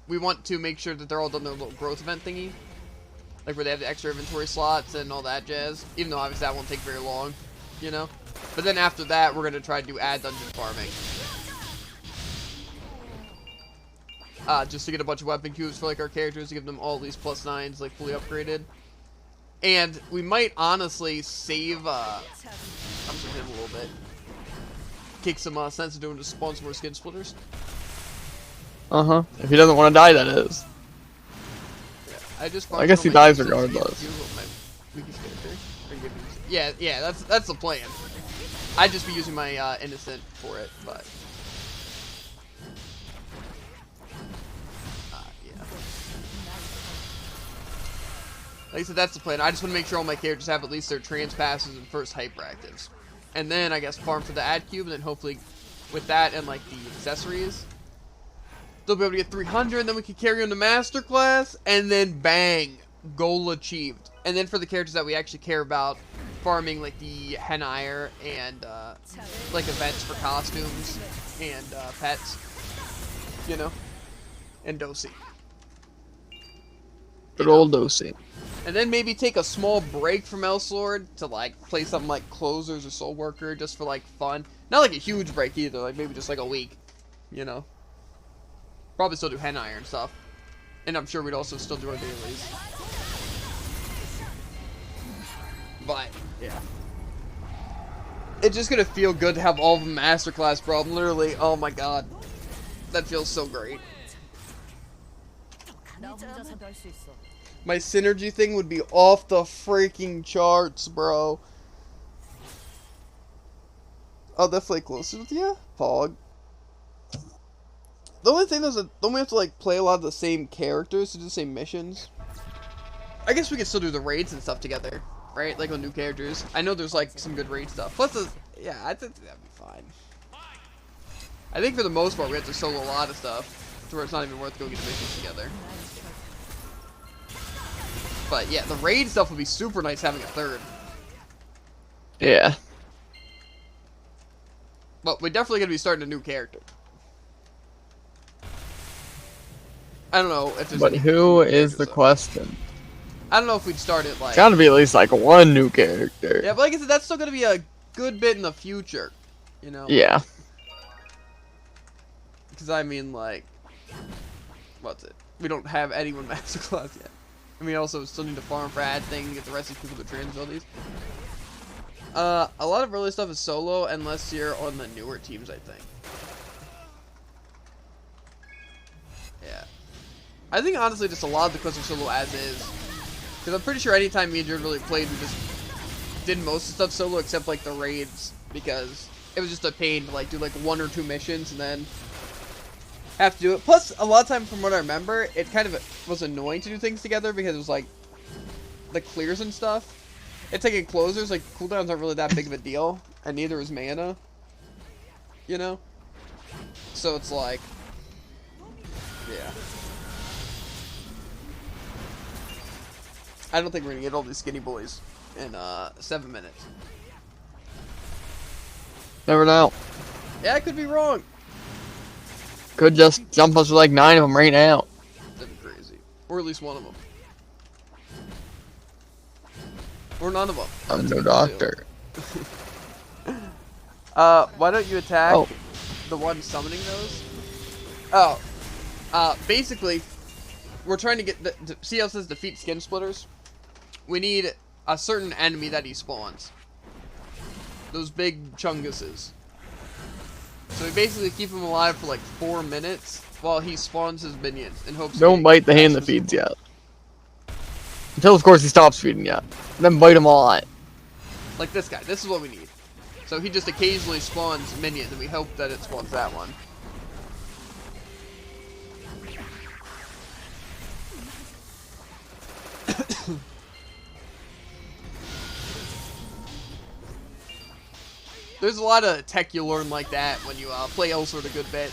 we want to make sure that they're all done their little growth event thingy. Like where they have the extra inventory slots and all that jazz. Even though obviously that won't take very long, you know? But then after that, we're going to try to do ad dungeon farming. Just to get a bunch of weapon cubes for like our characters, to give them all these +9s like fully upgraded. And we might honestly save, I'm just gonna hit him a little bit. Kick some sense into him to spawn some more skin splitters. Uh-huh. If he doesn't want to die, that is. Yeah, I guess he dies regardless. Yeah, that's the plan. I'd just be using my innocent for it, but yeah. Like I said, that's the plan. I just want to make sure all my characters have at least their trans passes and first hyperactives. And then, I guess, farm for the ad cube, and then hopefully, with that and, like, the accessories, they'll be able to get 300, and then we can carry on to Masterclass, and then bang! Goal achieved. And then for the characters that we actually care about, farming, like, the Henire and, like, events for costumes and, pets, you know? And Dosi. Good old Dosi. And then maybe take a small break from Elsword to like play something like Closers or Soul Worker just for like fun. Not like a huge break either, like maybe just like a week, you know. Probably still do Henire and stuff. And I'm sure we'd also still do our dailies. But, yeah. It's just gonna feel good to have all of them Masterclass, bro. I'm literally, oh my god. That feels so great. My synergy thing would be off the freaking charts, bro. I'll definitely closer with you, Pog. The only thing is that don't we have to like play a lot of the same characters to do the same missions? I guess we could still do the raids and stuff together, right? Like with new characters. I know there's like some good raid stuff. Plus, yeah, I think that'd be fine. I think for the most part we have to solo a lot of stuff to where it's not even worth going get the missions together. But yeah, the raid stuff would be super nice having a third. Yeah. But we're definitely going to be starting a new character. I don't know if there's But who is the question? I don't know if we'd start it like... It's gotta be at least like one new character. Yeah, but like I said, that's still going to be a good bit in the future. You know? Yeah. Because I mean, like... What's it? We don't have anyone Masterclass yet. And we also still need to farm for ad thing to get the rest of these people to trans abilities. A lot of early stuff is solo unless you're on the newer teams, I think. Yeah. I think honestly just a lot of the quests are solo as is. Because I'm pretty sure anytime me and Jared really played, we just did most of the stuff solo except like the raids. Because it was just a pain to like do like 1 or 2 missions and then have to do it. Plus, a lot of time from what I remember, it kind of was annoying to do things together because it was like the clears and stuff. It's like in closers, like cooldowns aren't really that big of a deal, and neither is mana. You know? So it's like, yeah. I don't think we're gonna get all these skinny boys in 7 minutes. Never know. Yeah, I could be wrong. Could just jump us with like 9 of them right now. That'd be crazy. Or at least one of them. Or none of them. I'm no doctor. Why don't you attack Oh. the one summoning those? Oh. Basically, we're trying to get see how it says defeat skin splitters? We need a certain enemy that he spawns. Those big chunguses. So we basically keep him alive for like 4 minutes while he spawns his minions in hopes. Don't bite the hand that feeds yet. Until, of course, he stops feeding yet. Then bite him all out. Like this guy. This is what we need. So he just occasionally spawns minions, and we hope that it spawns that one. There's a lot of tech you learn like that when you play Elsword a good bit.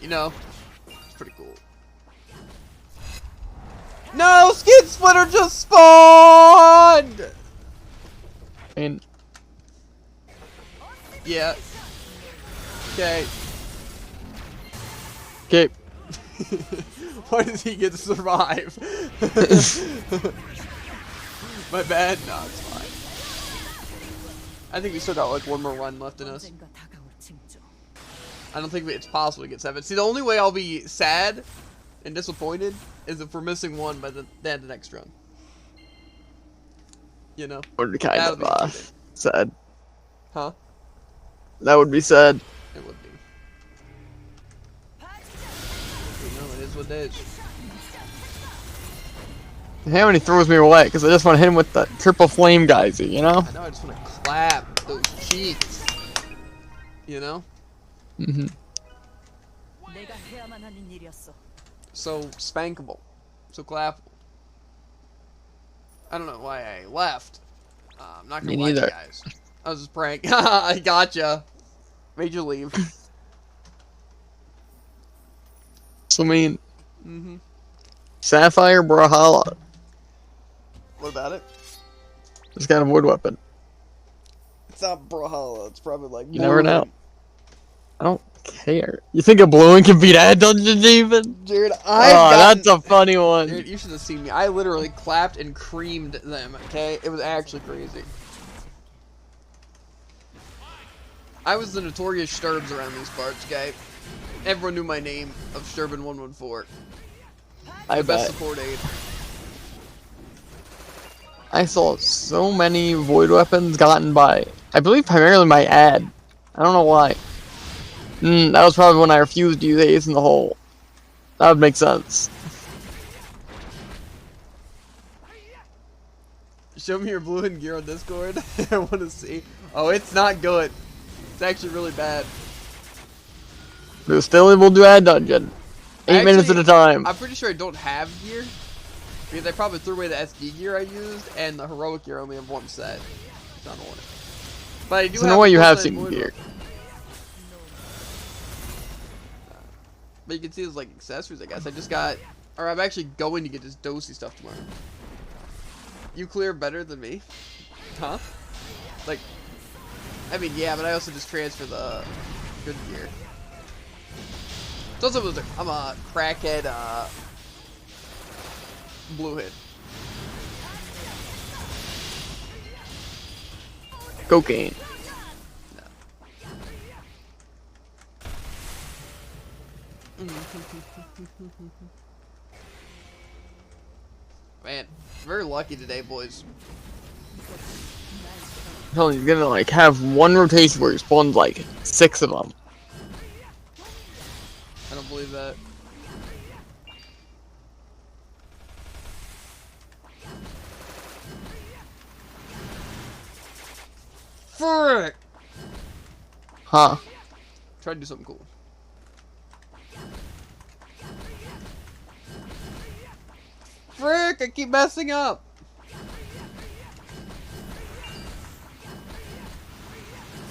You know? It's pretty cool. No! Skin Splitter just spawned! And Yeah. Okay. okay. Why does he get to survive? My bad? No, it's fine. I think we still got like one more run left in us. 언젠가 다가올 징조. I don't think it's possible to get 7. See, the only way I'll be sad and disappointed is if we're missing one by the end of the next run. You know? Would be kind That'll of be stupid. sad. Huh? That would be sad. It would be. You know, it is what it is. How many throws me away? Because I just want to hit him with the triple flame geyser, you know? I know, I just want to clap those cheeks. You know? Mm-hmm. 내가 해야만 하는 일이었어. So spankable. So clappable. I don't know why I left. I'm not Me gonna lie to you neither. guys. I was just prank. I gotcha. Made you leave. So, I mean, Mm-hmm. Sapphire Brawlhalla. What about it? It's got a wood weapon. It's not Brawlhalla. It's probably like... You never know. I don't care. You think a blue one can beat ad dungeons even? Dude, That's a funny one. Dude, you should have seen me. I literally clapped and creamed them, okay? It was actually crazy. I was the notorious Sturbs around these parts, okay? Everyone knew my name of Sturban114. I The best bet. support aid. I saw so many void weapons gotten by, I believe, primarily my ad. I don't know why. That was probably when I refused to use Ace in the Hole. That would make sense. Show me your blue and gear on Discord. I want to see. Oh, it's not good. It's actually really bad. But still able to do ad dungeon. 8 minutes at a time. I'm pretty sure I don't have gear. Because I probably threw away the SD gear I used, and the heroic gear I only have one set. It's not on it. But I do So have no way you have full-size seen void gear. weapon. But you can see there's like accessories, I guess. I just got, or I'm actually going to get this dosey stuff tomorrow. You clear better than me? Huh? Like, I mean, yeah, but I also just transfer the good gear. It's also, I'm a crackhead, blue hit. Cocaine. Man, very lucky today, boys. I'm telling you, he's gonna like have one rotation where he spawns like 6 of them. I don't believe that. Frick! Huh. Try to do something cool. Frick! I keep messing up!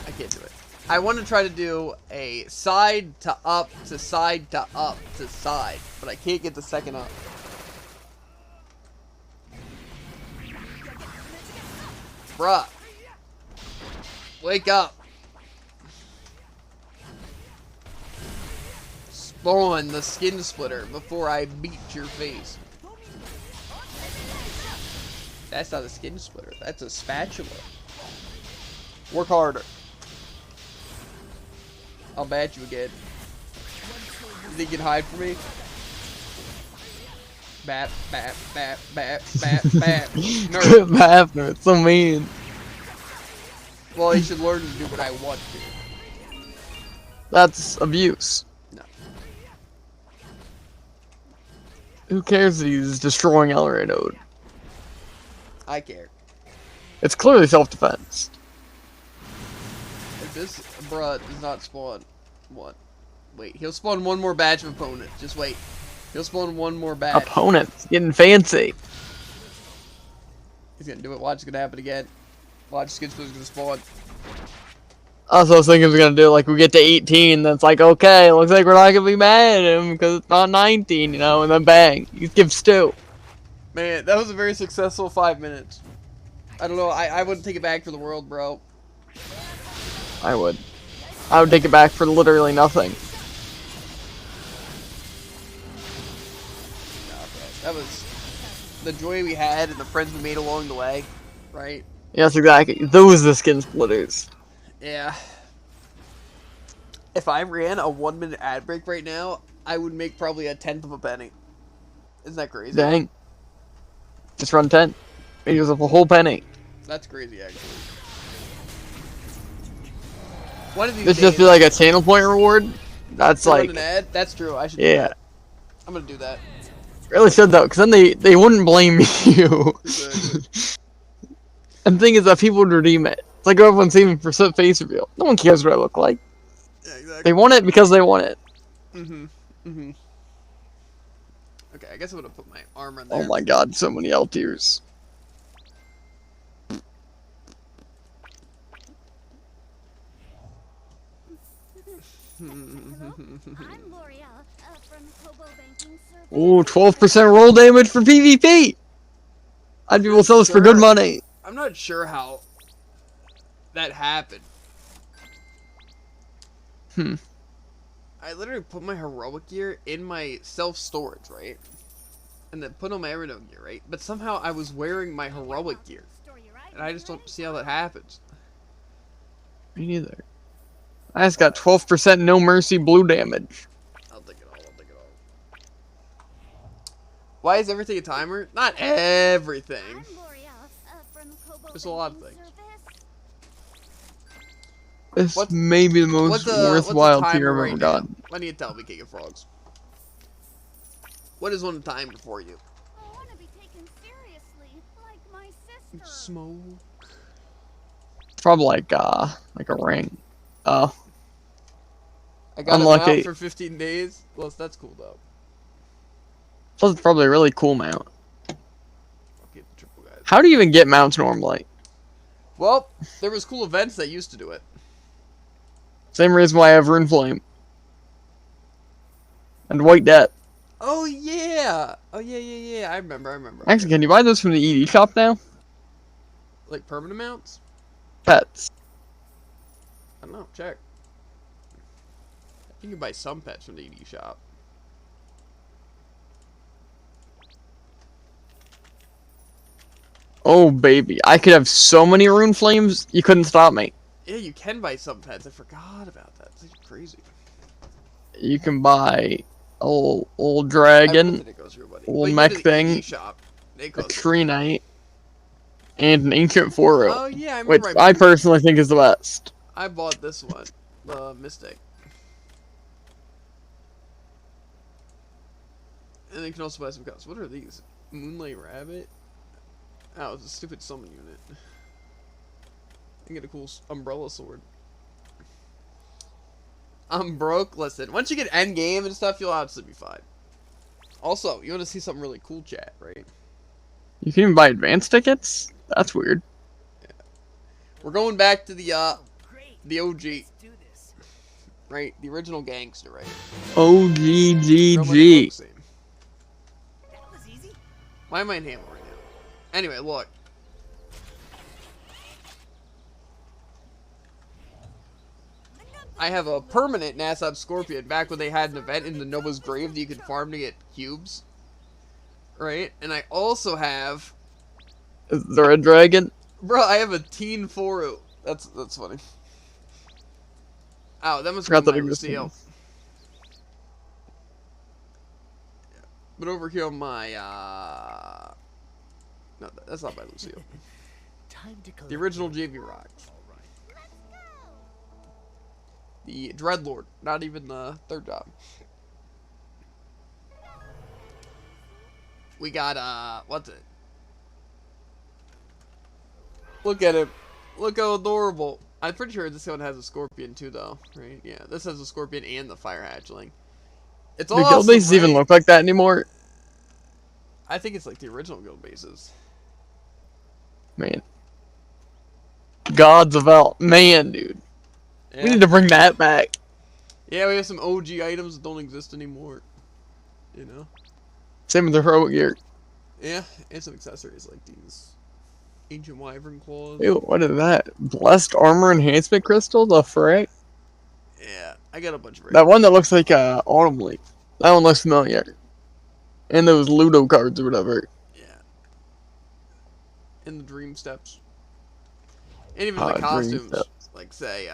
I can't do it. I want to try to do a side to up to side to up to side, but I can't get the second up. Bruh. Wake up. Spawn the skin splitter before I beat your face. That's not a skin splitter. That's a spatula. Work harder. I'll bat you again. You think you can hide from me? Bat, bat, bat, bat, bat, bat. Nerd. Quit laughing, it's so mean. Well, he should learn to do what I want to. That's abuse. No. Who cares that he's destroying Elrond? I care. It's clearly self-defense. If this bruh does not spawn one. Wait, he'll spawn one more batch of opponents. Just wait. He'll spawn one more batch. Opponents getting fancy. He's gonna do it. Watch, it's gonna happen again. Watch, Skidspoo's gonna spawn. Also, I was thinking he was gonna do like we get to 18, then it's like okay, looks like we're not gonna be mad at him because it's not 19, you know, and then bang, he gives 2. Man, that was a very successful 5 minutes. I don't know. I wouldn't take it back for the world, bro. I would take it back for literally nothing. That was the joy we had and the friends we made along the way, right? Yes, exactly. Those are the skin splitters. Yeah. If I ran a 1-minute ad break right now, I would make probably 1/10 of a penny. Isn't that crazy? Dang. Just run 10. It was a whole penny. That's crazy, actually. One of these This days, just be like a channel point reward. That's to run like, an ad? That's true. I should do yeah. that. I'm gonna do that. Really should though, because then they wouldn't blame you. And the thing is that people would redeem it. It's like everyone's saving for face reveal. No one cares what I look like. Yeah, exactly. They want it because they want it. Okay, I guess I'm gonna put my armor in there. Oh my god, so many L tiers. I'm L'Oreal from Kobo Banking Service. Ooh, 12% roll damage for PvP! I'd be able to sell this for good money. I'm not sure how that happened. I literally put my heroic gear in my self-storage, right? And then put on my everyday gear, right? But somehow I was wearing my heroic gear. And I just don't see how that happens. Me neither. I just got 12% no mercy blue damage. I'll take it all, Why is everything a timer? Not everything. I'm L'Oreal from Kobo There's a lot of Banking things. This What's- may be the most worthwhile tier I've ever gotten. Why do you tell me, King of Frogs? What is one timer for you? I want to be taken seriously, like my sister. Smoke. It's probably like a ring. Oh. I got him Unlucky. out for 15 days. Well, that's cool though. Plus it's probably a really cool mount. I'll get the triple guys. How do you even get mounts normally? Well, there was cool events that used to do it. Same reason why I have Rune Flame. And White Death. Oh yeah. Oh yeah. I remember. Actually, can you buy those from the ED shop now? Like permanent mounts? Pets. I don't know. Check. You can buy some pets from the ED shop. Oh baby, I could have so many Rune Flames, you couldn't stop me. Yeah, you can buy some pets. I forgot about that. That's crazy. You can buy old I put dragon, the Nickos here, buddy. old But you mech go to the thing, ED shop. a Nickos. tree knight, and an ancient Foru, Oh yeah, I which remember. I personally think is the best. I bought this one, the Mystic. And then you can also buy some cups. What are these? Moonlight Rabbit? Oh, it's a stupid summon unit. I can get a cool umbrella sword. I'm broke. Listen, once you get end game and stuff, you'll absolutely be fine. Also, you want to see something really cool, chat, right? You can even buy advance tickets? That's weird. We're going back to the Great. OG, Let's do this. right? The original gangster, right? OGGG. That was easy. Why am I in Hammer right now? Anyway, look. I have a permanent Nassau Scorpion back when they had an event in the Nova's Grave that you could farm to get cubes. Right? And I also have... Is there a dragon? Bro, I have a Teen Foru. That's funny. Oh, that must Forgot be that my existed. Lucille. But over here on my, no, that's not my Lucille. Time to collect The original those JV Rocks. all right. Let's go. The Dreadlord. Not even the third job. We got, what's it? Look at him. Look how adorable. I'm pretty sure this one has a scorpion too, though, right? Yeah, this has a scorpion and the fire hatchling. It's Do guild awesome, bases even right? look like that anymore? I think it's like the original guild bases. Man. Gods of Out. Man, dude. We Yeah. need to bring that back. Yeah, we have some OG items that don't exist anymore. You know? Same with the heroic gear. Yeah, and some accessories like these ancient wyvern claws. Ew, what is that? Blessed armor enhancement crystal? The frick? Yeah, I got a bunch of That rare. one that looks like Autumn Leaf. That one looks familiar. And those Ludo cards or whatever. Yeah. And the dream steps. And even the Dream costumes. Steps. Like, say,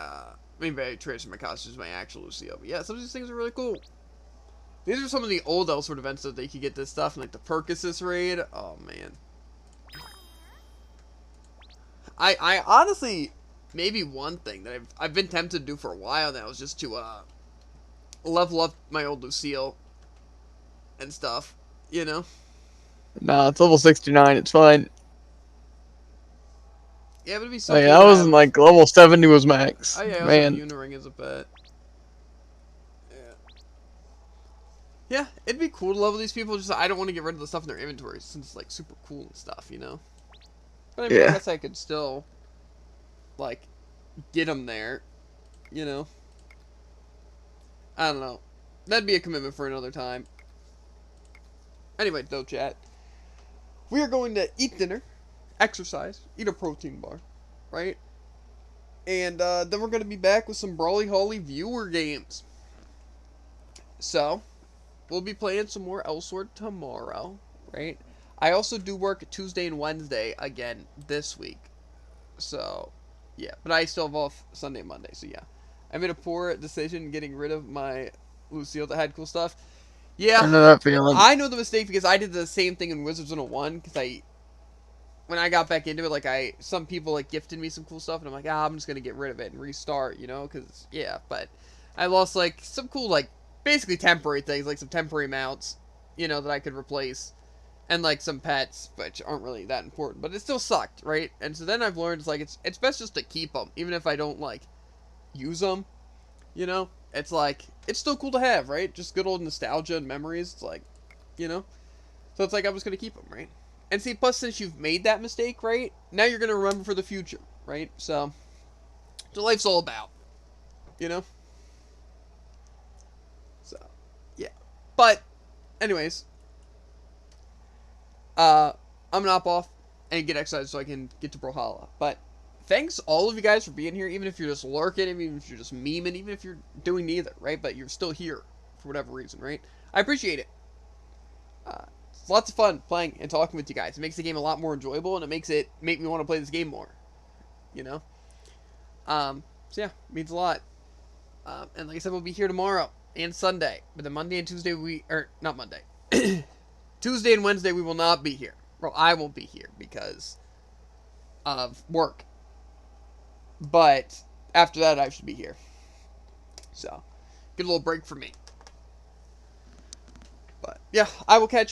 maybe I transfer my costumes to my actual Lucio. But yeah, some of these things are really cool. These are some of the old Elsword events that they could get this stuff. And like the Percussus raid. Oh, man. I honestly, maybe one thing that I've been tempted to do for a while now is just to, level up my old Lucille. And stuff. You know? Nah, it's level 69. It's fine. Yeah, but it'd be so Like, cool I to wasn't have... like level 70 was max. Oh yeah, I also have Man. Uniring as a pet. Yeah. Yeah, it'd be cool to level these people, just I don't want to get rid of the stuff in their inventory since it's like super cool and stuff, you know? But I mean, I Yeah. guess I could still, like, get them there, you know? I don't know. That'd be a commitment for another time. Anyway, though, chat. We are going to eat dinner, exercise, eat a protein bar, right? And then we're going to be back with some Brawly Holly viewer games. So, we'll be playing some more Elsword tomorrow, right? I also do work Tuesday and Wednesday again this week. So, yeah. But I still have off Sunday and Monday, so yeah. I made a poor decision getting rid of my Lucille that had cool stuff. Yeah, I know that feeling. I know the mistake because I did the same thing in Wizards 101 because when I got back into it, like some people like gifted me some cool stuff and I'm like, I'm just going to get rid of it and restart, you know, because, yeah, but I lost like some cool, like, basically temporary things, like some temporary mounts, you know, that I could replace, and like some pets, which aren't really that important, but it still sucked, right? And so then I've learned it's like it's best just to keep them, even if I don't like use them, you know. It's like it's still cool to have, right? Just good old nostalgia and memories. It's like, you know, so it's like I'm just gonna keep them, right? And see, plus since you've made that mistake, right? Now you're gonna remember for the future, right? So, that's what life's all about, you know. So, yeah. But, anyways, I'm gonna hop off and get exercise so I can get to Brawlhalla. But thanks all of you guys for being here, even if you're just lurking, even if you're just memeing, even if you're doing neither, right? But you're still here for whatever reason, right? I appreciate it. It's lots of fun playing and talking with you guys. It makes the game a lot more enjoyable, and it make me want to play this game more, you know. So yeah, it means a lot. And like I said, we'll be here tomorrow and Sunday, but then Monday and Tuesday not Monday. Tuesday and Wednesday we will not be here. Well, I won't be here because of work. But after that, I should be here. So, get a little break for me. But yeah, I will catch you guys.